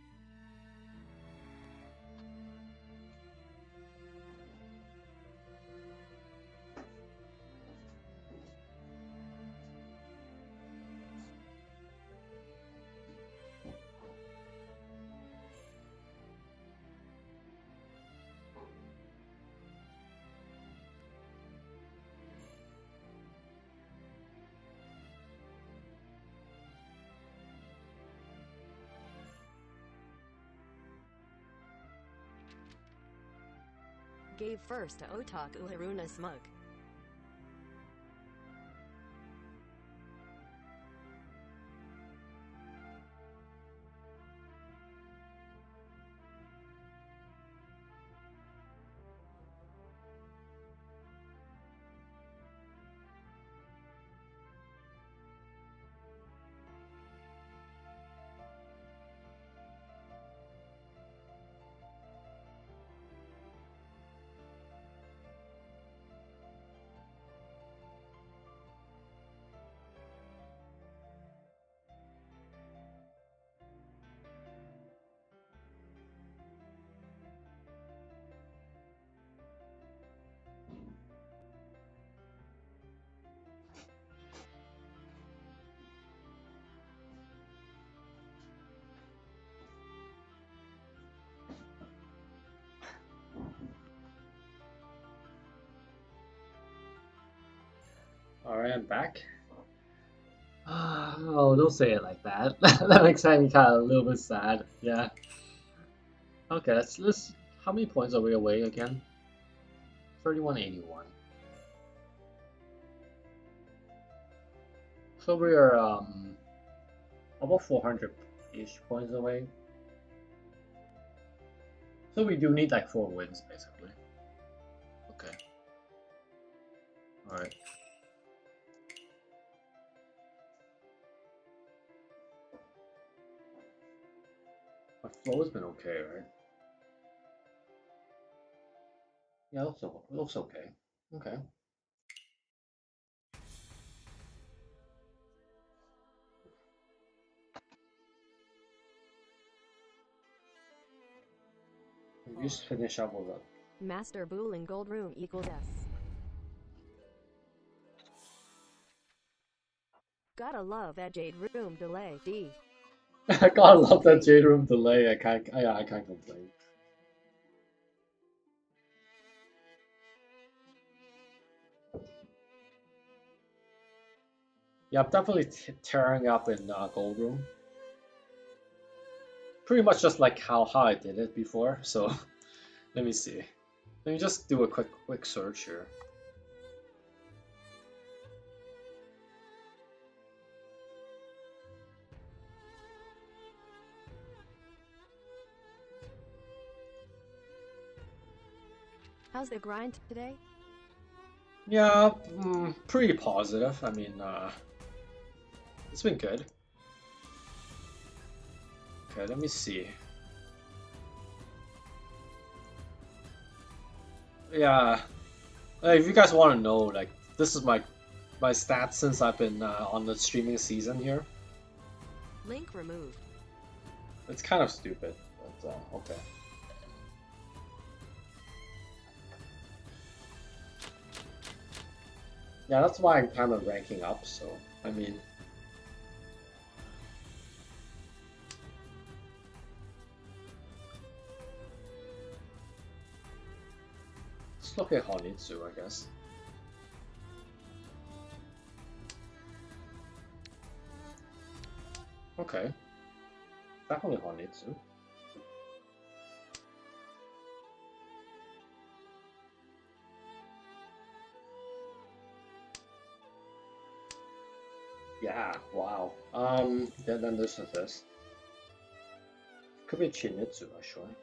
Gave first to Otaku Haruna Smug. Alright, I'm back. Oh, don't say it like that. That makes me kind of a little bit sad. Yeah. Okay, let's. How many points are we away again? 3181. So we are about 400-ish points away. So we do need like 4 wins basically. Okay. Alright. My flow has been okay, right? Yeah, it looks okay. Okay. We just finish up with a Master Bool in Gold Room equals S. Gotta love that Jade Room delay, D. I gotta love that Jade Room delay. I can't complain. Yeah, I'm definitely tearing up in Gold Room. Pretty much just like how I did it before. So let me see. Let me just do a quick search here. How's the grind today? Yeah, pretty positive. I mean, it's been good. Okay, let me see. Yeah, if you guys want to know, like, this is my stats since I've been on the streaming season here. Link removed. It's kind of stupid, but okay. Yeah, that's why I'm kind of ranking up, so, I mean... Let's look at Honitsu, I guess. Okay. Definitely Honitsu. Yeah, wow. Then there's this. Could be Chinitsu, actually.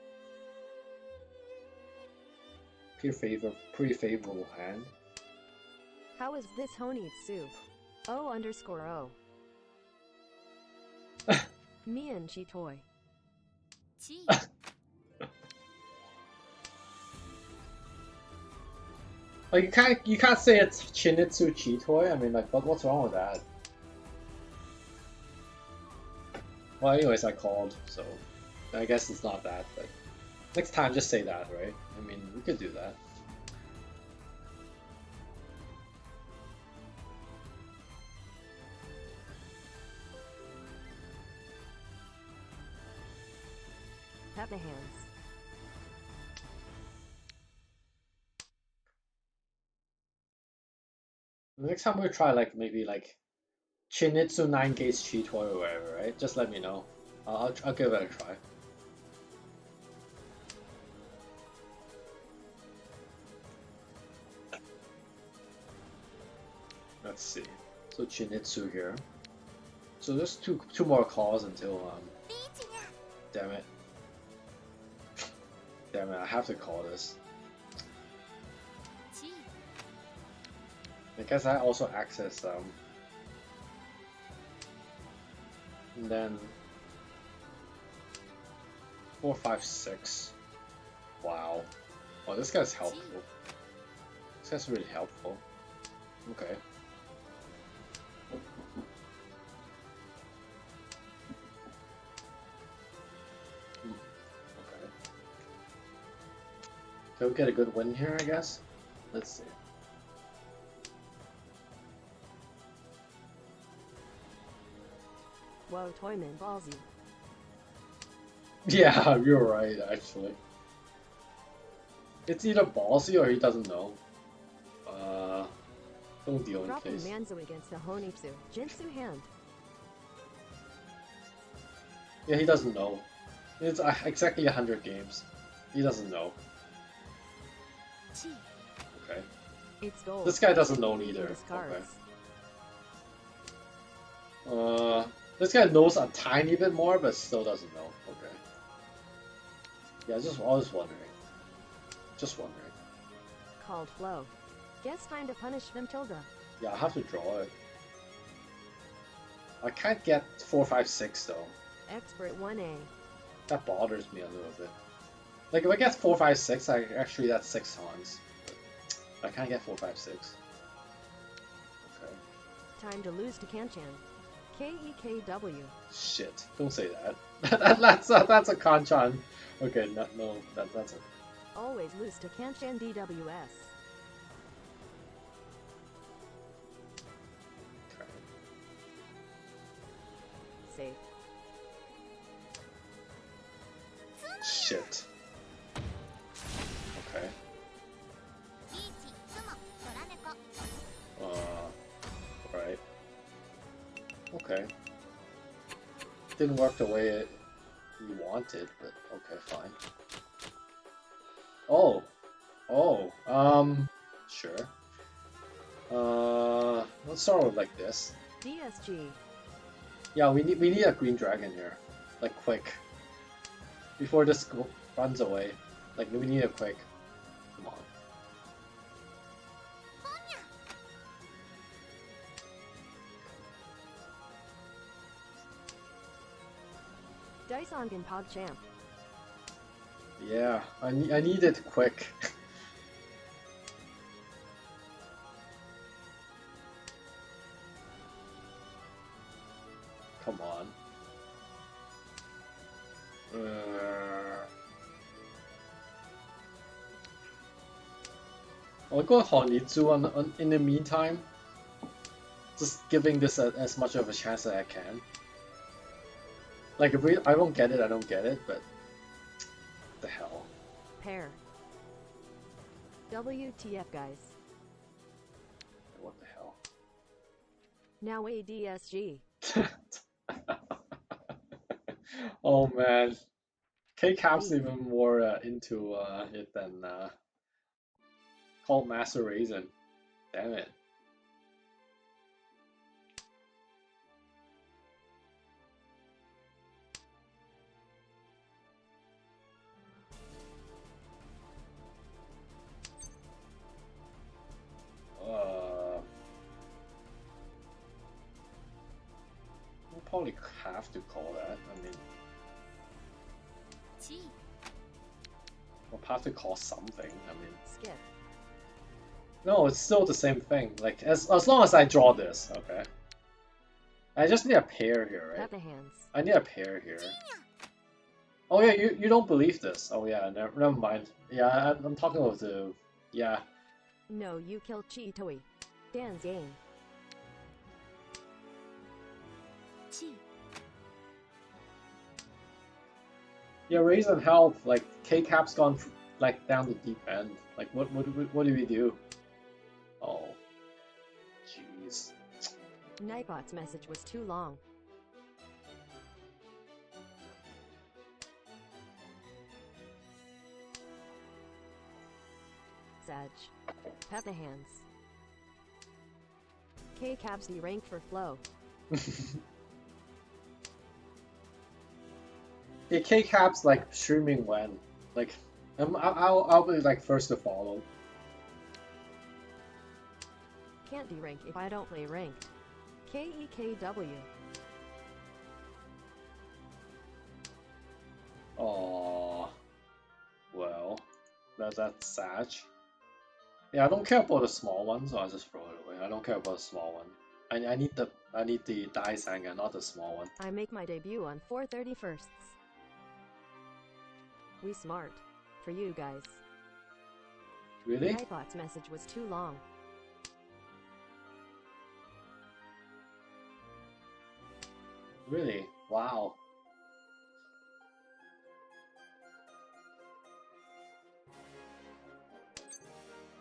Pretty favorable hand. How is this Honitsu? O_O. Me and Chitoy. チー Like you can't say it's Chinitsu Chitoy. I mean, like, what's wrong with that? Well, anyways, I called, so I guess it's not that. But next time, just say that, right? I mean, we could do that. Tap the hands. Next time we try, like, maybe like Chinitsu 9 Gates Chitoy or whatever, right? Just let me know. I'll give it a try. Let's see. So Chinitsu here. So there's two more calls until リーチが damn it. Damn it, I have to call this. チー I guess I also access and then 4, 5, 6. Wow. Oh, this guy's helpful. This guy's really helpful. Okay. Okay. Can we get a good win here, I guess? Let's see. Whoa, Toyman ballsy. Yeah, you're right, actually. It's either ballsy or he doesn't know. Don't deal in Dropping case. Manzu against the Honitsu. Jinsu hand. Yeah, he doesn't know. It's exactly 100 games. He doesn't know. 地 Okay. It's gold. This guy doesn't He know even neither. discards. Okay. This guy knows a tiny bit more, but still doesn't know. Okay. Yeah, I was wondering. Just wondering. Called flow. Guess time to punish them tilde. Yeah, I have to draw it. I can't get 4, 5, 6 though. Expert 1A. That bothers me a little bit. Like if I get 4, 5, 6, actually that's 6 tons. But I can't get 4, 5, 6. Okay. Time to lose to Kanchan. KEKW. Shit! Don't say that. that's a Kanchan. Okay, no, that's a. Always lose to Kanchan DWS. Okay. Safe. Shit. Okay. リーチツモドラ猫 Right. Okay. Didn't work the way you wanted, but okay, fine. Oh. Oh. Sure. Let's start with like this. DSG. Yeah, we need a green dragon here, like quick. Before this runs away, like we need a quick. Come on. Daisongan PogChamp. Yeah, I need it quick. Come on. I'll go Honitsu in the meantime. Just giving this as much of a chance as I can. Like if I don't get it, I don't get it, but the hell. Pair. WTF, guys. What the hell? Now ADSG. Oh man. K-Cap's even more into it than Cult Master Raisin. Damn it. We'll probably have to call that. I mean, 地 we'll have to call something. I mean, Skip. no, it's still the same thing. Like as long as I draw this, okay. I just need a pair here, right? Peppa hands. I need a pair here. Oh yeah, you don't believe this. Oh yeah, never mind. Yeah, I'm talking about the yeah. No, you kill Chitoi. Dan's game. 地 Yeah, Raisin help. Like K-Cap's gone like down the deep end. Like what do we do? Oh, jeez. Nightbot's message was too long. Sag. Peppa hands. K-Cab's the rank for flow. Yeah, K-Cap's like streaming when, like, I'll be like first to follow. Can't de-rank if I don't play ranked. KEKW. Oh, well, that's sad. Yeah, I don't care about the small one, so I just throw it away. I don't care about the small one. I need the Daisanga, not the small one. I make my debut on 4/31st. We smart. For you guys. Really? Nightbot's message was too long. Really? Wow.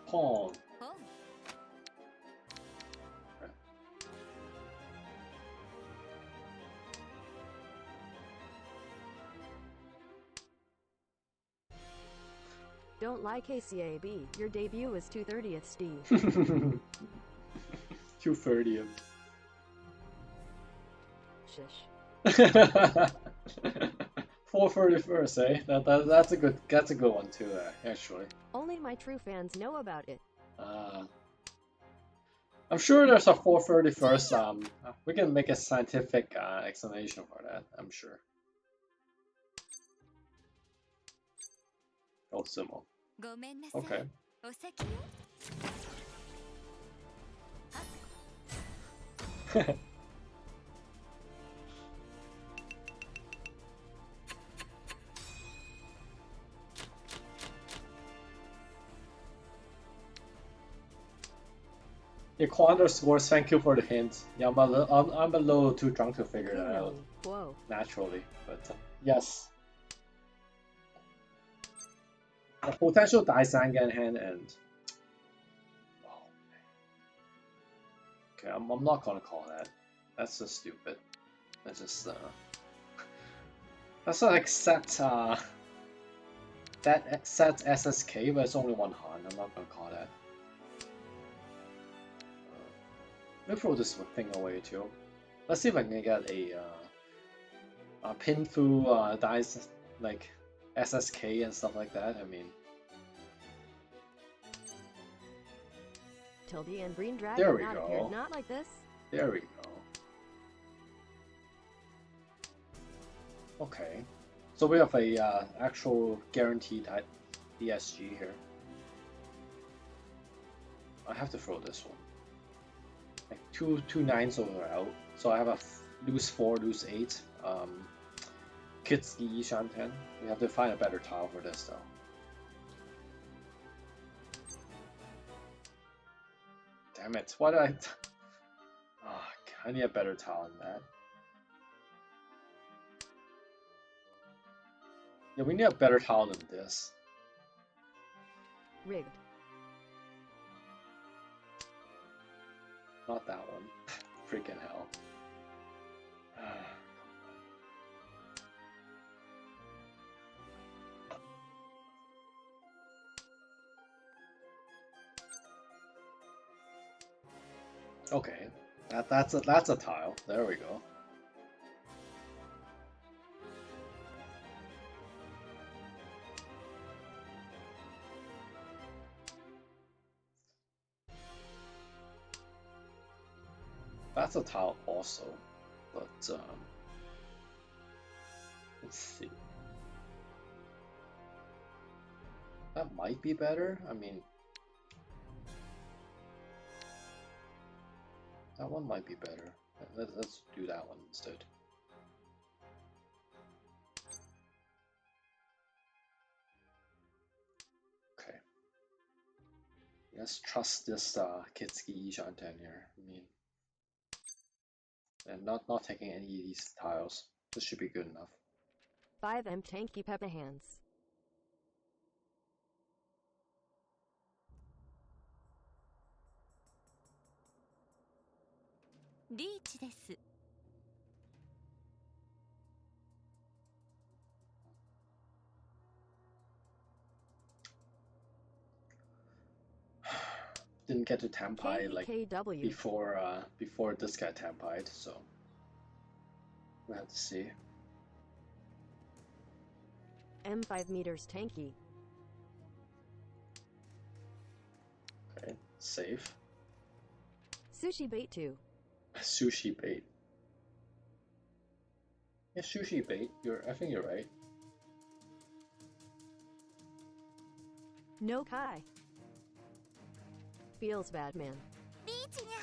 Pawn. 本 Don't lie KCAB, your debut is 230th Steve. 230th. Shish. 431st, eh? That's a good one too, actually. Only my true fans know about it. I'm sure there's a 431st. We can make a scientific explanation for that. I'm sure. Oh, sumo. ごめんなさい。 Okay. お先よ。 Yeah, Quandor scores. Thank you for the hint. Yeah, I'm a little too drunk to figure that out Whoa. naturally, but yes. A potential Daisangan hand and. Oh, okay, I'm not gonna call that. That's just stupid. That's just that's like set that set SSK, but it's only one Han. I'm not gonna call that. Let me throw this thing away too. Let's see if I can get a pin through dice like SSK and stuff like that. I mean, Tilde and Green There Dragon we not go. appeared not like this. there we go. Okay, so we have a actual guaranteed ESG here. I have to throw this one. Like two 9s over out, so I have a lose 4, lose 8. Kitsuki Ishanten. We have to find a better tile for this though. Damn it! Why did I? Oh, I need a better tile than that. Yeah, we need a better tile than this. Rigged. Not that one. Freaking hell. Okay, that's a tile. There we go. That's a tile also, but let's see. That might be better. I mean, that one might be better. Let's do that one instead. Okay. Let's trust this Kitsuki Ishanten here. I mean, and not taking any of these tiles. This should be good enough. 5M Tanky Peppa Hands. リーチです。 Didn't get to Tampai like KW. before this got Tampai'd, so we'll have to see. M5 meters Tanky. Okay, safe. Sushi Bait 2. Sushi bait. Yeah, sushi bait. I think you're right. No Kai. Feels bad, man. リーチにゃ。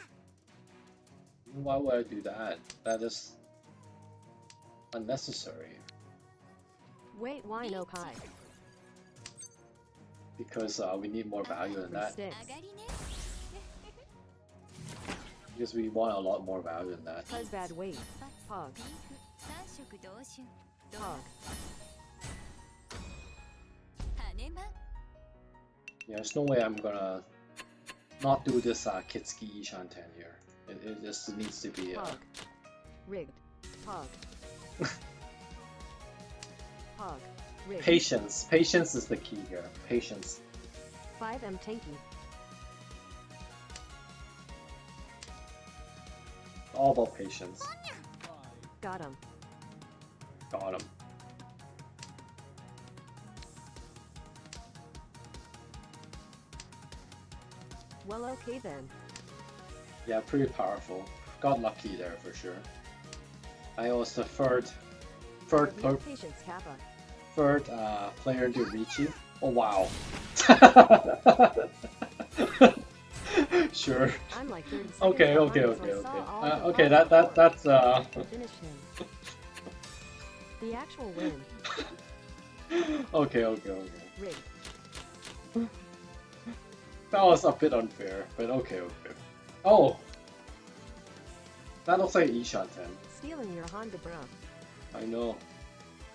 Why would I do that? That is unnecessary. Wait, why no Kai? Because we need more value than For that. sticks. 上がりね。 Because we want a lot more value than that. Cause bad weight. バ Hog. ツビーフ三色同春。 Hog. 羽マン。 Yeah, there's no way I'm gonna not do this Kitsuki Ishanten here. It just needs to be Hog. Rigged. Hog. Hog. Rig. Patience. Patience is the key here. Patience. 5M Tanky. All about patience. Got him. Got him. Well, okay then. Yeah, pretty powerful. Got lucky there for sure. I was the third Patience, Kappa. player to reach you. Oh wow. Sure. I'm like 30 seconds Okay, behind, okay, so okay, I saw okay. all the Okay, balls before. that's Finish him. The actual win. okay. Rig. That was a bit unfair, but okay. Oh, that looks like Ishan 10. Stealing your Honda bro. I know.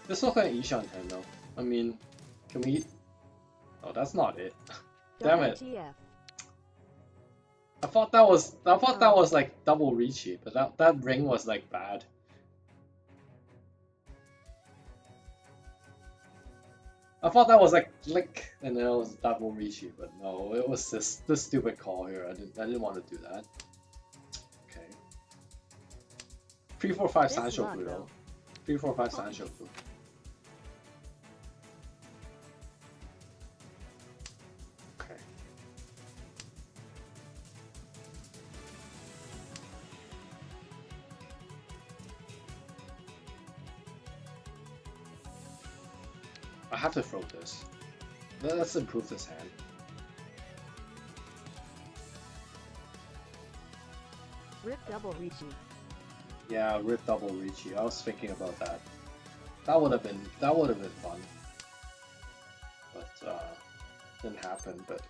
This looks like Ishan 10 though. I mean, can we? Oh, that's not it. Damn it. WTF. I thought that was like double reachy, but that ring was like bad. I thought that was like click and then it was double reachy, but no, it was this stupid call here. I didn't want to do that. Okay. 345 This Sancho luck, Blue though. though. 345 Sancho Blue. Okay. I have to throw this. Let's improve this hand. Rip double reachy. Yeah, rip double reachy. I was thinking about that. That would have been fun. But didn't happen, but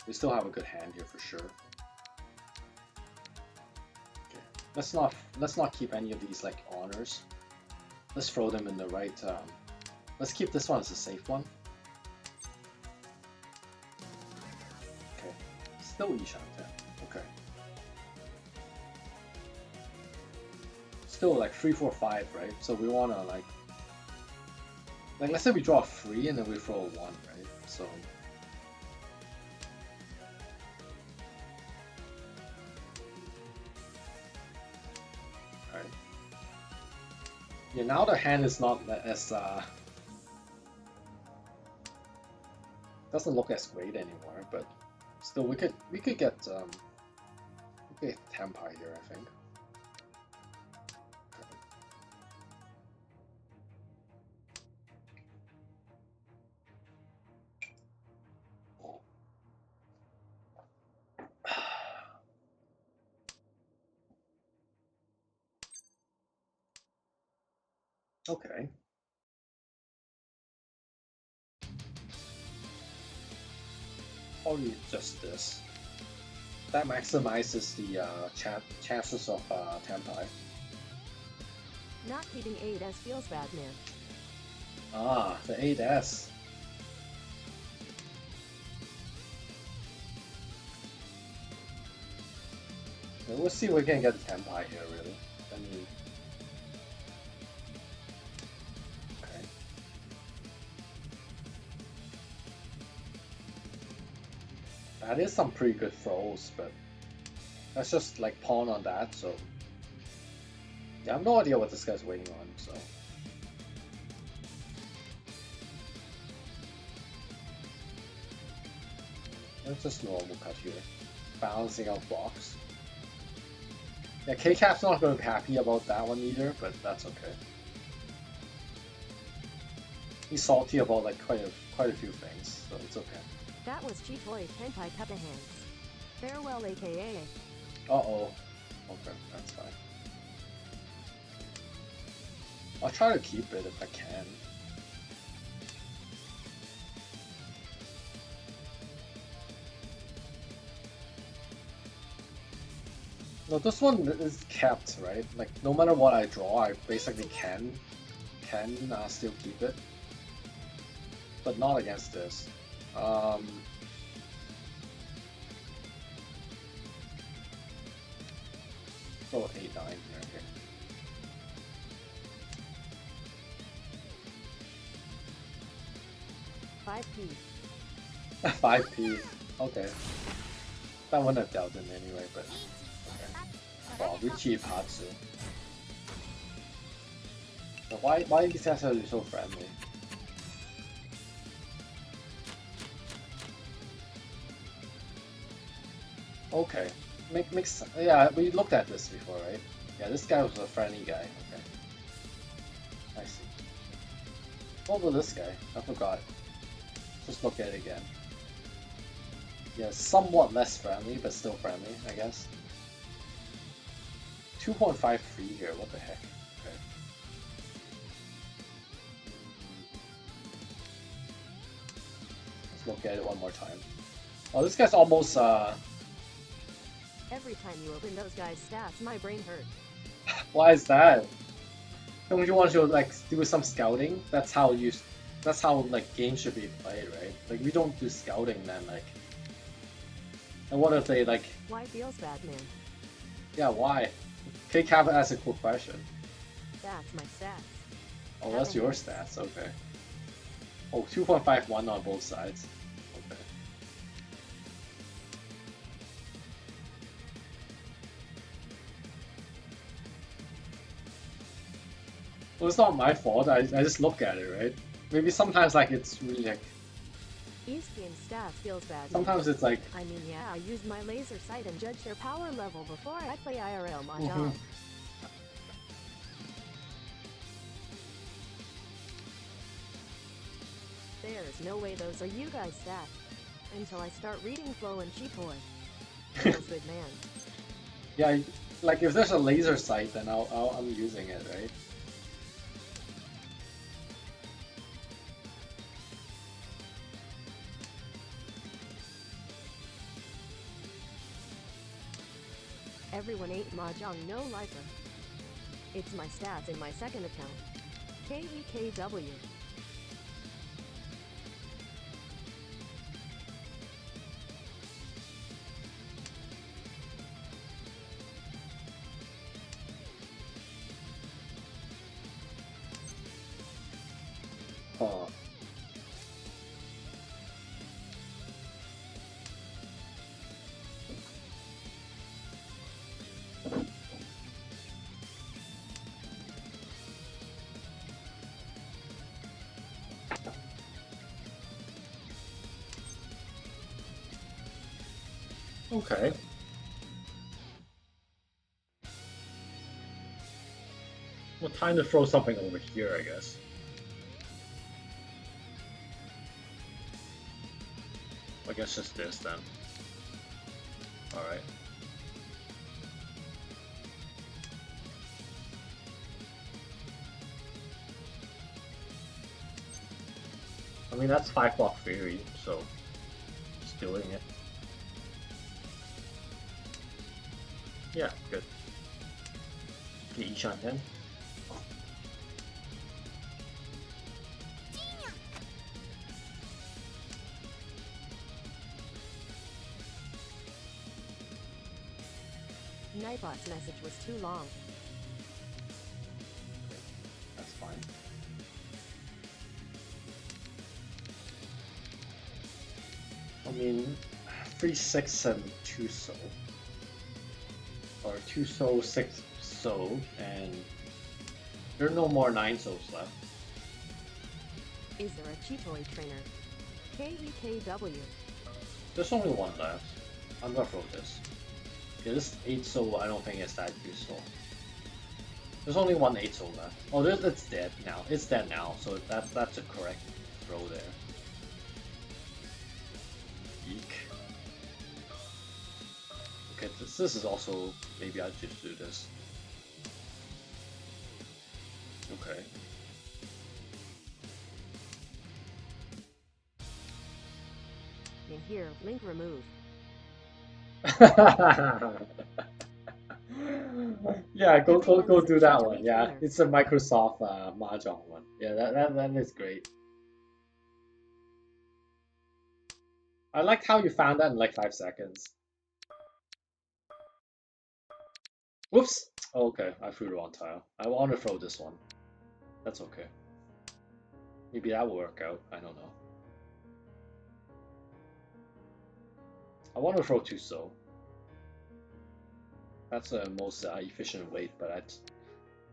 we still have a good hand here for sure. Okay. Let's not keep any of these like honors. Let's throw them in the right let's keep this one as a safe one. Okay. Still Ishan 10. Okay. Still like 3, 4, 5, right? So we wanna like let's say we draw a 3 and then we throw a 1, right? So alright. Yeah, now the hand is not as doesn't look as great anymore, but still we could get Tempai here, I think. Okay. Probably just this. That maximizes the chances of Tempai. Not keeping 8S feels bad, man. Ah, the 8S. Yeah, we'll see if we can get the Tempai here, really. I mean... Okay. That is some pretty good throws, but... Let's just, like, pawn on that, so... Yeah, I have no idea what this guy's waiting on, so... Let's just normal cut here. Balancing out blocks. Yeah, K-Cap's not going to be happy about that one either, but that's okay. He's salty about like quite a few things, so it's okay. That was Chitoy Tenpai Peppa Hands. Farewell, aka. Uh-oh. Okay, that's fine. I'll try to keep it if I can. No, this one is kept, right? Like, no matter what I draw, I basically can still keep it. But not against this. So 8, 9 here, okay. 5p. 5p. Okay. That wouldn't have dealt him anyway, but okay. Wow, Richie Patsu. So why these guys are so friendly? Okay. Makes yeah, we looked at this before, right? Yeah, this guy was a friendly guy. Okay. I see. What about this guy? I forgot. Just look at it again. Yeah, somewhat less friendly, but still friendly, I guess. 2.53 here, what the heck? Okay. Let's look at it one more time. Oh, this guy's almost Every time you open those guys' stats, my brain hurt. why is that? Don't you want to like do some scouting? That's how like games should be played, right? Like we don't do scouting then, like. And what if they like? Why feels bad, man? Yeah, why? KCAP asks a cool question. That's my stats. Oh, that's your stats. Okay. Oh, 2.51 on both sides. Okay. Well, it's not my fault. I just look at it, right? Maybe sometimes like it's really like. East game stats feels bad. Sometimes it's like. I mean, yeah, I use my laser sight and judge their power level before I play IRL Mahjong. There's no way those are you guys' stats. Until I start reading Flow and Cheapoy. Feels good, man. Yeah, like if there's a laser sight, then I'm using it, right? Everyone ate Mahjong, no lifer. It's my stats in my second account. KEKW. Oh. Okay. Well, time to throw something over here, I guess. I guess just this then. Alright. I mean, that's 5 block theory, so just doing it. Yeah, good. Get Ishan 10. Nightbot's message was too long. That's fine. I mean, 3 6 and 2 so. Or 2 so, 6 so, and there are no more 9 so's left. Is there a Cheatoy trainer? KEKW. There's only one left. I'm gonna throw this. Yeah, this 8 so I don't think it's that useful. There's only one 8 so left. Oh, it's dead now. It's dead now, so that's a correct throw there. Eek. Okay, this is also, maybe I should do this. Okay. In here, link removed. Yeah, go do that one. Yeah, it's a Microsoft Mahjong one. Yeah, that is great. I liked how you found that in like 5 seconds. Whoops! Okay, I threw the wrong tile. I want to throw this one. That's okay. Maybe that will work out. I don't know. I want to throw 2 so. That's the most efficient way, but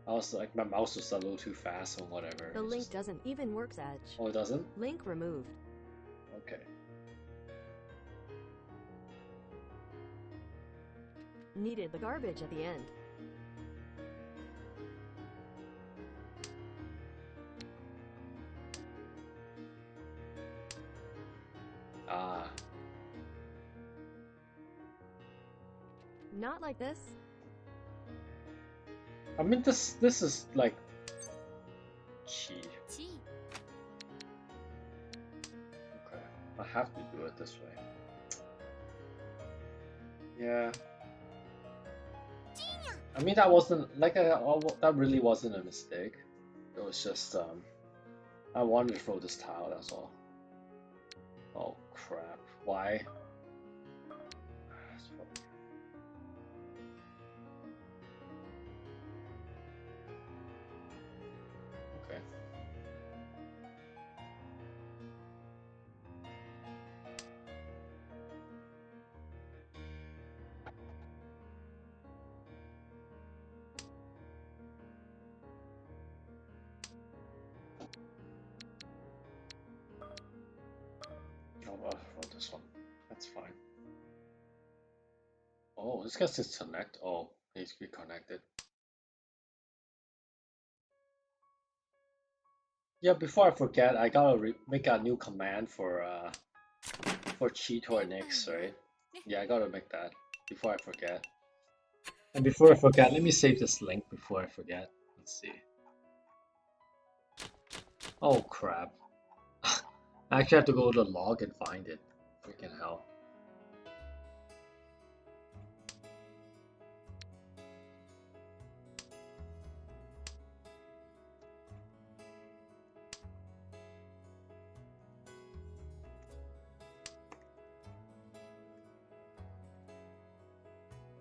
I was like, my mouse was a little too fast or whatever. The link doesn't even work, Zaj. Oh, it doesn't? Link removed. Okay. Needed the garbage at the end. Ah. Not like this. I mean, this is like chi. 地 Okay, I have to do it this way. Yeah. I mean, that wasn't like that really wasn't a mistake. It was just I wanted to throw this tile. That's all. Oh crap! Why? It's probably- Okay. Oh, well, this one. That's fine. Oh, this guy's disconnect. Oh, needs to be connected. Yeah, before I forget, I gotta make a new command for Cheetor Nix, right? Yeah, I gotta make that before I forget. And before I forget, let me save this link before I forget. Let's see. Oh crap. I actually have to go to the log and find it. Freaking hell.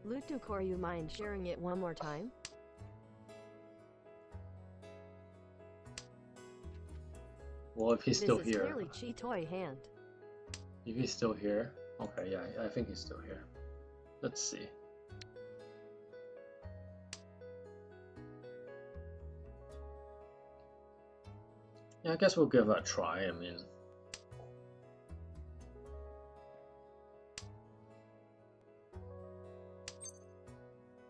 Lutukor, you mind sharing it one more time? Well, if he's This still is here. clearly Chi Toy hand. If he's still here. Okay, yeah, I think he's still here. Let's see. Yeah, I guess we'll give it a try. I mean,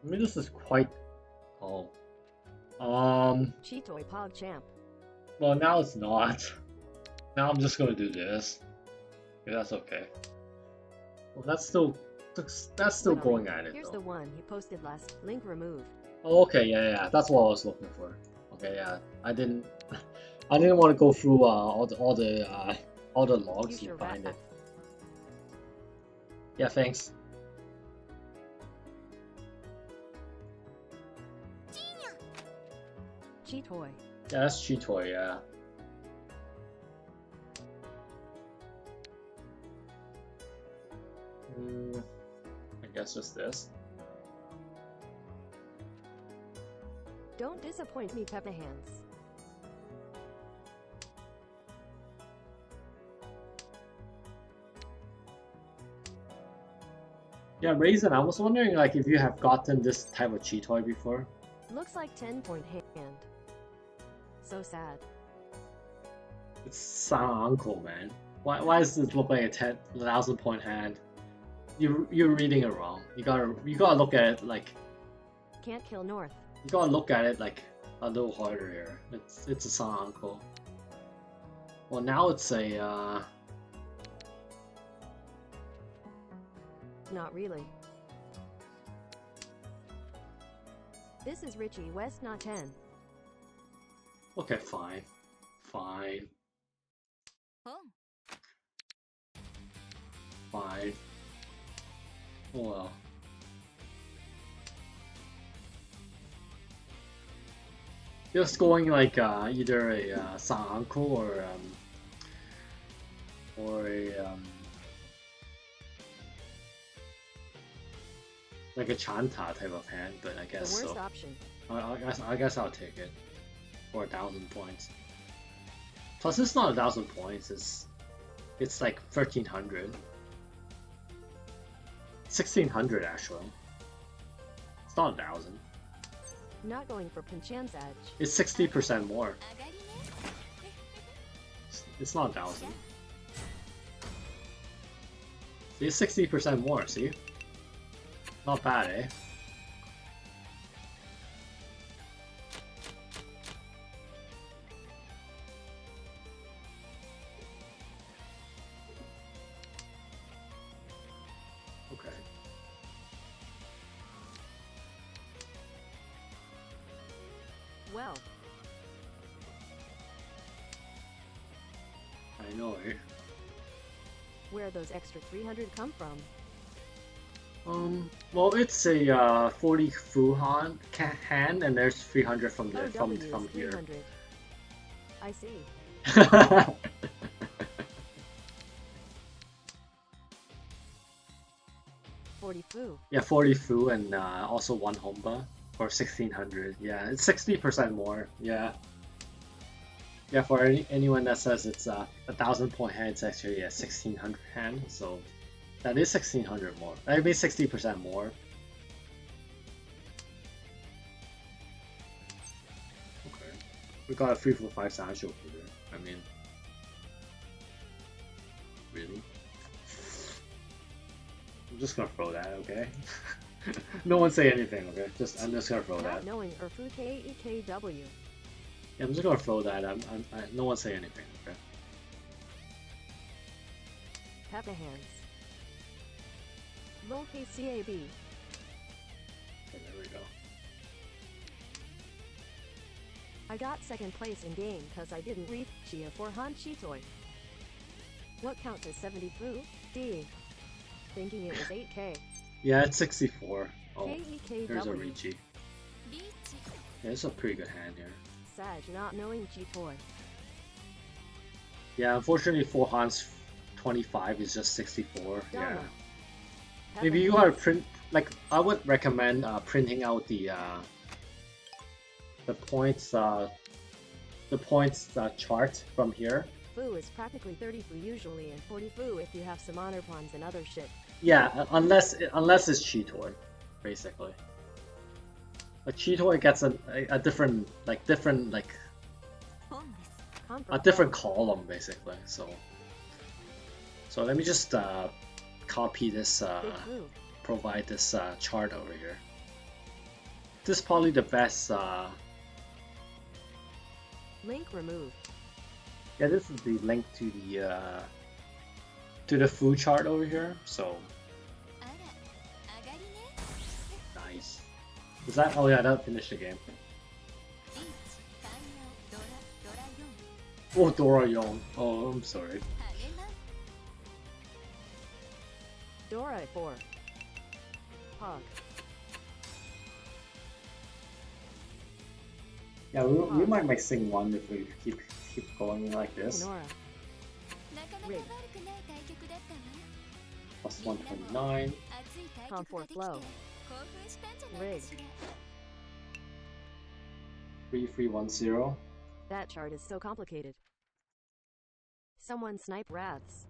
this is quite. Oh. Chi Toy Pog Champ. Well, now it's not. Now I'm just gonna do this. Yeah, that's okay. Well, that's still Literally, going at it Here's though. the one he posted last. Link removed. Oh, okay, yeah, that's what I was looking for. Okay, yeah, I didn't want to go through all the logs Use to your find rat. it. Yeah, thanks. Chi Toy. Yeah, that's Cheetoy, yeah. I guess just this. Don't disappoint me, Peppa Hands. Yeah, Raisin, I was wondering like if you have gotten this type of Cheetoy before. Looks like 10-point hand. So sad. It's Silent Uncle, man. Why does this look like a 10,000 point hand? You're reading it wrong. You gotta look at it like Can't kill North. you gotta look at it like a little harder here. It's a Silent Uncle. Well, now it's a Not really. This is Richie West, not 10. okay, fine. Fine. 本 Fine. Oh well. Just going like either a Silent Uncle or a like a Chanta type of hand, but I The guess worst so. option. I guess I'll take it for 1,000 points. Plus, it's not 1,000 points. It's like 1,300. 1600 actually. It's not 1000. Not going for Pinchan's edge. It's 60% more. 上がりね It's not 1000. See, it's 60% more, see? Not bad, eh? Okay. Well, I know, eh? where those extra 300 come from? Well, it's a 40 Fuhan hand, and there's 300 from Oh, the W is from here. 300. I see. 40 Fu. Yeah, 40 Fu and also one Homba for 1600. Yeah, it's 60% more. Yeah. Yeah, for anyone that says it's a 1000-point hand, it's actually a 1600 hand. So that is 1600 more. That means 60% more. Okay. We got a 345 Sancho here. I mean, really? I'm just gonna throw that, okay? No one say anything, okay? I'm just gonna throw Not that. knowing Urfu KEKW. Yeah, I'm just gonna throw that. No one say anything, okay? Peppa hands. Lol KCAB. Okay, there we go. I got second place in game cause I didn't reach Chia for Han Chitoy. What counts as 70 Fu? D. Thinking it was 8k. Yeah, it's 64. Oh, KEKW. there's a Ricci. リーチ Yeah, it's a pretty good hand here. Sag not knowing Chitoy. Yeah, unfortunately, for Han's 25 is just 64. Yeah. Donna. Peppa Maybe you hands. are print. Like, I would recommend printing out the points chart from here. Fu is practically 30 Fu usually and 40 Fu if you have some honor pawns and other shit. Yeah, unless it's Cheetoy, basically. But Cheetoy gets a different 本です Comfort a different Flow. column basically. So let me just copy this Big Fu. provide this chart over here. This is probably the best. Link removed. Yeah, this is the link to the food chart over here. So あら上がりね nice. Is that? Oh yeah, that finished the game. リーチ寛容ドラ4 Oh, Dora Young. Oh, I'm sorry. 励ま Dora at 4. Pog. Yeah, we might sing one if we keep going like this. Nora. なかなか悪くない対局だったわ Plus 129. 熱い対局ができて Comfort 興 Flow. 奮したんじゃないかしら 3310. That chart is so complicated. Someone snipe rats.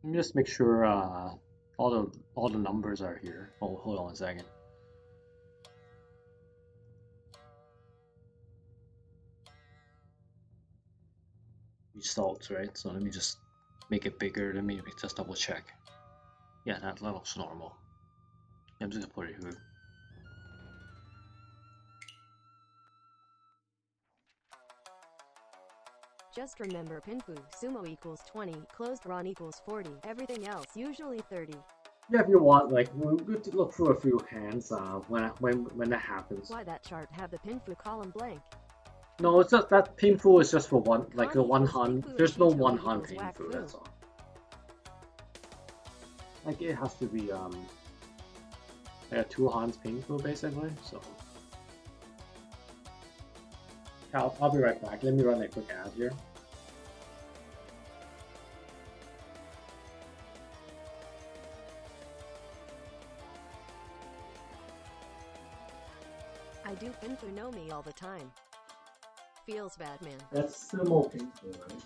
Let me just make sure all the numbers are here. Oh, hold on a second. Results, right? So let me just make it bigger. Let me just double check. Yeah, that looks normal. Yeah, I'm just gonna put it here. Just remember Pinfu, sumo equals 20, closed Ron equals 40, everything else usually 30. Yeah, if you want, like, we'll look through a few hands when that happens. Why that chart have the Pinfu column blank? No, it's just that Pinfu is just for one, like the one equals Han. Pinfu There's no and one Chito Han equals whack Pinfu. fu. That's all. Like it has to be like a two Hans Pinfu basically. So yeah, I'll be right back. Let me run a quick ad here. I do Pinfu know me all the time. Feels bad, man. That's sumo Pinfu, right?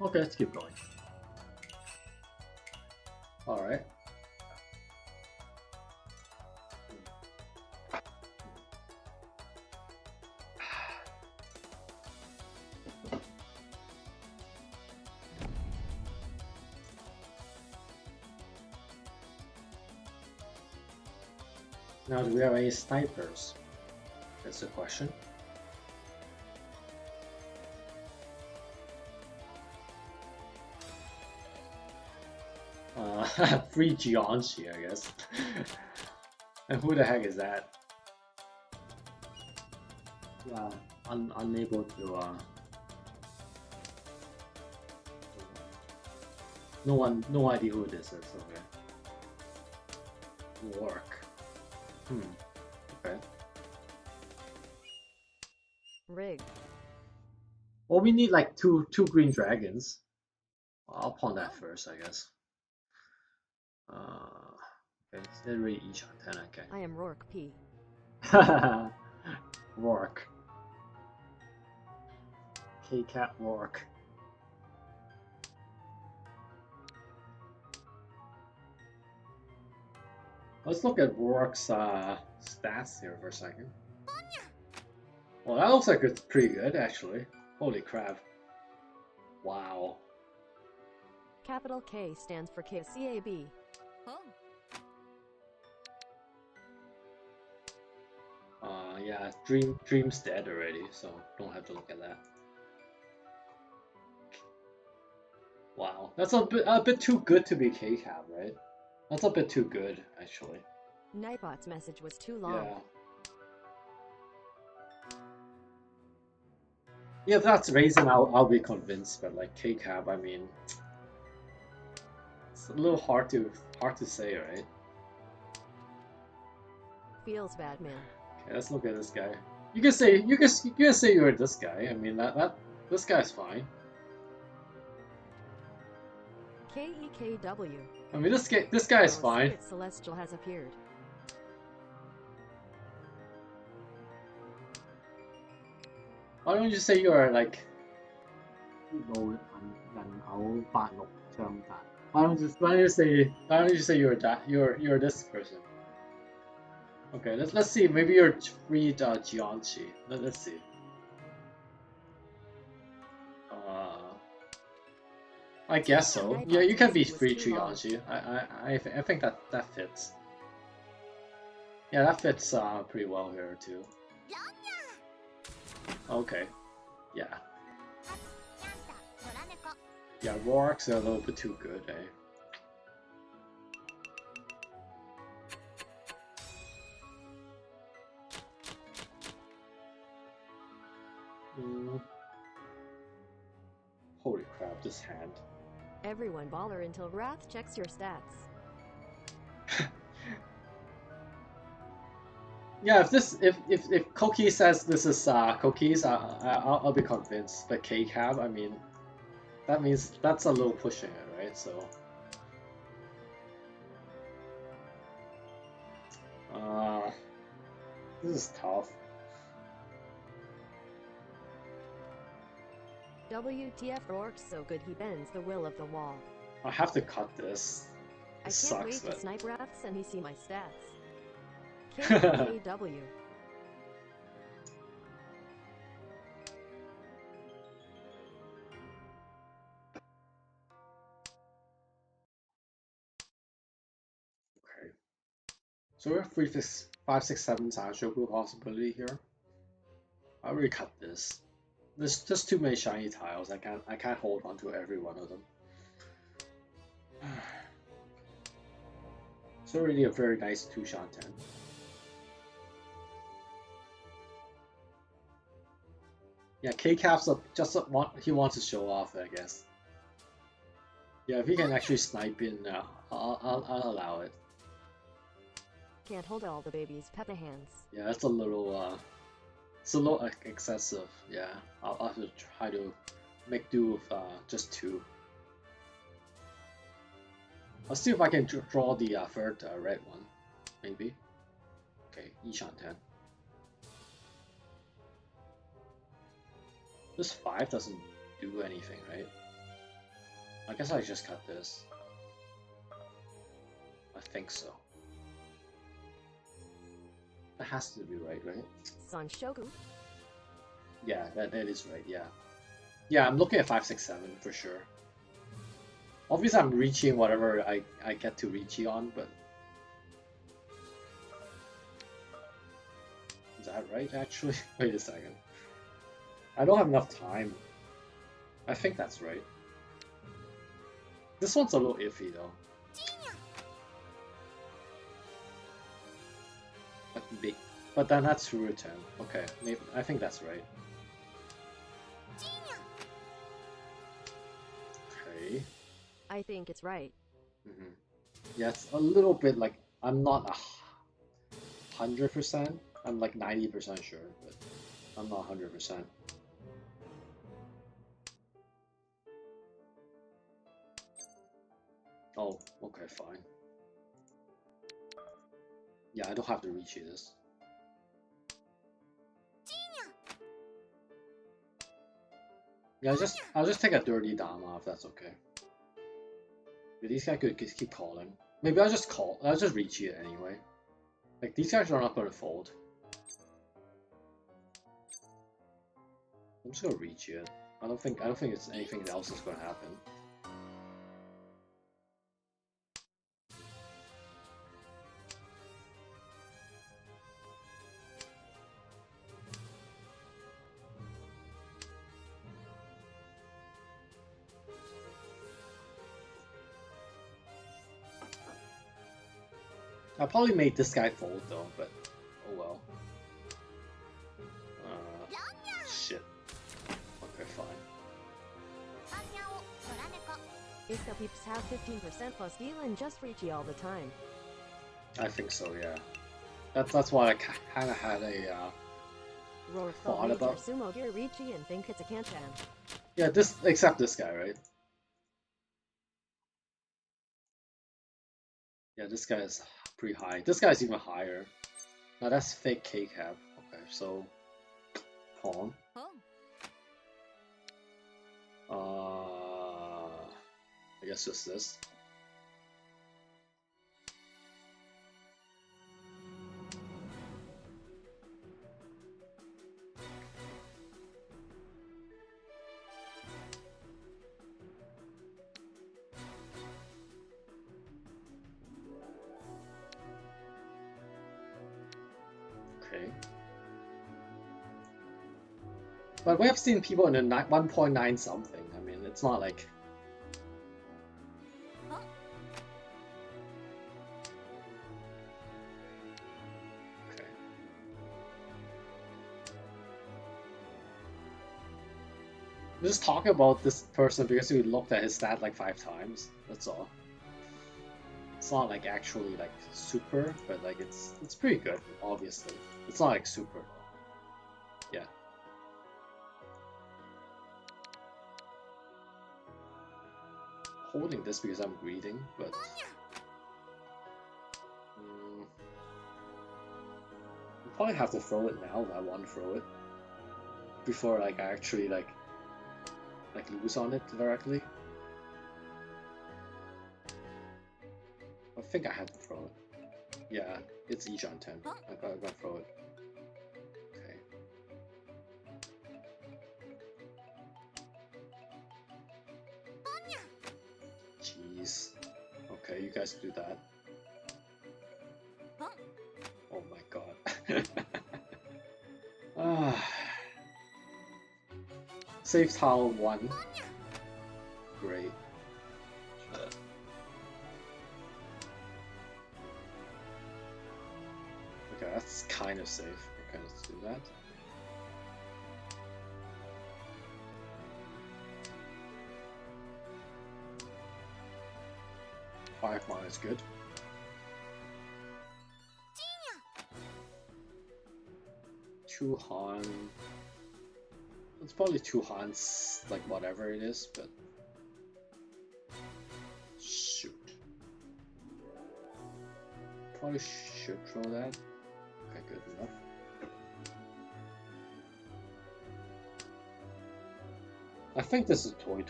Okay, let's keep going. Alright. Now, do we have any snipers? That's the question. Free Givenchy, I guess. And who the heck is that? Yeah, unable to. No idea who this is. Okay. Work. Okay. Rig. Well, we need like two green dragons. I'll pawn that first, I guess. Okay, it's not really each antenna. Okay. I am Rourke P. Rourke. K-Cat Rourke. Let's look at Rourke's stats here for a second. Well, that looks like it's pretty good, actually. Holy crap. Wow. Capital K stands for KCAB. Yeah, Dream's dead already, so don't have to look at that. Wow, that's a bit too good to be K-Cab, right? That's a bit too good, actually. Nightbot's message was too long. Yeah. Yeah, if that's Raisin, I'll be convinced, but like K-Cab, I mean, it's a little hard to say, right? Feels bad, man. Okay, let's look at this guy. You can say you're this guy. I mean this guy's fine. KEKW. I mean this guy is fine. Secret Celestial has appeared. Why don't you say you're like? Why don't you say you're that? You're this person. Okay, let's see. Maybe you're free Givenchy. Let's see. I guess so. Yeah, you can be free Givenchy. I think that fits. Yeah, that fits pretty well here too. Okay. Yeah. Yeah, Rourke's a little bit too good, eh? Holy crap, this hand. Everyone baller until Wrath checks your stats. Yeah, if Koki says this is Koki's, I'll be convinced. But K-Cab, I mean, that means that's a little pushing it, right? So, this is tough. WTF Rourke's so good he bends the will of the wall. I have to cut this. I It can't wait sucks, to but snipe Wraths and he see my stats. KKW. okay. So we have 3, 5, 6, 7 Sanshoku possibility here. I already cut this. There's just too many shiny tiles. I can't hold on to every one of them. It's already a very nice 2 Shanten. Yeah, K-Cap's he wants to show off, I guess. Yeah, if he can actually snipe in, I'll allow it. Can't hold all the baby's Peppa hands. Yeah, that's a little excessive. Yeah, I'll have to try to make do with just 2. I'll see if I can draw the third red one, maybe. Okay, Ishanten. This 5 doesn't do anything, right? I guess I just cut this. I think so. That has to be right? Sanshoku. Yeah, that is right, yeah. Yeah, I'm looking at 5, 6, 7 for sure. Obviously I'm reaching whatever I get to Ricci on, but... Is that right, actually? Wait a second. I don't have enough time. I think that's right. This one's a little iffy, though. But then that's Rurouten. Okay, maybe, I think that's right. Okay. I think it's right. Yeah, it's a little bit like, I'm not 100%. I'm like 90% sure, but I'm not 100%. Oh, okay, fine. Yeah, I don't have to reach this. Yeah, I'll just take a dirty Dama if that's okay. But these guys could keep calling. Maybe I'll just reach it anyway. Like these guys are not gonna fold. I'm just gonna reach it. I don't think it's anything else that's gonna happen. I probably made this guy fold though, but oh well. Shit. Okay, fine. If the peeps have 15% plus Dylan just Ricci all the time. I think so, yeah. That's why I kind of had a thought about. Sumo Gear Ricci and think it's a Kanchan. Yeah, except this guy, right? Yeah, this guy is pretty high. This guy's even higher. Now that's fake K-cap. Okay, so pawn. I guess just this. Okay. But we have seen people in the 1.9 something. I mean, it's not like... Okay. We're just talking about this person because we looked at his stat like 5 times. That's all. It's not like actually like super, but like it's pretty good, obviously. It's not like super. Yeah. Holding this because I'm reading, but you probably have to throw it now if I want to throw it before like I actually like lose on it directly. I think I have to throw it. Yeah, it's each on 10. I gotta throw it. Okay. Jeez. Okay, you guys do that. Oh my god. Save tile 1. Great. Okay, that's kind of safe. Okay, let's do that. Five mana is good. Two Han. It's probably 2 Hans, like whatever it is, but shoot. Probably should throw that. Okay, good enough. I think this is Toy.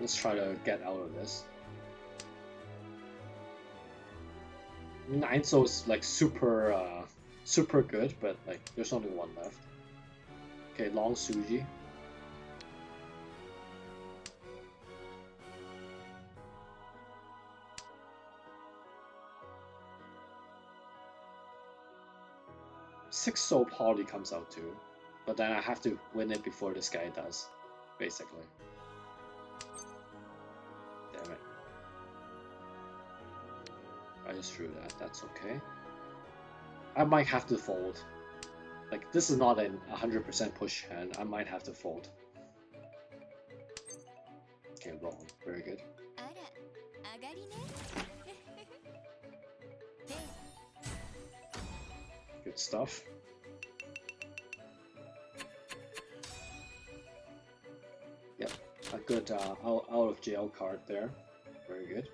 Let's try to get out of this. I mean, Ainzo is like super good, but like there's only one left. Okay, long Suji. Six soul probably comes out too, but then I have to win it before this guy does, basically. Damn it. I just threw that, that's okay. I might have to fold. Like, this is not a 100% push hand, I might have to fold. Okay, wrong. Very good. Good stuff. Yep, a good out of jail card there. Very good.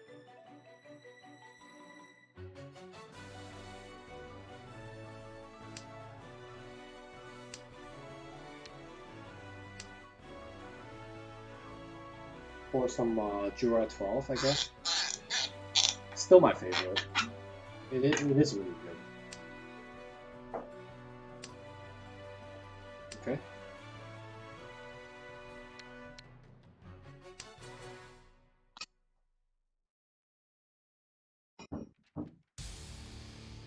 For some Jura 12, I guess. Still my favorite. It is really good. Okay.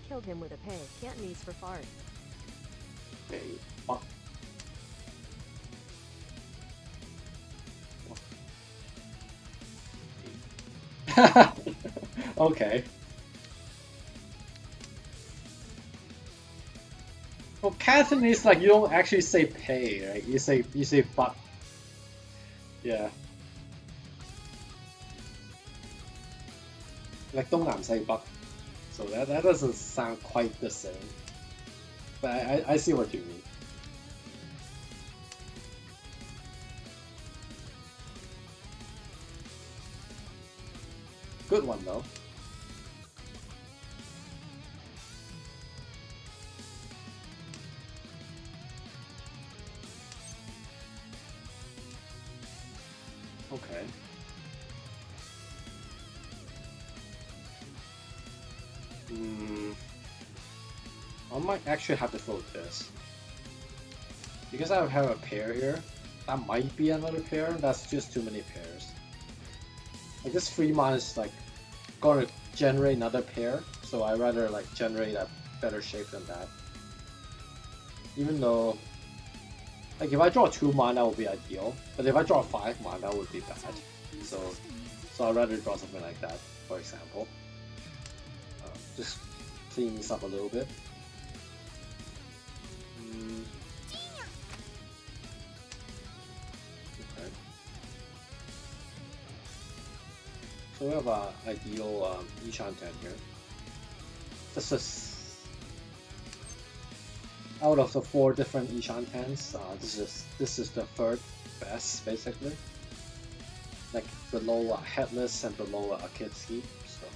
Killed him with a pay. Cantonese for fart. Okay. Fuck. Okay. Well, Cantonese, like, you don't actually say pay, right? You say but. Yeah. Like, Dongnam say but. So that doesn't sound quite the same. But I see what you mean. Good one though. Okay. I might actually have to vote this. Because I have a pair here, that might be another pair, that's just too many pairs. Like this Fremont is like gonna generate another pair, so I rather like generate a better shape than that. Even though, like if I draw 2 mana would be ideal, but if I draw 5 mana would be bad. So I'd rather draw something like that, for example. Just clean this up a little bit. Okay. So we have an ideal Ishan 10 here. This is out of the 4 different Ishan 10s. This is the 3rd best, basically. Like below Headless and below Akitsuki. So.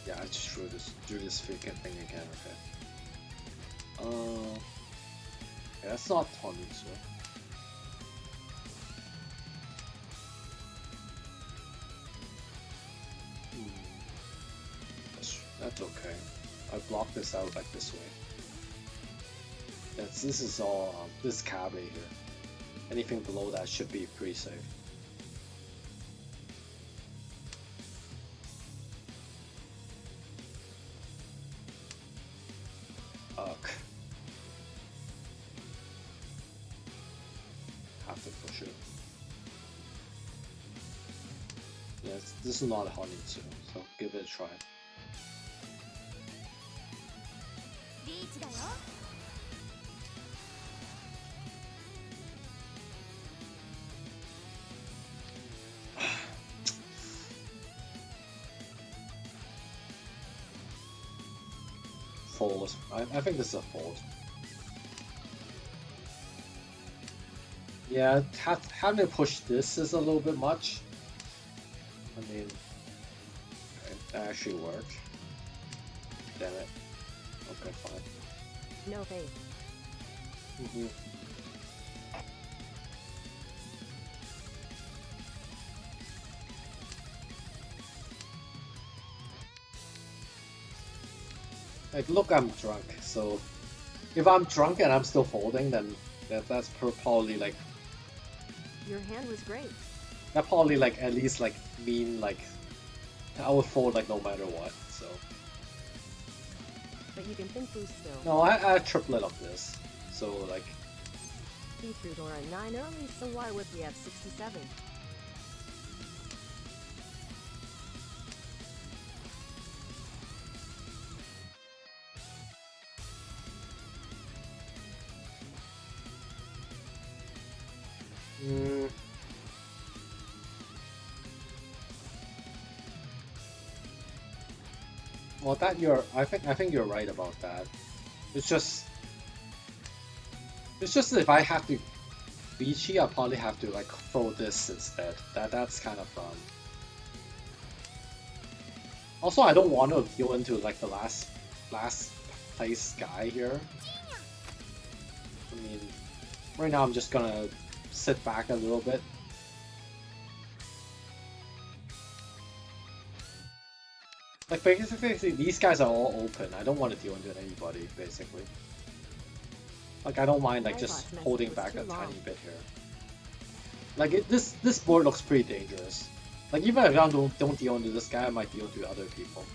Yeah, I just drew this freaking thing again. Okay. Yeah, that's not Tonitsu. That's okay. I block this out like this way. This is all this Kabe here. Anything below that should be pretty safe. Have to push it. Yes, this is not a Honitsu, so give it a try. Fold. I think this is a fold. Yeah, having to push this is a little bit much. I mean, That actually worked. Damn it. Okay, fine. No faith. Mm-hmm. Like, look, I'm drunk, so if I'm drunk and I'm still folding, then that's probably like Your hand was great. that probably like at least like mean like I would fold like no matter what. So But you can think boost still. no, I triplet of this, so like He threw Dora 9 early, so why would we have 67? mm, well that I think you're right about that. It's just if I have to Vici, I'll probably have to like throw this instead. That's kind of Also, I don't want to deal into like the last place guy here. I mean, right now I'm just gonna sit back a little bit. Like basically, these guys are all open. I don't want to deal into anybody, basically. Like I don't mind like just holding back a tiny bit here. Like this board looks pretty dangerous. Like even if I don't deal into this guy, I might deal into other people.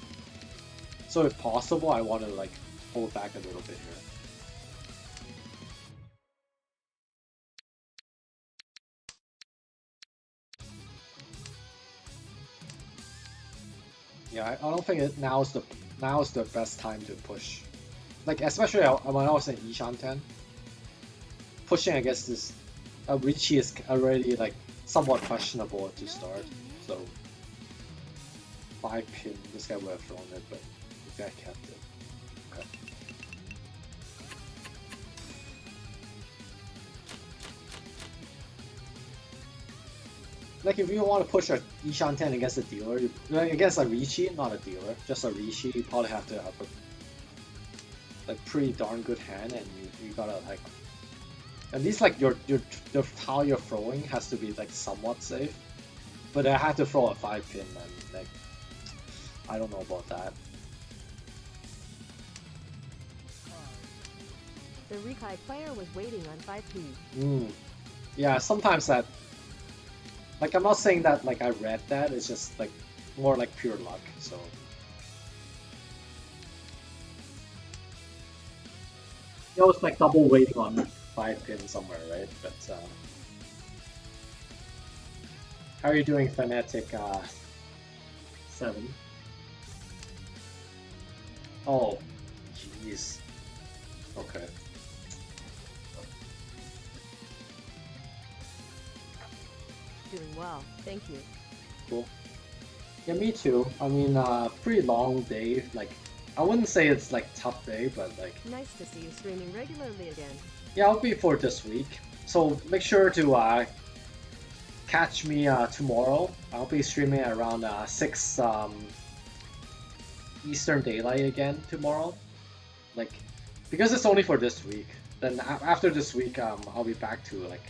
So if possible, I want to like hold back a little bit here. Yeah, I don't think now is the best time to push. Like especially when I was in Ishan 10, pushing against this Ricci is already like somewhat questionable to start. So 5 pin, this guy would have thrown it, but the guy kept it. Okay. Like if you want to push a Ishan 10 against a dealer, against a Ricci, not a dealer, just a Ricci, you probably have to have a like pretty darn good hand, and you gotta like at least like your how you're throwing has to be like somewhat safe. But I had to throw a 5 pin, and like I don't know about that. The Rikai player was waiting on 5p. Yeah, sometimes that. Like I'm not saying that like I read that. It's just like more like pure luck. So. It was like double waiting on 5 pin somewhere, right? But how are you doing, Fanatic 7? Oh, jeez. Okay. Doing well, thank you. Cool. Yeah, me too. I mean, pretty long day. Like, I wouldn't say it's like tough day, but like. Nice to see you streaming regularly again. Yeah, I'll be for this week. So make sure to catch me tomorrow. I'll be streaming around 6 Eastern Daylight again tomorrow. Like, because it's only for this week. Then after this week, I'll be back to like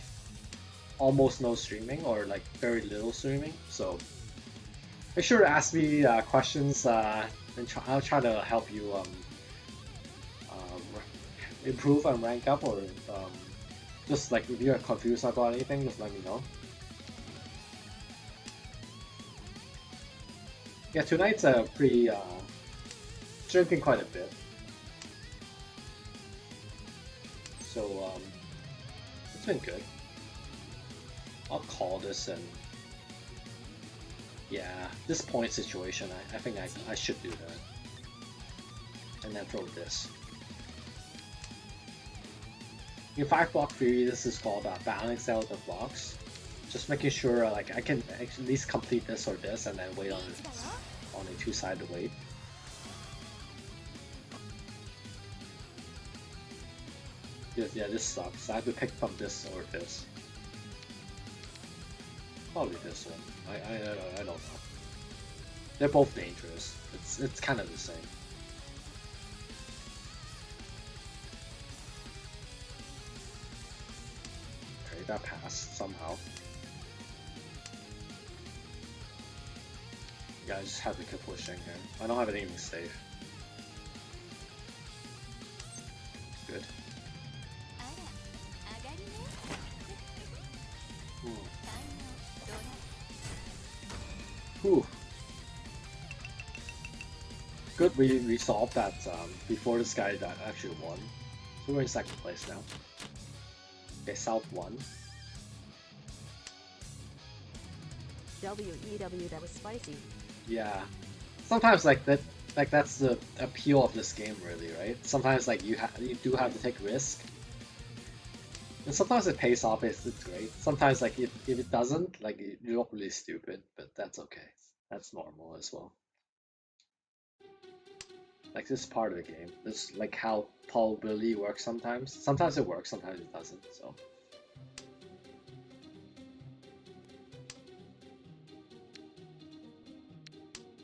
almost no streaming or like very little streaming. So make sure to ask me questions, and I'll try to help you improve and rank up, or just like if you're confused about anything, just let me know. Yeah, tonight's a pretty drinking quite a bit, so it's been good. I'll call this, and yeah, this point situation, I think I should do that, and then throw this. In 5-block theory, this is called balance out the blocks. Just making sure like I can at least complete this or this, and then wait on a 2-sided wait. Yeah, this sucks. I have to pick from this or this. Probably this one. I don't know. They're both dangerous. It's kind of the same. Okay, that passed somehow. Yeah, I just have to keep pushing here. I don't have anything safe. Good. Whew. Good, we solved that before this guy that actually won. So we're in second place now. Okay, South won. WEW, that was spicy. Yeah. Sometimes that's the appeal of this game, really, right? Sometimes like you do have to take risk. And sometimes it pays off, it's great. Sometimes like if it doesn't, like you look really stupid, but that's okay. That's normal as well. Like this is part of the game. This is like how probability works sometimes. Sometimes it works, sometimes it doesn't, so.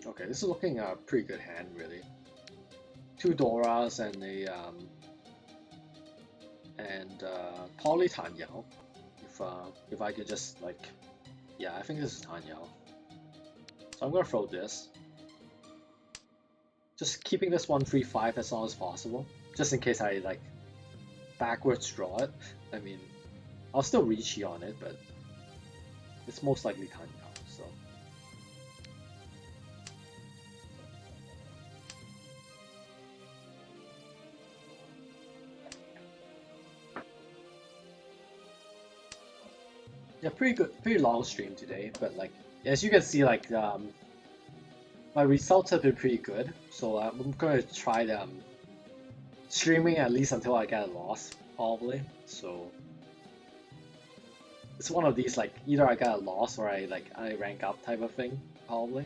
Okay, this is looking a pretty good hand, really. 2 Doras and a Poly Tan Yao. If I could just like, yeah, I think this is Tan Yao. So I'm gonna throw this. Just keeping this 1-3-5 as long as possible, just in case I like backwards draw it. I mean, I'll still reach on it, but it's most likely Tan Yao. So. Yeah, pretty good, pretty long stream today, but like as you can see, like my results have been pretty good, so I'm gonna try streaming at least until I get a loss, probably. So it's one of these like either I get a loss or I rank up type of thing, probably.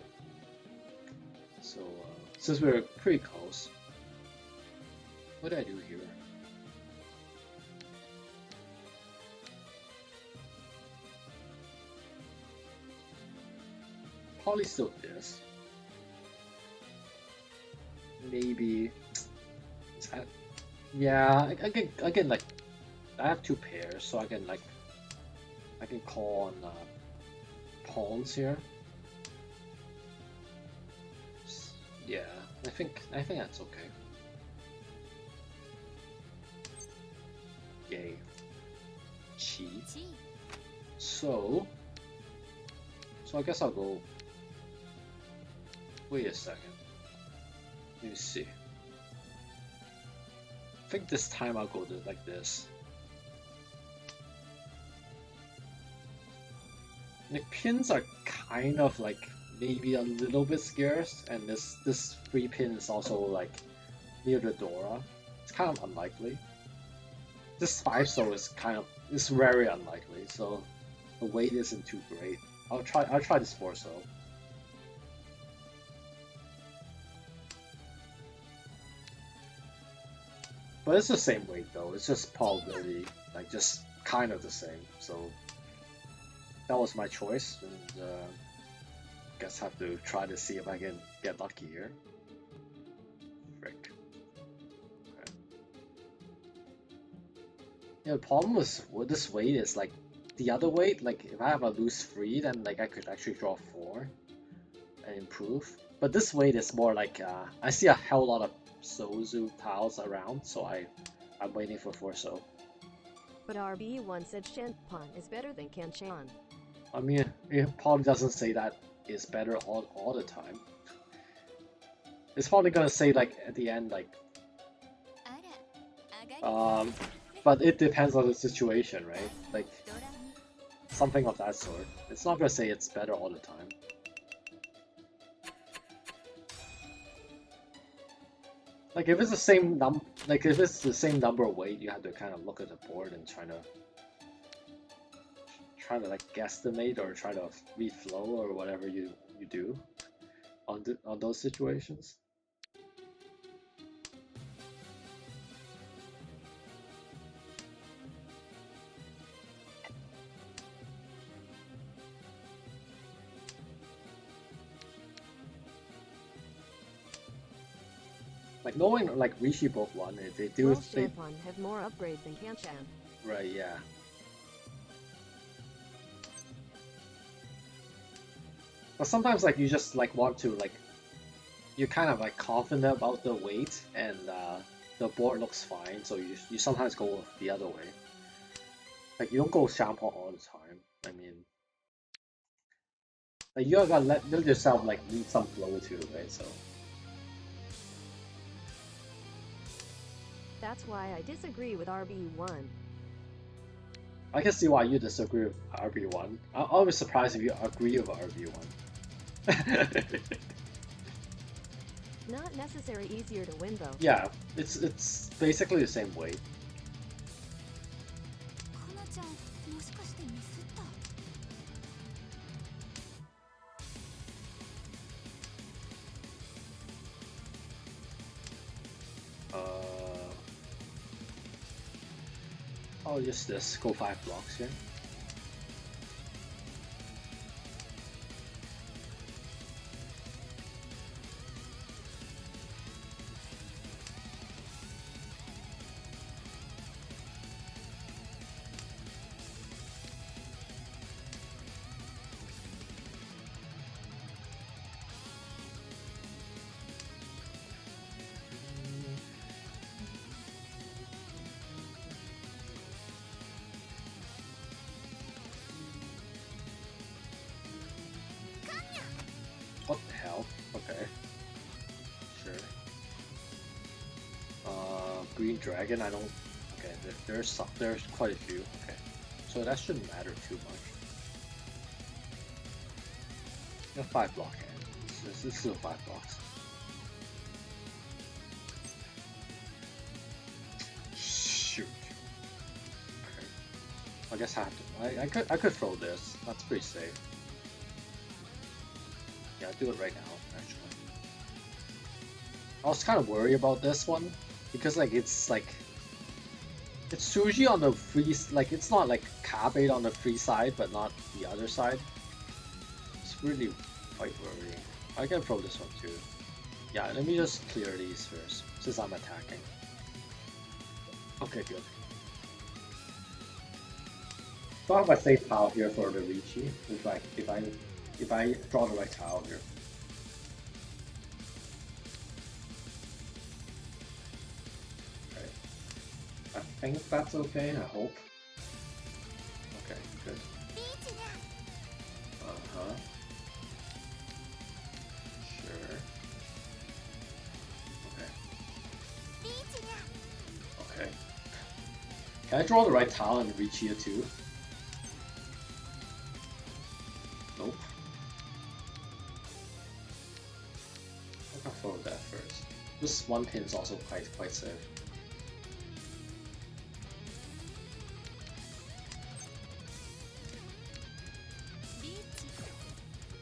So since we're pretty close, what did I do here? Probably still this. Maybe. Yeah, I can like. I have 2 pairs, so I can call on pawns here. Yeah, I think that's okay. Yay. Chi. So I guess I'll go. Wait a second. Let me see. I think this time I'll go like this. The pins are kind of like maybe a little bit scarce, and this 3 pin is also like near the Dora. It's kind of unlikely. This 5-so is very unlikely, so the weight isn't too great. I'll try this 4-so. But it's the same weight though, it's just probability, like just kind of the same, so that was my choice, and guess I have to try to see if I can get lucky here. Frick. Okay. Yeah, the problem with this weight is like, the other weight, like if I have a loose 3, then like I could actually draw 4 and improve. But this weight is more like, I see a hell lot of Sozu tiles around, so I'm waiting for 4-so. But RB1 said Shenpan is better than Kanchan. I mean, it probably doesn't say that it's better all the time. It's probably gonna say like at the end like, but it depends on the situation, right? Like something of that sort. It's not gonna say it's better all the time. Like if it's the same number of weight, you have to kind of look at the board and try to like guesstimate or try to read flow or whatever you do on those situations. Like knowing like Rishi both won, they do Well, they Shampon have more upgrades than Kanchan. right, yeah. But sometimes like you just like want to like you're kind of like confident about the weight and the board looks fine, so you sometimes go the other way. Like you don't go Shampoo all the time. I mean, like you gotta let yourself like need some flow too, right? So That's why I disagree with RB1. I can see why you disagree with RB1. I'll be surprised if you agree with RB1. Not necessarily easier to win though. Yeah, it's basically the same weight. かなちゃんもしかしてミスった I'll use this. Go 5 blocks here. What the hell? Okay. Sure. Green Dragon, I don't... Okay, there's quite a few. Okay. So that shouldn't matter too much. Yeah, 5 block hand. This is still 5 blocks. Shoot. Okay. I guess I have to... I could throw this. That's pretty safe. Yeah, do it right now, actually. I was kind of worried about this one because like it's Suji on the free, like it's not like Kabe on the free side but not the other side. It's really quite worrying. I can throw this one too. Yeah, let me just clear these first since I'm attacking. Okay, good. So I have a safe pile here for the Ricci if I draw the right tile here. Okay. I think that's okay, I hope. Okay, good. Uh-huh. Sure. Okay. Okay. Can I draw the right tile and reach here too? Nope. I'll follow that first. This one pin is also quite safe.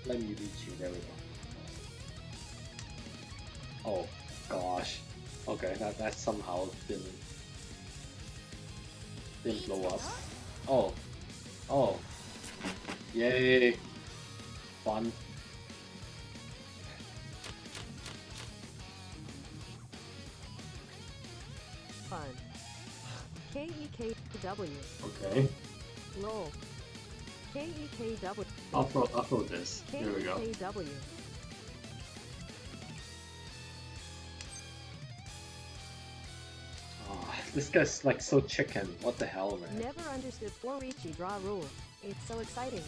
Let me reach you, there we go. Oh gosh. Okay, that somehow didn't blow up. Oh. Oh. Yay. Fun. Fun. KEKW. Okay. Lol. KEKW. I'll throw this. There we go. KEKW. Oh, this guy's like so chicken. What the hell, man? Never understood 4 Ricci draw rule. It's so exciting.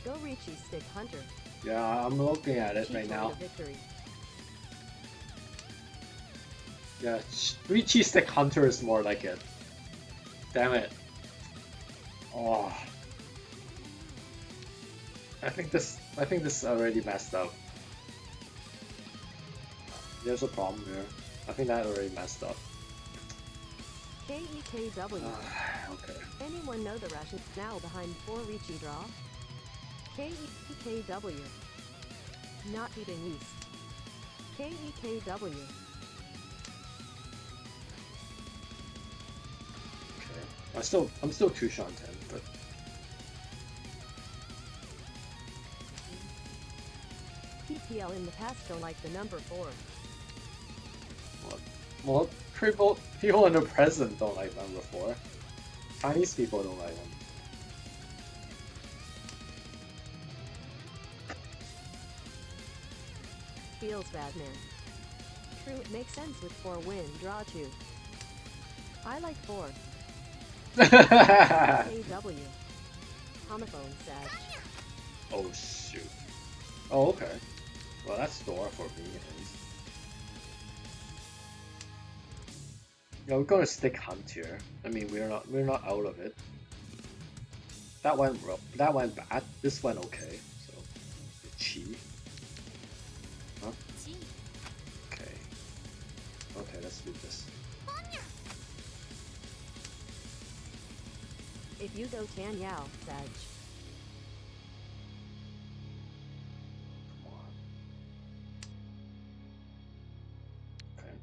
Go Ricci Stick Hunter. Yeah, I'm looking at it right Cheat now. to victory. Yeah, 3 cheese stick hunter is more like it. Damn it. Oh. I think this already messed up. There's a problem here. I think that already messed up. KEKW. Okay. Anyone know the rationale behind 4 Ricci draw? KEKW. Not eating yeast. KEKW. Okay. I'm still 2 Shanten, but PL in the past don't like the number 4. Well, people in the present don't like number 4. Chinese people don't like them. Feels bad, man. True, it makes sense with 4 win, draw 2. I like 4. KW. Homophone Sag. Oh shoot. Oh okay. Well that's Dora for me at least. Yeah, we're gonna stick Hunt here. I mean we're not out of it. That went bad. This went okay. So Chi. Huh? Okay. Okay, let's do this. If you go Tan Yao, Sag. Come on. Okay.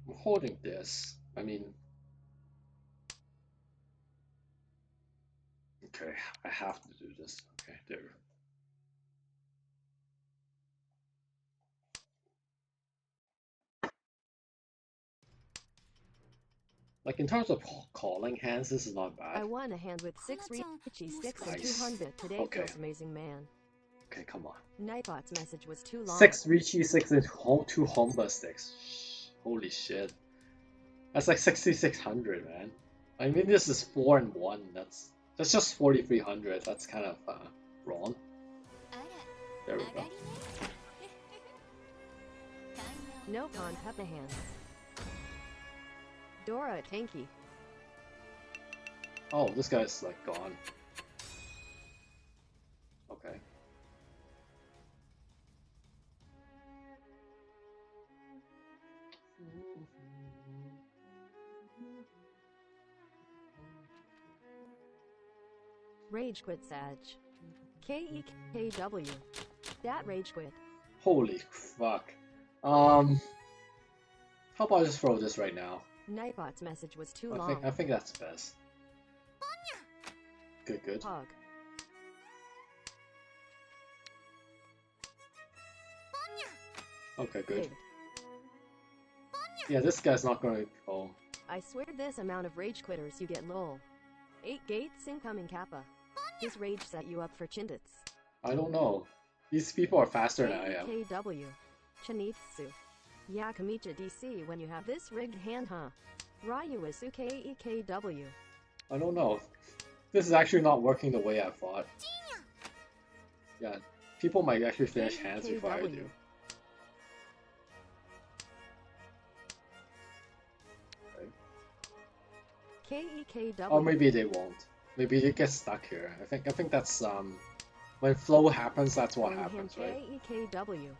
I'm holding this. I mean, okay, I have to do this. Okay, there. Like in terms of calling hands, this is not bad. I won a hand with 6 Richie 6 and Nice. 200. Today Okay. feels amazing, man. Okay, come on. Nightbot's message was too long. 6 Richie, 6 and 2 Honba sticks. Holy shit. That's like 6,600, man. I mean, this is 4 and 1. That's just 4,300. That's kind of wrong. There we go. No con Peppa hands. Dora Tanky. Oh, this guy's like gone. Okay. Rage quit Sag. KEKW. That rage quit. Holy fuck. How about I just throw this right now? Nightbot's message was too I long. think that's best. Good. Pog. Okay, good. Big. Yeah, this guy's not gonna. Oh, I swear this amount of rage quitters you get lol. 8 gates incoming Kappa. This rage set you up for Chindits. I don't know. These people are faster than I am. KW. Chanitsu. Yakamicha DC when you have this rigged hand, huh? Ryu is KEKW. I don't know. This is actually not working the way I thought. Yeah, people might actually finish hands before I do. KEKW. Or maybe they won't. Maybe they get stuck here. I think that's when flow happens, that's what happens, right? KEKW.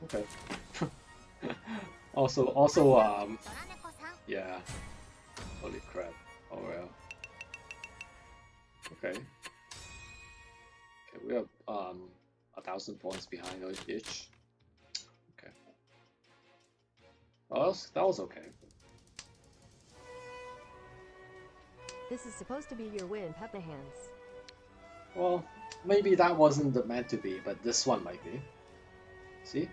Okay. also, yeah. Holy crap. Oh well. Okay. Okay, we are 1,000 points behind each. Okay. Well, that was okay. This is supposed to be your win, Peppa hands. Well, maybe that wasn't meant to be, but this one might be. See?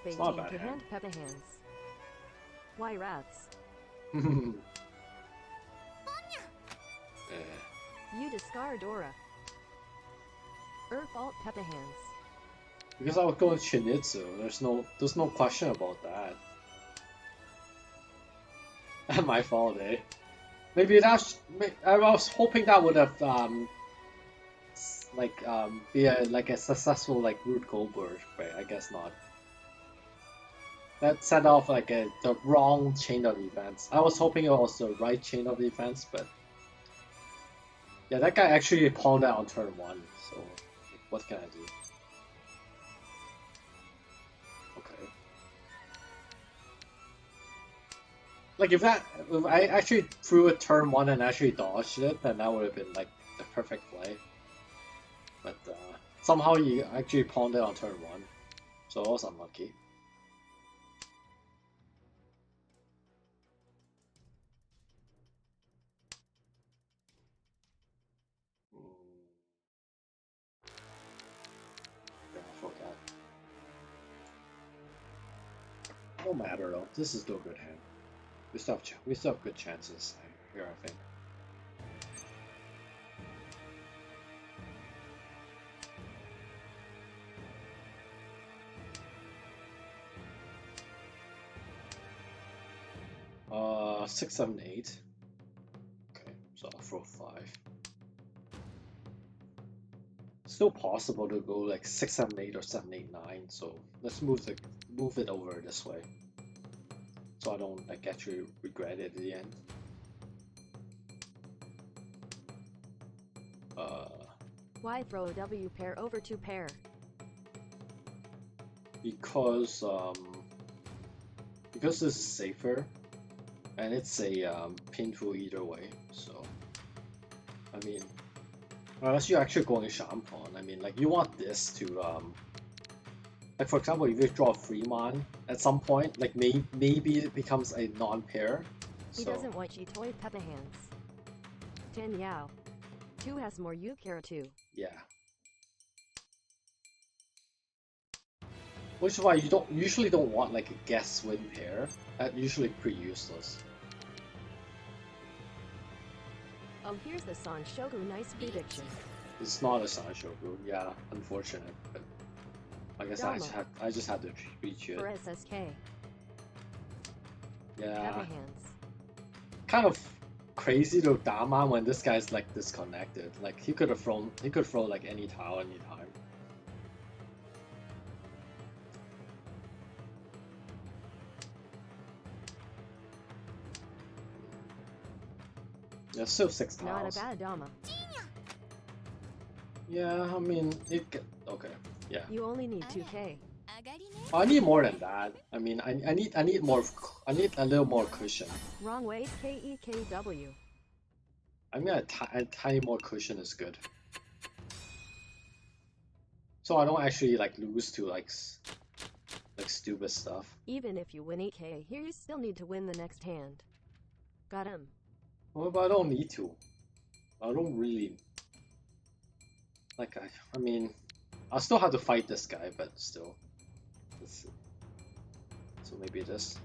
It's not a bad to hand. hand Peppa hands. Why rats? You discard Dora. Earth alt Peppa hands. Because I was going Shinizu, there's no question about that. My fault, eh? Maybe that's. I was hoping that would have be a successful Rube Goldberg, but I guess not. That set off the wrong chain of events. I was hoping it was the right chain of events, but yeah, that guy actually pawned out on turn 1. So what can I do? Okay. Like if I actually threw a turn 1 and actually dodged it, then that would have been like the perfect play. But somehow he actually pawned it on turn 1, so I was unlucky. Yeah, I forgot. No matter though, this is still a good hand. We still have good chances here, I think. Uh, 6, 7, 8. Okay, so I'll throw 5. Still possible to go like 6, 7, 8 or 7, 8, 9. So let's move it over this way, so I don't like actually regret it at the end. Why throw a W pair over 2 pair? Because this is safer, and it's a painful either way. So I mean, unless you're actually going Sham pawn, I mean, like you want this to like for example, if you draw a Freemon at some point, like maybe it becomes a non-pair. He doesn't want you toy Peppa hands. 10 Yao. 2 has more Yukira too. Yeah. Which is why you usually don't want like a guess win pair. That's usually pretty useless. Oh, here's the Sanshogu nice prediction. It's not a Sanshogu, yeah, unfortunate, but I guess I just had to reach it. For SSK. Yeah. Peppa hands. Kind of crazy to Dama when this guy's like disconnected. Like he could throw like any tile anytime. Yeah, still 6 tiles. Not a bad Dama. Yeah, I mean okay. Yeah. You only need 2k. I need more than that. I mean, I need a little more cushion. Wrong way, KEKW. I mean, a tiny more cushion is good. So I don't actually like lose to like stupid stuff. Even if you win 8k, here you still need to win the next hand. Got him. Well, but I don't need to. I don't really. Like, I mean, I'll still have to fight this guy, but still. Let's see. So maybe this.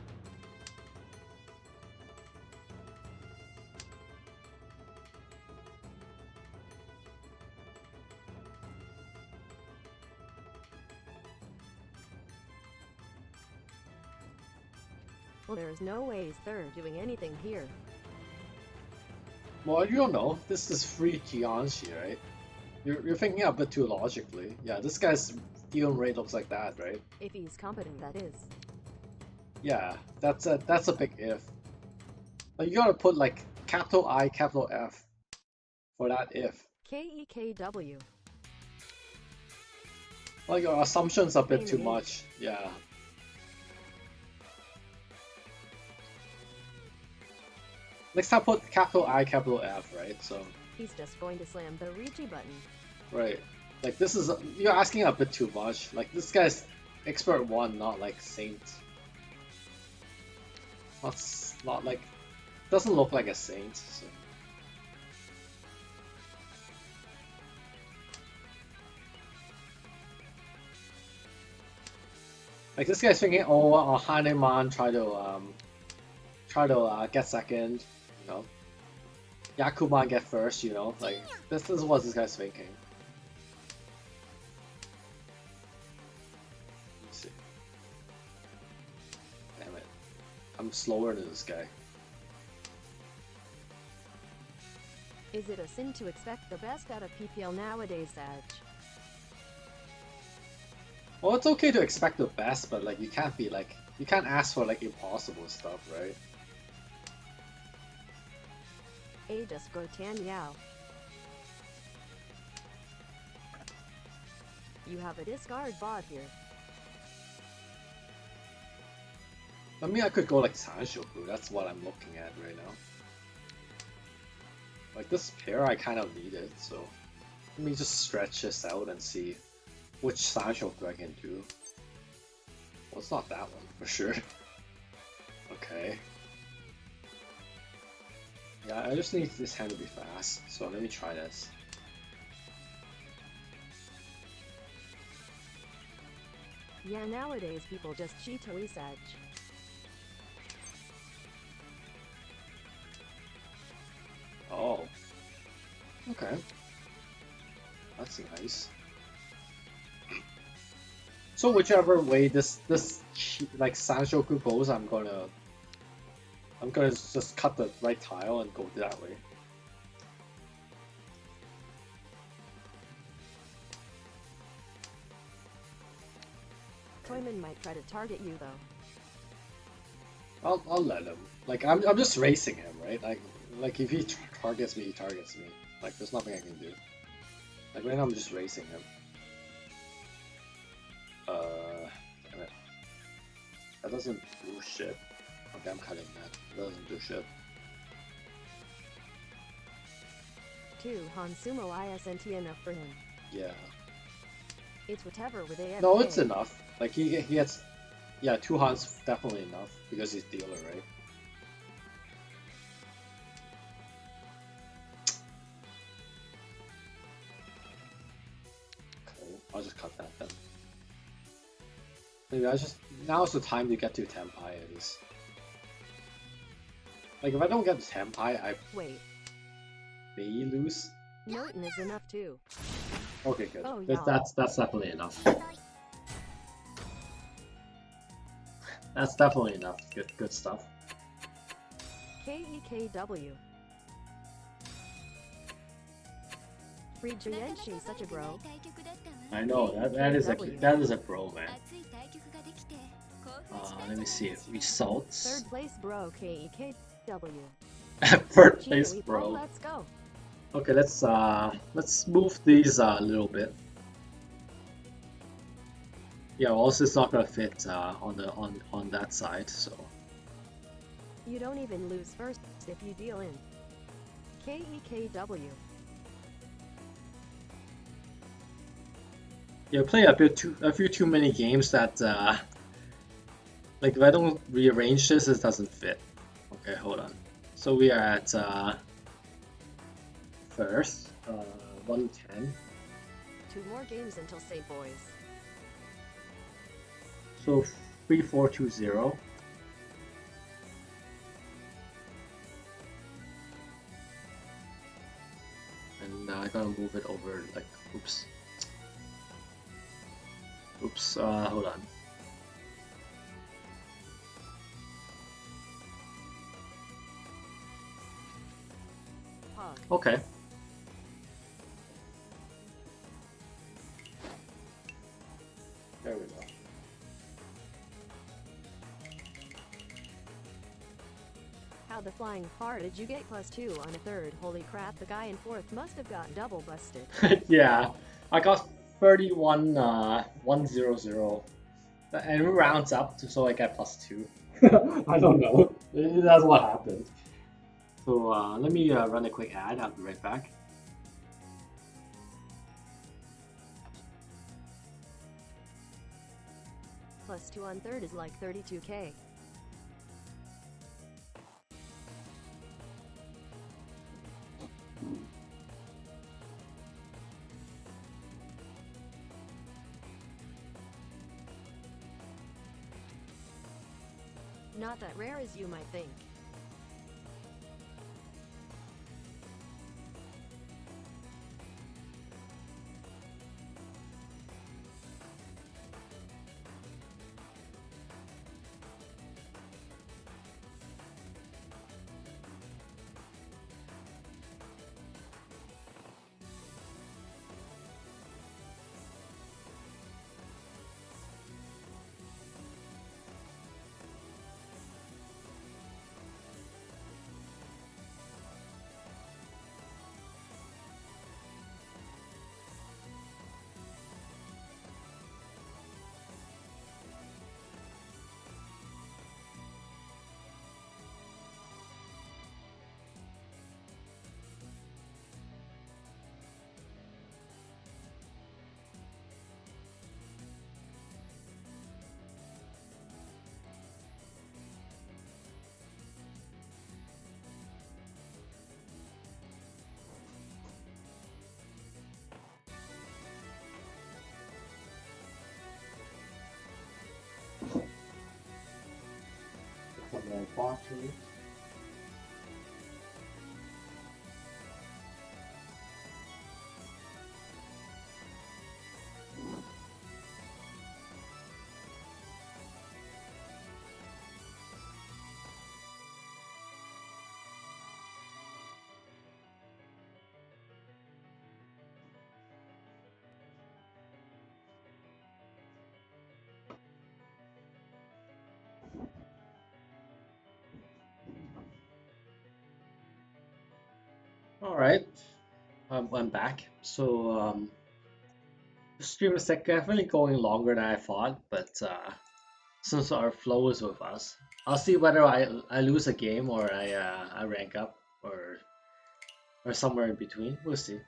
Well, there is no way they're doing anything here. Well, you don't know. This is free Jiangxi, right? You're thinking a bit too logically. Yeah, this guy's dealing rate looks like that, right? If he's competent, that is. Yeah, that's a big if. But you gotta put like capital I, capital F for that if. KEKW. Like your assumption's a bit too much. Yeah. Next time put capital I, capital F, right? So. He's just going to slam the Ricci button. Right. Like this is you're asking a bit too much. Like this guy's expert 1, not like saint. Not like doesn't look like a saint. So. Like this guy's thinking, oh, Haneman try to get second, you know. Yakuman get first, you know. Like this is what this guy's thinking. Let's see. Damn it, I'm slower than this guy. Is it a sin to expect the best out of PPL nowadays, Saj? Well, it's okay to expect the best, but like you can't ask for like impossible stuff, right? A just go Tan Yao. You have a discard bot here. I mean, I could go like Sanshoku. That's what I'm looking at right now. Like this pair, I kind of need it. So let me just stretch this out and see which Sanshoku I can do. Well, it's not that one for sure. Okay. Yeah, I just need this hand to be fast. So let me try this. Yeah, nowadays people just cheat to research. Oh. Okay. That's nice. So whichever way this like Sanshoku goes, I'm gonna just cut the right tile and go that way. Toyman might try to target you though. I'll let him. Like I'm just racing him, right? Like if he targets me, he targets me. Like there's nothing I can do. Like right now I'm just racing him. Damn it. That doesn't do shit. Okay, I'm cutting that. That doesn't do shit. 2 Hansumo ISNT enough for him. Yeah. It's whatever with AFK. No, it's enough. Like he gets, yeah, 2 Hans definitely enough because he's dealer, right? Okay, I'll just cut that then. Maybe now's the time to get to Tenpai at least. Like if I don't get to Tenpai, I Wait, may lose. Norton is enough too. Okay, good. Oh, yeah. That's definitely enough. That's definitely enough. Good stuff. KEKW. Free Jienshi, such a bro. I know that is a bro, man. Let me see results. Third place bro, KEKW. Third Gee, place, we bro. pulled, let's go. Okay, let's move these a little bit. Yeah, also it's not gonna fit on that side, so. You don't even lose first if you deal in. KEKW. Yeah, play a few too many games that like if I don't rearrange this, it doesn't fit. Okay, hold on. So we are at first 110. 2 more games until save boys. So 3420. And I gotta move it over like oops. Hold on. Pog. Okay. There we go. How the flying car did you get +2 on a third? Holy crap, the guy in fourth must have got double busted. Yeah, I got 31 100, and it rounds up so I get +2. I don't know. That's what happened. So let me run a quick ad. I'll be right back. +2 on third is like 32k. Not that rare as you might think. more botany. All right, I'm back. So the stream is like definitely going longer than I thought, but since our flow is with us, I'll see whether I lose a game or I rank up or somewhere in between. We'll see.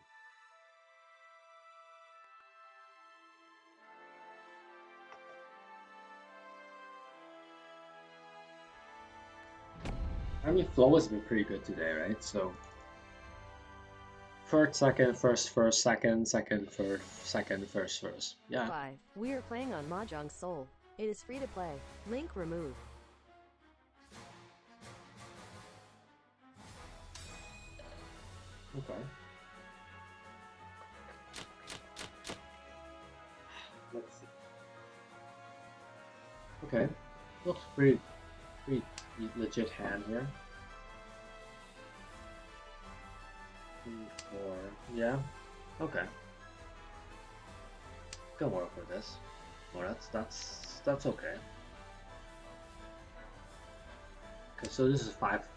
I mean, flow has been pretty good today, right? So first, second, first, first, second, second, first, second, first, first. Yeah. 5. We are playing on Mahjong Soul. It is free to play. Link removed. Okay. Let's see. Okay. Looks pretty legit hand here. 3, 4. Yeah. Okay. Can work with this. Well, that's okay. Okay, so this is five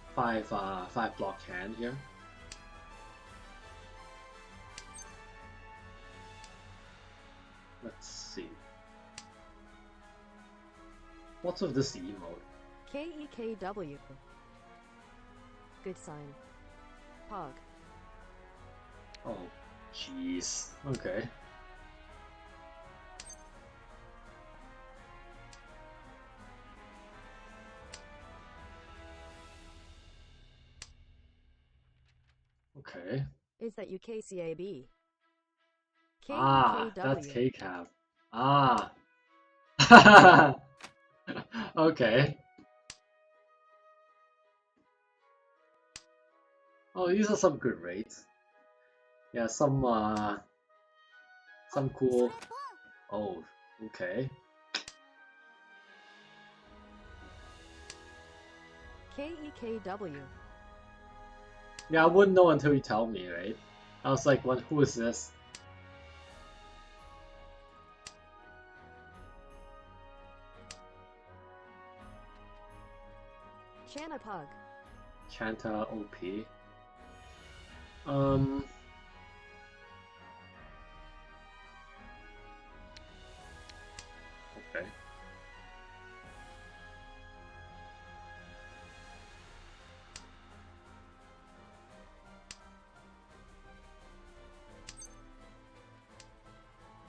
block hand here. Let's see. What's with this emote? KEKW. Good sign. Pog. Oh, jeez. Okay. Okay. Is that UKCAB? Ah, KEKW. that's KCAB. Ah. Okay. Oh, these are some good rates. Yeah, some cool. Oh, okay. KEKW. Yeah, I wouldn't know until you tell me, right? I was like, "What? Who is this?" Chana Pug. Chanta OP. Okay.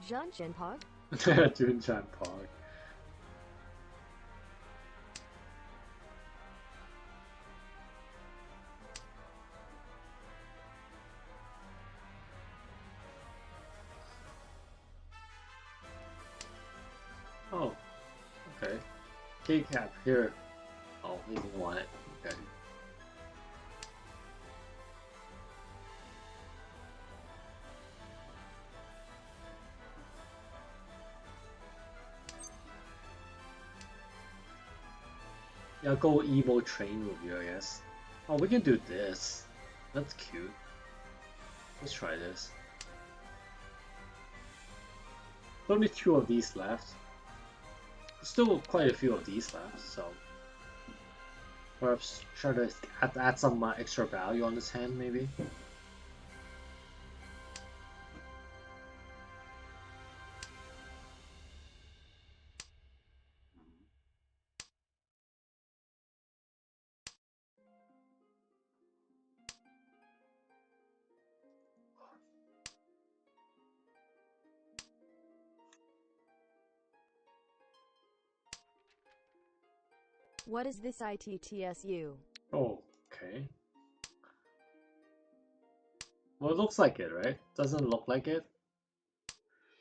Junchan Pog. Junchan Pog. Oh, okay. KCAP here. Oh, he didn't want it. Okay. Yeah, go emo train review, I guess. Oh, we can do this. That's cute. Let's try this. Only 2 of these left. Still quite a few of these left, so perhaps try to add some extra value on this hand, maybe. What is this ITTSU? Oh, okay. Well, it looks like it, right? Doesn't look like it.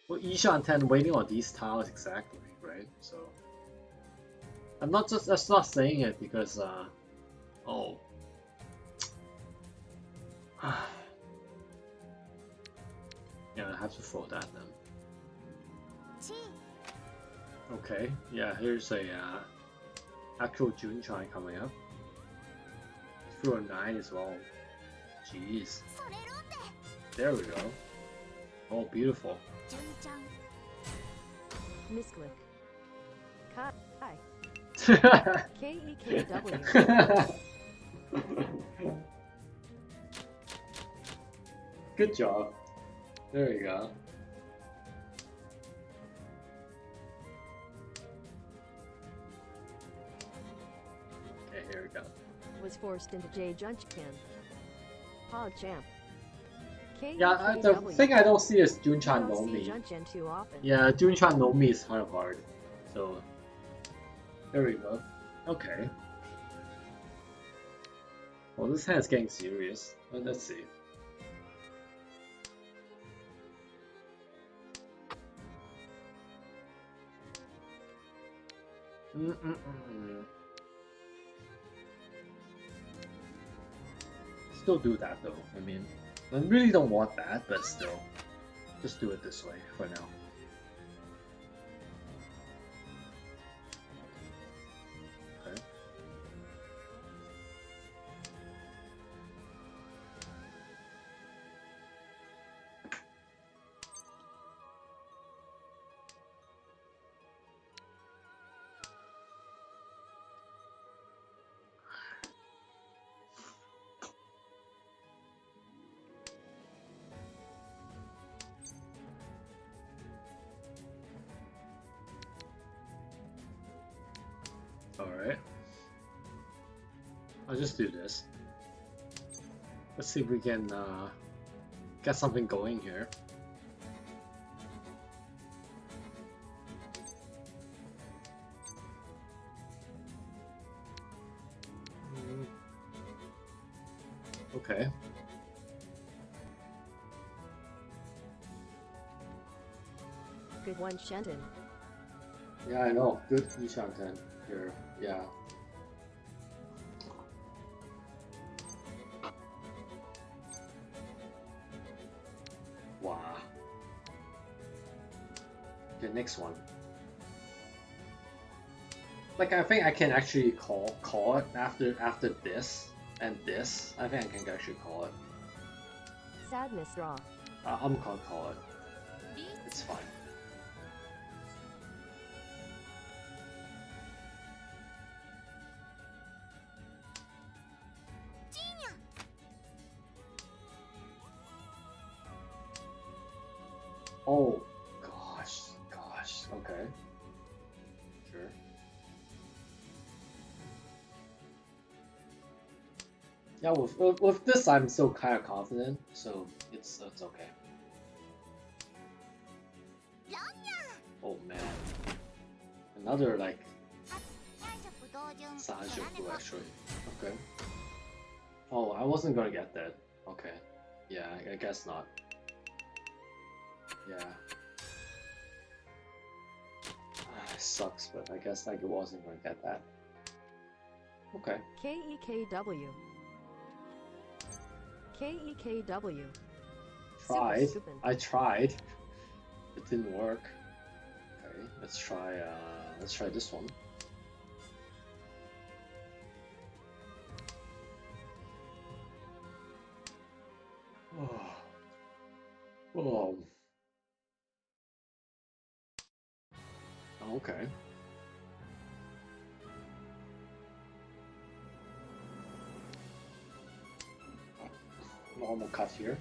Well, Ishan 10 waiting on these tiles exactly, right? So I'm not just not saying it because oh. Yeah, I have to throw that then. Okay, yeah, here's a actual Junchan coming up. Through a 9 as well. Jeez. There we go. Oh, beautiful. Misclick. Kai. K-E-K-W. Good job. There you go. Okay, here we go. Was forced into J Junchan. PogChamp. Yeah, the thing I don't see is Junchan no Mi. Junchan too often. Yeah, Junchan no Mi is kind of hard. So, there we go. Okay. Well, this hand is getting serious. Let's see. Still do that though. I mean, I really don't want that, but still, just do it this way for now. Okay. Alright. I'll just do this. Let's see if we can get something going here. Okay. Good one, Shenton. Yeah, I know. Good Nishanten here. Yeah. Wow. Okay, next one. Like, I think I can actually call it after this and this. I think I can actually call it. Sadness draw. I'm gonna call it. It's fine. Oh, gosh, okay. Sure. Yeah, with this I'm still kind of confident, so it's okay. Oh man. Another like Sanjoku actually. Okay. Oh, I wasn't gonna get that. Okay. Yeah, I guess not. Yeah. Sucks, but I guess like it wasn't gonna get that. Okay. K-E-K-W. K-E-K-W. Tried. I tried. It didn't work. Okay, let's try this one. Oh. Okay. Normal cut here.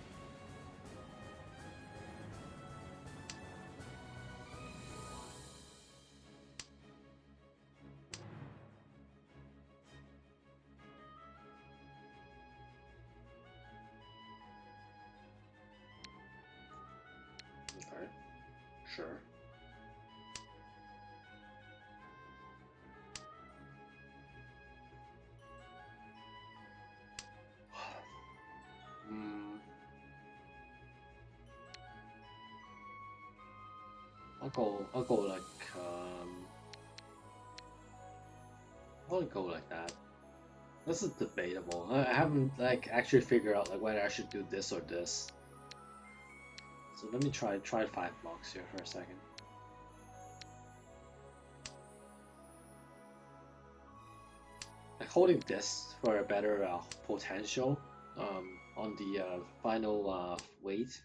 Okay. Sure. I'll go like probably go like that. This is debatable. I haven't like actually figured out like whether I should do this or this. So let me try 5 blocks here for a second. Like holding this for a better potential on the final weight.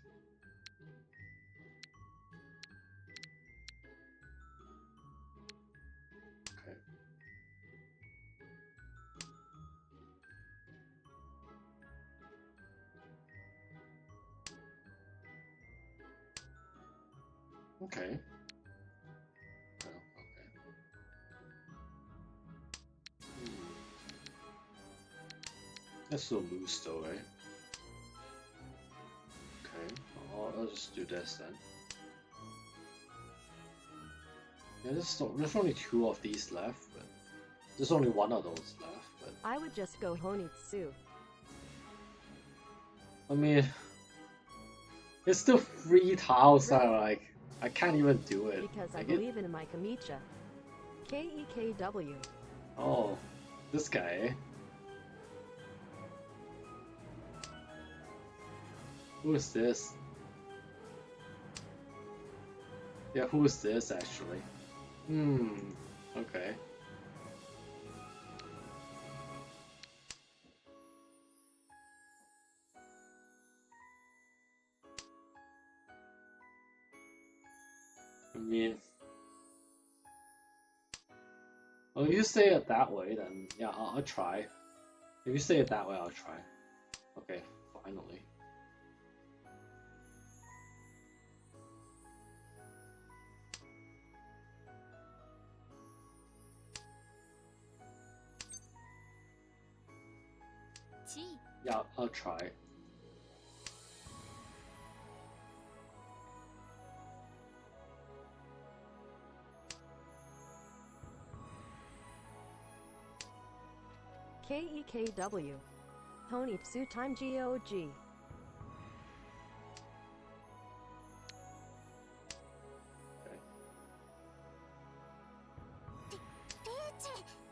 Okay. Okay. Oh, okay. That's so loose though, right? Okay. I'll just do this then. Yeah, there's only 2 of these left, but there's only 1 of those left. But I would just go Honitsu. I mean, it's still 3 tiles that are like I can't even do it. Because I Like believe in my Kamicha. KEKW. Oh, this guy. Eh? Who is this? Yeah, who is this actually? Okay. I mean, well, if you say it that way, then yeah, I'll try. If you say it that way, I'll try. Okay, finally. Yeah, I'll try. KEKW. Honitsu time GOG.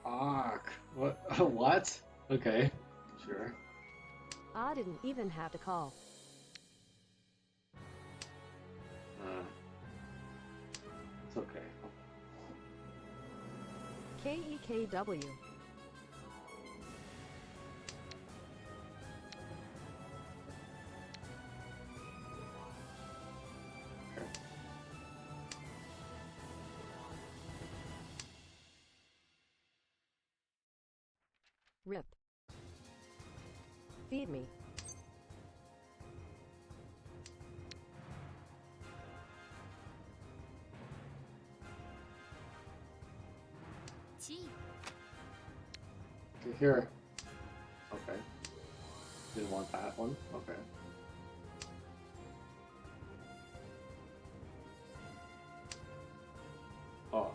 Ark. What? What? Okay. Sure. I didn't even have to call. It's okay. KEKW. Rip. Feed me. Okay, here. Okay. Didn't want that one. Okay. Oh.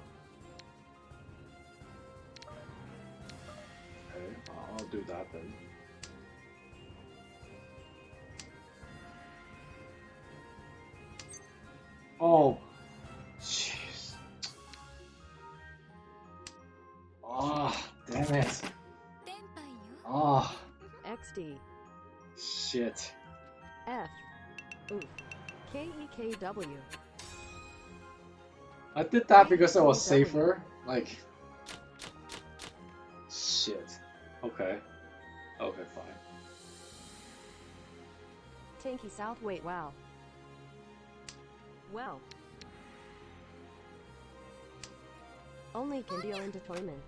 Okay, I'll do that then. Oh. Jeez. Oh, damn it. Oh. XD. Shit. F. Oof. KEKW. I did that because I was safer. Like. Shit. Okay. Okay, fine. Tanky South. Wait, wow. Well. Only can deal into tournament.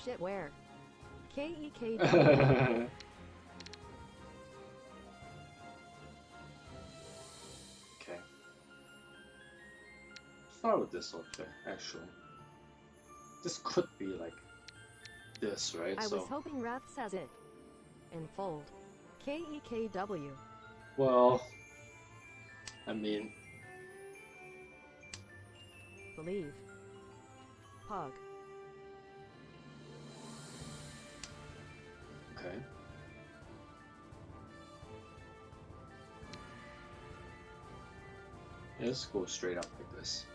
Shit, where? KEKW. Okay. Start with this one, actually. This could be like this, right? I was hoping Wrath says it. And fold. KEKW. Well, I mean, Believe. Pog. okay. Yeah, let's go straight up like this.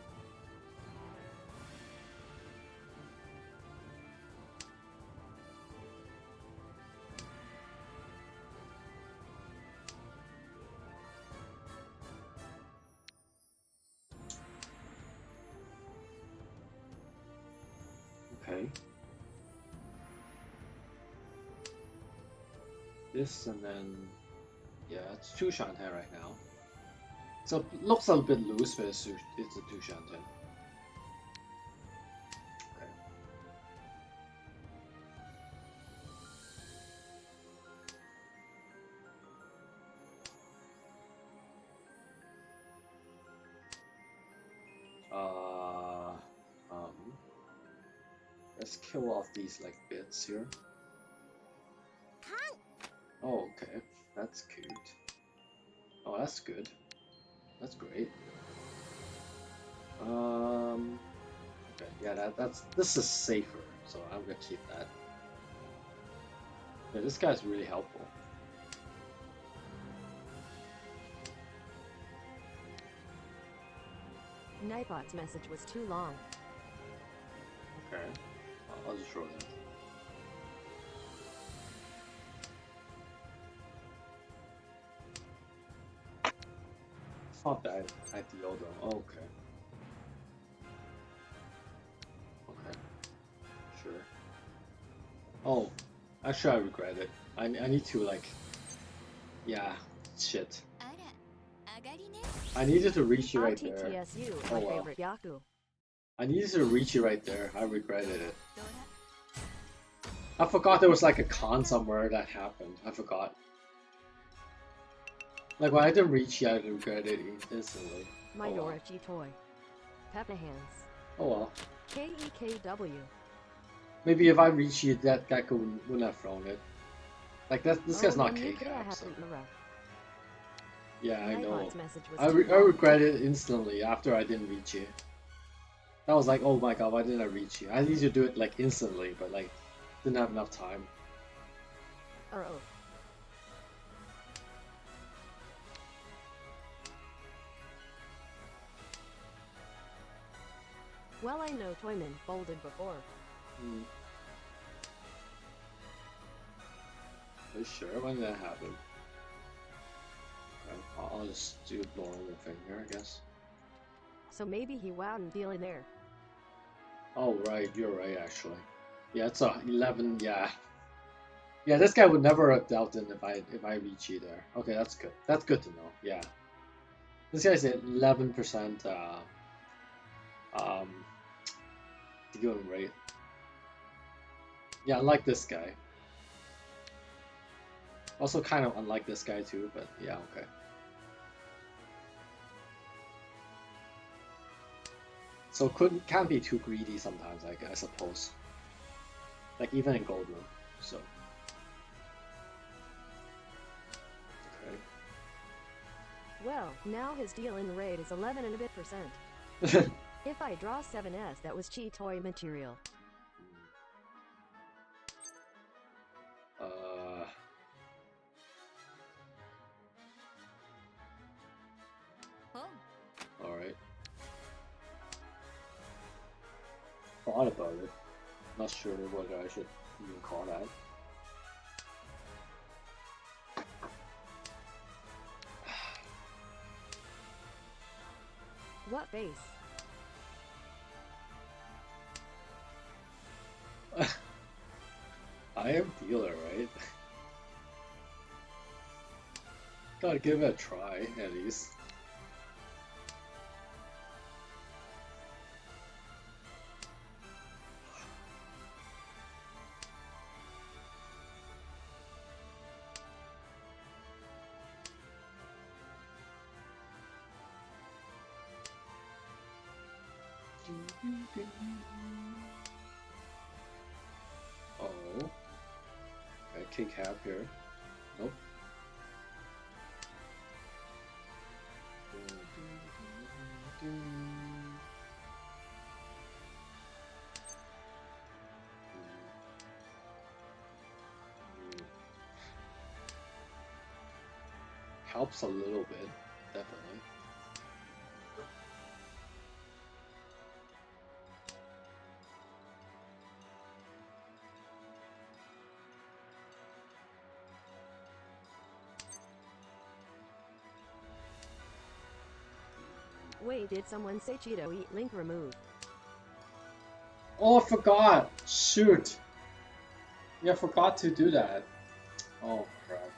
Okay. This and then, yeah, it's 2 Shanten right now. So it looks a little bit loose, but it's a 2 Shanten. Okay. Let's kill off these like bits here. Oh, okay, that's cute. Oh, that's good. That's great. Okay, yeah, this is safer, so I'm gonna keep that. Yeah, this guy's really helpful. Nightbot's message was too long. Okay, I'll just throw that. It's not that ideal though. Okay. Okay. Sure. Oh, actually, I regret it. I need to like. Yeah, shit. あら、上がりね。 I needed to reach you right there. RTTSU, Oh, my well. favorite Yaku. I needed to reach you right there. I regretted it. ドラ。 I forgot there was like a con somewhere that happened. I forgot. Like when I didn't reach you, I regretted it instantly. My Oh, well. Dora toy. Peppa Hands. Oh well. KEKW. Maybe if I reached you, that guy wouldn't have thrown it. Like that. This guy's not then you could K-Cap, have so. Mara. Yeah, I know. Nightbot's message was I too long. regret it instantly after I didn't reach you. I was like, oh my god, why didn't I reach you? I need to do it like instantly, but like didn't have enough time. Oh. Well, I know Toyman folded before. Hmm. Are you sure? When did that happen? Okay, I'll just do a normal finger, I guess. So maybe he wouldn't deal in there. Oh right, you're right actually. Yeah, it's a 11. Yeah, yeah. This guy would never have dealt in if I reach you there. Okay, that's good. That's good to know. Yeah, this guy's at 11% dealing rate. Yeah, unlike this guy. Also kind of unlike this guy too, but yeah, okay. So can't be too greedy sometimes, I suppose. Like even in Gold Room, so. Okay. Well, now his deal-in rate is 11 and a bit percent. If I draw 7S, that was Chi toy material.本。 Alright. Thought about it. Not sure what I should even call that. What face? I am dealer, right? Gotta give it a try, at least. Oh. Got a kick cap here. Nope. Helps a little bit, definitely. Wait, did someone say Cheeto eat link remove? Oh, I forgot. Shoot. Yeah, I forgot to do that. Oh crap.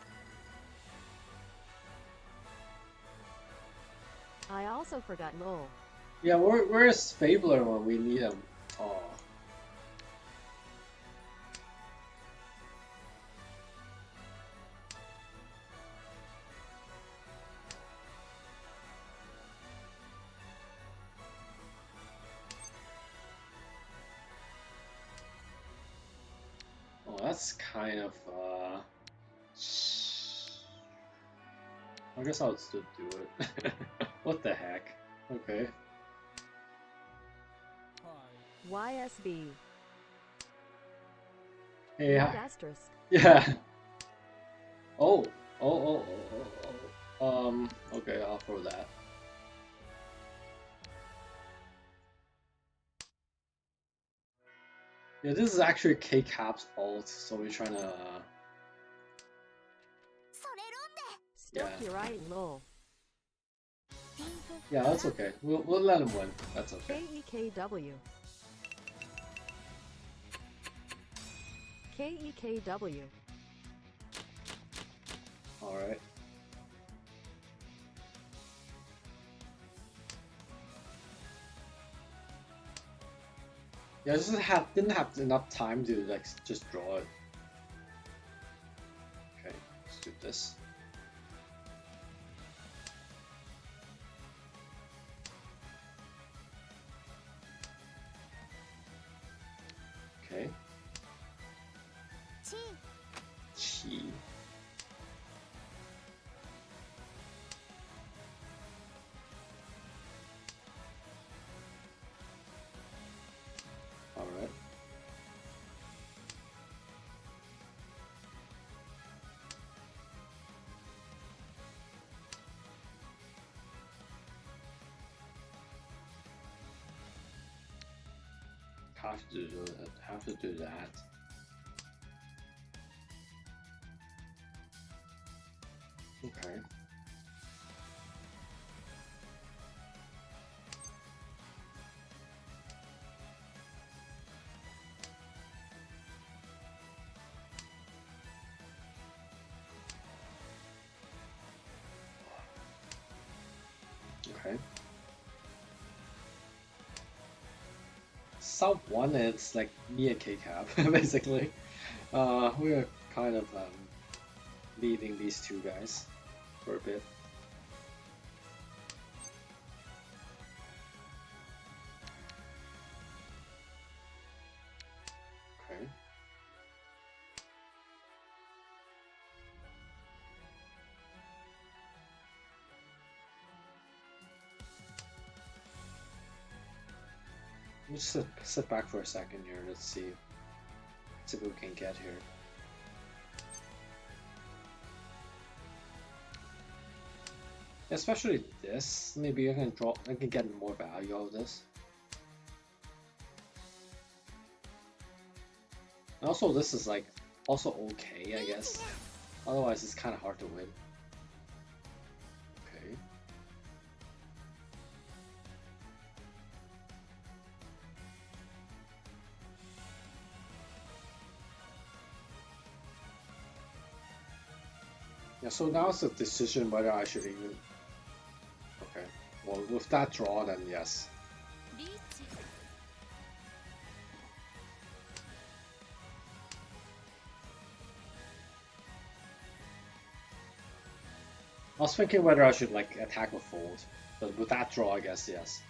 I also forgot lol. Yeah, where's Fabler when we need him? Oh. Oh, that's kind of I guess I'll still do it. What the heck? Okay. YSB. Hey, Not asterisk. yeah. Oh. Okay, I'll throw that. Yeah, this is actually K-Cap's ult, so we're trying to. Stoke Yeah. you're right lol. Yeah, that's okay. We'll let him win. That's okay. KEKW. KEKW. All right. Yeah, I just didn't have enough time to like just draw it. Okay, let's do this. Okay. Chi. All right. Have to do that. Okay. Okay. Sub 1, it's like me and K-Cap, basically. We're kind of leading these two guys for a bit. Okay. Let's just sit back for a second here. Let's see what we can get here. Especially this, maybe I can get more value out of this. And also this is like also okay, I guess. Otherwise it's kind of hard to win. Okay. Yeah, so now it's a decision whether I should even. Okay. Well, with that draw, then yes. I was thinking whether I should like attack or fold, but with that draw, I guess yes.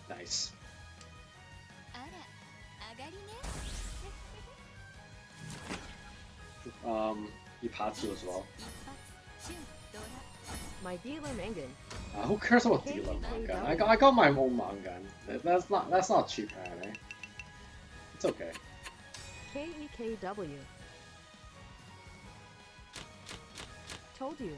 Nice. Ipatsu as well. My dealer Mangan. Who cares about dealer Mangan? I got my own Mangan. That's not cheap, eh? It's okay. KEKW. Told you.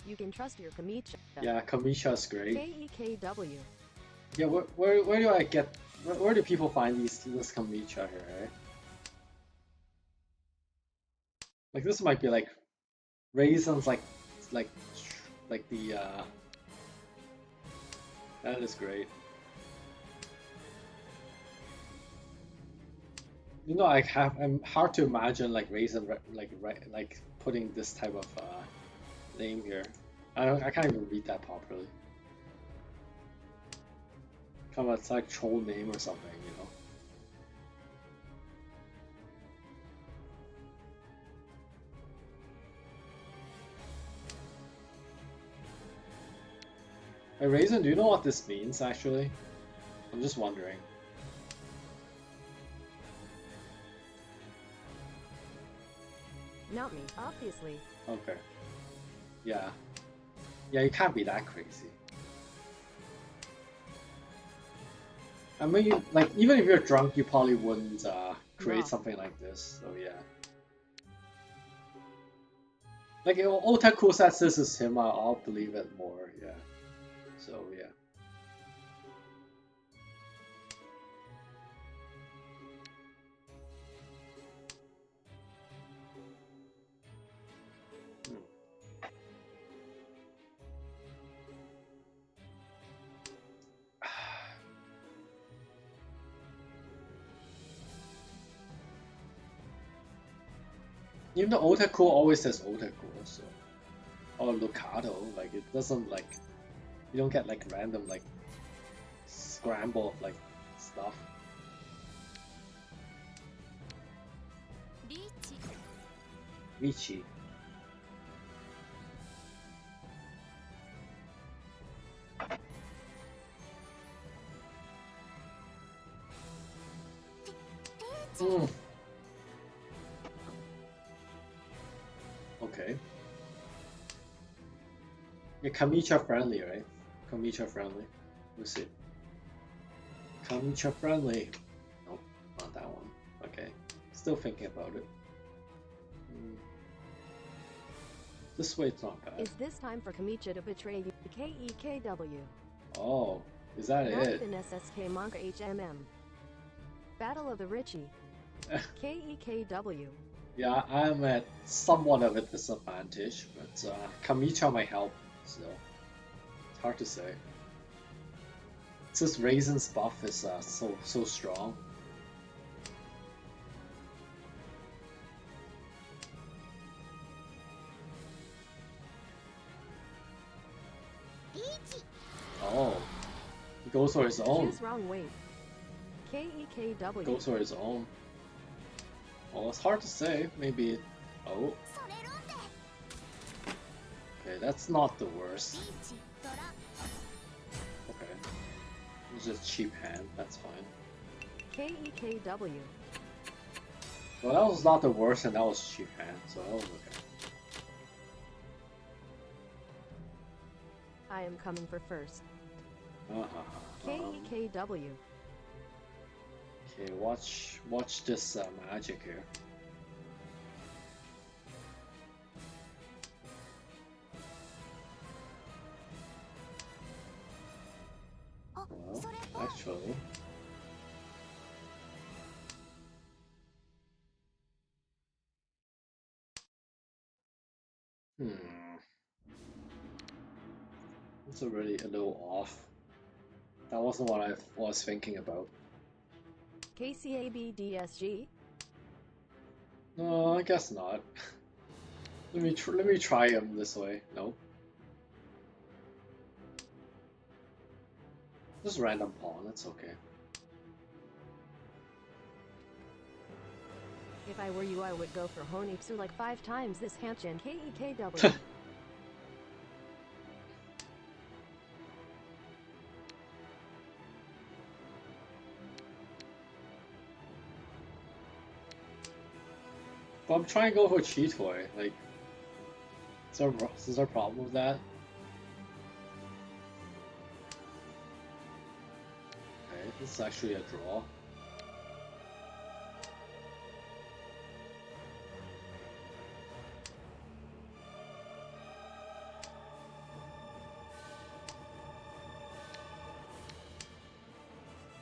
You can trust your Kamicha. Yeah, Kamisha's great. KEKW. Yeah, where do I get? Where do people find this Kamicha here? Right? Like this might be like Raisins like the that is great. You know, I'm hard to imagine like raisin like putting this type of name here. I can't even read that properly. Come on, it's like troll name or something, you know. Hey, Raisin, do you know what this means actually? I'm just wondering. Not me, obviously. Okay. Yeah. Yeah, you can't be that crazy. I mean, like, even if you're drunk, you probably wouldn't create No. something like this, so yeah. Like, if Otaku says this is him, I'll believe it more, yeah. So, yeah. Even the Otaku always says Otaku, so. Or Lucado, like, it doesn't, like, you don't get, like, random, like, scramble of, like, stuff. Richie. Okay. Yeah, Kamicha friendly, right? Kamicha friendly. We'll see. Kamicha friendly. Nope, not that one. Okay. Still thinking about it. This way it's not bad. Is this time for Kamicha to betray you? KEKW. Oh, is that Not it? even SSK manga HMM. Battle of the Richie. KEKW. Yeah, I'm at somewhat of a disadvantage, but Kamicha might help, so it's hard to say. It's just Raisin's buff is so strong. Oh, he goes for his own. Choose wrong weight. KEKW. Goes for his own. Well, it's hard to say. Maybe. Oh. Okay, that's not the worst. Okay. It's just cheap hand. That's fine. KEKW. Well, that was not the worst, and that was cheap hand, so that was okay. I am coming for first. KEKW. Okay, watch this magic here. Well, actually. It's already a little off. That wasn't what I was thinking about. KCABDSG? No, I guess not. let me try him this way. No. Just random pawn, that's okay. If I were you, I would go for Honitsu like 5 times this Hanchin. KEKW. But I'm trying to go for Cheetoy. Like, is there a problem with that? Okay, this is actually a draw.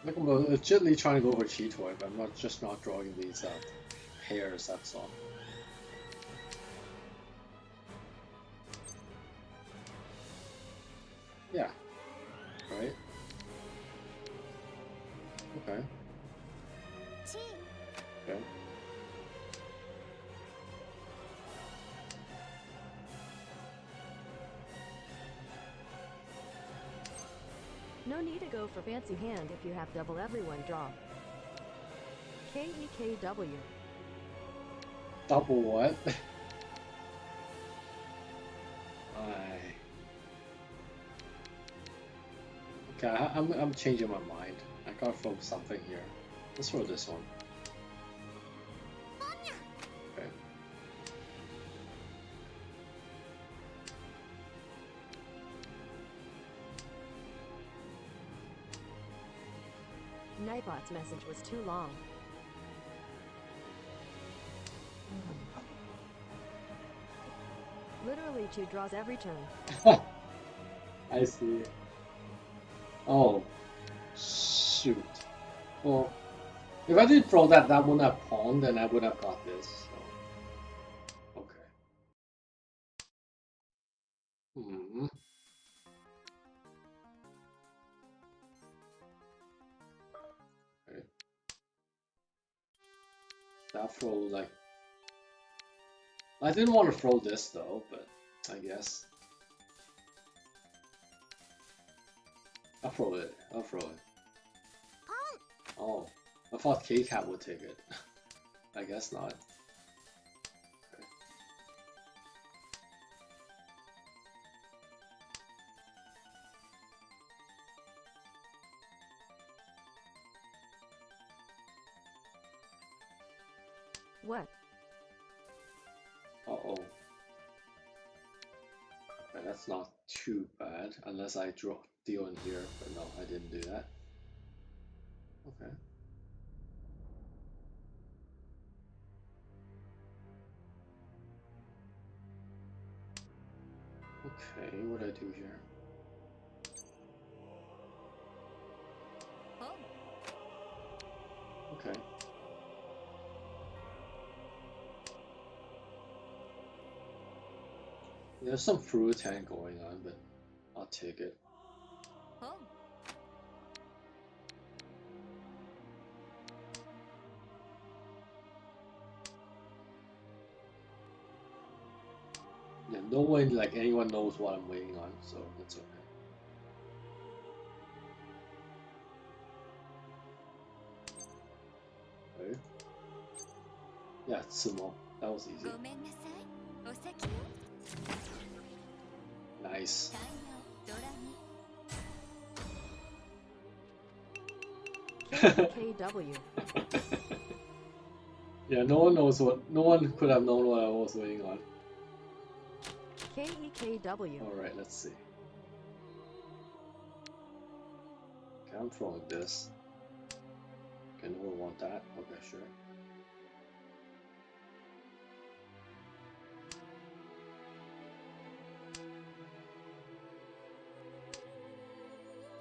Like, I'm legitimately trying to go for Cheetoy, but I'm not drawing these pairs, that's all. Yeah. Right? Okay. チー Okay. No need to go for fancy hand if you have double everyone draw. KEKW. Double what? I. Okay, I'm changing my mind. I gotta throw something here. Let's throw this one. Okay. Nightbot's message was too long. Literally 2 draws every turn. I see. Oh, shoot. Well, if I didn't throw that, that wouldn't have pawned, then I would have got this. So. Okay. Hmm. Okay. That throw, like. I didn't want to throw this though, but I guess. I'll throw it. I'll throw it. Oh, I thought K-Cat would take it. I guess not. Okay. What? Uh-oh. Okay, that's not too bad, unless I draw deal in here, but no, I didn't do that. Okay. Okay, what do I do here? Okay. There's some fruit tank going on, but I'll take it. Yeah, no one, like anyone knows what I'm waiting on, so that's okay. Okay. Yeah, sumo. That was easy. ごめんなさいお先を Nice. 太陽ドラミ KEKW. Yeah, no one knows what. No one could have known what I was waiting on. KEKW. All right, let's see. Okay, I'm throwing this. Okay, no one want that. Okay, sure.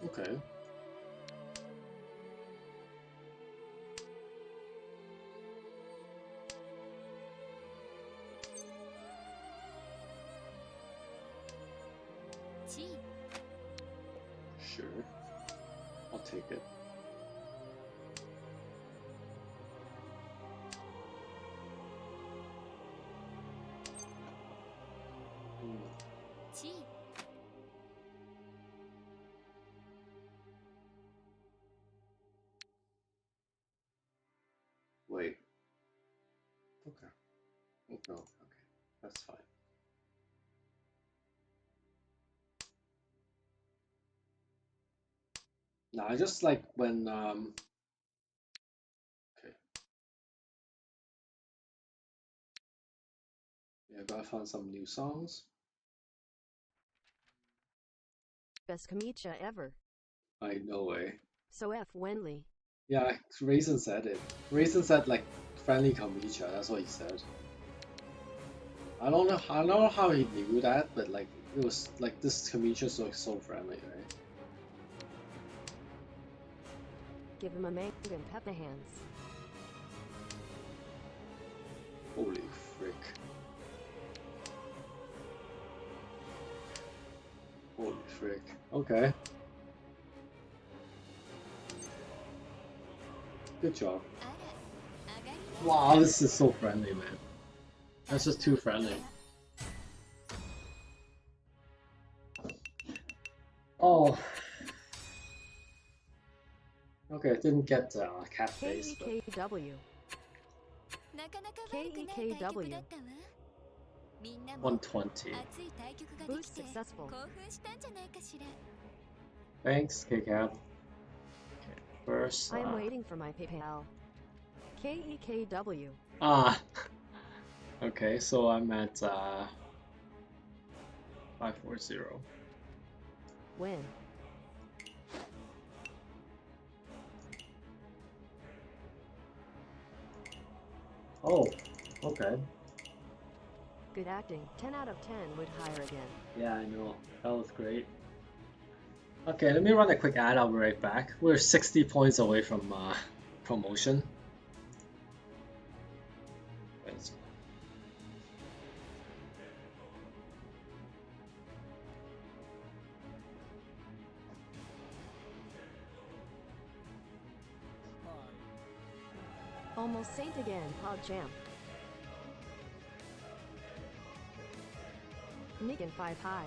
Okay. Sure. I'll take it. Wait. Okay. No, okay. That's fine. No, I just like when okay. Yeah, gotta find some new songs. Best Kamicha ever. I know, eh? So F. Wenley. Yeah, Raisin said it. Raisin said like friendly kombucha. That's what he said. I don't know how he knew that, but like it was like this kombucha looks so friendly, right? Give him a mango and pepper hands. Holy frick! Holy frick. Okay. Good job. あら上がりなさい Wow, this is so friendly, man. That's just too friendly. Oh. Okay, I didn't get cat face, but KEKW. なかなか悪くない対局だったわみんなも 120. 熱い対局がで Boost きて successful. 興奮したんじゃないかしら Thanks, KCAP. Okay, first. I am waiting for my PayPal. KEKW. Ah. Okay, so I'm at 540. Win. Oh, okay. Good acting. 10 out of 10 would hire again. Yeah, I know. That was great. Okay, let me run a quick ad. I'll be right back. We're 60 points away from promotion. Let's- Almost Saint again, PogChamp. Nick 5 high.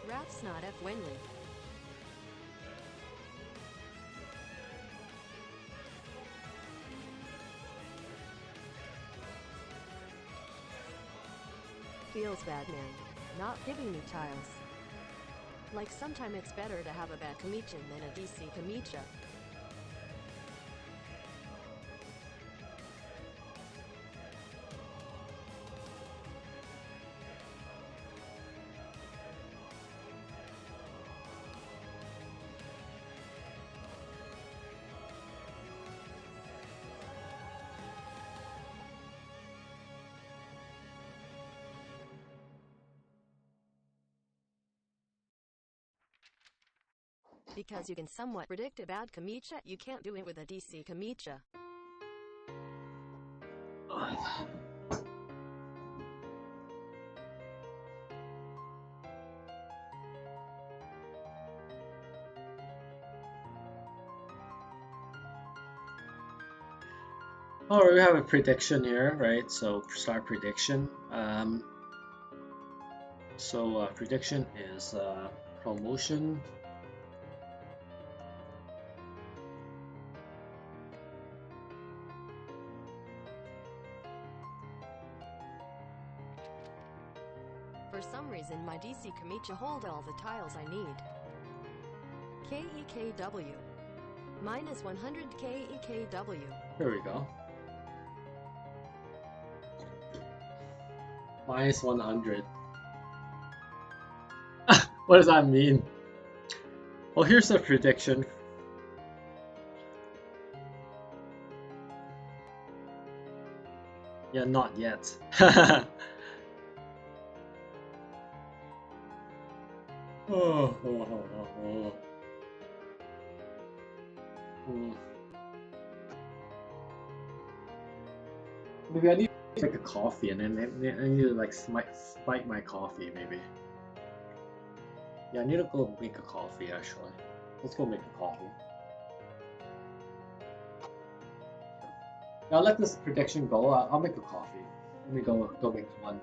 Rats not F. Winley. Feels bad, man. Not giving me tiles. Like sometime it's better to have a bad Kamichan than a DC Kamicha. Because you can somewhat predict a bad Kamicha, you can't do it with a DC Kamicha. Alright, we have a prediction here, right? So start prediction. Prediction is promotion. For some reason my DC Kamicha hold all the tiles I need. KEKW. Minus 100 KEKW. Here we go. Minus 100. What does that mean? Well, here's the prediction. Yeah, not yet. Maybe I need to take a coffee and then I need to like spike my coffee maybe. Yeah, I need to go make a coffee actually. Let's go make a coffee. Now let this prediction go. I'll make a coffee. Let me go make one.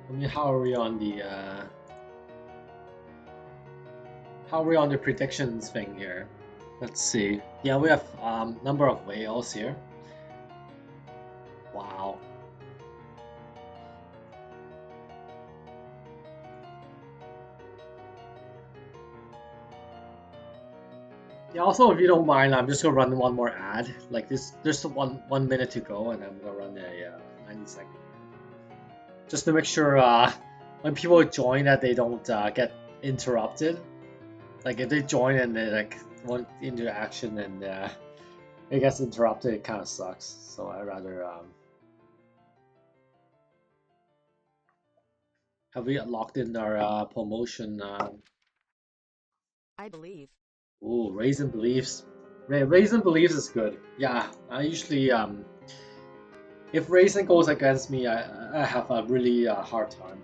I mean, how are we on the predictions thing here? Let's see. Yeah, we have number of whales here. Wow. Yeah, also, if you don't mind, I'm just gonna run one more ad. Like this, there's one minute to go, and I'm gonna run a 90-second. Just to make sure when people join that they don't get interrupted. Like if they join and they like want interaction and it gets interrupted, it kind of sucks. So I rather have we locked in our promotion? I believe. Ooh, Raisin Beliefs. Raisin Beliefs is good. Yeah, I usually if Raisin goes against me, I have a really hard time.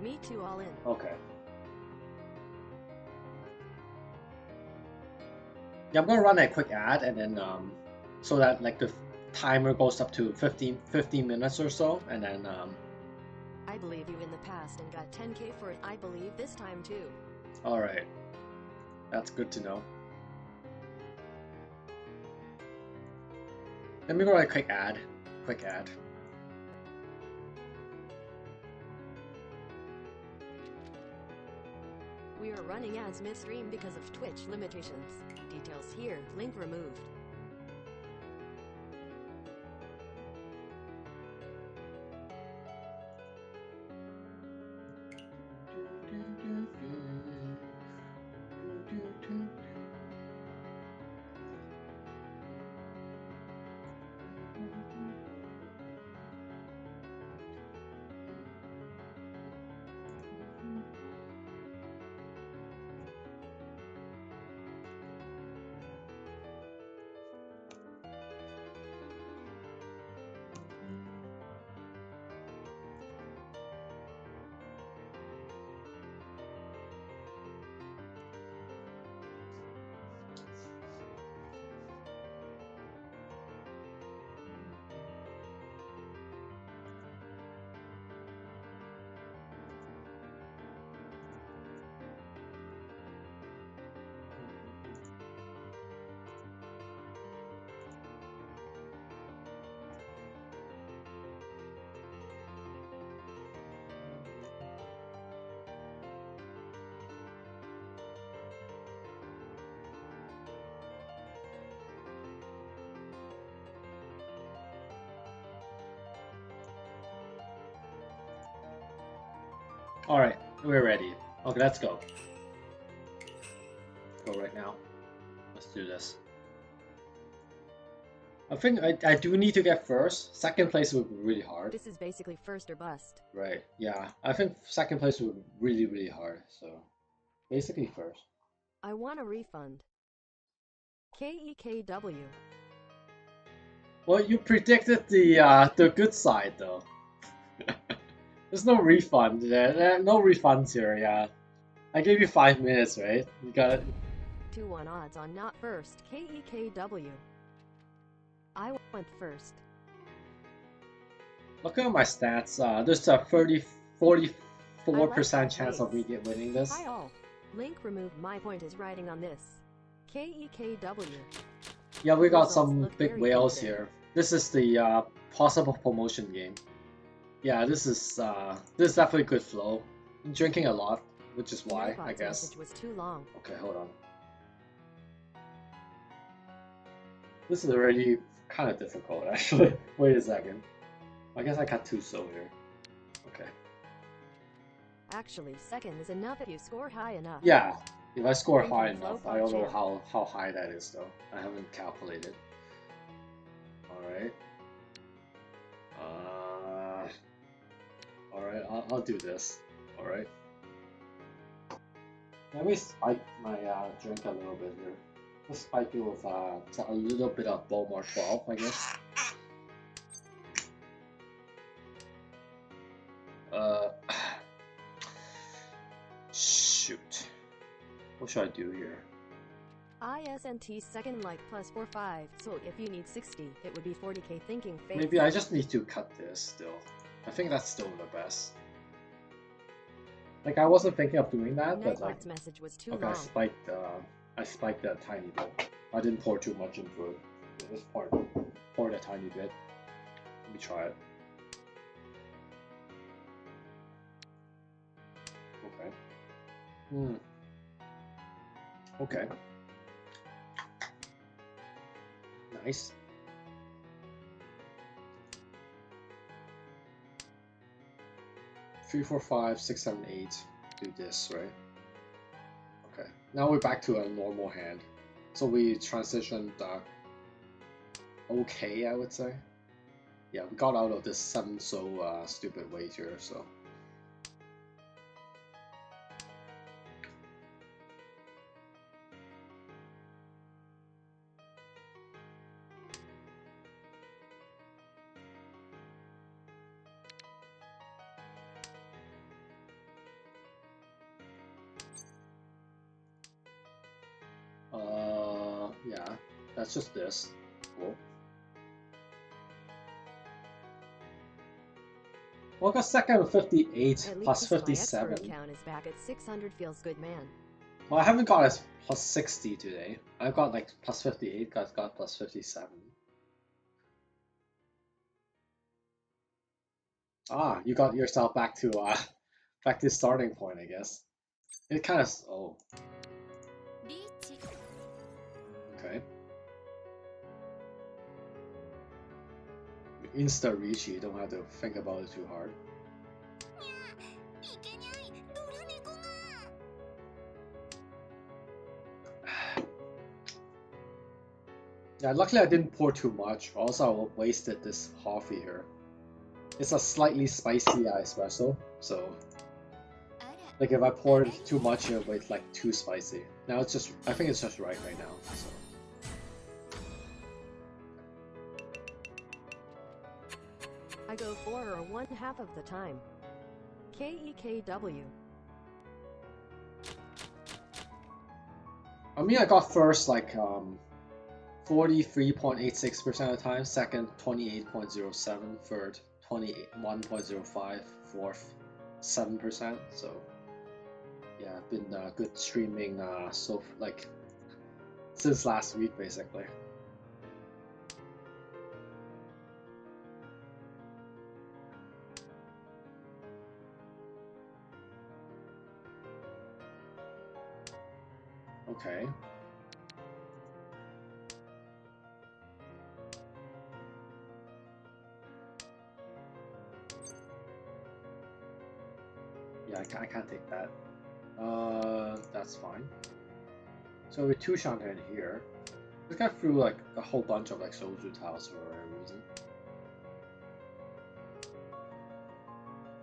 Me too, all in. Okay. Yeah, I'm gonna run a quick ad and then so that like the timer goes up to 15 minutes or so, and then I believe you in the past and got 10K for it. I believe this time too. all right. That's good to know. Let me go a quick ad. Quick ad. We are running ads midstream because of Twitch limitations. Details here, link removed. Alright, we're ready. Okay, let's go. Go right now. Let's do this. I think I do need to get first. Second place would be really hard. This is basically first or bust. Right, yeah. I think second place would be really, really hard, so basically first. I want a refund. KEKW. Well, you predicted the good side though. There's no refund. There are no refunds here, yeah. I gave you 5 minutes, right? You got it. 2-1 odds on not first. KEKW. I went first. Looking at my stats, there's a 44% chance of me winning this. Hi all. Link removed. My point is riding on this. KEKW. Yeah, we got Results some look big very whales good there. here. This is the possible promotion game. Yeah, this is definitely good flow. I'm drinking a lot, which is why, Mailbox I guess. message was too long. Okay, hold on. This is already kind of difficult, actually. Wait a second. I guess I got too slow here. Okay. Actually, second is enough if you score high enough. Yeah, if I score Thinking high flow enough, I don't know PUBG. how high that is though. I haven't calculated. Alright. Alright, I'll do this. Alright. Let me spike my drink a little bit here. Let's spike it with a little bit of Bowmore 12, I guess. Shoot. What should I do here? ISNT second like plus 45, so if you need 60, it would be 40k thinking faith. Maybe I just need to cut this still. I think that's still the best. Like I wasn't thinking of doing that, but like Nightbot's message was too okay, long. I spiked a tiny bit. I didn't pour too much into it. Just poured a tiny bit. Let me try it. Okay. Okay. Nice. 3, 4, 5, 6, 7, 8. Do this, right? Okay. Now we're back to a normal hand. So we transitioned okay, I would say. Yeah, we got out of this 7 so stupid weight here, so. Yeah, that's just this. Cool. Well, I got second with 58 At plus least 57. my expert count is back at 600. Feels good, man. Well, I haven't got as plus 60 today. I've got like plus 58, got plus 57. Ah, you got yourself back to starting point, I guess. It kind of okay. Insta reach, you don't have to think about it too hard. Yeah, luckily I didn't pour too much. Also, I wasted this coffee here. It's a slightly spicy espresso, so like if I poured too much, it would be like too spicy. Now it's just, I think it's just right now. So. I go 4 or 1/2 of the time. KEKW. I mean, I got first like 43.86% of the time, second 28.07, third 21.05, fourth 7%. So yeah, I've been good streaming so like since last week basically. Okay. Yeah, I can't take that. That's fine. So with 2 Shanten here, this guy threw like a whole bunch of like Soju tiles for whatever reason.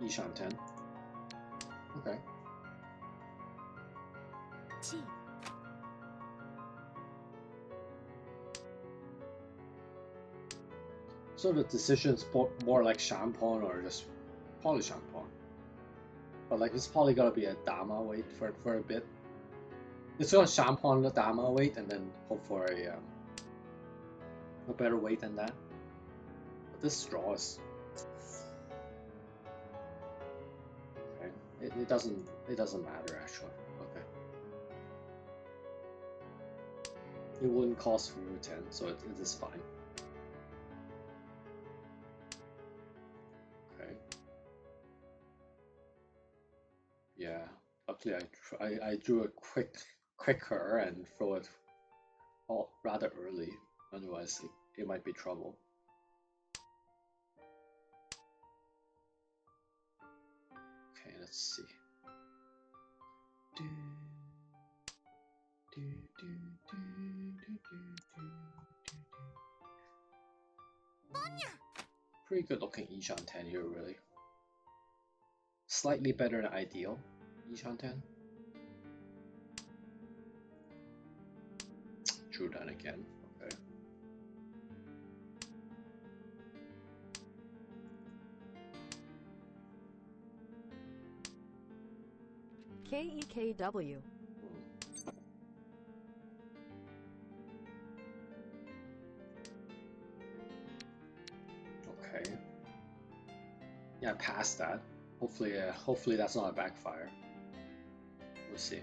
Shanten. Okay. So the decision's more like Champon or just probably Champon. But like it's probably gonna be a Dama wait for a bit. It's gonna Champon the Dama wait and then hope for a better weight than that. But this straw is okay. It doesn't matter actually. Okay. It wouldn't cost through 10, so it is fine. Okay. Yeah. Luckily I drew a quicker and throw it rather early. Otherwise it might be trouble. Okay, let's see. Pretty good looking Shanten here, really. Slightly better than ideal Shanten. Drew that again. Okay. KEKW. Okay. Yeah, past that. Hopefully that's not a backfire. We'll see.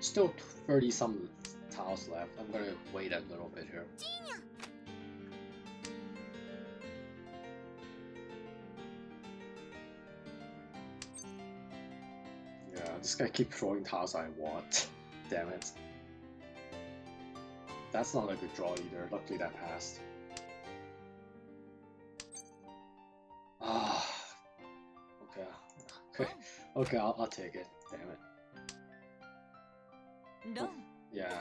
Still 30 some tiles left. I'm gonna wait a little bit here. Yeah, I'm just gonna keep throwing tiles I want. Damn it. That's not a good draw either. Luckily that passed. Ah. Okay, I'll take it. Damn it. Yeah.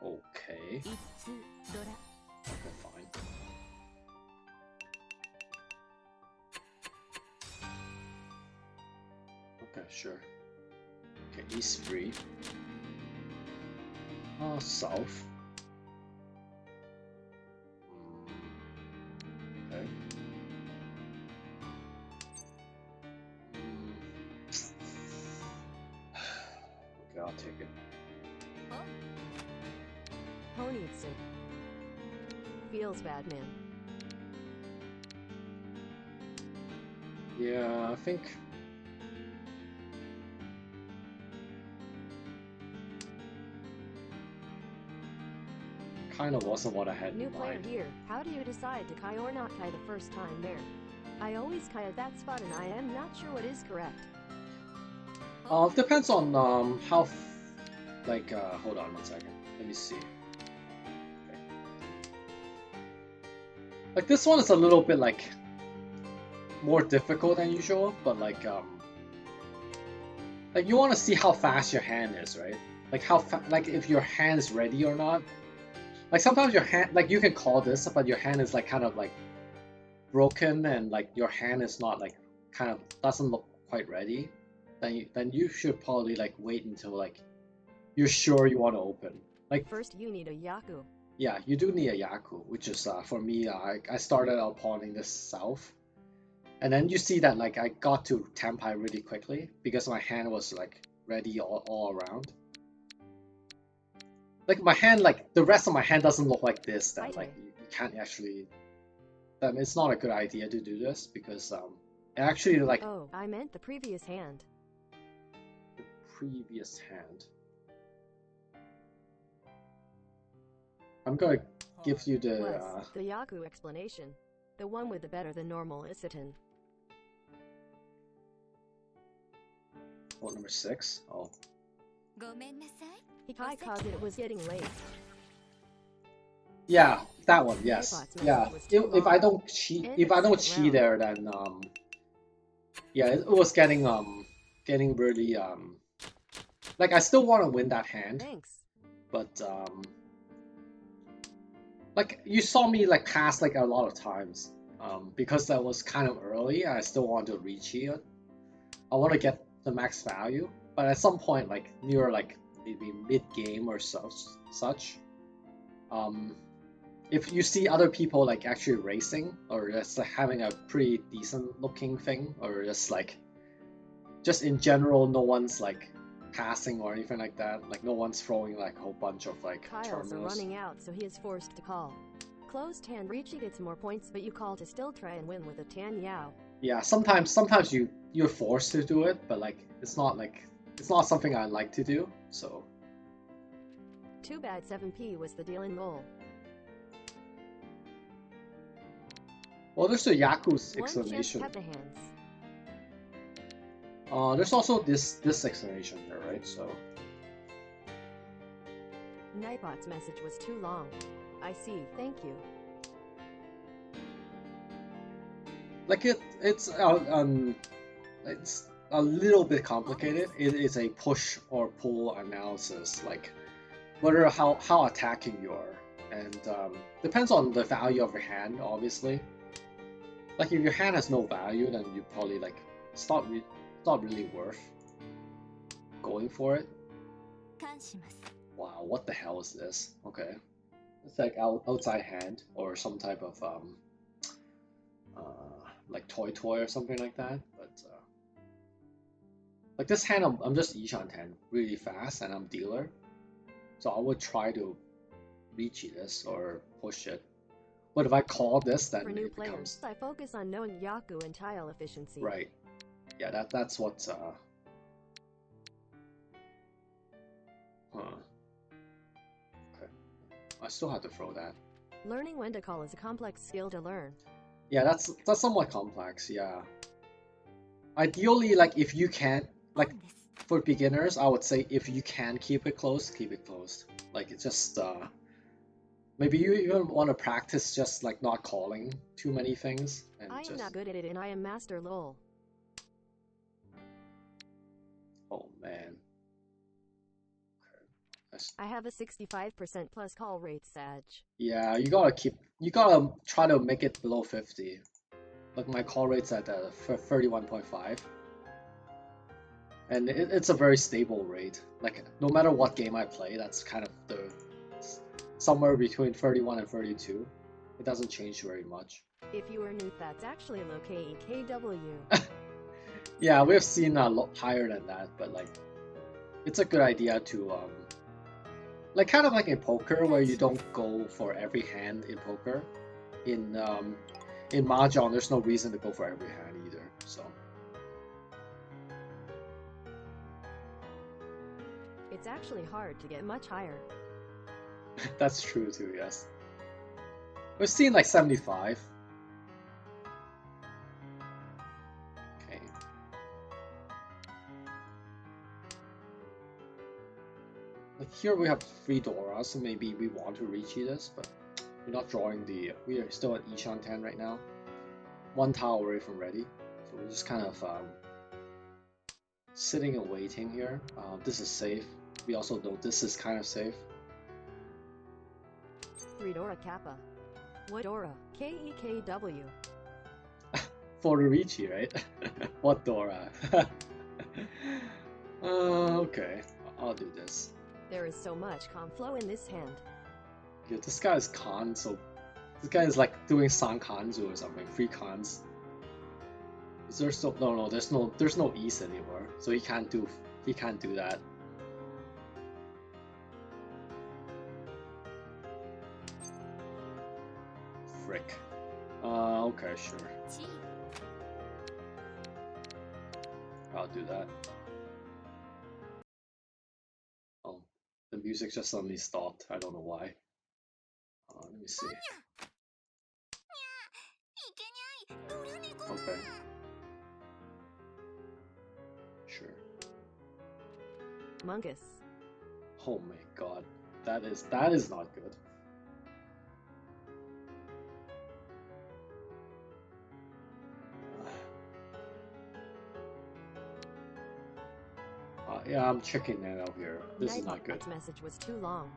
Okay. Okay, fine. Okay, sure. Okay, east 3. South. Okay. Okay, I'll take it. Honitsu. Feels bad, man. Yeah, I think. Kind of wasn't what I had New in player mind. here. How do you decide to Kai or not Kai the first time there? I always Kai at that spot and I am not sure what is correct. Depends on how hold on one second. Let me see. Okay. Like this one is a little bit like more difficult than usual, but like you want to see how fast your hand is, right? Like like if your hand's ready or not. Like sometimes your hand, like you can call this, but your hand is like kind of like broken and like your hand is not like kind of doesn't look quite ready. Then you should probably like wait until like you're sure you want to open. Like first you need a Yaku. Yeah, you do need a Yaku, which is for me. I started out pawning this south, and then you see that like I got to Tenpai really quickly because my hand was like ready all around. Like my hand, like the rest of my hand doesn't look like this. Then like you can't actually. Then it's not a good idea to do this because actually like. Oh, I meant the previous hand. The previous hand. I'm gonna give you the. The Yaku explanation, the one with the better than normal Isitin. What, number 6? Oh. Hikai cause it was getting late. Yeah, that one. Yes. Yeah. If I don't cheat, there, then yeah, it was getting really like I still want to win that hand. Thanks. But like you saw me like pass like a lot of times because that was kind of early. I still want to recheat it. I want to get the max value, but at some point like near like maybe mid game or such if you see other people like actually racing or just like, having a pretty decent looking thing, or just in general no one's like passing or anything like that, like no one's throwing like a whole bunch of like Tiles are terminals. running out, so he is forced to call. Closed hand Ricci gets more points, but you call to still try and win with a Tan Yao. Yeah, sometimes you're forced to do it, but like it's not something I like to do, so. Too bad 7p was the deal in goal. Well, there's a Yaku's explanation. There's also this explanation there, right? So. Nightbot's message was too long. I see. Thank you. Like it's a little bit complicated. It is a push or pull analysis, like whether how attacking you are, and depends on the value of your hand, obviously. Like if your hand has no value, then you probably like it's not really worth going for it. Wow, what the hell is this? Okay, it's like outside hand or some type of like toy or something like that. But like this hand, I'm just Ishan hand really fast, and I'm dealer, so I would try to reach this or push it But if I call this, then For new it becomes... players, I focus on knowing Yaku and tile efficiency. Right. Yeah, that's what's Huh. Okay. I still have to throw that. Learning when to call is a complex skill to learn. Yeah, that's somewhat complex, yeah. Ideally, like, if you can't, like, for beginners, I would say if you can keep it close, keep it closed. Like, it's just, maybe you even want to practice just, like, not calling too many things. And I am not good at it and I am master lol. Oh, man. Okay. I have a 65% plus call rate, Sag. Yeah, you gotta try to make it below 50. Like, my call rate's at 31.5. And it's a very stable rate. Like, no matter what game I play, that's kind of somewhere between 31 and 32. It doesn't change very much. If you are new, that's actually low KEKW. Yeah, we've seen a lot higher than that, but like, it's a good idea to like, kind of like in poker, where you don't go for every hand in poker. In Mahjong, there's no reason to go for every hand either. So. It's actually hard to get much higher. That's true too, yes. We've seen like 75. Okay. Like, here we have 3 Doras, so maybe we want to reach this, but we're not drawing the... We are still at Ishan 10 right now. 1 tile away from ready. So we're just kind of sitting and waiting here. This is safe. We also know this is kind of safe. 3 Dora Kappa. What Dora? KEKW. For Ricci, right? What Dora? Okay, I'll do this. There is so much con flow in this hand. Yeah, this guy is Khan, so this guy is like doing San Kanzu or something, 3 cons. Is there still no, there's no East anymore, so he can't do that. Frick. Okay, sure. I'll do that. Oh, the music just suddenly stopped. I don't know why. Let me see. Okay. Sure. Mungus. Oh my god. That is not good. Yeah, I'm checking that out here. This is not good. Message was too long.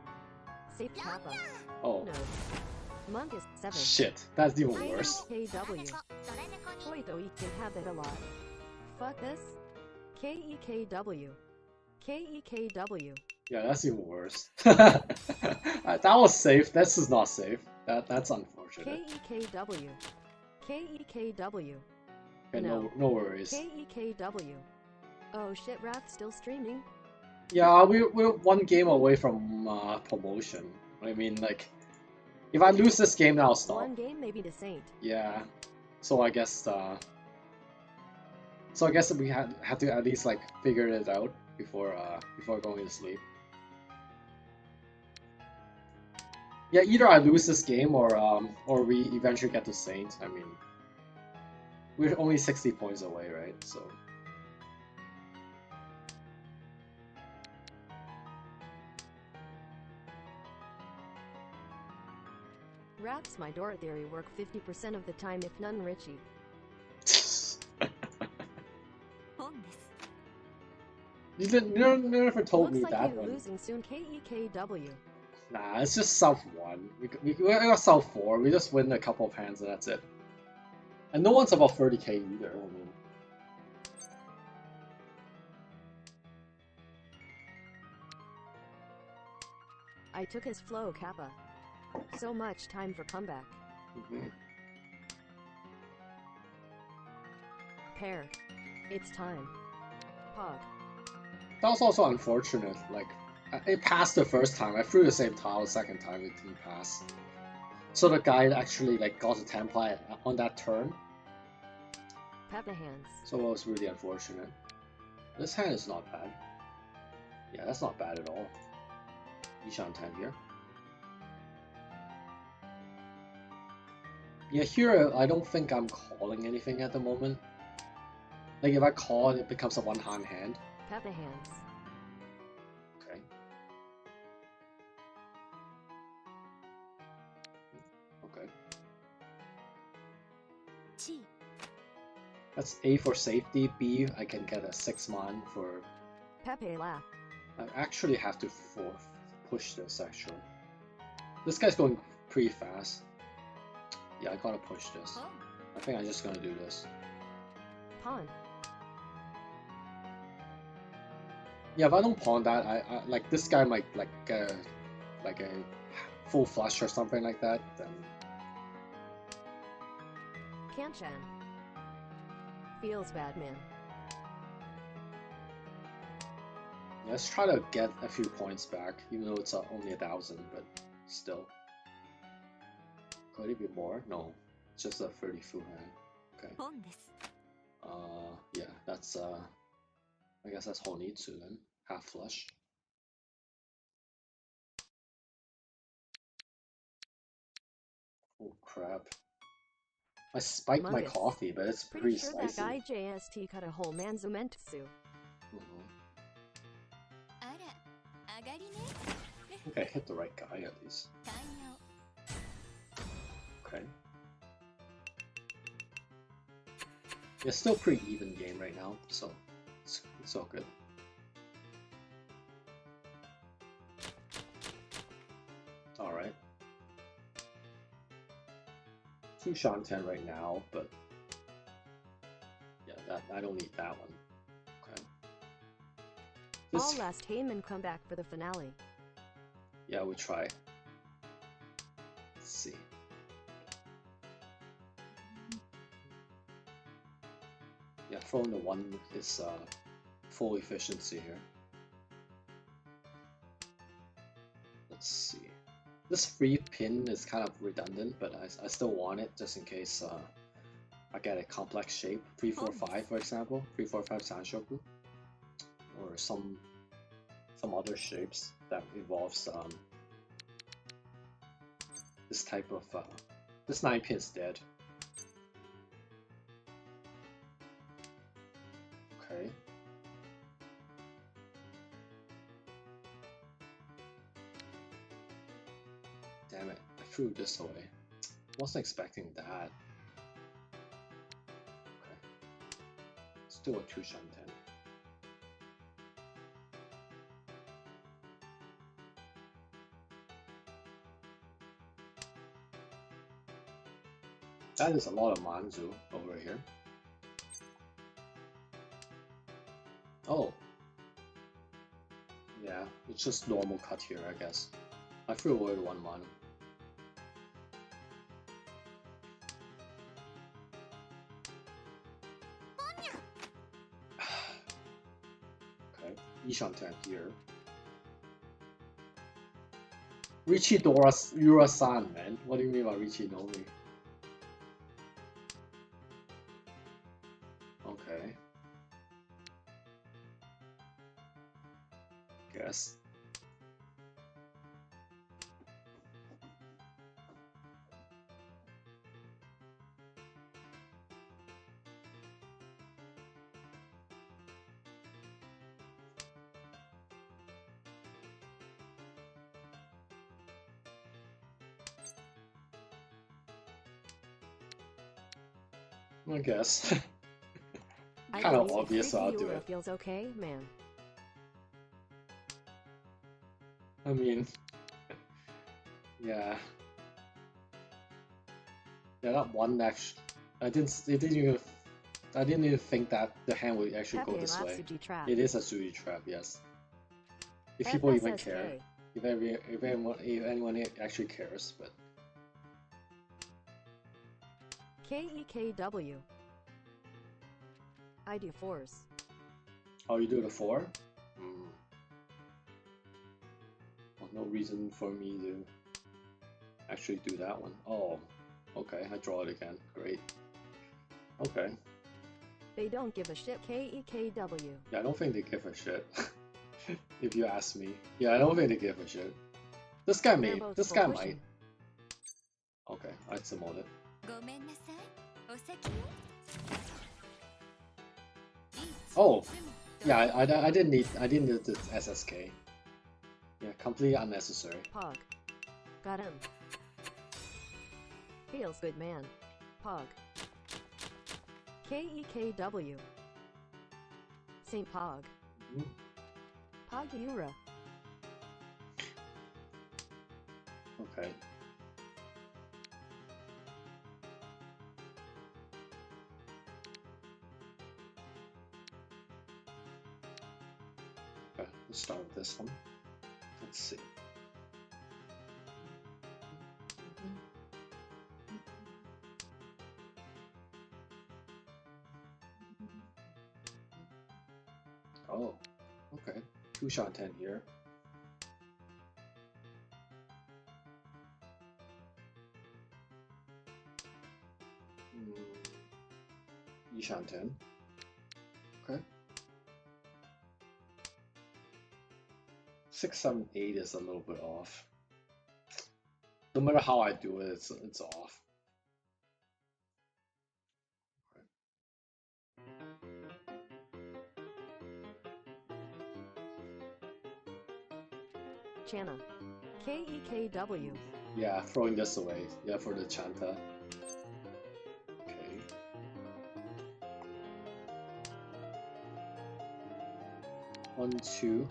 Safe Kappa. Oh. No. Mungus 7. Shit, that's even worse. KEKW. Toito you can have that a lot. Fuck this. KEKW. KEKW. Yeah, that's even worse. That was safe. This is not safe. That's unfortunate. KEKW. KEKW. Okay, no worries. KEKW. Oh shit, Wrath still streaming? Yeah, we're 1 game away from promotion. I mean, like, if I lose this game, I'll stop. 1 game, maybe the Saint. Yeah. So I guess we had to at least like figure it out before going to sleep. Yeah, either I lose this game or we eventually get to Saint. I mean, we're only 60 points away, right? So. Wrath's my Dora theory work 50% of the time if none Richie. You never told Looks me like that you're one. losing soon, KEKW. Nah, it's just South 1. We got South 4. We just win a couple of hands and that's it. And no one's about 30k either. I mean. I took his flow, Kappa. So much time for comeback. Pair. It's time. Pog. That was also unfortunate. Like, it passed the first time. I threw the same tile the second time, it didn't pass. So the guy actually like got a template on that turn. Peppa hands. So it was really unfortunate. This hand is not bad. Yeah, that's not bad at all. Ishan 10 here. Yeah, here I don't think I'm calling anything at the moment. Like if I call it becomes a one-hand hand. Peppa hands. Okay. Okay. Chi. That's A for safety. B, I can get a 6-man for... Pepe laugh. I actually have to push this actually. This guy's going pretty fast. Yeah, I gotta push this. Home. I think I'm just gonna do this. Pawn. Yeah, if I don't pawn that, I like this guy might like a full flush or something like that. Then Kanchan. Feels bad, man. let's try to get a few points back, even though it's only 1,000, but still. Could it be more? No, it's just a 30 fu hand. Okay. 本です。 Yeah, that's I guess that's Honitsu then. Half flush. Oh crap. I spiked my Mungus. coffee, but it's Pretty pretty sure spicy. that guy JST cut a whole man's Umentsu. Mhm. あら、上がりね。 Okay, hit the right guy at least. タイヤを。 Okay. It's still pretty even game right now, so it's all good. Alright. 2 Shanten right now, but yeah, that I don't need that one. Okay. All This, last Heyman come back for the finale. yeah, we try. Let's see. Yeah, throwing the 1 is full efficiency here. Let's see. This free pin is kind of redundant, but I still want it just in case I get a complex shape. 3-4-5, for example. 3-4-5 Sanshoku. Or some other shapes that involves this type of this 9 pin is dead. Okay. Damn it, I threw this away. Wasn't expecting that. Okay. Still a 2 Shanten. That is a lot of Manzu over here. Oh. Yeah, it's just normal cut here, I guess. I threw away the 1 man. Okay, Ishanten here. Richie Dora-san, man. What do you mean by Richie Nomi? Okay. Guess. I guess. I Kind of believe obvious, so I'll do Yura it. feels okay, man. I mean, yeah. Yeah, that one actually, I didn't even think that the hand would actually go Pepe this laughs way. Suji trap. It is a Suji trap, yes. If people even FSSK. care, if anyone actually cares, but KEKW. I do 4s. oh, you do the 4? Well, no reason for me to actually do that one. Oh, okay, I draw it again. Great. Okay. They don't give a shit. KEKW. Yeah, I don't think they give a shit. If you ask me. Yeah, I don't think they give a shit. This guy They're may. both This full guy pushing. might. Okay, I'd summon it. ごめんなさい。お先を。Oh, yeah, I didn't need the SSK. Yeah, completely unnecessary. Pog. Got him. Feels good, man. Pog. KEKW. Saint Pog. Mhm. Pogiura. Okay. Okay, let's start with this one. Let's see. Oh, okay. 2 Shanten here. Shanten. Okay. 6, 7, 8 is a little bit off. No matter how I do it, it's off. Channa. KEKW. Yeah, throwing this away. Yeah, for the Chanta. Okay. One, two.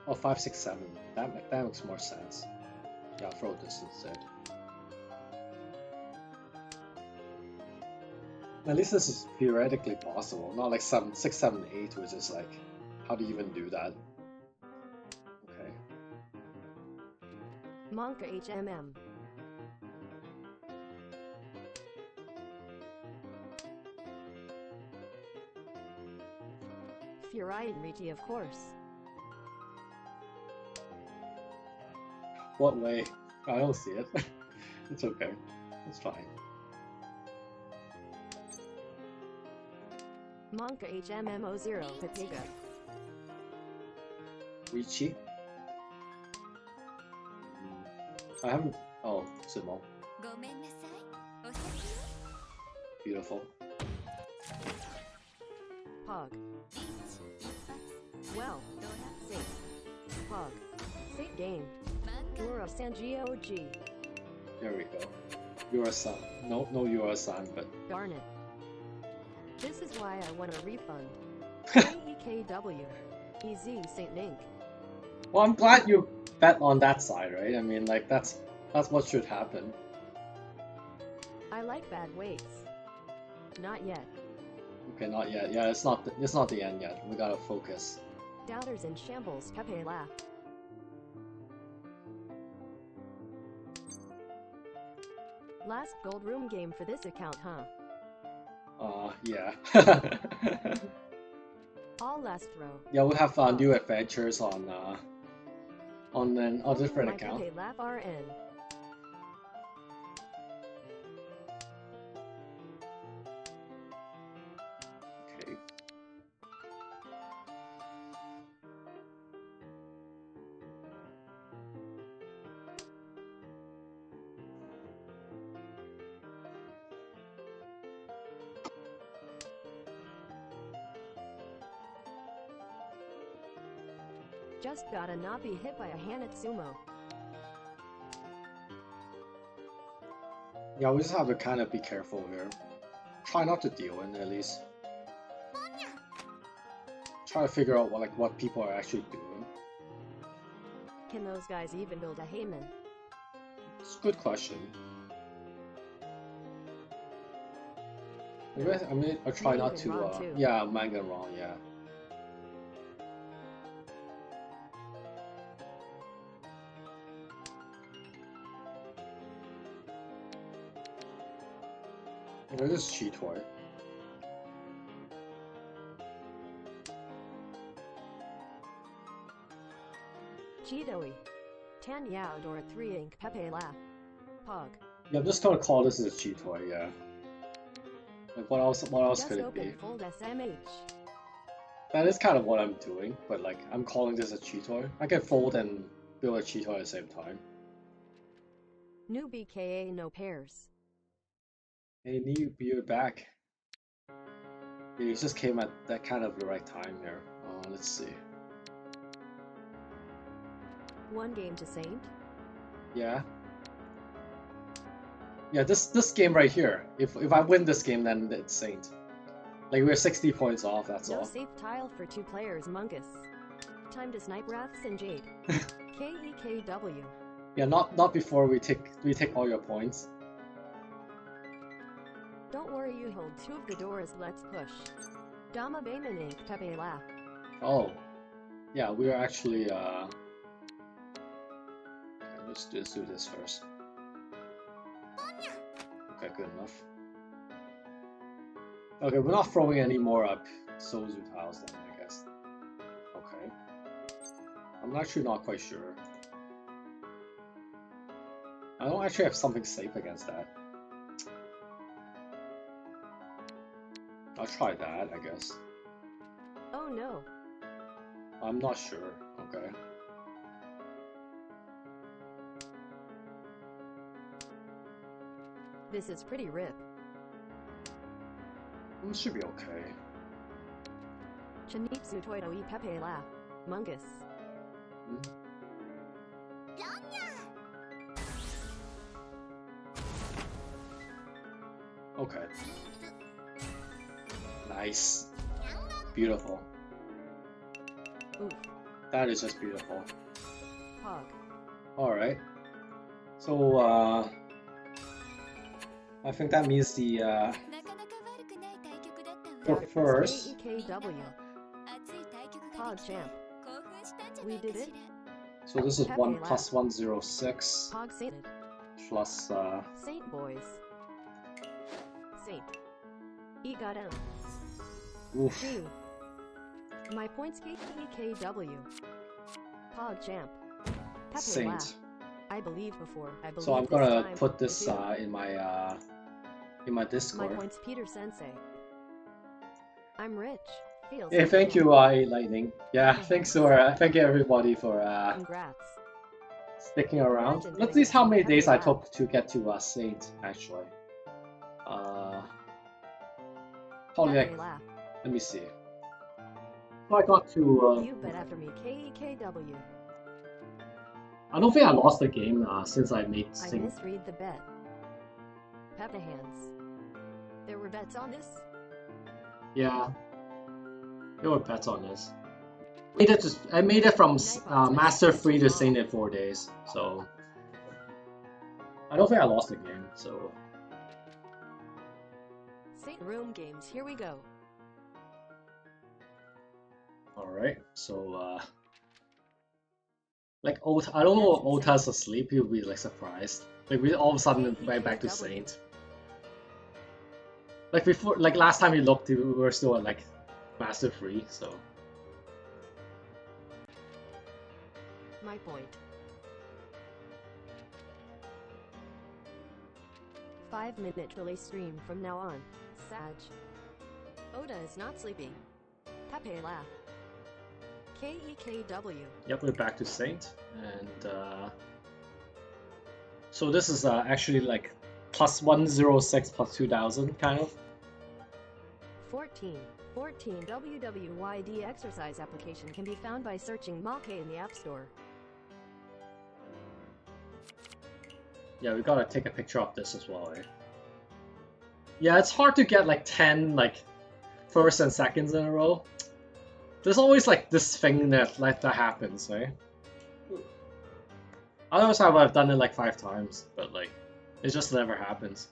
Oh, 5, 6, 7. That makes more sense. Yeah, I'll throw this instead. At least this is theoretically possible, not like 7, 6, 7, 8, which is like, how do you even do that? Okay. Monka HMM. Furion Riti, of course. What way? I don't see it. It's okay. It's fine. Monka HMMO0 Pepega. Ricci? I haven't. Oh, Sumo. ごめんなさい。お先を。 Beautiful. Pog. 一発。 Well. ドラ。 Saint. Pog. Saint game. 漫画。 Dora Sanji OG. There we go. You're a son. No, you're a son, but Darn it. This is why I want a refund. KEKW. EZ Saint Nink. well, I'm glad you bet on that side, right? I mean, like that's what should happen. I like bad weights. Not yet. Okay, not yet. Yeah, it's not the end yet. We gotta focus. Doubters in shambles. Pepe laugh. Last gold room game for this account, huh? Yeah. All last throw. Yeah, we'll have new adventures on a different My account. Pepe laugh RN. Okay. Just gotta not be hit by a Hanatsumo. Yeah, we just have to kind of be careful here. Try not to deal in at least. Try to figure out what people are actually doing. Can those guys even build a Heyman? It's a good question. I mean, I try not to. Mangan Ron too. Yeah, Mangan Ron. Yeah. This is Cheetoy. Chidoi. Tan Yao Dora 3 Ink Pepe La. Pog. Yeah, I'm just gonna call this a cheat toy, yeah. Like what else Just could it open be? fold SMH. That is kind of what I'm doing, but like I'm calling this a cheat toy. I can fold and build a cheat toy at the same time. New BKA no pairs. Hey, new beer back. Yeah, you just came at that kind of the right time here. Let's see. One game to Saint. Yeah. Yeah, this game right here. If I win this game, then it's Saint. Like we're 60 points off. That's No all. safe tile for 2 players. Mungus. Time to snipe Wraths and Jade. KEKW. Yeah, not before we take all your points. Don't worry, you hold 2 of the doors. Let's push. Dama Bayman Ink Pepe La. Oh, yeah, we are actually okay, let's do this first. Okay, good enough. Okay, we're not throwing any more up Sozu tiles then, I guess. Okay. I'm actually not quite sure. I don't actually have something safe against that. I'll try that, I guess. Oh no. I'm not sure. Okay. This is pretty rip. It should be okay. Chanitsu Toido E Pepe La. Mungus. Hmm? Okay. Nice. Beautiful. Oof. That is just beautiful. Pog. Alright. So, I think that means the, なかなか悪くない対局だったわ for first, KEKW. 熱い対局が Pog できて champ. 興奮したんじゃ We ないか did し it. ら so this is Pepe 1 left. plus 106 Pog Sainted. plus, Saint boys. Saint. E got M. oof. G. My points KEKW. Pog champ. Pepe La. Saint. I believe before. I believe So I'm this gonna time. put this, Too. in my My Discord. points Peter Sensei. I'm rich. Feels Hey, like thank jam. you, Lightning. Yeah, thanks for, thank you everybody for, Congrats. sticking around. Imagine Let's doing see how that many every days I lap. took to get to Saint, actually. Probably Pepe like, La. let me see. So I got to, You bet after me. KEKW. I don't think I lost the game since I made I Saint. misread the bet. Pepe hands. There were bets on this? Yeah, there were bets on this. I made it from Master 3 to Saint in 4 days, so I don't think I lost the game. So Saint Room games. Here we go. all right, so like I don't know if Ota's asleep. He'll be like surprised. Like we all of a sudden went back to Saint. Like before, like last time we looked, we were still at like Master 3, so. My point. 5-minute relay stream from now on. Sag. Oda is not sleeping. Pepe La. KEKW. Yep, we're back to Saint, and so this is actually like plus 106 plus 2000 kind of. 14 WWYD exercise application can be found by searching Make in the App Store. Yeah, we gotta take a picture of this as well, eh? Yeah, it's hard to get like 10 like first and seconds in a row. There's always like this thing that happens, right? Otherwise I would have done it like 5 times, but like it just never happens.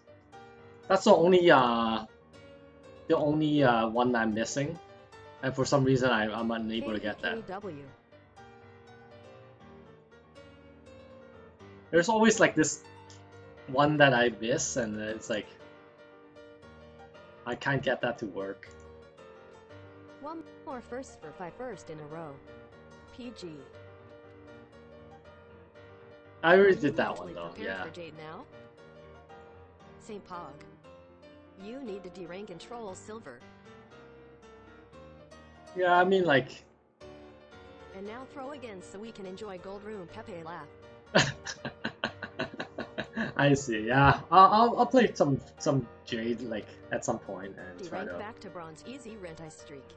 That's the only one I'm missing, and for some reason I'm unable to get that. KEKW. There's always like this one that I miss, and it's like I can't get that to work. One more first for 5 first in a row. PG. I already Are did you that one mentally though. prepared Yeah. for Jade now? St. Pog. You need to derank and troll silver. Yeah, I mean like. And now throw again so we can enjoy Gold Room. Pepe laugh. I see. Yeah, I'll play some Jade like at some point and try Derank to. back to bronze. Easy rent I streak.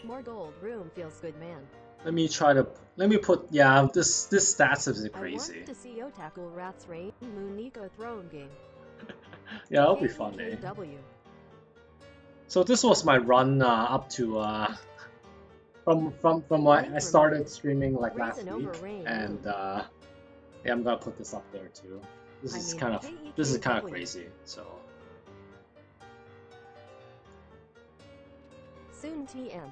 More Gold Room feels good, man. Let me put. Yeah, this stats is I crazy. want to see Otaku Wrath's Reign Moon Nico throne game. Yeah, that'll be funny. KEKW. So this was my run up to from what I started streaming like last Reason week, over Rain and Moon. yeah, I'm gonna put this up there too. This I is mean, kind of KEKW. crazy. So Soon TM.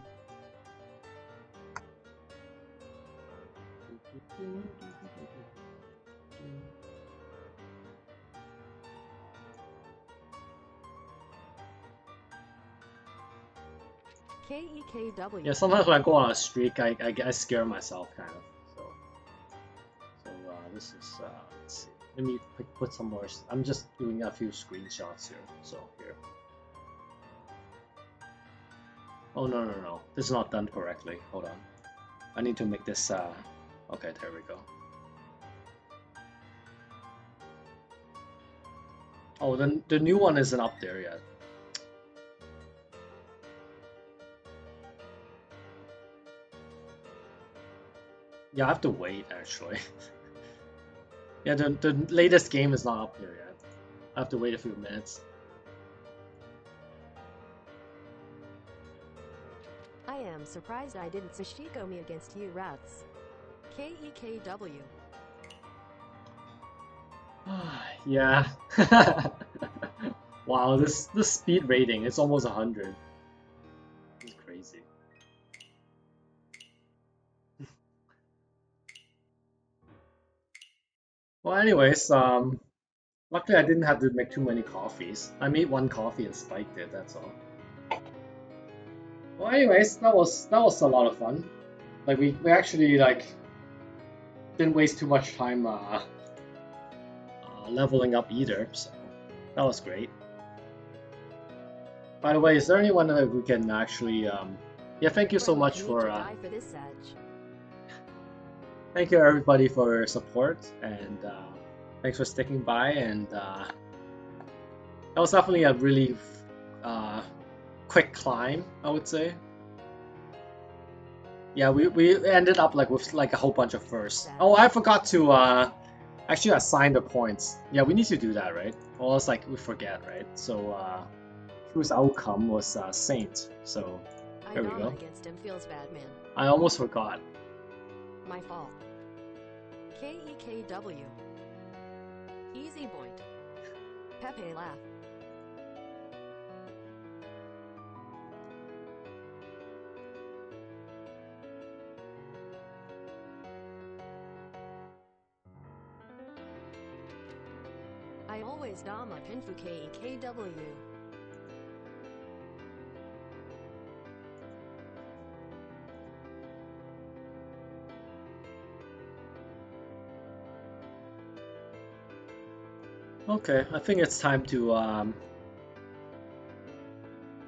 KEKW. yeah, sometimes when I go on a streak, I scare myself kind of. So this is let's see. Let me put some more. I'm just doing a few screenshots here. So here. Oh no! This is not done correctly. Hold on. I need to make this. Okay, there we go. Oh, the new one isn't up there yet. Yeah, I have to wait actually. Yeah, the latest game is not up there yet. I have to wait a few minutes. I am surprised I didn't Sashiko me against you rats. KEKW. Yeah. Wow, this speed rating is almost 100. It's crazy. Well, anyways, luckily I didn't have to make too many coffees. I made one coffee and spiked it. That's all. Well, anyways, that was a lot of fun. Like we actually like didn't waste too much time leveling up either, so that was great. By the way, is there anyone that we can actually yeah, thank you so Friend, much need for to die for this Sag. thank you everybody for your support, and thanks for sticking by, and that was definitely a really quick climb, I would say. Yeah, we ended up like with like a whole bunch of firsts. Oh, I forgot to actually assign the points. Yeah, we need to do that, right? Or else like we forget, right? So whose outcome was Saint. So there we go. Against him feels bad, man. I almost forgot. My fault. KEKW. Easy point. Pepe laugh. I always Dama Pinfu KEKW. Okay, I think it's time to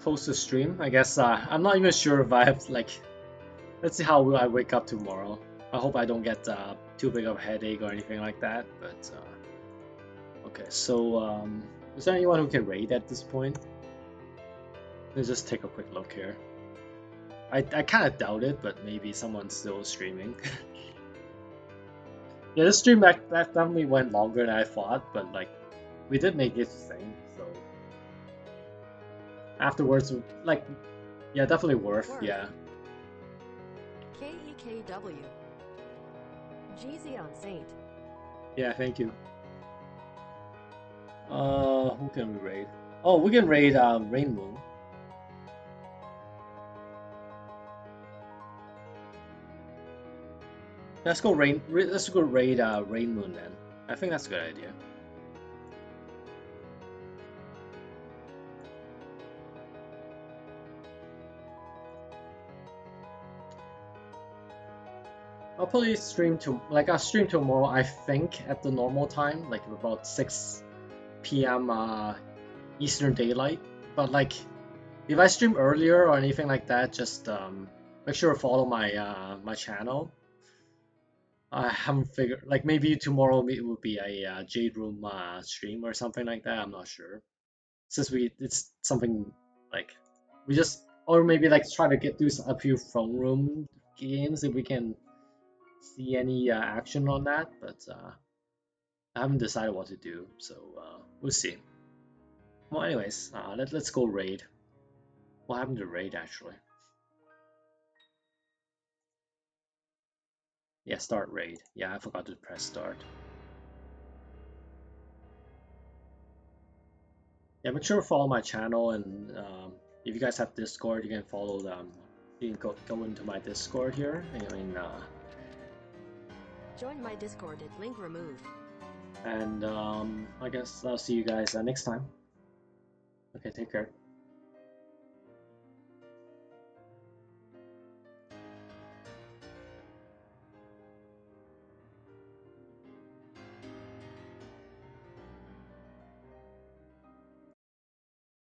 close the stream. I guess I'm not even sure if I have like. Let's see how I wake up tomorrow. I hope I don't get too big of a headache or anything like that. But okay, so is there anyone who can raid at this point? Let's just take a quick look here. I kind of doubt it, but maybe someone's still streaming. Yeah, this stream that definitely went longer than I thought, but like we did make it thing, so afterwards, like, yeah, definitely worth. Yeah. KEKW. GZ on Saint. Yeah, thank you. Who can we raid? Oh, we can raid Rain Moon. Let's go raid Rain Moon then. I think that's a good idea. I'll probably stream to I'll stream tomorrow. I think at the normal time, like about 6 p.m. Eastern Daylight. But like, if I stream earlier or anything like that, just make sure to follow my my channel. I haven't figured, like maybe tomorrow it will be a Jade Room stream or something like that. I'm not sure. Since it's something like we just, or maybe like try to do a few throne room games if we can see any action on that. But I haven't decided what to do, so we'll see. Well, anyways, let's go raid. What happened to raid actually? Yeah, start raid. Yeah, I forgot to press start. Yeah, make sure to follow my channel, and if you guys have Discord, you can follow them. You can go into my Discord here. I mean, Join my Discord at link removed. and I guess I'll see you guys next time. Okay, take care.